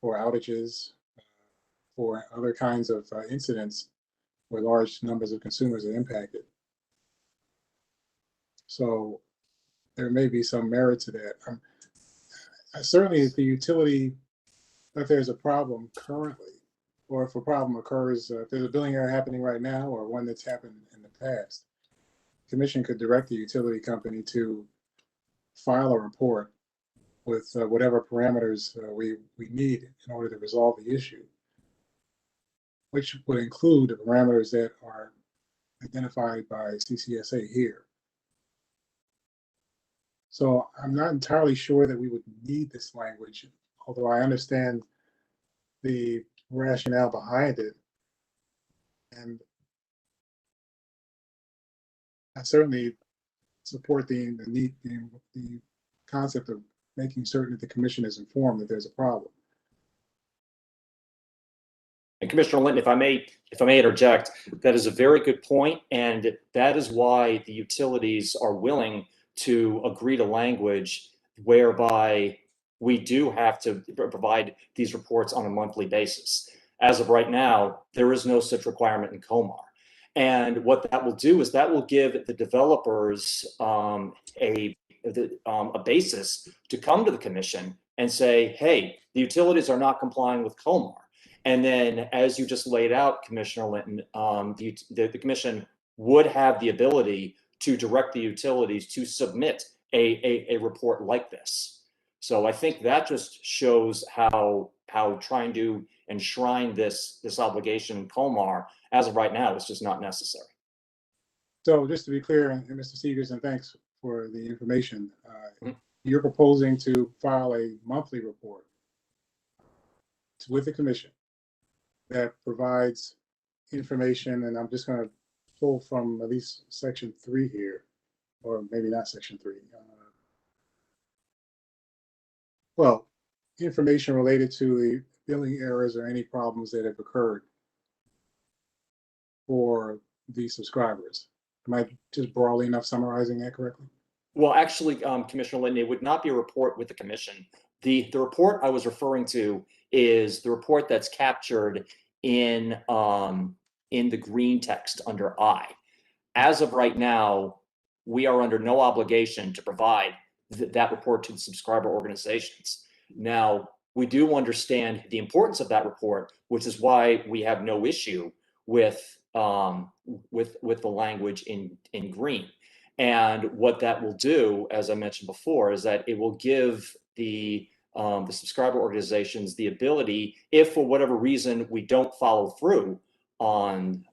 for outages, for other kinds of incidents where large numbers of consumers are impacted. So there may be some merit to that. Certainly, if the utility, if there's a problem currently, or if a problem occurs, if there's a billing error happening right now or one that's happened in the past, the commission could direct the utility company to file a report with whatever parameters we need in order to resolve the issue, which would include the parameters that are identified by CCSA here. So I'm not entirely sure that we would need this language, although I understand the rationale behind it. And I certainly support the concept of making certain that the commission is informed that there's a problem. And Commissioner Linton, if I may interject, that is a very good point, and that is why the utilities are willing to agree to language whereby we do have to provide these reports on a monthly basis. As of right now, there is no such requirement in COMAR. And what that will do is that will give the developers a basis to come to the commission and say, hey, the utilities are not complying with COMAR. And then, as you just laid out, Commissioner Linton, the commission would have the ability to direct the utilities to submit a report like this. So I think that just shows how trying to enshrine this obligation in COMAR as of right now is just not necessary. So just to be clear, and Mr. Seegers, and thanks for the information, you're proposing to file a monthly report with the commission that provides information, and I'm just going to pull from at least section 3 here, or maybe not section 3. Well, information related to the billing errors or any problems that have occurred for the subscribers. Am I just broadly enough summarizing that correctly? Well, actually, Commissioner Linton, it would not be a report with the commission. The report I was referring to is the report that's captured in the green text under I. As of right now, we are under no obligation to provide that report to the subscriber organizations. Now, we do understand the importance of that report, which is why we have no issue with the language in green. And what that will do, as I mentioned before, is that it will give the subscriber organizations the ability, if for whatever reason we don't follow through on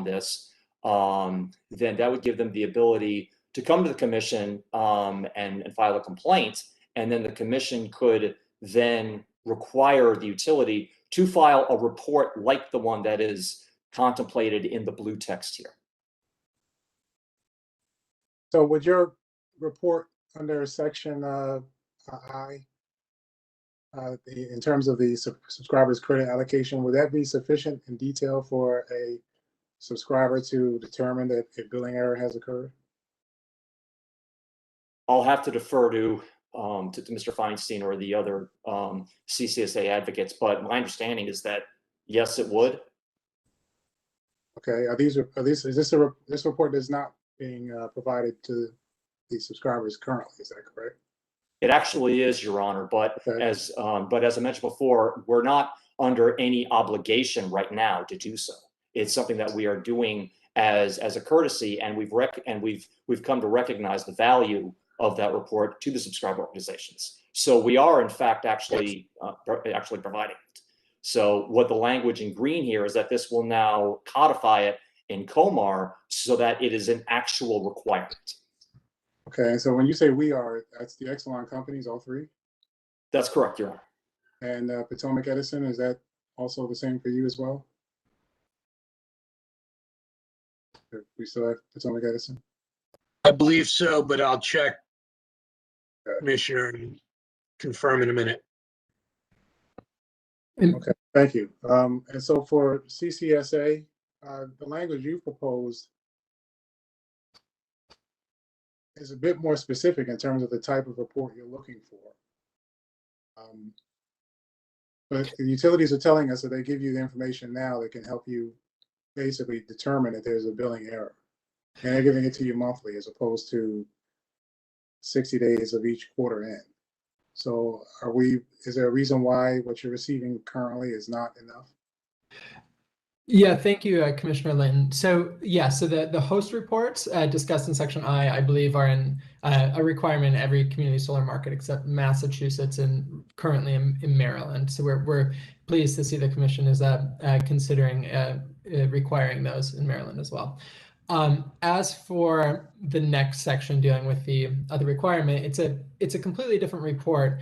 this, then that would give them the ability to come to the commission and file a complaint, and then the commission could then require the utility to file a report like the one that is contemplated in the blue text here. So would your report under section I, in terms of the subscriber's credit allocation, would that be sufficient in detail for a subscriber to determine that a billing error has occurred? I'll have to defer to Mr. Feinstein or the other CCSA advocates, but my understanding is that yes, it would. Okay, is this report is not being provided to the subscribers currently. Is that correct? It actually is, Your Honor, but Okay. as I mentioned before, we're not under any obligation right now to do so. It's something that we are doing as a courtesy, and we've come to recognize the value of that report to the subscriber organizations. So we are, in fact, actually providing it. So what the language in green here is that this will now codify it in COMAR so that it is an actual requirement. Okay, and so when you say we are, that's the Exelon companies, all three? That's correct, Your Honor. And Potomac Edison, is that also the same for you as well? We still have Potomac Edison? I believe so, but I'll check, Commissioner, and confirm in a minute. Okay, thank you. And so for CCSA, the language you proposed is a bit more specific in terms of the type of report you're looking for. But the utilities are telling us that they give you the information now that can help you basically determine if there's a billing error. And they're giving it to you monthly as opposed to 60 days of each quarter end. So is there a reason why what you're receiving currently is not enough? Yeah, thank you, Commissioner Linton. So yeah, so the host reports discussed in Section I believe, are in a requirement in every community solar market except Massachusetts and currently in Maryland. So we're pleased to see the Commission is considering requiring those in Maryland as well. As for the next section dealing with the other requirement, it's a completely different report.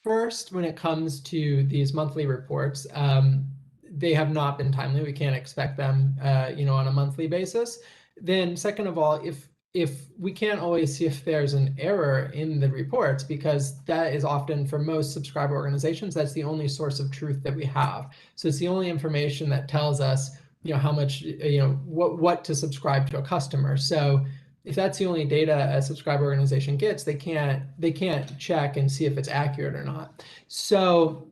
First, when it comes to these monthly reports, they have not been timely. We can't expect them, on a monthly basis. Then, second of all, if we can't always see if there's an error in the reports, because that is often for most subscriber organizations, that's the only source of truth that we have. So it's the only information that tells us, how much, what to subscribe to a customer. So if that's the only data a subscriber organization gets, they can't check and see if it's accurate or not. So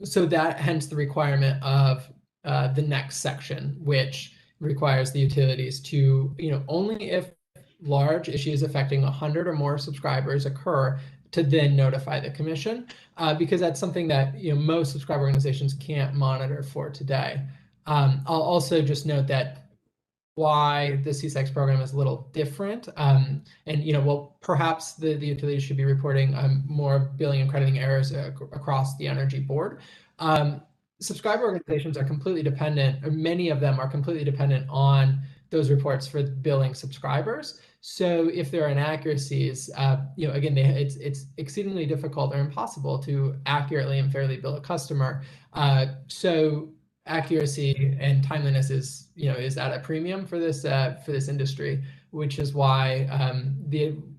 so that hence the requirement of the next section, which requires the utilities to, only if large issues affecting 100 or more subscribers occur, to then notify the Commission, because that's something that most subscriber organizations can't monitor for today. I'll also just note that why the CSEX program is a little different. And, well, perhaps the utilities should be reporting more billing and crediting errors across the Energy Board. Subscriber organizations are completely dependent, or many of them are completely dependent on those reports for billing subscribers. So if there are inaccuracies, again, it's exceedingly difficult or impossible to accurately and fairly bill a customer. So accuracy and timeliness is at a premium for this industry, which is why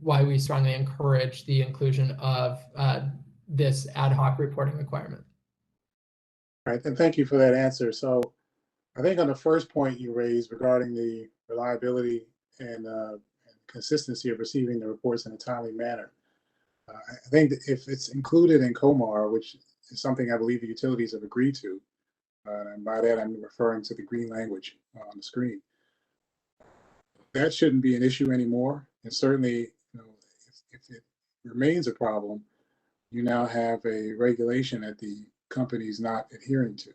why we strongly encourage the inclusion of this ad hoc reporting requirement. All right, and thank you for that answer. So I think on the first point you raised regarding the reliability and consistency of receiving the reports in a timely manner, I think that if it's included in COMAR, which is something I believe the utilities have agreed to, and by that I'm referring to the green language on the screen, that shouldn't be an issue anymore. And certainly, if it remains a problem, you now have a regulation that the company's not adhering to.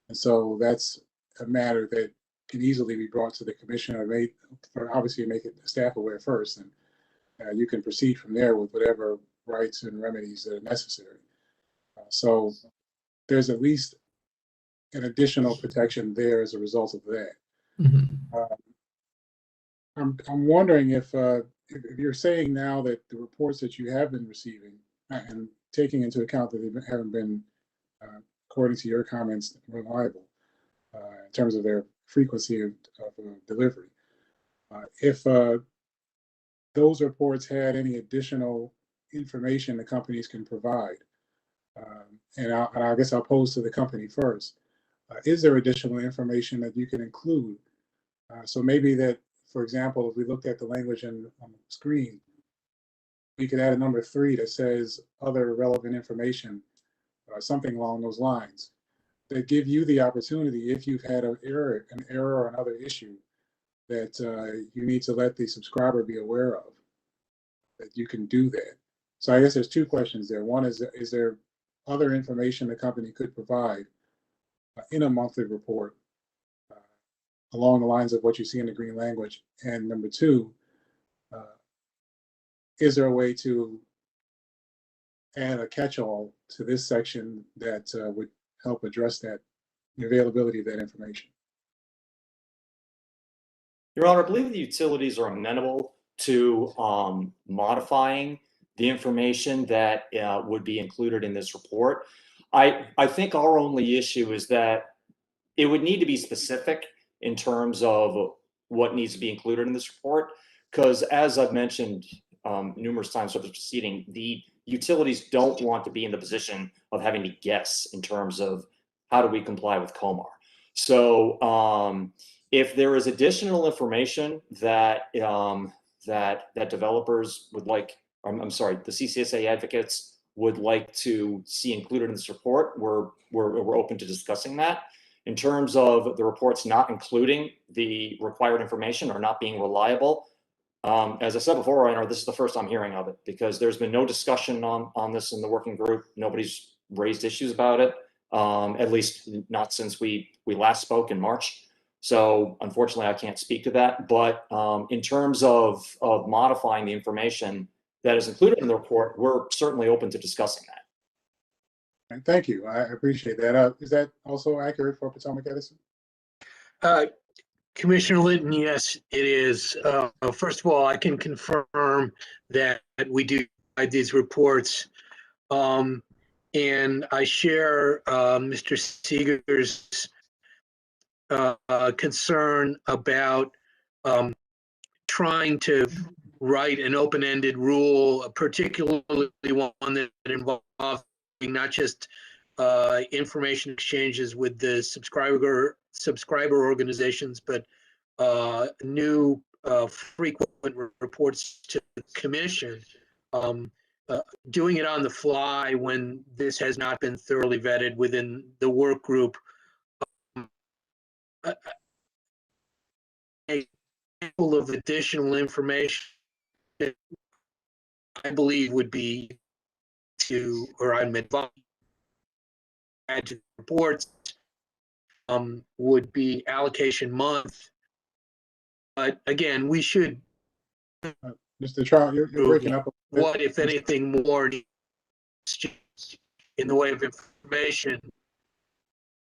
And so that's a matter that can easily be brought to the Commission, or obviously make it staff aware first, and you can proceed from there with whatever rights and remedies that are necessary. So there's at least an additional protection there as a result of that. Mm-hmm. I'm wondering if you're saying now that the reports that you have been receiving, and taking into account that they haven't been, according to your comments, reliable in terms of their frequency of delivery, if those reports had any additional information the companies can provide, and I guess I'll pose to the company first, is there additional information that you can include? So maybe that, for example, if we looked at the language on the screen, we could add a number 3 that says other relevant information, something along those lines, that give you the opportunity, if you've had an error or another issue, that you need to let the subscriber be aware of, that you can do that. So I guess there's two questions there. One is there other information the company could provide in a monthly report along the lines of what you see in the green language? And number two, is there a way to add a catch-all to this section that would help address that, the availability of that information? Your Honor, I believe the utilities are amenable to modifying the information that would be included in this report. I think our only issue is that it would need to be specific in terms of what needs to be included in this report, because as I've mentioned numerous times over the proceeding, the utilities don't want to be in the position of having to guess in terms of how do we comply with COMAR. So if there is additional information that that developers would like, I'm sorry, the CCSA advocates would like to see included in this report, we're open to discussing that. In terms of the reports not including the required information or not being reliable, as I said before, Honor, this is the first I'm hearing of it, because there's been no discussion on this in the working group. Nobody's raised issues about it, at least not since we last spoke in March. So unfortunately, I can't speak to that. But in terms of modifying the information that is included in the report, we're certainly open to discussing that. And thank you. I appreciate that. Is that also accurate for Potomac Edison? Commissioner Linton, yes, it is. First of all, I can confirm that we do provide these reports. And I share Mr. Seeger's concern about trying to write an open-ended rule, particularly one that involves not just information exchanges with the subscriber organizations, but new frequent reports to the commission. Doing it on the fly when this has not been thoroughly vetted within the work group. A handful of additional information that I believe would be to, or I'm advised add to the reports, would be allocation month. But again, we should. Mr. Trout, you're breaking up. What, if anything, more in the way of information?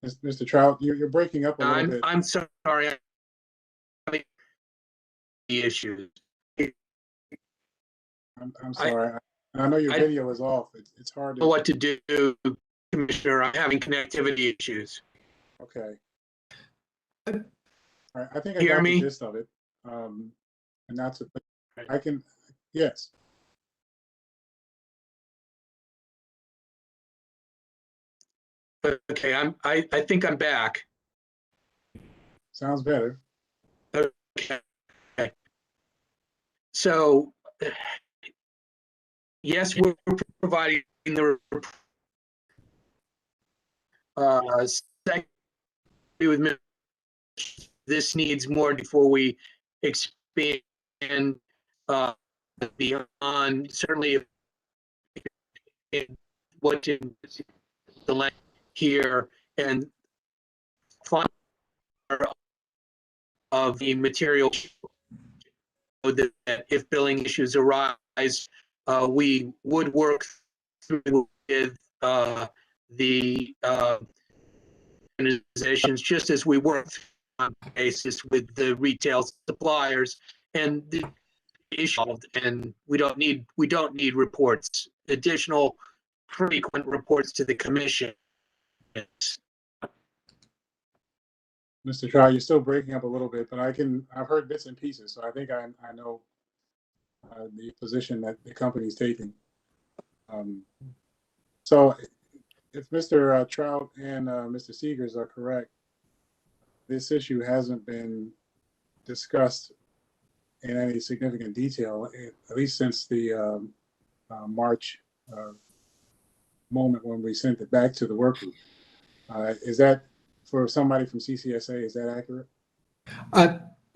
Mr. Trout, you're breaking up a little bit. I'm sorry. The issues. I'm sorry. I know your video is off. It's hard to know what to do, Commissioner. I'm having connectivity issues. Okay. All right. I think I Hear got me? the gist of it. And not to, I can, yes. Okay, I think I'm back. Sounds better. Okay. So, yes, we're providing the with me. This needs more before we expand beyond, certainly what in the land here, and of the material that if billing issues arise, we would work through with the organizations, just as we work on basis with the retail suppliers, and the issue, and we don't need reports, additional frequent reports to the commission. Mr. Trout, you're still breaking up a little bit, but I've heard bits and pieces, so I think I know the position that the company is taking. So if Mr. Trout and Mr. Seegers are correct, this issue hasn't been discussed in any significant detail, at least since the March moment when we sent it back to the work group. Is that, for somebody from CCSA, is that accurate?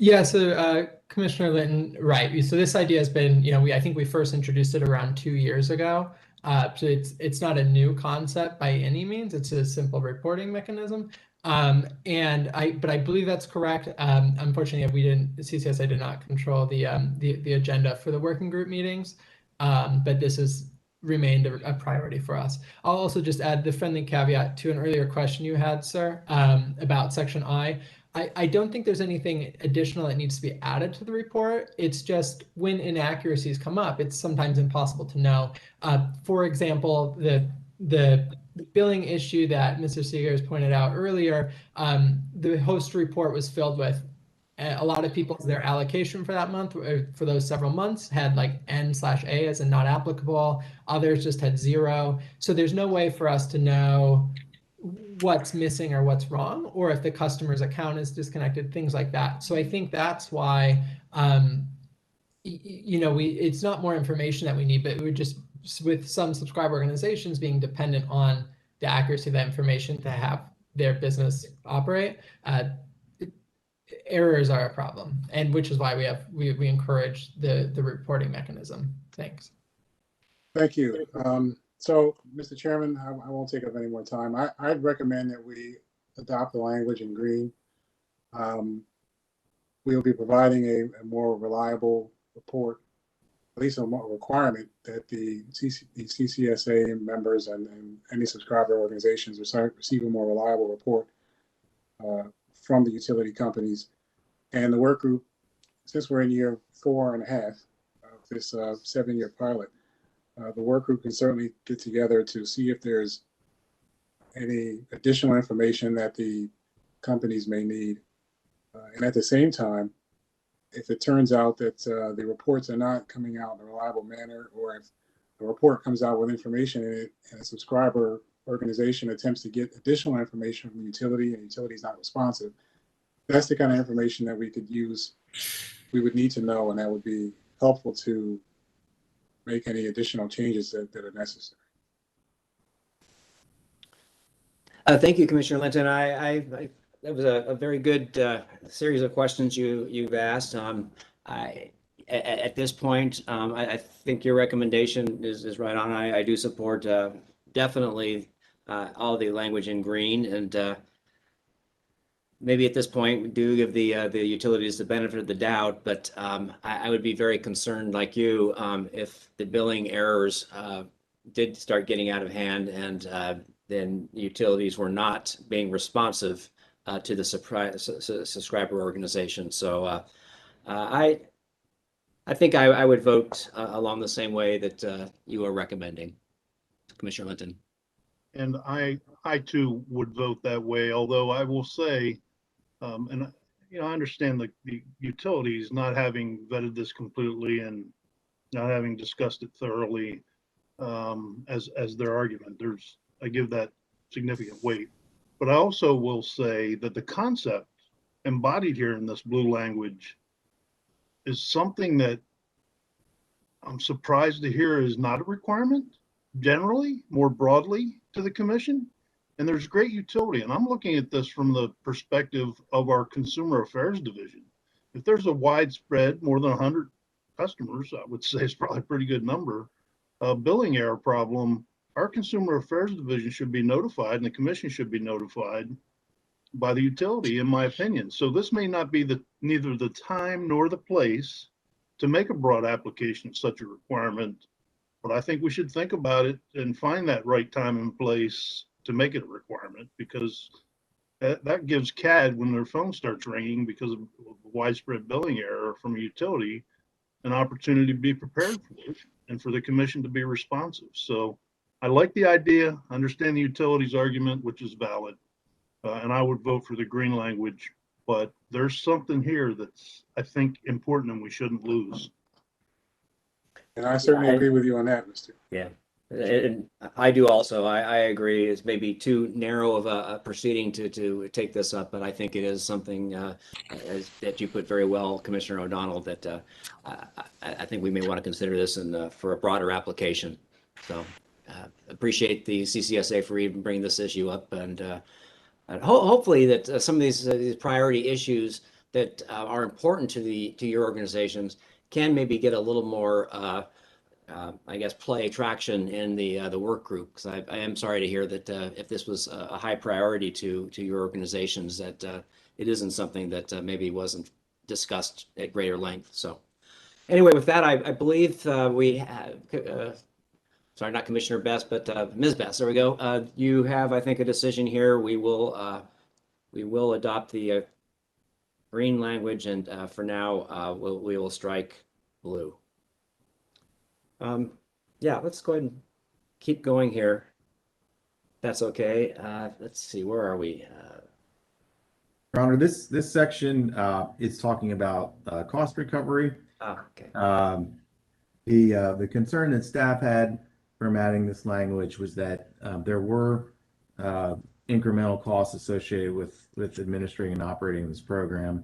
Yeah, so Commissioner Linton, right. So this idea has been, I think we first introduced it around 2 years ago. So it's not a new concept by any means. It's a simple reporting mechanism. But I believe that's correct. Unfortunately, CCSA did not control the agenda for the working group meetings. But this has remained a priority for us. I'll also just add the friendly caveat to an earlier question you had, sir, about section I. I don't think there's anything additional that needs to be added to the report. It's just when inaccuracies come up, it's sometimes impossible to know. For example, the billing issue that Mr. Seegers pointed out earlier, the host report was filled with a lot of people, their allocation for that month, for those several months, had like N/A as in not applicable. Others just had 0. So there's no way for us to know what's missing or what's wrong, or if the customer's account is disconnected, things like that. So I think that's why, it's not more information that we need, but we're just, with some subscriber organizations being dependent on the accuracy of that information to have their business operate, errors are a problem, and which is why we encourage the reporting mechanism. Thanks. Thank you. So, Mr. Chairman, I won't take up any more time. I'd recommend that we adopt the language in green. We'll be providing a more reliable report, at least a more requirement that the CCSA members and any subscriber organizations receive a more reliable report from the utility companies. And the work group, since we're in year 4.5 of this 7-year pilot, the work group can certainly get together to see if there's any additional information that the companies may need. And at the same time, if it turns out that the reports are not coming out in a reliable manner, or if the report comes out with information in it and a subscriber organization attempts to get additional information from the utility and the utility is not responsive, that's the kind of information that we could use, we would need to know, and that would be helpful to make any additional changes that are necessary. Thank you, Commissioner Linton. That was a very good series of questions you've asked. At this point, I think your recommendation is right on. I do support definitely all the language in green, and maybe at this point we do give the utilities the benefit of the doubt. But I would be very concerned, like you, if the billing errors did start getting out of hand, and then utilities were not being responsive to the subscriber organization. So I think I would vote along the same way that you are recommending, Commissioner Linton. And I too would vote that way, although I will say, and I understand the utilities not having vetted this completely and not having discussed it thoroughly as their argument. I give that significant weight. But I also will say that the concept embodied here in this blue language is something that I'm surprised to hear is not a requirement generally, more broadly to the commission. And there's great utility. And I'm looking at this from the perspective of our consumer affairs division. If there's a widespread, more than 100 customers, I would say it's probably a pretty good number, billing error problem, our consumer affairs division should be notified, and the commission should be notified by the utility, in my opinion. So this may not be neither the time nor the place to make a broad application of such a requirement, but I think we should think about it and find that right time and place to make it a requirement, because that gives CAD, when their phone starts ringing because of widespread billing error from a utility, an opportunity to be prepared for it and for the commission to be responsive. So I like the idea, understand the utilities argument, which is valid, and I would vote for the green language, but there's something here that's, I think, important and we shouldn't lose. And I certainly agree with you on that, Mr. Yeah, and I do also. I agree. It's maybe too narrow of a proceeding to take this up, but I think it is something that you put very well, Commissioner O'Donnell, that I think we may want to consider this for a broader application. So appreciate the CCSA for even bringing this issue up, and hopefully that some of these priority issues that are important to your organizations can maybe get a little more, I guess, traction in the work group. Because I am sorry to hear that if this was a high priority to your organizations, that it isn't something that maybe wasn't discussed at greater length. So anyway, with that, I believe we have, sorry, not Commissioner Best, but Ms. Best, there we go. You have, I think, a decision here. We will adopt the green language, and for now, we will strike blue. Yeah, let's go ahead and keep going here. That's okay. Let's see, where are we? Your Honor, this section is talking about cost recovery. Okay. The concern that staff had from adding this language was that there were incremental costs associated with administering and operating this program.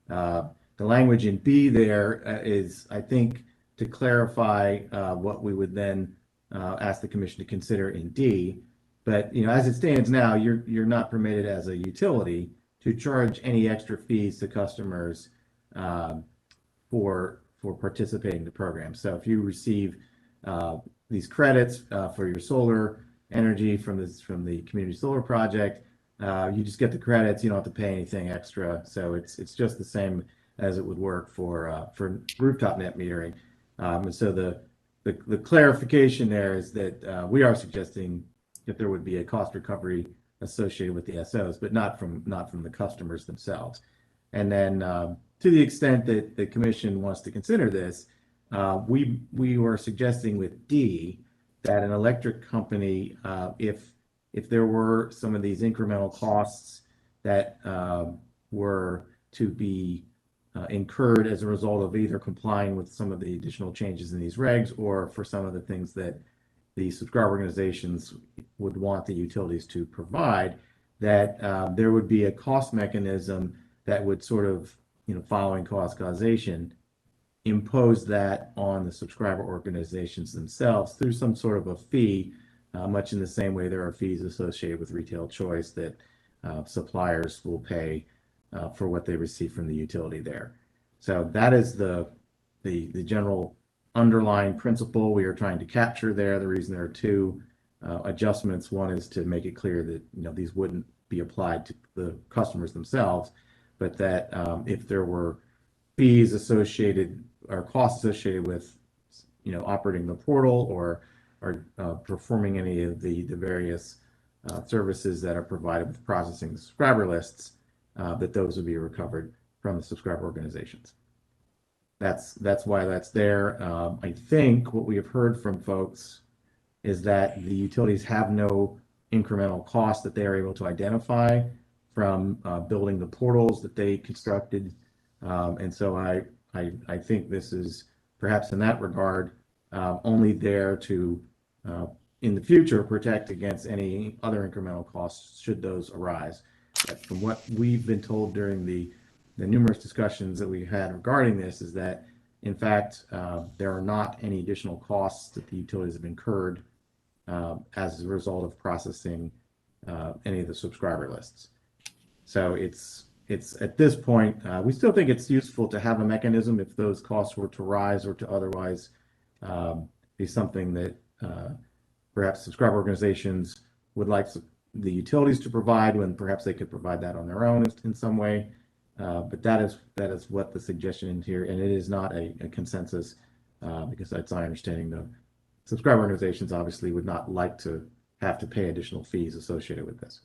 The language in B there is, I think, to clarify what we would then ask the commission to consider in D. But as it stands now, you're not permitted as a utility to charge any extra fees to customers for participating in the program. So if you receive these credits for your solar energy from the community solar project, you just get the credits. You don't have to pay anything extra. So it's just the same as it would work for rooftop net metering. And so the clarification there is that we are suggesting that there would be a cost recovery associated with the SOs, but not from the customers themselves. And then to the extent that the commission wants to consider this, we were suggesting with D that an electric company, if there were some of these incremental costs that were to be incurred as a result of either complying with some of the additional changes in these regs, or for some of the things that the subscriber organizations would want the utilities to provide, that there would be a cost mechanism that would sort of, following cost causation, impose that on the subscriber organizations themselves through some sort of a fee, much in the same way there are fees associated with retail choice that suppliers will pay for what they receive from the utility there. So that is the general underlying principle we are trying to capture there. The reason there are two adjustments: one is to make it clear that these wouldn't be applied to the customers themselves, but that if there were fees associated or costs associated with operating the portal or performing any of the various services that are provided with processing the subscriber lists, that those would be recovered from the subscriber organizations. That's why that's there. I think what we have heard from folks is that the utilities have no incremental cost that they are able to identify from building the portals that they constructed. And so I think this is perhaps in that regard only there to, in the future, protect against any other incremental costs should those arise. But from what we've been told during the numerous discussions that we had regarding this is that, in fact, there are not any additional costs that the utilities have incurred as a result of processing any of the subscriber lists. So it's at this point, we still think it's useful to have a mechanism if those costs were to rise or to otherwise be something that perhaps subscriber organizations would like the utilities to provide, when perhaps they could provide that on their own in some way. But that is what the suggestion is here, and it is not a consensus, because that's my understanding. The subscriber organizations obviously would not like to have to pay additional fees associated with this.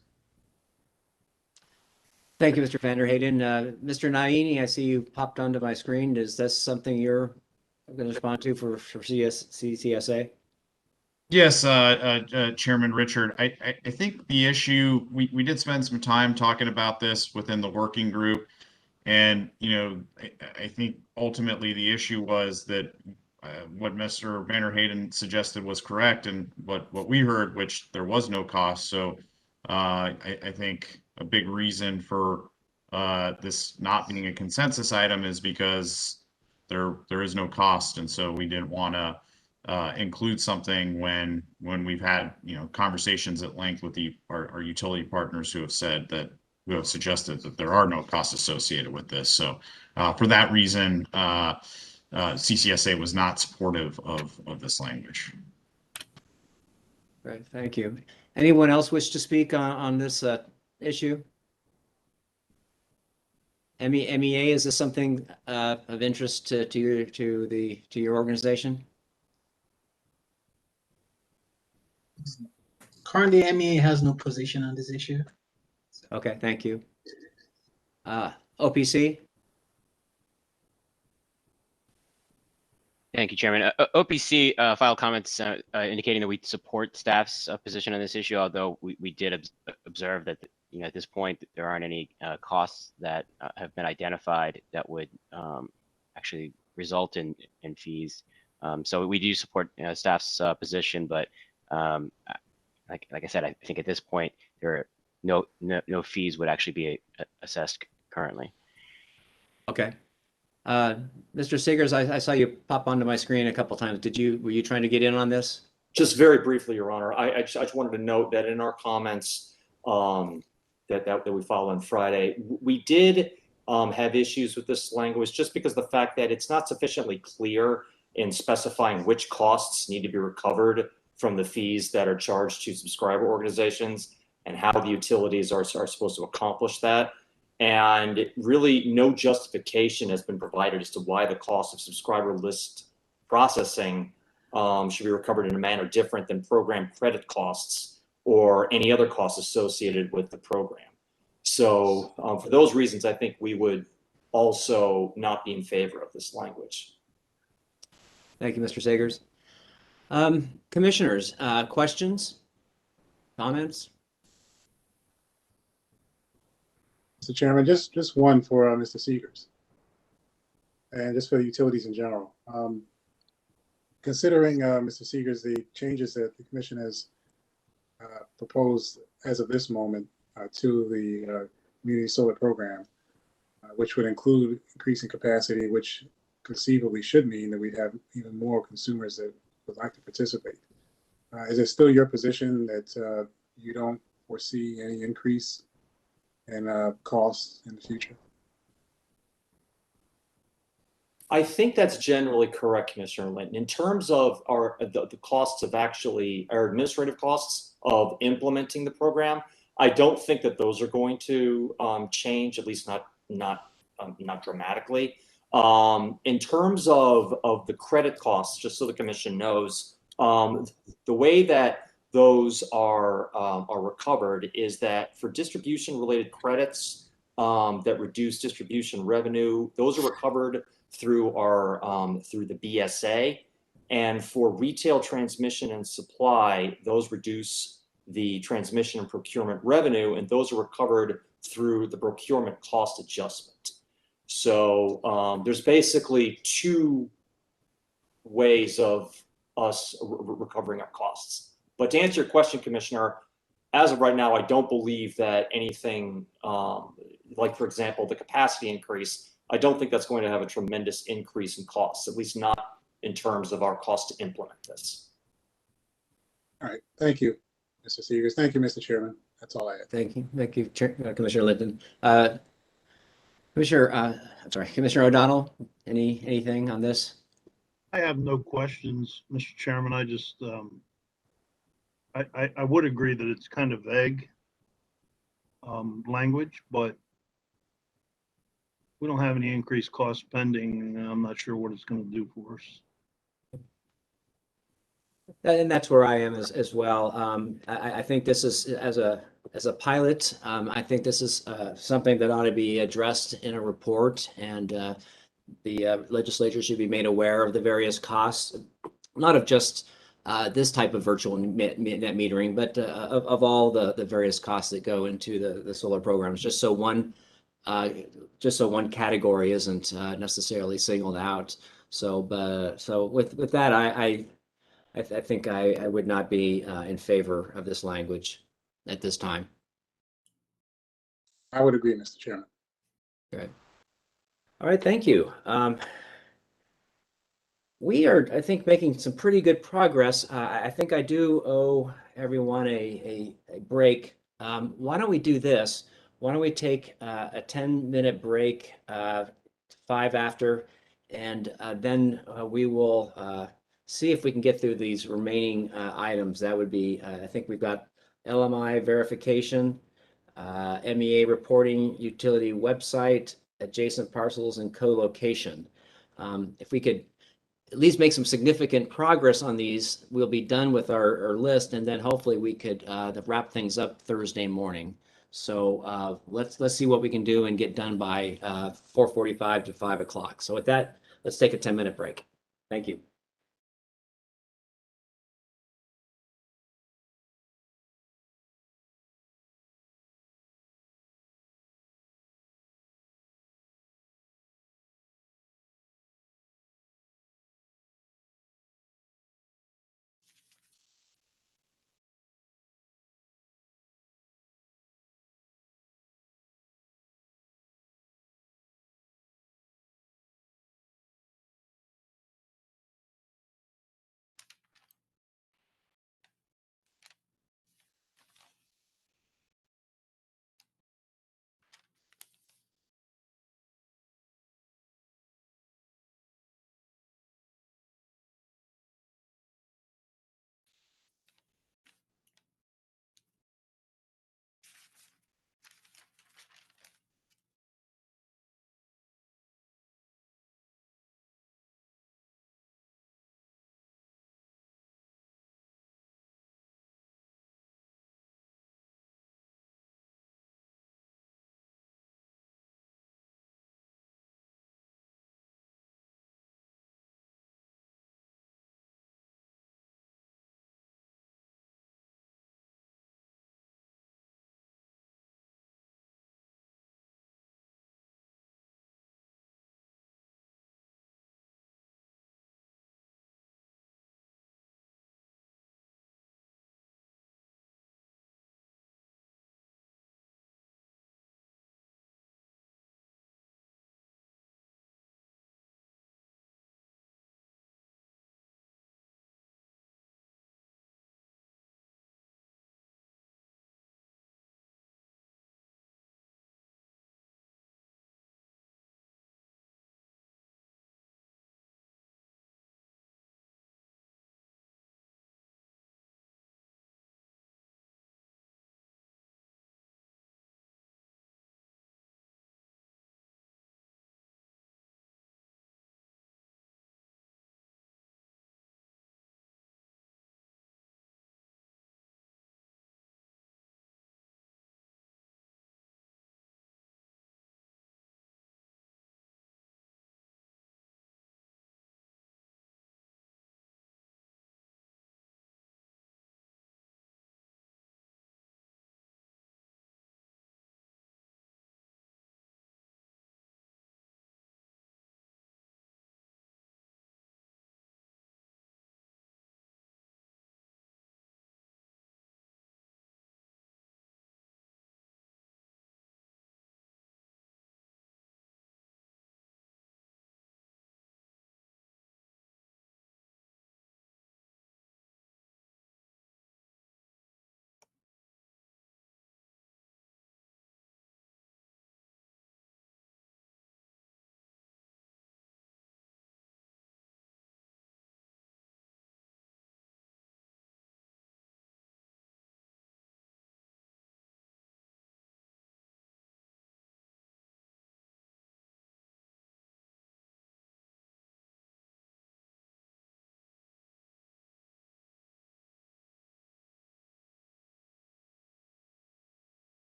Thank you, Mr. Vanderheyden. Mr. Naini, I see you popped onto my screen. Is this something you're going to respond to for CCSA? Yes, Chairman Richard. I think the issue, we did spend some time talking about this within the working group. And, I think ultimately the issue was that what Mr. Vanderheyden suggested was correct, and what we heard, which there was no cost. So I think a big reason for this not being a consensus item is because there is no cost. And so we didn't want to include something when we've had conversations at length with our utility partners who have said that who have suggested that there are no costs associated with this. So for that reason, CCSA was not supportive of this language. Right, thank you. Anyone else wish to speak on this issue? MEA, is this something of interest to your organization? Currently, MEA has no position on this issue. Okay, thank you. OPC? Thank you, Chairman. OPC filed comments indicating that we support staff's position on this issue, although we did observe that at this point there aren't any costs that have been identified that would actually result in fees. So we do support staff's position, but like I said, I think at this point there are no fees would actually be assessed currently. Okay. Mr. Seegers, I saw you pop onto my screen a couple times. Were you trying to get in on this? Just very briefly, Your Honor, I just wanted to note that in our comments that we filed on Friday, we did have issues with this language just because the fact that it's not sufficiently clear in specifying which costs need to be recovered from the fees that are charged to subscriber organizations and how the utilities are supposed to accomplish that. And really no justification has been provided as to why the cost of subscriber list processing should be recovered in a manner different than program credit costs or any other costs associated with the program. So for those reasons, I think we would also not be in favor of this language. Thank you, Mr. Seegers. Commissioners, questions, comments? Mr. Chairman, just one for Mr. Seegers, and just for the utilities in general. Considering, Mr. Seegers, the changes that the Commission has proposed as of this moment to the Community Solar Program, which would include increasing capacity, which conceivably should mean that we'd have even more consumers that would like to participate. Is it still your position that you don't foresee any increase in costs in the future? I think that's generally correct, Commissioner Linton. In terms of the costs of actually our administrative costs of implementing the program, I don't think that those are going to change, at least not dramatically. In terms of the credit costs, just so the Commission knows, the way that those are recovered is that for distribution-related credits that reduce distribution revenue, those are recovered through the BSA, and for retail transmission and supply, those reduce the transmission and procurement revenue, and those are recovered through the procurement cost adjustment. So there's basically two ways of us recovering our costs. But to answer your question, Commissioner, as of right now, I don't believe that anything like, for example, the capacity increase, I don't think that's going to have a tremendous increase in costs, at least not in terms of our cost to implement this. All right, thank you, Mr. Seegers. Thank you, Mr. Chairman. That's all I have. Thank you, Commissioner Linton. Commissioner O'Donnell, anything on this? I have no questions, Mr. Chairman. I just, I would agree that it's kind of vague language, but we don't have any increased cost pending, and I'm not sure what it's going to do for us. And that's where I am as well. I think this is as a pilot. I think this is something that ought to be addressed in a report, and the legislature should be made aware of the various costs, not of just this type of virtual net metering, but of all the various costs that go into the solar programs, just so one category isn't necessarily singled out. So with that, I think I would not be in favor of this language at this time. I would agree, Mr. Chairman. Good. All right, thank you. We are, I think, making some pretty good progress. I think I do owe everyone a break. Why don't we do this? why don't we take a 10-minute break, 5 after, and then we will see if we can get through these remaining items. That would be, I think we've got LMI verification, MEA reporting, utility website, adjacent parcels, and co-location. If we could at least make some significant progress on these, we'll be done with our list, and then hopefully we could wrap things up Thursday morning. So let's see what we can do and get done by 4:45 to 5 o'clock. So with that, let's take a 10-minute break. Thank you.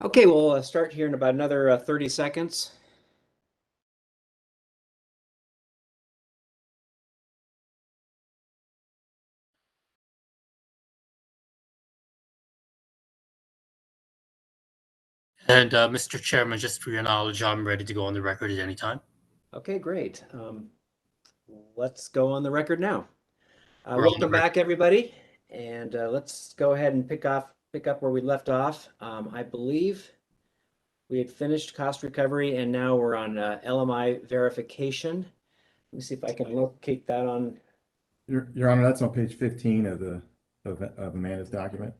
Okay, we'll start here in about another 30 seconds. And Mr. Chairman, just for your knowledge, I'm ready to go on the record at any time. Okay, great. Let's go on the record now. We're on the Welcome back, everybody. And let's go ahead and pick up where we left off. I believe we had finished cost recovery and now we're on LMI verification. Let me see if I can locate that on. Your Honor, that's on page 15 of Amanda's document.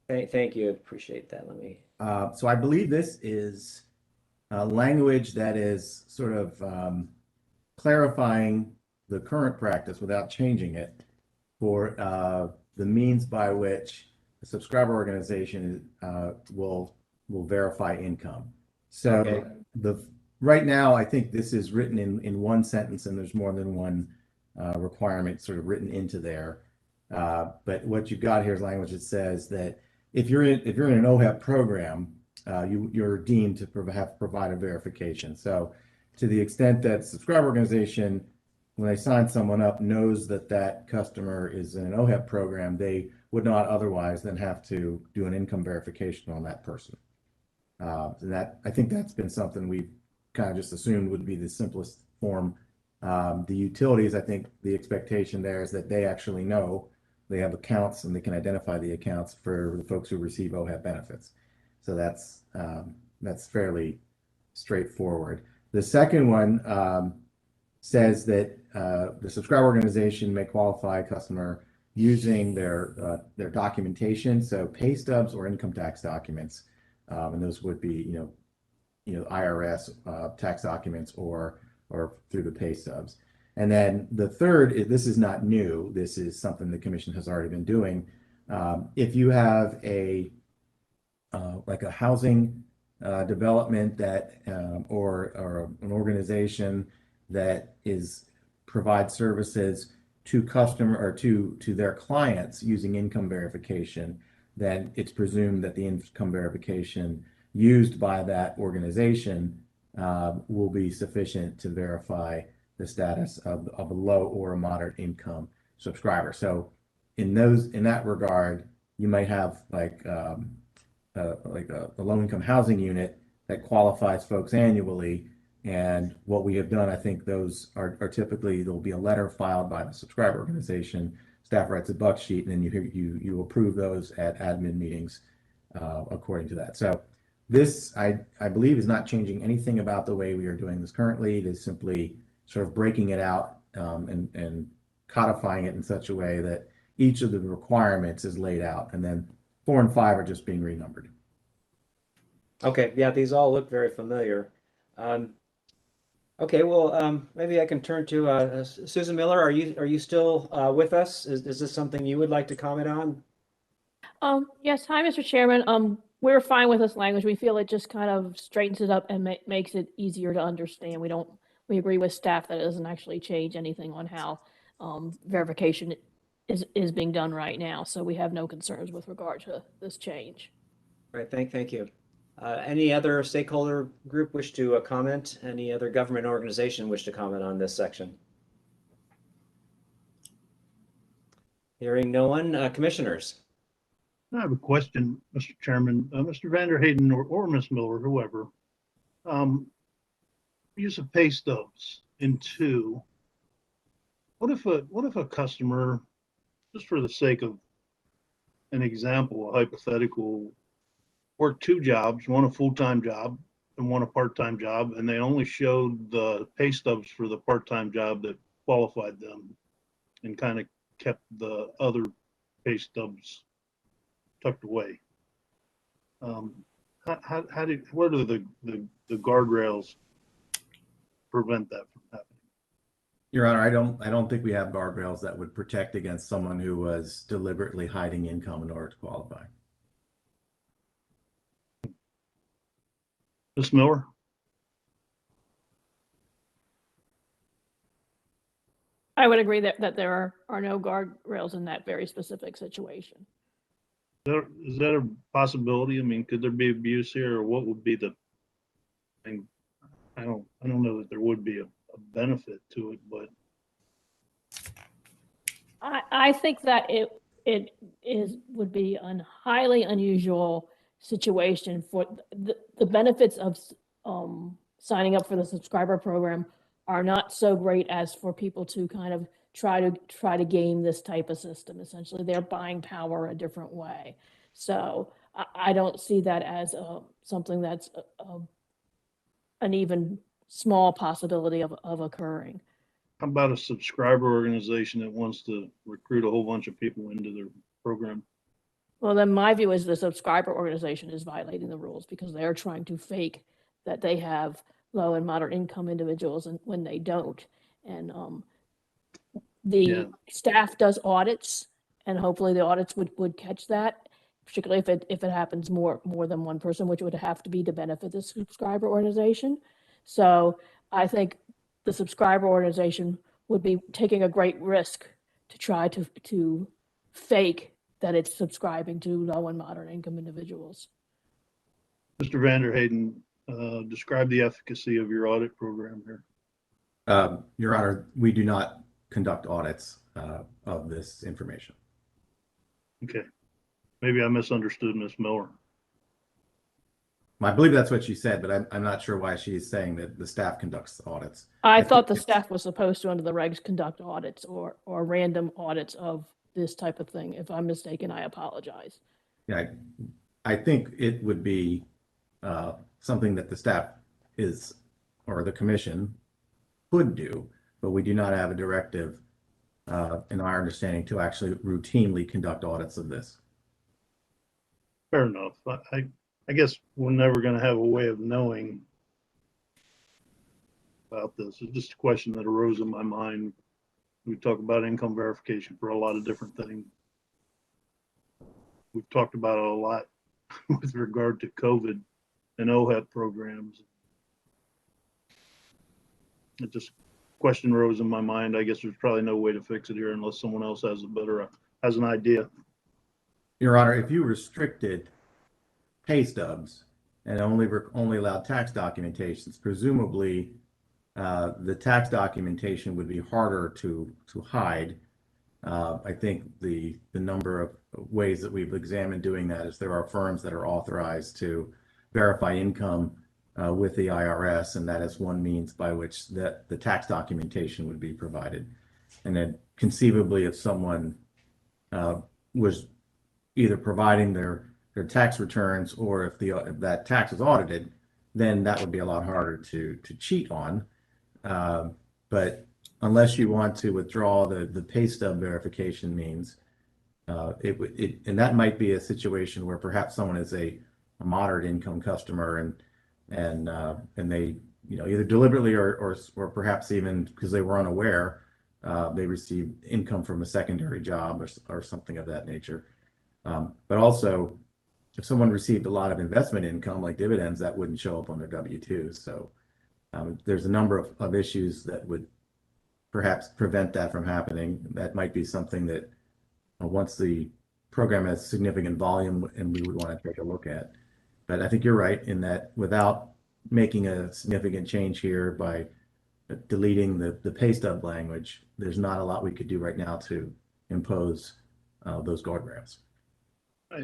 Thank you. Appreciate that. Let me. So I believe this is language that is sort of clarifying the current practice without changing it for the means by which the subscriber organization will verify income. So Okay. right now, I think this is written in one sentence, and there's more than one requirement sort of written into there. But what you've got here is language that says that if you're in an OHEP program, you're deemed to have to provide a verification. So to the extent that subscriber organization, when they sign someone up, knows that that customer is in an OHEP program, they would not otherwise then have to do an income verification on that person. And that, I think that's been something we've kind of just assumed would be the simplest form. The utilities, I think the expectation there is that they actually know they have accounts and they can identify the accounts for the folks who receive OHEP benefits. So that's fairly straightforward. The second one says that the subscriber organization may qualify a customer using their documentation, so pay stubs or income tax documents, and those would be IRS tax documents or through the pay stubs. And then the third, this is not new. This is something the commission has already been doing. If you have like a housing development that or an organization that provides services to customer or to their clients using income verification, then it's presumed that the income verification used by that organization will be sufficient to verify the status of a low or a moderate income subscriber. So in that regard, you might have like a low income housing unit that qualifies folks annually. And what we have done, I think those are typically, there'll be a letter filed by the subscriber organization, staff writes a buck sheet, and then you approve those at admin meetings according to that. So this, I believe, is not changing anything about the way we are doing this currently. It is simply sort of breaking it out and codifying it in such a way that each of the requirements is laid out, and then 4 and 5 are just being renumbered. Okay, yeah, these all look very familiar. Okay, well, maybe I can turn to Susan Miller. Are you still with us? Is this something you would like to comment on? Yes. Hi, Mr. Chairman. We're fine with this language. We feel it just kind of straightens it up and makes it easier to understand. We agree with staff that it doesn't actually change anything on how verification is being done right now. So we have no concerns with regard to this change. Right, thank you. Any other stakeholder group wish to comment? Any other government organization wish to comment on this section? Hearing no one, commissioners. I have a question, Mr. Chairman. Mr. Vanderheyden or Ms. Miller, whoever. Use of pay stubs in 2. What if a customer, just for the sake of an example, a hypothetical, worked 2 jobs, one a full-time job and one a part-time job, and they only showed the pay stubs for the part-time job that qualified them and kind of kept the other pay stubs tucked away. What are the guardrails prevent that from happening? Your Honor, I don't think we have guardrails that would protect against someone who was deliberately hiding income in order to qualify. Ms. Miller? I would agree that there are no guardrails in that very specific situation. Is that a possibility? I mean, could there be abuse here, or what would be the thing? I don't know that there would be a benefit to it, but I think that would be a highly unusual situation for the benefits of signing up for the subscriber program are not so great as for people to kind of try to game this type of system. Essentially, they're buying power a different way. So I don't see that as something that's an even small possibility of occurring. how about a subscriber organization that wants to recruit a whole bunch of people into their program? Well, then my view is the subscriber organization is violating the rules because they're trying to fake that they have low and moderate income individuals and when they don't. And the staff does audits, and hopefully the audits would catch that, particularly if it happens more than one person, which would have to be to benefit the subscriber organization. So I think the subscriber organization would be taking a great risk to try to fake that it's subscribing to low and moderate income individuals. Mr. Vanderhayden, describe the efficacy of your audit program here. Your Honor, we do not conduct audits of this information. Okay. Maybe I misunderstood Ms. Miller. I believe that's what she said, but I'm not sure why she's saying that the staff conducts audits. I thought the staff was supposed to, under the regs, conduct audits or random audits of this type of thing. If I'm mistaken, I apologize. Yeah, I think it would be something that the staff is, or the commission could do, but we do not have a directive in our understanding to actually routinely conduct audits of this. Fair enough. I guess we're never going to have a way of knowing about this. It's just a question that arose in my mind. We talk about income verification for a lot of different things. We've talked about it a lot with regard to COVID and OHEP programs. It just question rose in my mind. I guess there's probably no way to fix it here unless someone else has an idea. Your Honor, if you restricted pay stubs and only allowed tax documentations, presumably the tax documentation would be harder to hide. I think the number of ways that we've examined doing that is there are firms that are authorized to verify income with the IRS, and that is one means by which the tax documentation would be provided. And then conceivably, if someone was either providing their tax returns or if that tax is audited, then that would be a lot harder to cheat on. But unless you want to withdraw the pay stub verification means, and that might be a situation where perhaps someone is a moderate income customer and they either deliberately or perhaps even because they were unaware, they received income from a secondary job or something of that nature. But also, if someone received a lot of investment income like dividends, that wouldn't show up on their W-2. So there's a number of issues that would perhaps prevent that from happening. That might be something that once the program has significant volume and we would want to take a look at. But I think you're right in that without making a significant change here by deleting the pay stub language, there's not a lot we could do right now to impose those guardrails.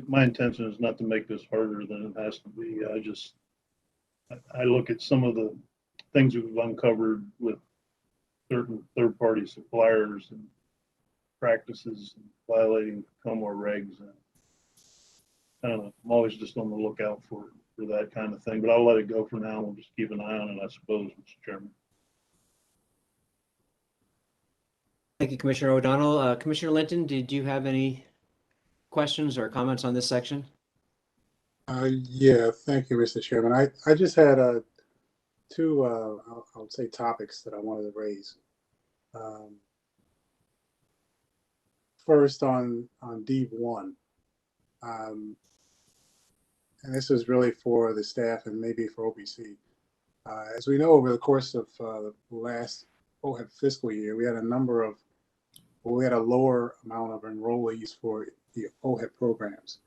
My intention is not to make this harder than it has to be. I look at some of the things we've uncovered with certain third-party suppliers and practices violating COMAR regs. And I don't know, I'm always just on the lookout for that kind of thing, but I'll let it go for now. We'll just keep an eye on it, I suppose, Mr. Chairman. Thank you, Commissioner O'Donnell. Commissioner Linton, did you have any questions or comments on this section? Yeah, thank you, Mr. Chairman. I just had two, I'll say topics that I wanted to raise. First on D1, and this is really for the staff and maybe for OPC. As we know, over the course of the last OHEP fiscal year, we had a lower amount of enrollees for the OHEP programs.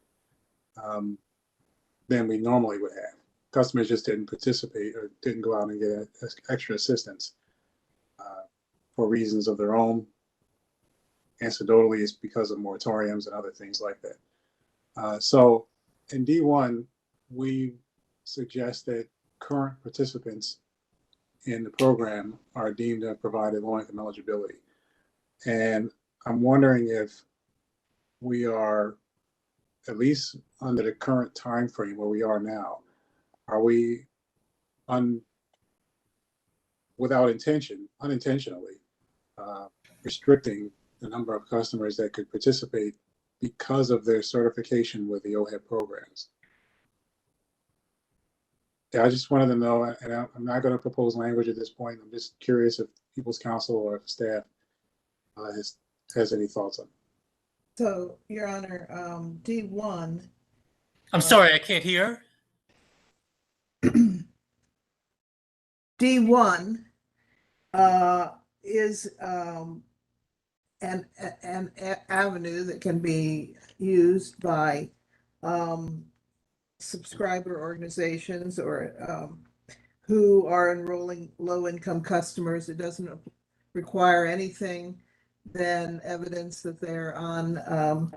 than we normally would have. Customers just didn't participate or didn't go out and get extra assistance for reasons of their own. Anecdotally, it's because of moratoriums and other things like that. So in D1, we suggest that current participants in the program are deemed to have provided low-income eligibility. And I'm wondering if we are, at least under the current time frame where we are now, are we without unintentionally restricting the number of customers that could participate because of their certification with the OHIP programs? Yeah, I just wanted to know, and I'm not going to propose language at this point. I'm just curious if People's Council or if staff has any thoughts on it. So, Your Honor, D1. I'm sorry, I can't hear. D1 is an avenue that can be used by subscriber organizations or who are enrolling low-income customers. It doesn't require anything than evidence that they're on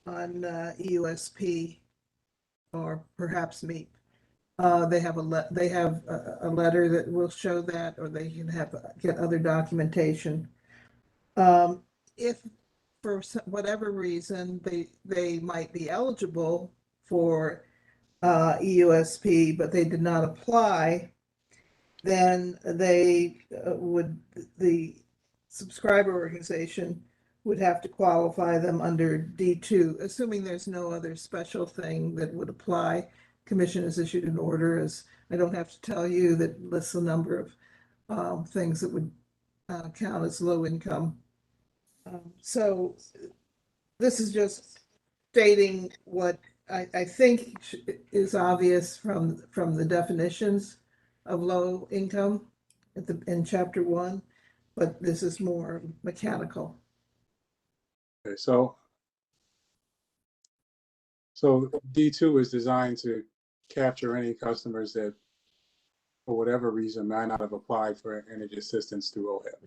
EUSP or perhaps MEEP. They have a letter that will show that, or they can get other documentation. If for whatever reason they might be eligible for EUSP, but they did not apply, then the subscriber organization would have to qualify them under D2, assuming there's no other special thing that would apply. Commission has issued an order, as I don't have to tell you, that lists a number of things that would count as low income. So this is just stating what I think is obvious from the definitions of low income in Chapter 1, but this is more mechanical. Okay, so D2 is designed to capture any customers that, for whatever reason, might not have applied for energy assistance through OHIP.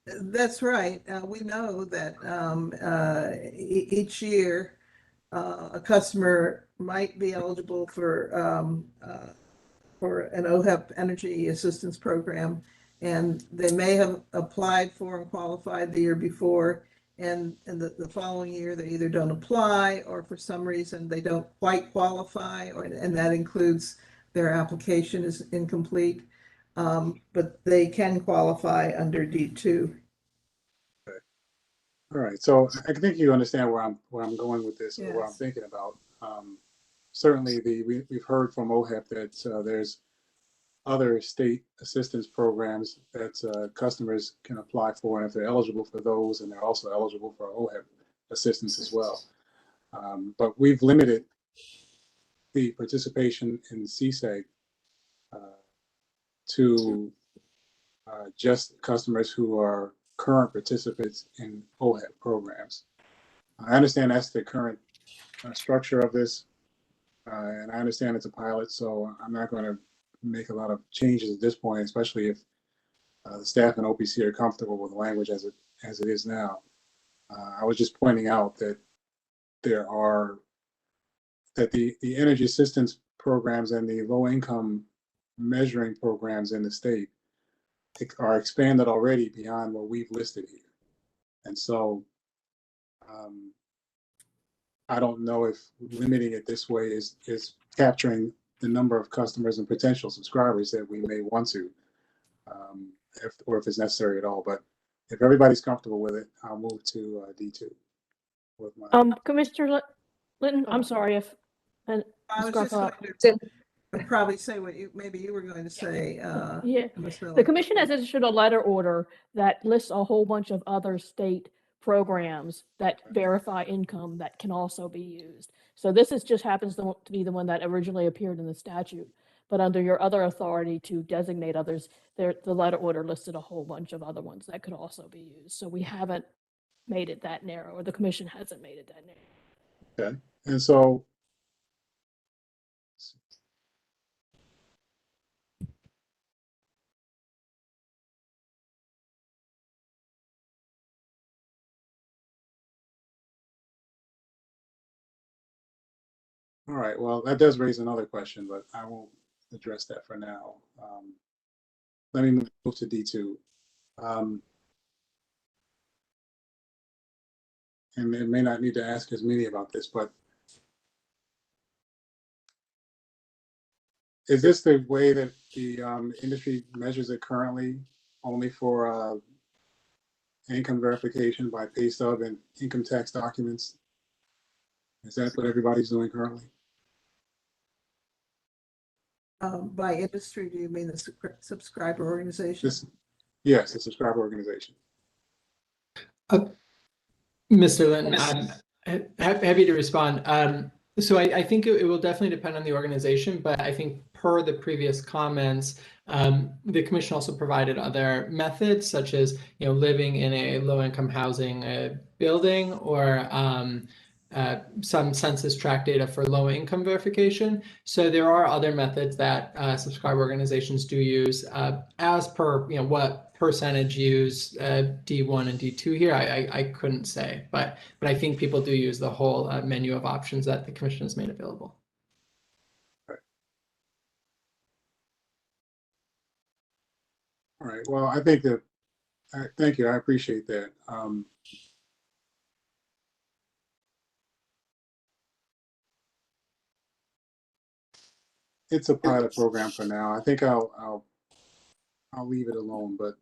That's right. We know that each year a customer might be eligible for an OHIP energy assistance program, and they may have applied for and qualified the year before, and the following year they either don't apply, or for some reason they don't quite qualify, and that includes their application is incomplete, but they can qualify under D2. Okay. All right, so I think you understand where I'm going with this, or what I'm Yes. thinking about. Certainly, we've heard from OHIP that there's other state assistance programs that customers can apply for, and if they're eligible for those, and they're also eligible for OHIP assistance as well. But we've limited the participation in CSEG to just customers who are current participants in OHIP programs. I understand that's the current structure of this, and I understand it's a pilot, so I'm not going to make a lot of changes at this point, especially if the staff and OPC are comfortable with the language as it is now. I was just pointing out that the energy assistance programs and the low income measuring programs in the state are expanded already beyond what we've listed here. And so I don't know if limiting it this way is capturing the number of customers and potential subscribers that we may want to, or if it's necessary at all. But if everybody's comfortable with it, I'll move to D2. With my Commissioner Linton, I'm sorry if. I was just going to probably say what maybe you were going to say. Yeah, the commission has issued a letter order that lists a whole bunch of other state programs that verify income that can also be used. So this just happens to be the one that originally appeared in the statute, but under your other authority to designate others, the letter order listed a whole bunch of other ones that could also be used. So we haven't made it that narrow, or the commission hasn't made it that narrow. Okay, and so all right, well, that does raise another question, but I won't address that for now. Let me move to D2. And it may not need to ask as many about this, but is this the way that the industry measures it currently, only for income verification by pay stub and income tax documents? Is that what everybody's doing currently? By industry, do you mean the subscriber organization? Yes, the subscriber organization. Mr. Linton, I'm happy to respond. So I think it will definitely depend on the organization, but I think per the previous comments, the commission also provided other methods, such as living in a low-income housing building, or some census tract data for low-income verification. So there are other methods that subscriber organizations do use. As per what percentage use D1 and D2 here, I couldn't say, but I think people do use the whole menu of options that the commission has made available. All right. Well, I think that. Thank you. I appreciate that. It's a pilot program for now. I think I'll leave it alone, but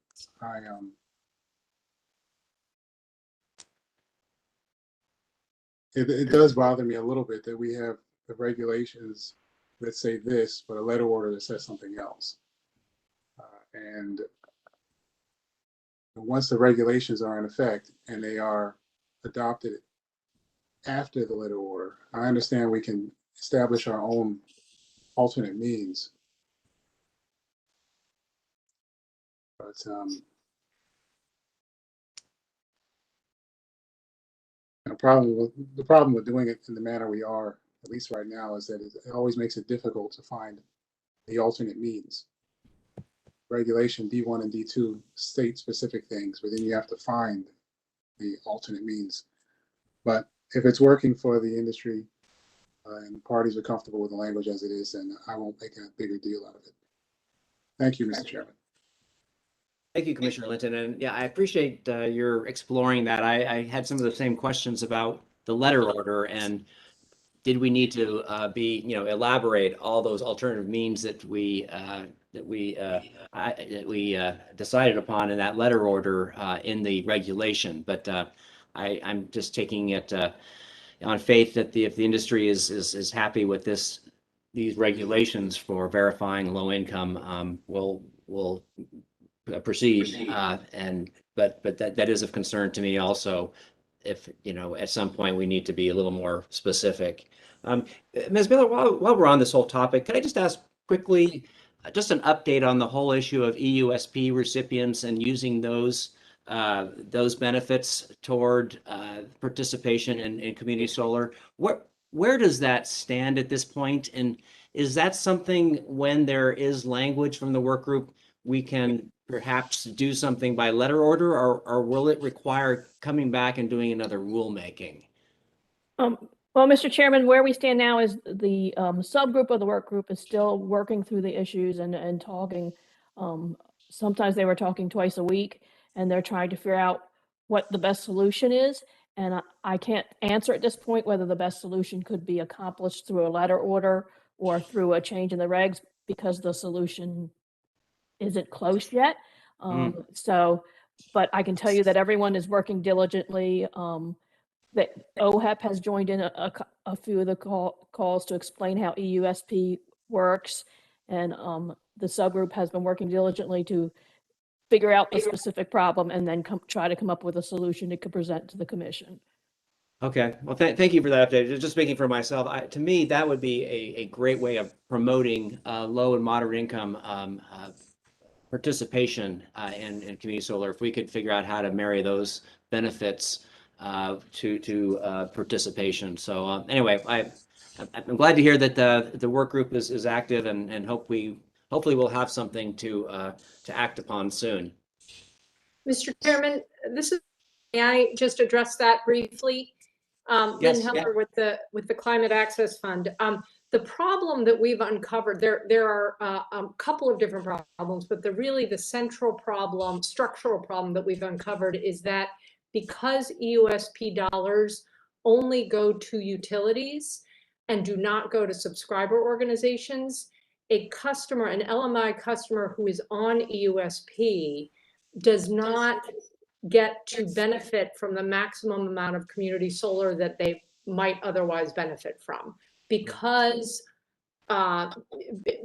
it does bother me a little bit that we have the regulations that say this, but a letter order that says something else. And once the regulations are in effect and they are adopted after the letter order, I understand we can establish our own alternate means. But the problem with doing it in the manner we are, at least right now, is that it always makes it difficult to find the alternate means. Regulation D1 and D2 state specific things, but then you have to find the alternate means. But if it's working for the industry and parties are comfortable with the language as it is, then I won't make a bigger deal out of it. Thank you, Mr. Chairman. Thank you, Commissioner Linton. And yeah, I appreciate your exploring that. I had some of the same questions about the letter order, and did we need to elaborate all those alternative means that we decided upon in that letter order in the regulation. But I'm just taking it on faith that if the industry is happy with these regulations for verifying low income, we'll proceed. But that is of concern to me also. If at some point we need to be a little more specific. Ms. Miller, while we're on this whole topic, could I just ask quickly, just an update on the whole issue of EUSP recipients and using those benefits toward participation in community solar? Where does that stand at this point? And is that something, when there is language from the work group, we can perhaps do something by letter order, or will it require coming back and doing another rulemaking? Well, Mr. Chairman, where we stand now is the subgroup of the work group is still working through the issues and talking. Sometimes they were talking twice a week, and they're trying to figure out what the best solution is. And I can't answer at this point whether the best solution could be accomplished through a letter order or through a change in the regs, because the solution isn't close yet. But I can tell you that everyone is working diligently. That OHEP has joined in a few of the calls to explain how EUSP works. And the subgroup has been working diligently to figure out the specific problem and then try to come up with a solution it could present to the commission. Okay, well, thank you for that update. Just speaking for myself, to me, that would be a great way of promoting low and moderate income participation in community solar. If we could figure out how to marry those benefits to participation. So anyway, I'm glad to hear that the work group is active, and hopefully we'll have something to act upon soon. Mr. Chairman, may I just address that briefly? Yes, Lynn yeah. Heller with the Climate Access Fund. The problem that we've uncovered, there are a couple of different problems, but the central problem, structural problem that we've uncovered is that because EUSP dollars only go to utilities and do not go to subscriber organizations, an LMI customer who is on EUSP does not get to benefit from the maximum amount of community solar that they might otherwise benefit from, because the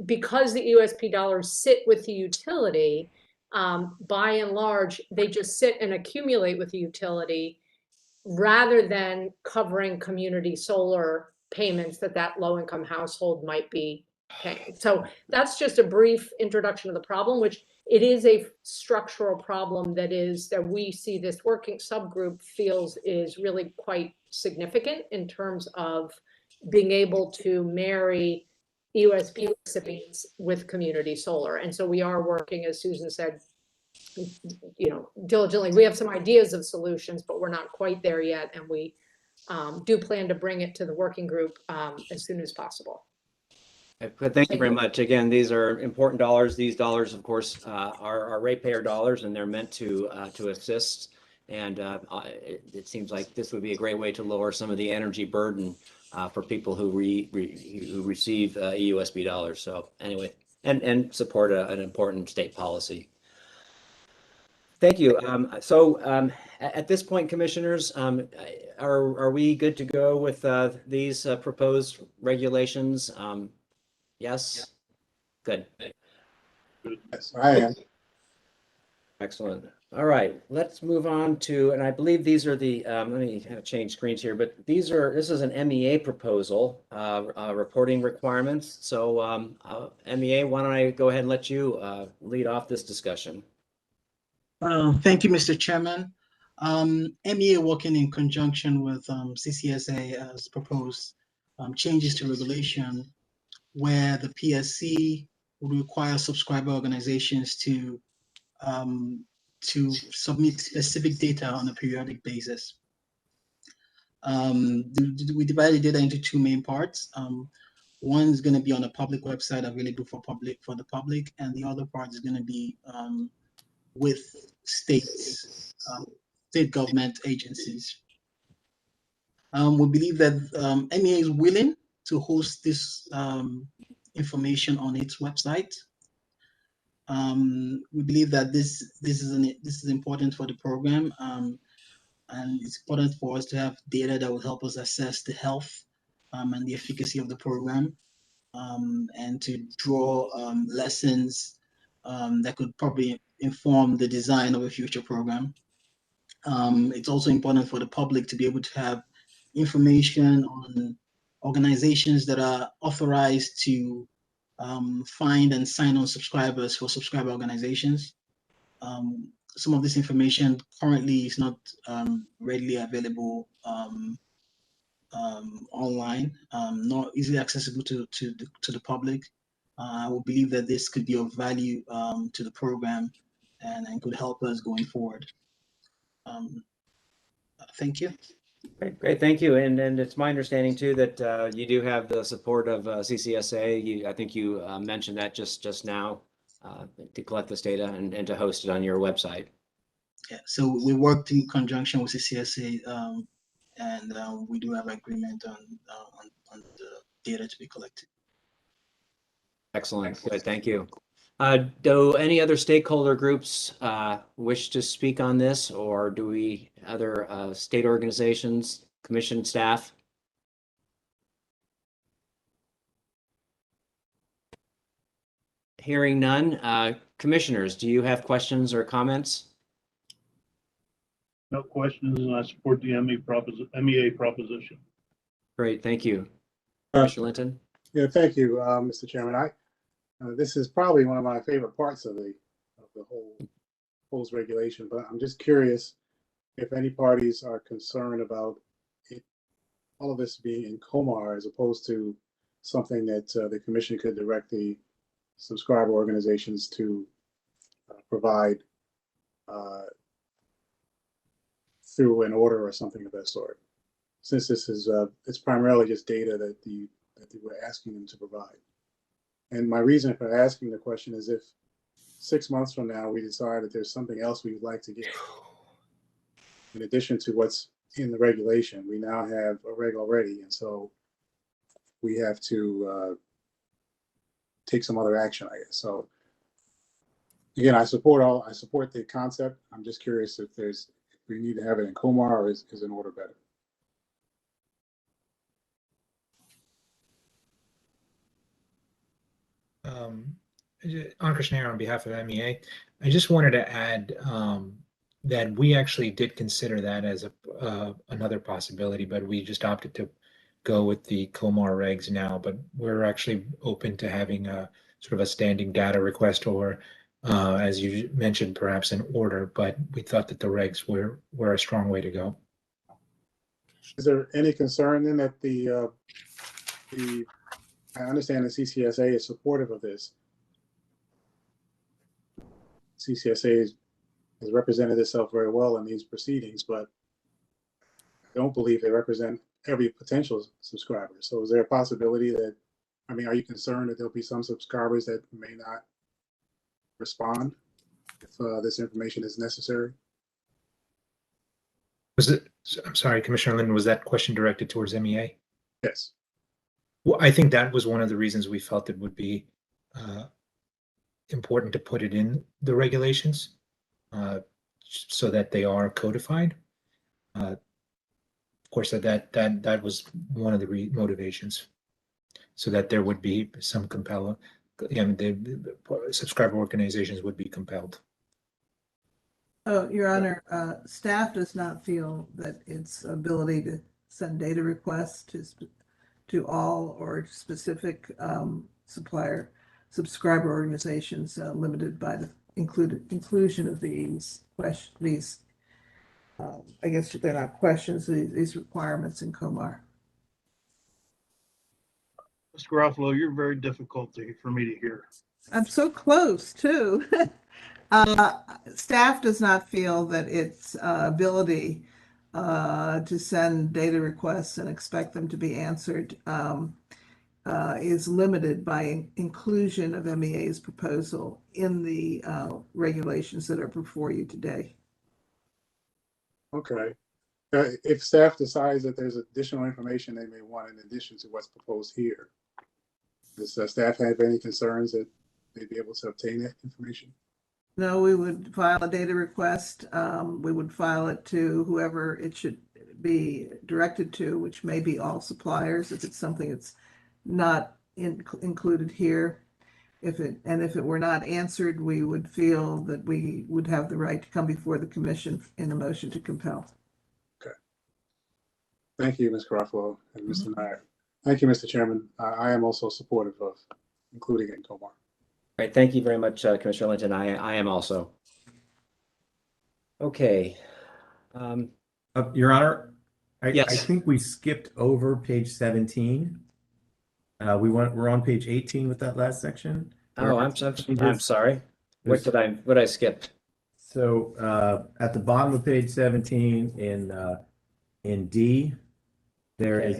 EUSP dollars sit with the utility. By and large, they just sit and accumulate with the utility rather than covering community solar payments that low-income household might be paying. So that's just a brief introduction of the problem, which it is a structural problem that we see this working subgroup feels is really quite significant in terms of being able to marry EUSP recipients with community solar. And so we are working, as Susan said, diligently. We have some ideas of solutions, but we're not quite there yet. And we do plan to bring it to the working group as soon as possible. Thank you very much. Again, these are important dollars. These dollars, of course, are ratepayer dollars, and they're meant to assist. And it seems like this would be a great way to lower some of the energy burden for people who receive EUSB dollars. So anyway, and support an important state policy. Thank you. At this point, commissioners, are we good to go with these proposed regulations? Yes? Good. Yes, I am. Excellent. All right, let's move on to, and I believe these are the, let me kind of change screens here, but this is an MEA proposal, reporting requirements. So MEA, why don't I go ahead and let you lead off this discussion? Thank you, Mr. Chairman. MEA, working in conjunction with CCSA, has proposed changes to regulation where the PSC would require subscriber organizations to submit specific data on a periodic basis. We divided data into two main parts. One is going to be on a public website available for the public, and the other part is going to be with states, state government agencies. We believe that MEA is willing to host this information on its website. We believe that this is important for the program, and it's important for us to have data that will help us assess the health and the efficacy of the program, and to draw lessons that could probably inform the design of a future program. It's also important for the public to be able to have information on organizations that are authorized to find and sign on subscribers for subscriber organizations. Some of this information currently is not readily available online, not easily accessible to the public. I would believe that this could be of value to the program and could help us going forward. Thank you. Great, thank you. And it's my understanding too that you do have the support of CCSA. I think you mentioned that just now to collect this data and to host it on your website. Yeah, so we worked in conjunction with CCSA, and we do have agreement on the data to be collected. Excellent. Good. Thank you. Do any other stakeholder groups wish to speak on this, or do we other state organizations, commission staff? Hearing none. Commissioners, do you have questions or comments? No questions, and I support the MEA proposition. Great. Thank you. Commissioner Linton? Yeah, thank you, Mr. Chairman. This is probably one of my favorite parts of the whole proposed regulation, but I'm just curious if any parties are concerned about it, all of this being in Comar as opposed to something that the commission could direct the subscriber organizations to provide through an order or something of that sort. Since this is it's primarily just data that we're asking them to provide. And my reason for asking the question is if 6 months from now we decide that there's something else we'd like to get in addition to what's in the regulation. We now have a reg already, and so we have to take some other action, I guess. So again, I support the concept. I'm just curious if we need to have it in Comar or is an order better? Ankur Nair on behalf of MEA. I just wanted to add that we actually did consider that as another possibility, but we just opted to go with the Comar regs now. But we're actually open to having a sort of a standing data request or, as you mentioned, perhaps an order. But we thought that the regs were a strong way to go. Is there any concern then that I understand the CCSA is supportive of this. CCSA has represented itself very well in these proceedings, but I don't believe they represent every potential subscriber. So is there a possibility that, I mean, are you concerned that there'll be some subscribers that may not respond if this information is necessary? I'm sorry, Commissioner Linden, was that question directed towards MEA? Yes. Well, I think that was one of the reasons we felt it would be important to put it in the regulations so that they are codified. Of course, that was one of the motivations, so that there would be some compelling, the subscriber organizations would be compelled. Oh, Your Honor, staff does not feel that its ability to send data requests to all or specific subscriber organizations limited by the inclusion of these questions. I guess they're not questions, these requirements in Comar. Mr. Garofalo, you're very difficult for me to hear. I'm so close too. Staff does not feel that its ability to send data requests and expect them to be answered is limited by inclusion of MEA's proposal in the regulations that are before you today. Okay. If staff decides that there's additional information they may want in addition to what's proposed here, does staff have any concerns that they'd be able to obtain that information? No, we would file a data request. We would file it to whoever it should be directed to, which may be all suppliers if it's something that's not included here. If it were not answered, we would feel that we would have the right to come before the commission in a motion to compel. Okay. Thank you, Ms. Garofalo and Mr. Nair. Thank you, Mr. Chairman. I am also supportive of including it in Comar. All right, thank you very much, Commissioner Linton. I am also. Okay. Your Honor, I Yes. think we skipped over page 17. We're on page 18 with that last section. Oh, I'm sorry. What did I skip? So at the bottom of page 17 in D, there is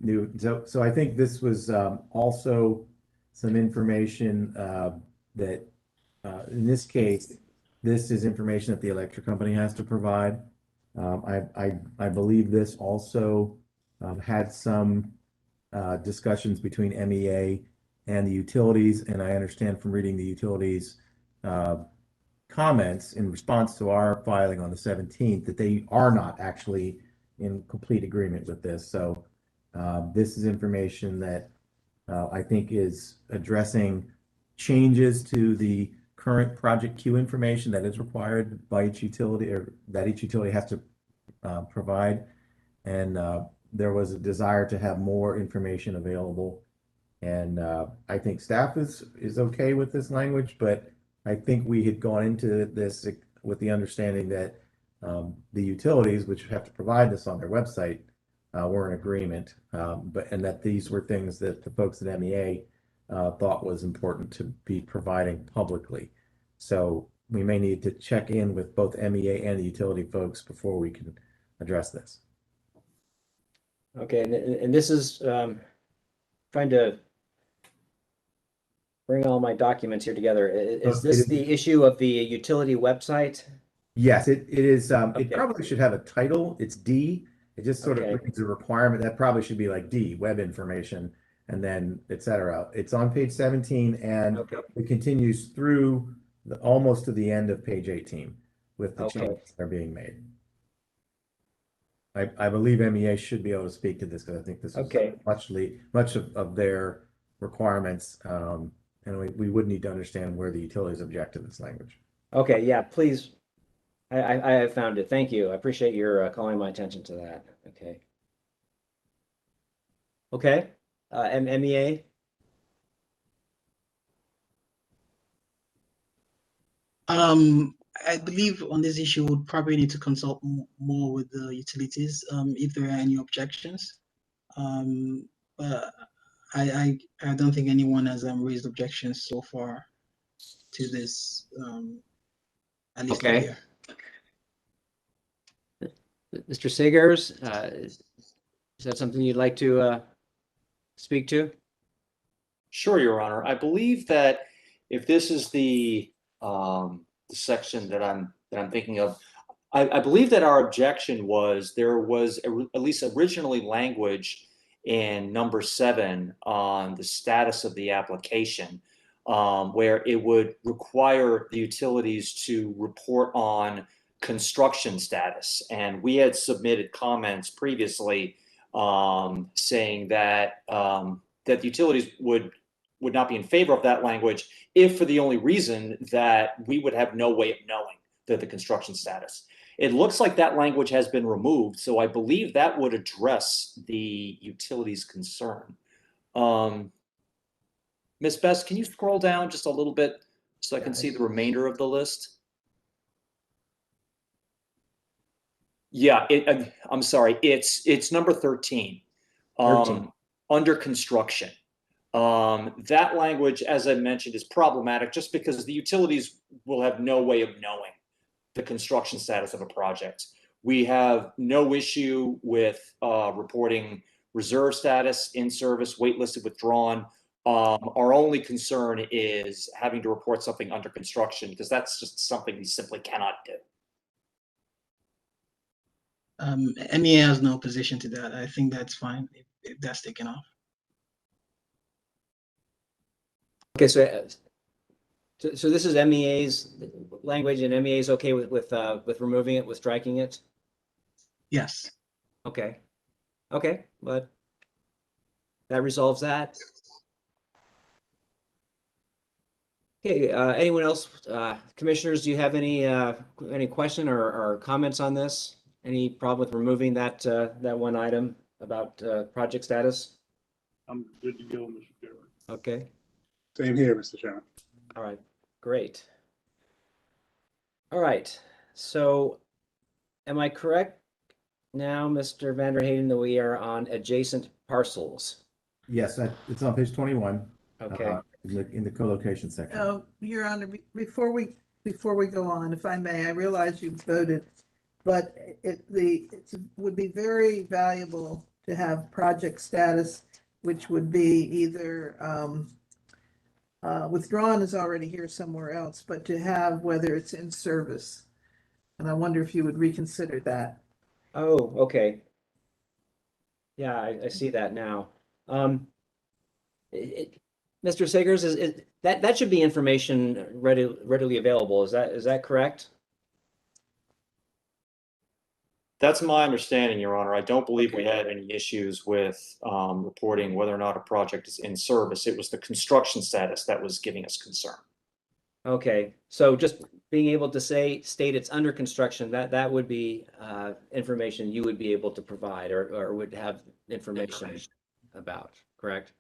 new. So I think this was also some information that in this case, this is information that the electric company has to provide. I believe this also had some discussions between MEA and the utilities, and I understand from reading the utilities comments in response to our filing on the 17th that they are not actually in complete agreement with this. So this is information that I think is addressing changes to the current project queue information that is required by each utility, or that each utility has to provide. And there was a desire to have more information available. And I think staff is okay with this language, but I think we had gone into this with the understanding that The utilities, which have to provide this on their website, were in agreement, and that these were things that the folks at MEA thought was important to be providing publicly. So we may need to check in with both MEA and the utility folks before we can address this. Okay, and this is trying to bring all my documents here together. Is this the issue of the utility website? Yes, it is. Okay. It probably should have a title. It's D. It just sort of reads a requirement. That probably should be like D, web information, and then et cetera. It's on page 17, and it continues through almost to the end of page 18 with the changes that are being made. I believe MEA should be able to speak to this because I think this is much of their requirements, and we would need to understand where the utilities object to this language. Okay, yeah, please. I have found it. Thank you. I appreciate your calling my attention to that. Okay. Okay. MEA. I believe on this issue, we'd probably need to consult more with the utilities if there are any objections. But I don't think anyone has raised objections so far to this, at least here. Mr. Segers, is that something you'd like to speak to? Sure, Your Honor. I believe that if this is the section that I'm thinking of, I believe that our objection was there was at least originally language in number 7 on the status of the application, where it would require the utilities to report on construction status. And we had submitted comments previously saying that that the utilities would not be in favor of that language if for the only reason that we would have no way of knowing the construction status. It looks like that language has been removed, so I believe that would address the utilities' concern. Ms. Best, can you scroll down just a little bit so I can see the remainder of the list? Yeah, I'm sorry, it's number 13. 13. Under construction. That language, as I mentioned, is problematic just because the utilities will have no way of knowing the construction status of a project. We have no issue with reporting reserve status, in service, waitlisted, withdrawn. Our only concern is having to report something under construction because that's just something we simply cannot do. MEA has no opposition to that. I think that's fine if that's taken off. Okay, so this is MEA's language, and MEA is okay with removing it, with striking it? Yes. Okay. Okay, but that resolves that. Okay, anyone else? Commissioners, do you have any question or comments on this? Any problem with removing that one item about project status? I'm good to go, Mr. Chairman. Okay. Same here, Mr. Chairman. All right, great. All right, so am I correct now, Mr. Vanderheyden, that we are on adjacent parcels? Yes, it's on page 21. Okay. In the co-location section. Your Honor, before we go on, if I may, I realize you voted, but it would be very valuable to have project status, which would be either withdrawn is already here somewhere else, but to have whether it's in service. And I wonder if you would reconsider that. Oh, okay. Yeah, I see that now. Mr. Segers, that should be information readily available. Is that correct? That's my understanding, Your Honor. I don't believe we had any issues with reporting whether or not a project is in service. It was the construction status that was giving us concern. Okay, so just being able to state it's under construction, that would be information you would be able to provide or would have information about, correct?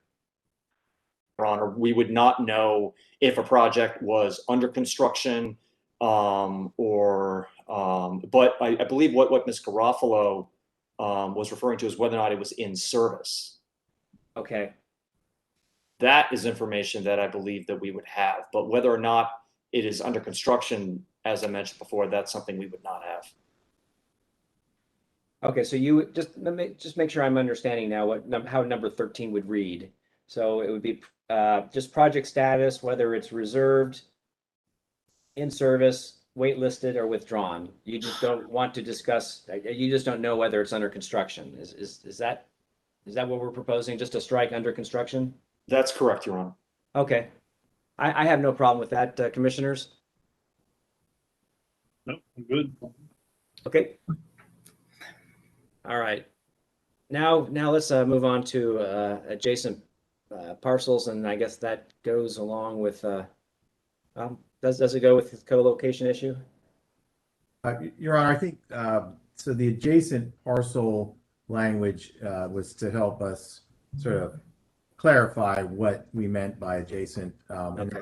Your Honor, we would not know if a project was under construction, But I believe what Ms. Garofalo was referring to is whether or not it was in service. Okay. That is information that I believe that we would have, but whether or not it is under construction, as I mentioned before, that's something we would not have. Okay, so you let me just make sure I'm understanding now how number 13 would read. So it would be just project status, whether it's reserved, in service, waitlisted, or withdrawn. You just don't want to discuss. You just don't know whether it's under construction. Is that what we're proposing? Just a strike under construction? That's correct, Your Honor. Okay, I have no problem with that, commissioners. No, I'm good. Okay. All right. Now let's move on to adjacent parcels, and I guess that goes along with. Does it go with the co-location issue? Your Honor, I think so. The adjacent parcel language was to help us sort of clarify what we meant by adjacent, and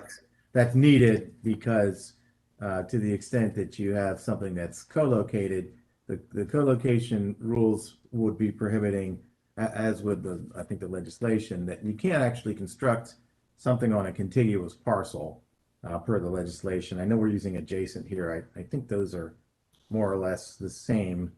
that's needed because to the extent that you have something that's co-located, the co-location rules would be prohibiting, as would I think the legislation, that you can't actually construct something on a contiguous parcel per the legislation. I know we're using adjacent here. I think those are more or less the same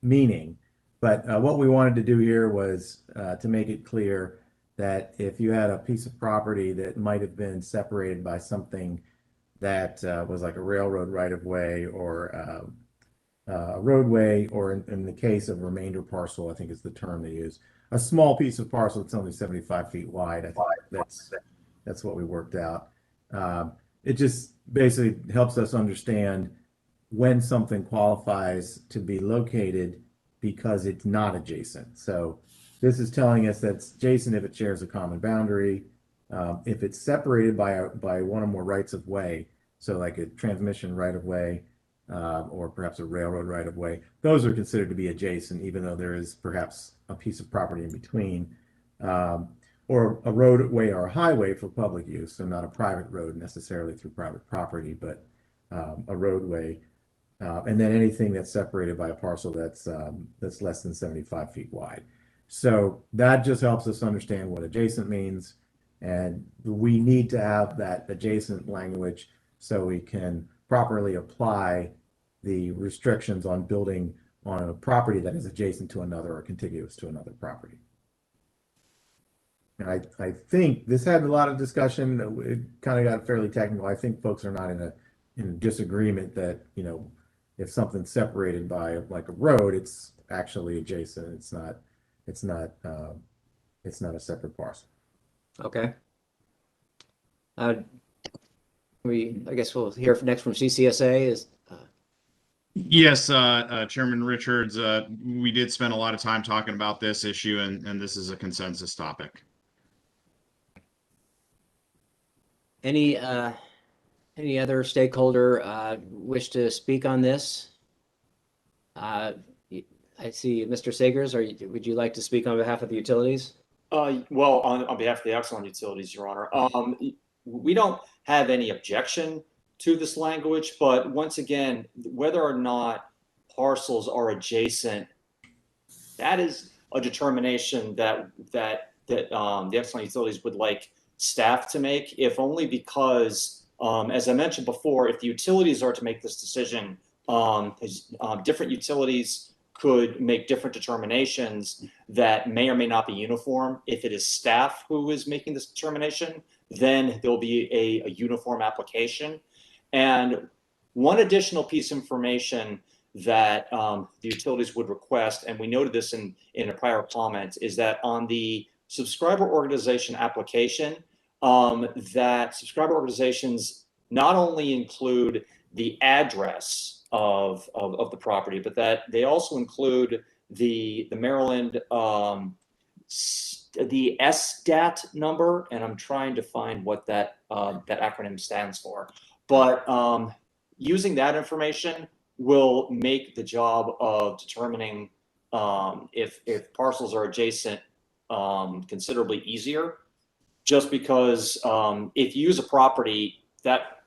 meaning. But what we wanted to do here was to make it clear that if you had a piece of property that might have been separated by something that was like a railroad right-of-way or a roadway, or in the case of remainder parcel, I think is the term they use, a small piece of parcel that's only 75 feet wide. I think that's what we worked out. It just basically helps us understand when something qualifies to be located because it's not adjacent. So this is telling us that's adjacent if it shares a common boundary, if it's separated by one or more rights of way, so like a transmission right of way, or perhaps a railroad right of way. Those are considered to be adjacent, even though there is perhaps a piece of property in between, or a roadway or a highway for public use, so not a private road necessarily through private property, but a roadway. And then anything that's separated by a parcel that's less than 75 feet wide. So that just helps us understand what adjacent means, and we need to have that adjacent language so we can properly apply the restrictions on building on a property that is adjacent to another or contiguous to another property. And I think this had a lot of discussion. It kind of got fairly technical. I think folks are not in a disagreement that, you know, if something's separated by like a road, it's actually adjacent. It's not a separate parcel. Okay. I guess we'll hear next from CCSA. Yes, Chairman Richards, we did spend a lot of time talking about this issue, and this is a consensus topic. Any other stakeholder wish to speak on this? I see Mr. Sagers. Would you like to speak on behalf of the utilities? Well, on behalf of the Exelon Utilities, Your Honor, we don't have any objection to this language, but once again, whether or not parcels are adjacent, that is a determination that the Exelon Utilities would like staff to make, if only because, as I mentioned before, if the utilities are to make this decision, different utilities could make different determinations that may or may not be uniform. If it is staff who is making this determination, then there'll be a uniform application. And one additional piece of information that the utilities would request, and we noted this in a prior comment, is that on the subscriber organization application, that subscriber organizations not only include the address of the property, but that they also include the Maryland the SDAT number, and I'm trying to find what that acronym stands for. But using that information will make the job of determining if parcels are adjacent considerably easier. Just because if you use a property that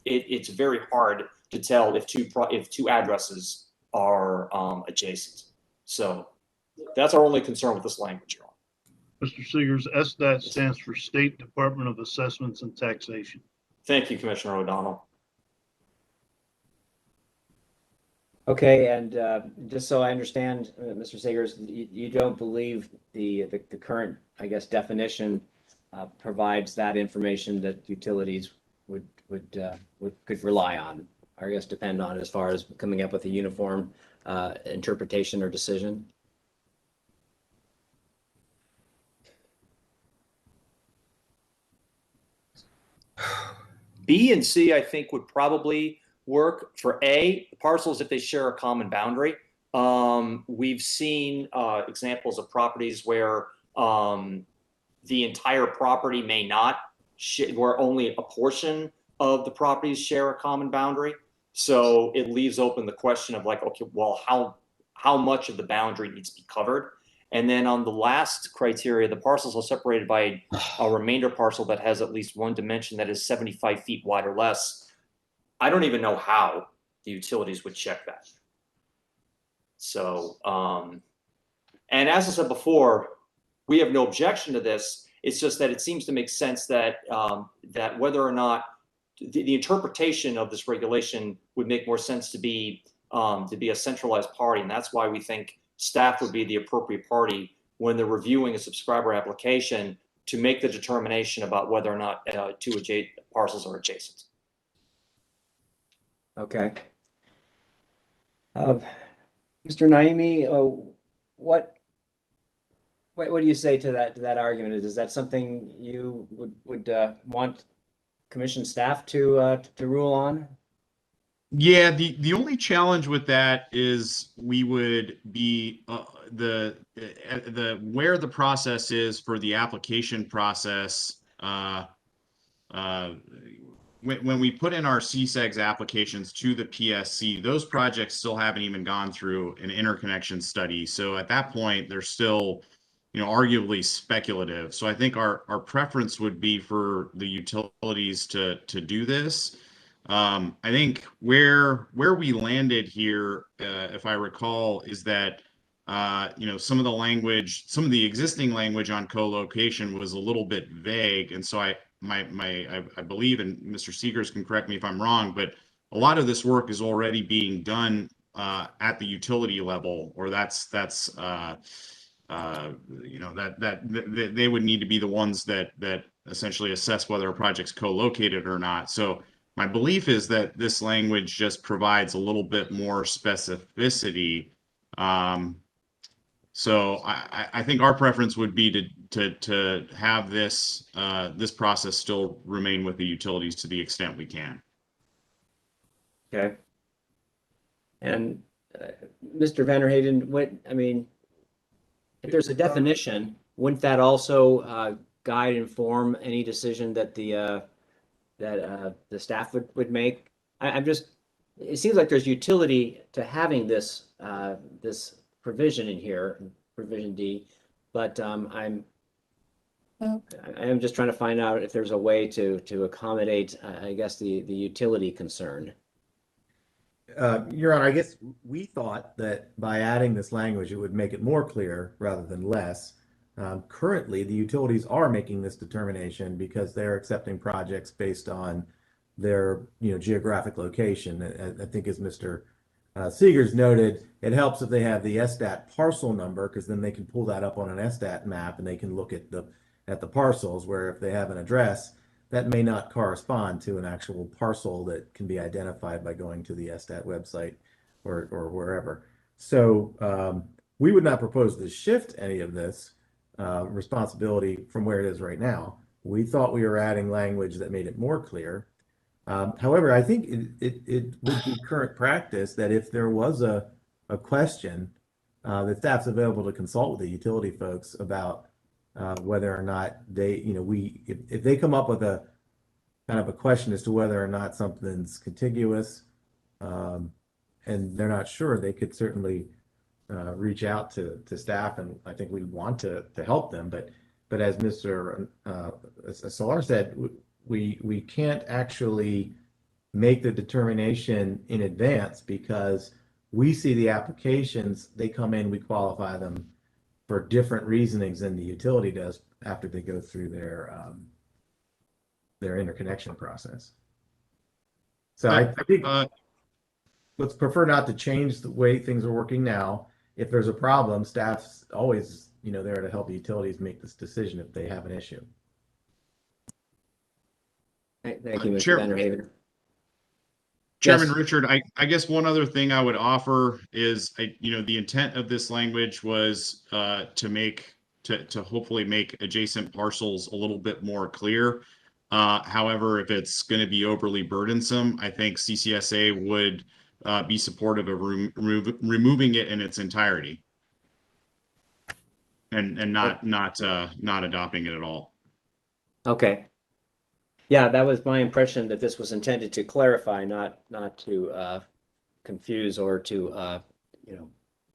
it's very hard to tell if two addresses are adjacent. So that's our only concern with this language, Your Honor. Mr. Seegers, SDAT stands for State Department of Assessments and Taxation. Thank you, Commissioner O'Donnell. Okay, and just so I understand, Mr. Seegers, you don't believe the current, I guess, definition provides that information that utilities could rely on, or I guess depend on, as far as coming up with a uniform interpretation or decision? B and C, I think, would probably work. For A, parcels, if they share a common boundary. We've seen examples of properties where the entire property may not, where only a portion of the properties share a common boundary. So it leaves open the question of like, okay, well, how much of the boundary needs to be covered? And then on the last criteria, the parcels are separated by a remainder parcel that has at least one dimension that is 75 feet wide or less. I don't even know how the utilities would check that. So, and as I said before, we have no objection to this. It's just that it seems to make sense that that whether or not the interpretation of this regulation would make more sense to be a centralized party, and that's why we think staff would be the appropriate party when they're reviewing a subscriber application to make the determination about whether or not two parcels are adjacent. Okay. Mr. Naimi, what do you say to that argument? Is that something you would want commission staff to rule on? Yeah, the only challenge with that is we would be the where the process is for the application process. When we put in our CSEGS applications to the PSC, those projects still haven't even gone through an interconnection study. So at that point, they're still, arguably speculative. So I think our preference would be for the utilities to do this. I think where we landed here, if I recall, is that some of the existing language on co-location was a little bit vague, and so I believe, and Mr. Seegers can correct me if I'm wrong, but a lot of this work is already being done at the utility level, or that they would need to be the ones that essentially assess whether a project's co-located or not. So my belief is that this language just provides a little bit more specificity. So I think our preference would be to have this process still remain with the utilities to the extent we can. Okay. And Mr. Vanderheyden, if there's a definition, wouldn't that also guide and inform any decision that the staff would make? It seems like there's utility to having this this provision in here, provision D, but I am just trying to find out if there's a way to accommodate, I guess, the utility concern. Your Honor, I guess we thought that by adding this language, it would make it more clear rather than less. Currently, the utilities are making this determination because they're accepting projects based on their geographic location. I think as Mr. Seegers noted, it helps if they have the SDAT parcel number, because then they can pull that up on an SDAT map and they can look at the parcels, where if they have an address, that may not correspond to an actual parcel that can be identified by going to the SDAT website or wherever. So we would not propose to shift any of this responsibility from where it is right now. We thought we were adding language that made it more clear. However, I think it would be current practice that if there was a question, that staff's available to consult with the utility folks about whether or not they, if they come up with a kind of a question as to whether or not something's contiguous, and they're not sure, they could certainly reach out to staff, and I think we want to help them. But as Mr. Solar said, we can't actually make the determination in advance, because we see the applications, they come in, we qualify them for different reasonings than the utility does after they go through their interconnection process. So I think let's prefer not to change the way things are working now. If there's a problem, staff's always, there to help the utilities make this decision if they have an issue. Thank you, Mr. Chair- Vanderhaven. Chairman Yes. Richard, I guess one other thing I would offer is, the intent of this language was to hopefully make adjacent parcels a little bit more clear. However, if it's going to be overly burdensome, I think CCSA would be supportive of removing it in its entirety and not adopting it at all. Okay. Yeah, that was my impression, that this was intended to clarify, not to confuse or to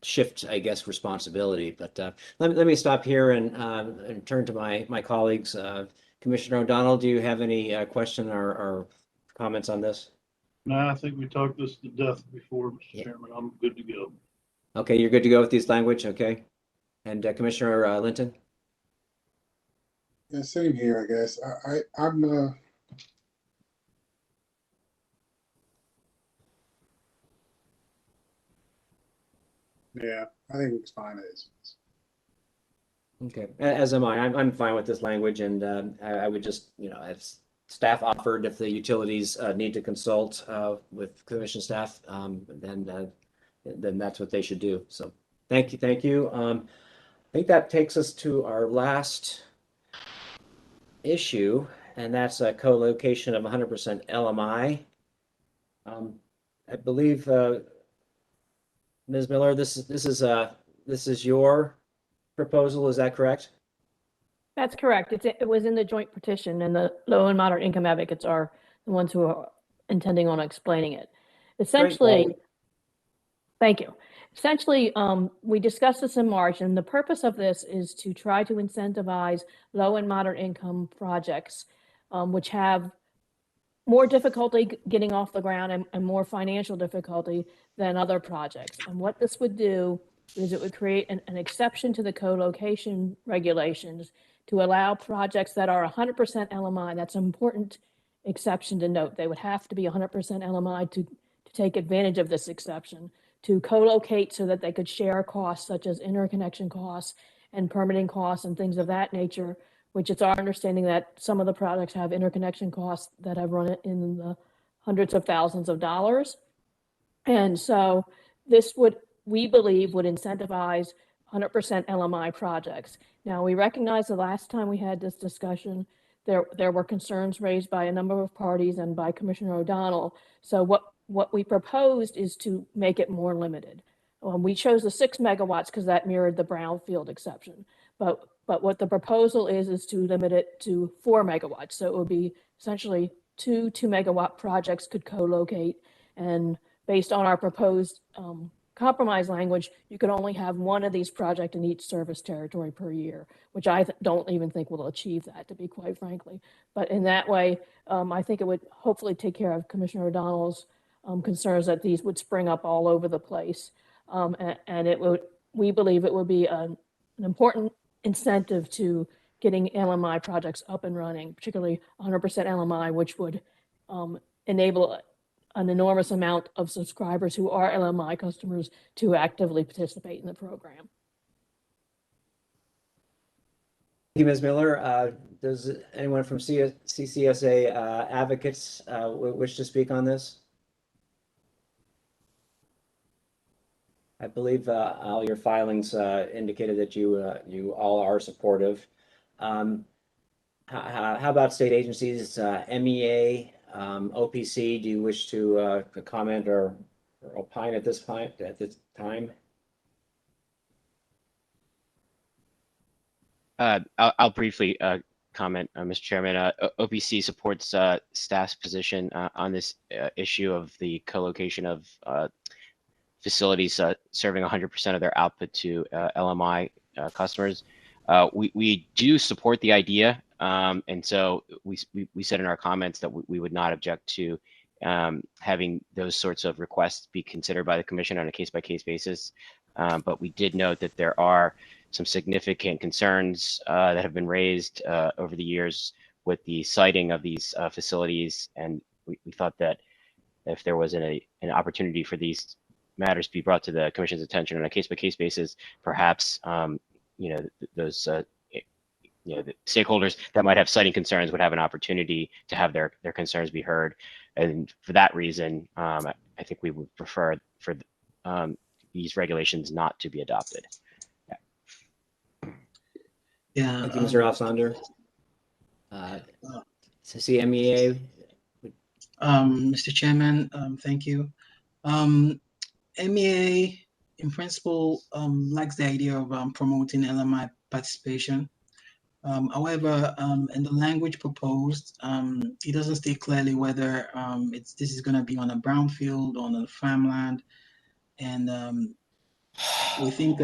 shift, I guess, responsibility. But let me stop here and turn to my colleagues. Commissioner O'Donnell, do you have any question or comments on this? No, I think we talked this to death before, Mr. Chairman. I'm good to go. Okay, you're good to go with these language, okay? And Commissioner Linton? Yeah, same here, I guess. I'm yeah, I think it's fine as is. Okay, as am I. I'm fine with this language, and I would just, as staff offered, if the utilities need to consult with commission staff, then that's what they should do. So thank you. I think that takes us to our last issue, and that's a co-location of 100% LMI. I believe Ms. Miller, this is your proposal, is that correct? That's correct. It was in the joint petition, and the low and moderate income advocates are the ones who are intending on explaining it. Essentially, thank you. Essentially, we discussed this in March, and the purpose of this is to try to incentivize low and moderate income projects, which have more difficulty getting off the ground and more financial difficulty than other projects. And what this would do is it would create an exception to the co-location regulations to allow projects that are 100% LMI. That's an important exception to note. They would have to be 100% LMI to take advantage of this exception, to co-locate so that they could share costs such as interconnection costs and permitting costs and things of that nature, which it's our understanding that some of the projects have interconnection costs that have run in the hundreds of thousands of dollars. And so this would, we believe, would incentivize 100% LMI projects. Now, we recognize the last time we had this discussion, there were concerns raised by a number of parties and by Commissioner O'Donnell. So what we proposed is to make it more limited. We chose the 6 megawatts because that mirrored the brownfield exception. But what the proposal is to limit it to 4 megawatts. So it would be essentially two 2-megawatt projects could co-locate. And based on our proposed compromise language, you could only have one of these projects in each service territory per year, which I don't even think will achieve that, to be quite frankly. But in that way, I think it would hopefully take care of Commissioner O'Donnell's concerns that these would spring up all over the place. And it would, we believe it would be an important incentive to getting LMI projects up and running, particularly 100% LMI, which would enable an enormous amount of subscribers who are LMI customers to actively participate in the program. Thank you, Ms. Miller. Does anyone from CCSA advocates wish to speak on this? I believe all your filings indicated that you all are supportive. How about state agencies, MEA, OPC? Do you wish to comment or opine at this time? I'll briefly comment, Mr. Chairman. OPC supports staff's position on this issue of the co-location of facilities serving 100% of their output to LMI customers. We do support the idea, and so we said in our comments that we would not object to having those sorts of requests be considered by the commission on a case-by-case basis. But we did note that there are some significant concerns that have been raised over the years with the siting of these facilities, and we thought that if there was an opportunity for these matters to be brought to the commission's attention on a case-by-case basis, perhaps those the stakeholders that might have siting concerns would have an opportunity to have their concerns be heard. And for that reason, I think we would prefer for these regulations not to be adopted. Yeah. Thank you, Mr. Alexander. CMEA. Mr. Chairman, thank you. MEA, in principle, likes the idea of promoting LMI participation. However, in the language proposed, it doesn't state clearly whether this is going to be on a brownfield, on a farmland, and we think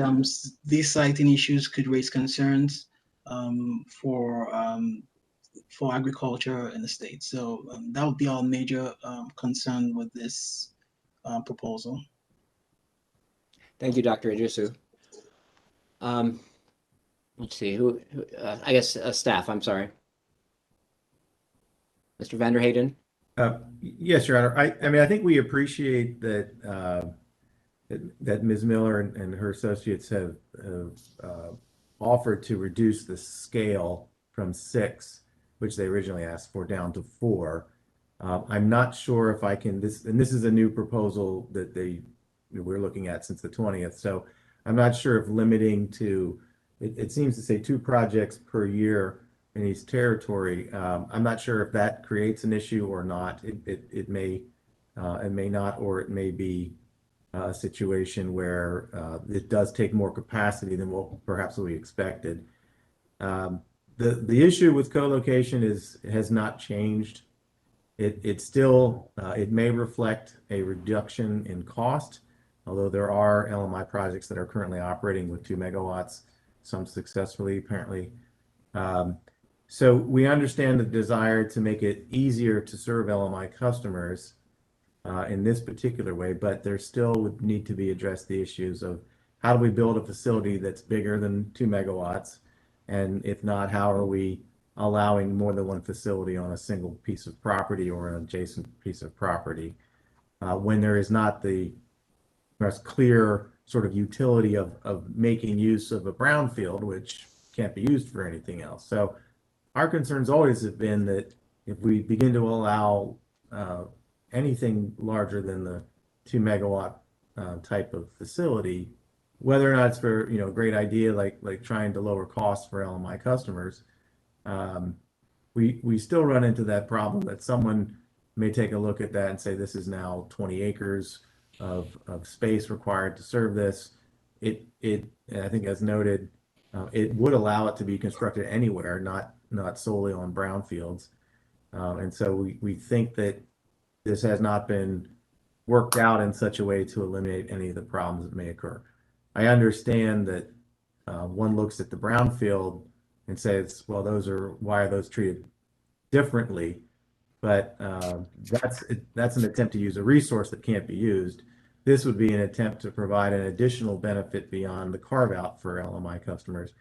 these siting issues could raise concerns for agriculture in the state. So that would be our major concern with this proposal. Thank you, Dr. Idrisu. Let's see, I guess staff, I'm sorry. Mr. Vanderheyden? Yes, Your Honor. I mean, I think we appreciate that that Ms. Miller and her associates have offered to reduce the scale from 6, which they originally asked for, down to 4. I'm not sure if I can, this is a new proposal that we're looking at since the 20th. So I'm not sure if limiting to, it seems to say 2 projects per year in each territory. I'm not sure if that creates an issue or not. It may not, or it may be a situation where it does take more capacity than what perhaps we expected. The issue with co-location has not changed. It still may reflect a reduction in cost, although there are LMI projects that are currently operating with 2 megawatts, some successfully apparently. So we understand the desire to make it easier to serve LMI customers in this particular way, but there still would need to be addressed the issues of how do we build a facility that's bigger than 2 megawatts, and if not, how are we allowing more than one facility on a single piece of property or an adjacent piece of property when there is not the clear sort of utility of making use of a brownfield, which can't be used for anything else. So our concerns always have been that if we begin to allow anything larger than the 2 megawatt type of facility, whether or not it's for a great idea like trying to lower costs for LMI customers, we still run into that problem that someone may take a look at that and say this is now 20 acres of space required to serve this. I think as noted, it would allow it to be constructed anywhere, not solely on brownfields. And so we think that this has not been worked out in such a way to eliminate any of the problems that may occur. I understand that one looks at the brownfield and says, well, why are those treated differently? But that's an attempt to use a resource that can't be used. This would be an attempt to provide an additional benefit beyond the carve out for LMI customers.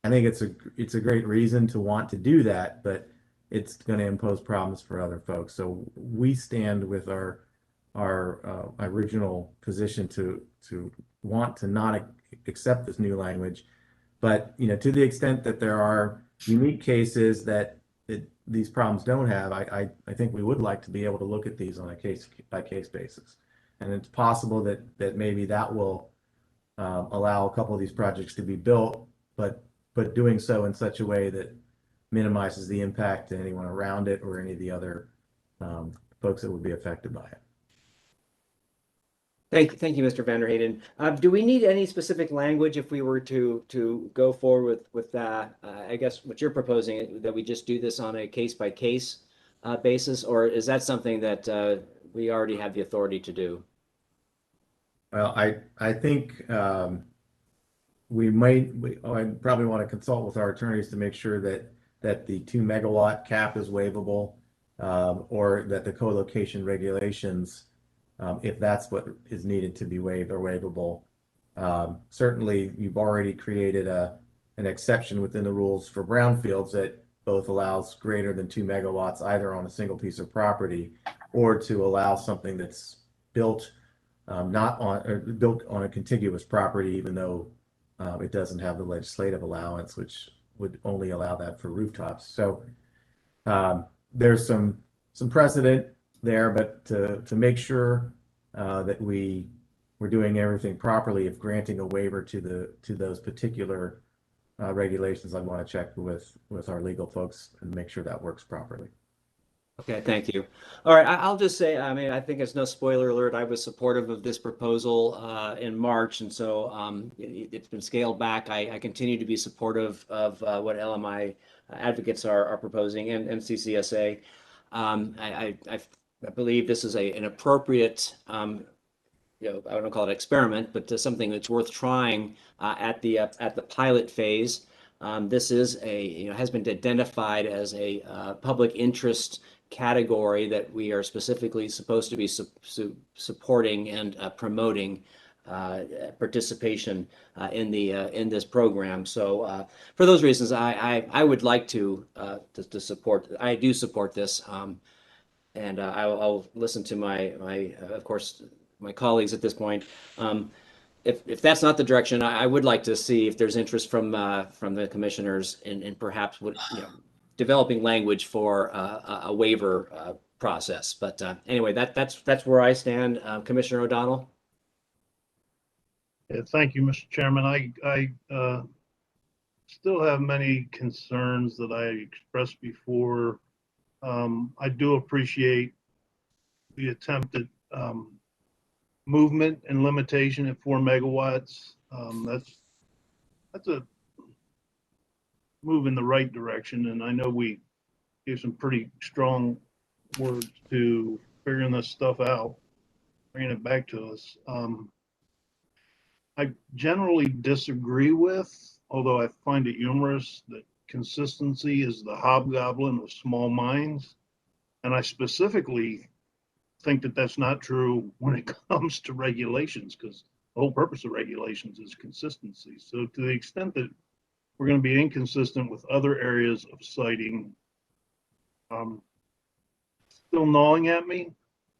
I think it's a great reason to want to do that, but it's going to impose problems for other folks. So we stand with our original position to want to not accept this new language, but to the extent that there are unique cases that these problems don't have, I think we would like to be able to look at these on a case by case basis, and it's possible that maybe that will allow a couple of these projects to be built, but doing so in such a way that minimizes the impact to anyone around it or any of the other folks that would be affected by it. Thank you, Mr. Vanderheyden. Do we need any specific language if we were to go forward with that? I guess what you're proposing, that we just do this on a case-by-case basis, or is that something that we already have the authority to do? Well, I think I probably want to consult with our attorneys to make sure that the 2 megawatt cap is waivable or that the co-location regulations, if that's what is needed to be waived or waivable. Certainly, you've already created an exception within the rules for brownfields that both allows greater than 2 megawatts either on a single piece of property or to allow something that's built not on or built on a contiguous property, even though it doesn't have the legislative allowance, which would only allow that for rooftops. So there's some precedent there, but to make sure that we're doing everything properly, if granting a waiver to those particular regulations, I want to check with our legal folks and make sure that works properly. Okay, thank you. All right, I'll just say, I mean, I think it's no spoiler alert. I was supportive of this proposal in March, and so it's been scaled back. I continue to be supportive of what LMI advocates are proposing and CCSA. I believe this is an appropriate, you know, I don't call it experiment, but something that's worth trying at the pilot phase. This is has been identified as a public interest category that we are specifically supposed to be supporting and promoting participation in this program. So for those reasons, I would like to support. I do support this, and I'll listen to of course, my colleagues at this point. If that's not the direction, I would like to see if there's interest from the commissioners in perhaps developing language for a waiver process. But anyway, that's where I stand. Commissioner O'Donnell. Yeah, thank you, Mr. Chairman. I still have many concerns that I expressed before. I do appreciate the attempt at movement and limitation at 4 megawatts. That's a move in the right direction, and I know we gave some pretty strong words to figuring this stuff out, bringing it back to us. I generally disagree with, although I find it humorous, that consistency is the hobgoblin of small minds, and I specifically think that that's not true when it comes to regulations, because the whole purpose of regulations is consistency. So to the extent that we're going to be inconsistent with other areas of siting, still gnawing at me.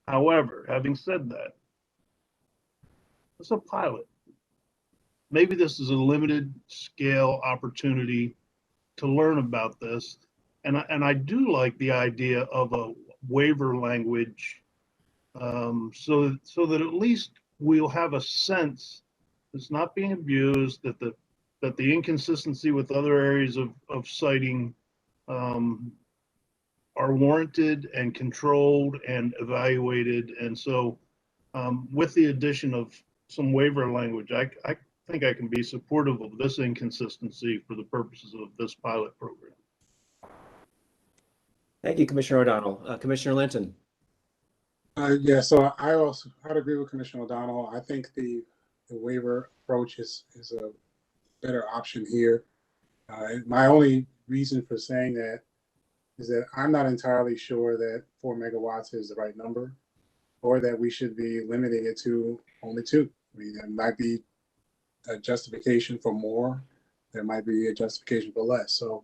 However, having said that, it's a pilot. Maybe this is a limited scale opportunity to learn about this. And I do like the idea of a waiver language, so that at least we'll have a sense it's not being abused, that the inconsistency with other areas of siting are warranted and controlled and evaluated. And so with the addition of some waiver language, I think I can be supportive of this inconsistency for the purposes of this pilot program. Thank you, Commissioner O'Donnell. Commissioner Linton. Yeah, so I'd agree with Commissioner O'Donnell. I think the waiver approach is a better option here. My only reason for saying that is that I'm not entirely sure that 4 megawatts is the right number, or that we should be limiting it to only 2. I mean, there might be a justification for more. There might be a justification for less. So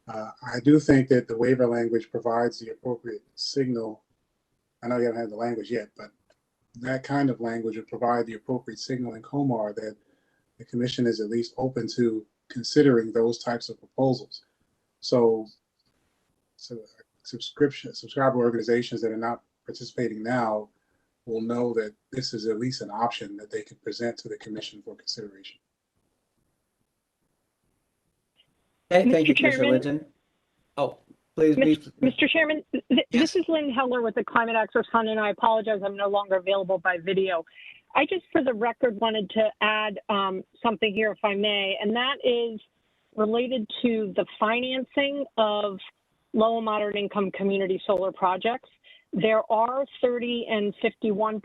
I do think that the waiver language provides the appropriate signal. I know you haven't had the language yet, but that kind of language would provide the appropriate signal in COMAR that the commission is at least open to considering those types of proposals. So subscriber organizations that are not participating now will know that this is at least an option that they can present to the commission for consideration. Okay, thank you, Mr. Commissioner Chairman. Linton. Oh, please. Mr. Chairman, Yes. This is Lynn Heller with the Climate Access Fund, and I apologize I'm no longer available by video. I just, for the record, wanted to add something here, if I may, and that is related to the financing of low and moderate income community solar projects. There are 30 and 51%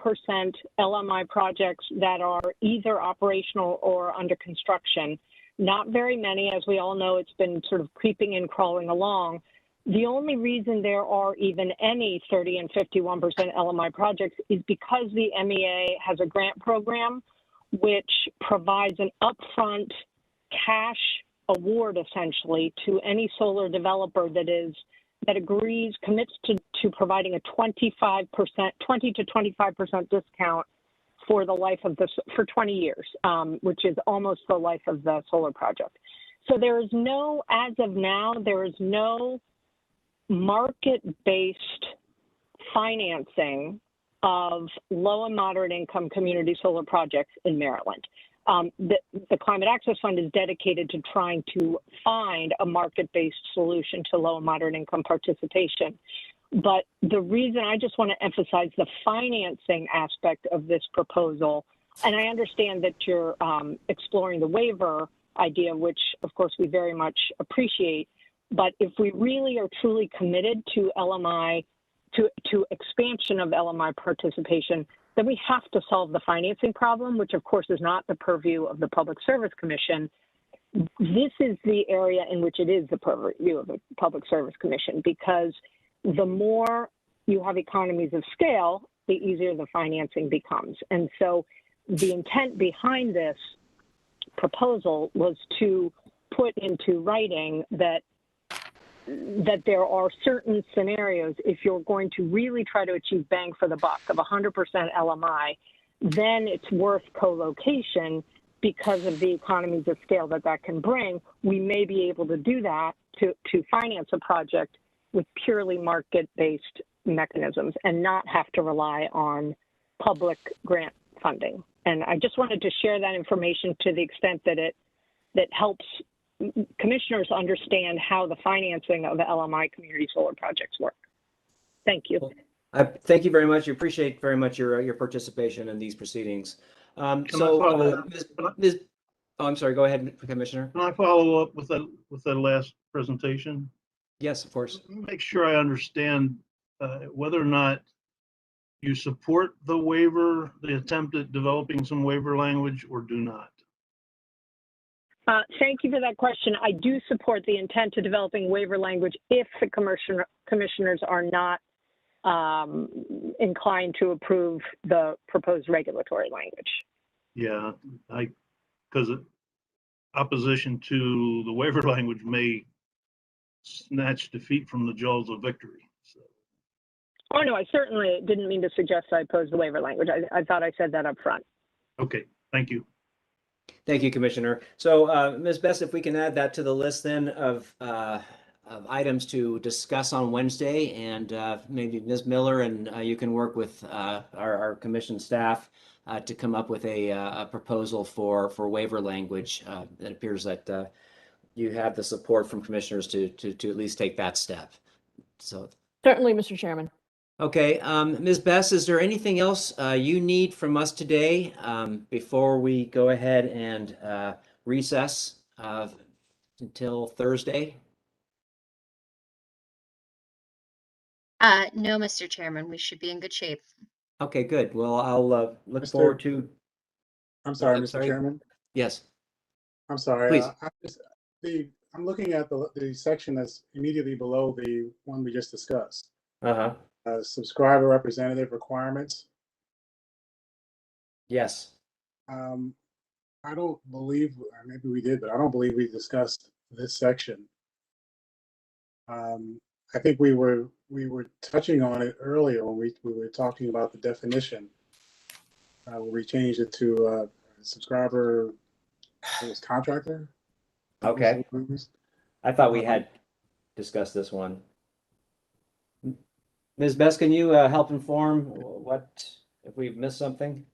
LMI projects that are either operational or under construction. Not very many, as we all know, it's been sort of creeping and crawling along. The only reason there are even any 30 and 51% LMI projects is because the MEA has a grant program which provides an upfront cash award essentially to any solar developer that agrees, commits to providing a 20 to 25% discount for the life of this, for 20 years, which is almost the life of the solar project. So there is no, as of now, there is no market-based financing of low and moderate income community solar projects in Maryland. The Climate Access Fund is dedicated to trying to find a market-based solution to low and moderate income participation. But the reason I just want to emphasize the financing aspect of this proposal, and I understand that you're exploring the waiver idea, which of course we very much appreciate, but if we really are truly committed to LMI, to expansion of LMI participation, then we have to solve the financing problem, which of course is not the purview of the Public Service Commission. This is the area in which it is the purview of the Public Service Commission, because the more you have economies of scale, the easier the financing becomes. And so the intent behind this proposal was to put into writing that there are certain scenarios, if you're going to really try to achieve bang for the buck of 100% LMI, then it's worth co-location because of the economies of scale that can bring. We may be able to do that to finance a project with purely market-based mechanisms and not have to rely on public grant funding. And I just wanted to share that information to the extent that that helps commissioners understand how the financing of the LMI community solar projects work. Thank you. Thank you very much. We appreciate very much your participation in these proceedings. I'm sorry, go ahead, Commissioner. Can I follow up with that last presentation? Yes, of course. Make sure I understand whether or not you support the waiver, the attempt at developing some waiver language, or do not. Thank you for that question. I do support the intent to developing waiver language if the commissioners are not inclined to approve the proposed regulatory language. Yeah, because opposition to the waiver language may snatch defeat from the jaws of victory. So. Oh, no, I certainly didn't mean to suggest I oppose the waiver language. I thought I said that up front. Okay, thank you. Thank you, Commissioner. So, Ms. Best, if we can add that to the list then of items to discuss on Wednesday, and maybe Ms. Miller and you can work with our commission staff to come up with a proposal for waiver language. It appears that you have the support from commissioners to at least take that step. So Certainly, Mr. Chairman. Okay, Ms. Best, is there anything else you need from us today before we go ahead and recess until Thursday? No, Mr. Chairman, we should be in good shape. Okay, good. Well, I'll look forward to. I'm sorry, I'm Mr. sorry. Chairman. Yes. I'm sorry. Please. I'm looking at the section that's immediately below the one we just discussed. Subscriber representative requirements. Yes. I don't believe, maybe we did, but I don't believe we discussed this section. I think we were touching on it earlier when we were talking about the definition. Where we changed it to subscriber, it was contractor. Okay. I thought we had discussed this one. Ms. Best, can you help inform what if we've missed something?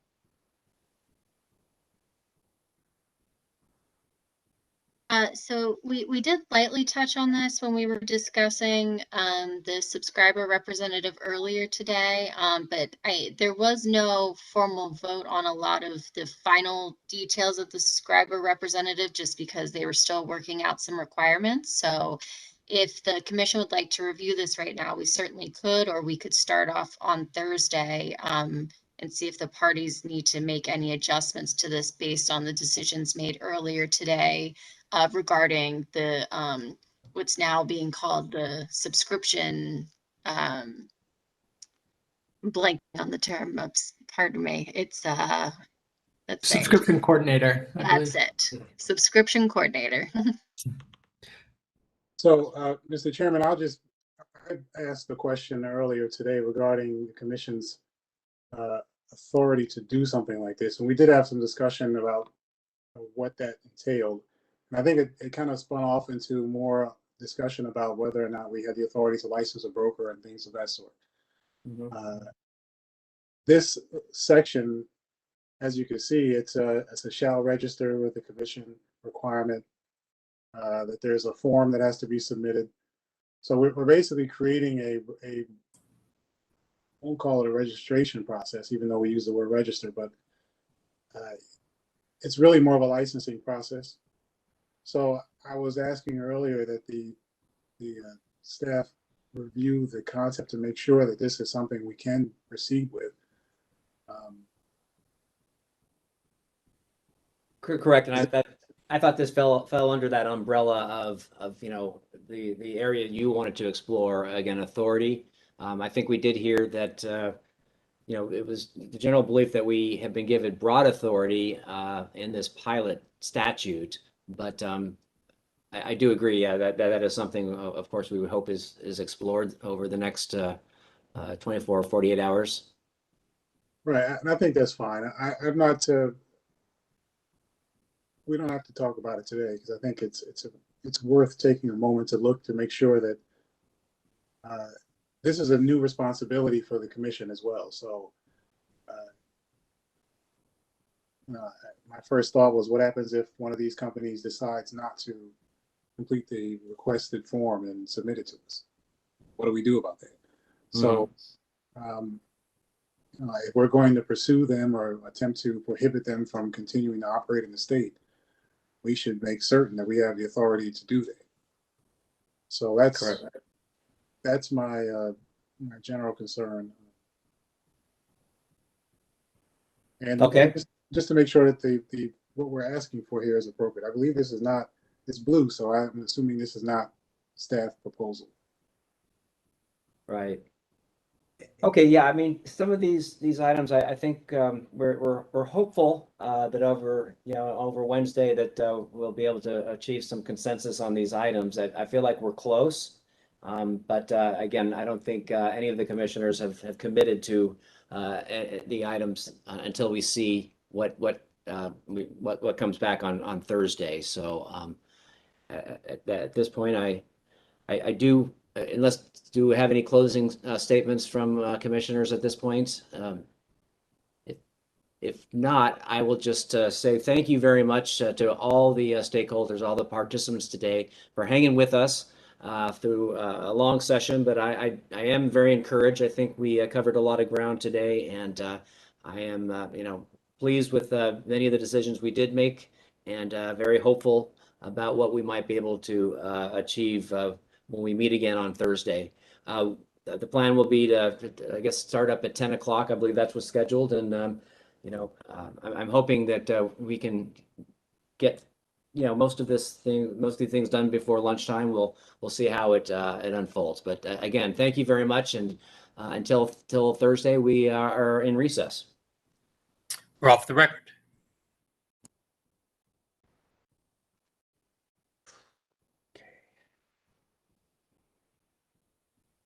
So we did lightly touch on this when we were discussing the subscriber representative earlier today, but there was no formal vote on a lot of the final details of the subscriber representative just because they were still working out some requirements. So if the commission would like to review this right now, we certainly could, or we could start off on Thursday and see if the parties need to make any adjustments to this based on the decisions made earlier today regarding the what's now being called the subscription, blank on the term, pardon me. It's let's say Subscription coordinator, I that's believe. it. Subscription coordinator. So, Mr. Chairman, I asked the question earlier today regarding the commission's authority to do something like this. And we did have some discussion about what that entailed. And I think it kind of spun off into more discussion about whether or not we had the authority to license a broker and things of that sort. This section, as you can see, it's a shall register with the commission requirement, that there's a form that has to be submitted. So we're basically creating a won't call it a registration process, even though we use the word register, but it's really more of a licensing process. So I was asking earlier that the staff review the concept to make sure that this is something we can proceed with. Correct, and I thought this fell under that umbrella of the area you wanted to explore, again, authority. I think we did hear that it was the general belief that we have been given broad authority in this pilot statute, but I do agree, yeah, that is something, of course, we would hope is explored over the next 24 or 48 hours. Right, and I think that's fine. I'm not. We don't have to talk about it today because I think it's worth taking a moment to look to make sure that this is a new responsibility for the commission as well. So, my first thought was, what happens if one of these companies decides not to complete the requested form and submit it to us? What do we do about that? So, if we're going to pursue them or attempt to prohibit them from continuing to operate in the state, we should make certain that we have the authority to do that. So that's my general concern. And okay, just to make sure that the what we're asking for here is appropriate. I believe this is not, it's blue, so I'm assuming this is not staff proposal. right. Okay, yeah, I mean, some of these items, I think we're hopeful that over Wednesday that we'll be able to achieve some consensus on these items. I feel like we're close, but again, I don't think any of the commissioners have committed to the items until we see what comes back on Thursday. So at this point, I do. Unless, do we have any closing statements from commissioners at this point? If not, I will just say thank you very much to all the stakeholders, all the participants today for hanging with us through a long session, but I am very encouraged. I think we covered a lot of ground today, and I am pleased with many of the decisions we did make, and very hopeful about what we might be able to achieve when we meet again on Thursday. The plan will be to, I guess, start up at 10 o'clock. I believe that's what's scheduled. And, I'm hoping that we can get, most of these things done before lunchtime. We'll see how it unfolds. But again, thank you very much. And until Thursday, we are in recess. We're off the record.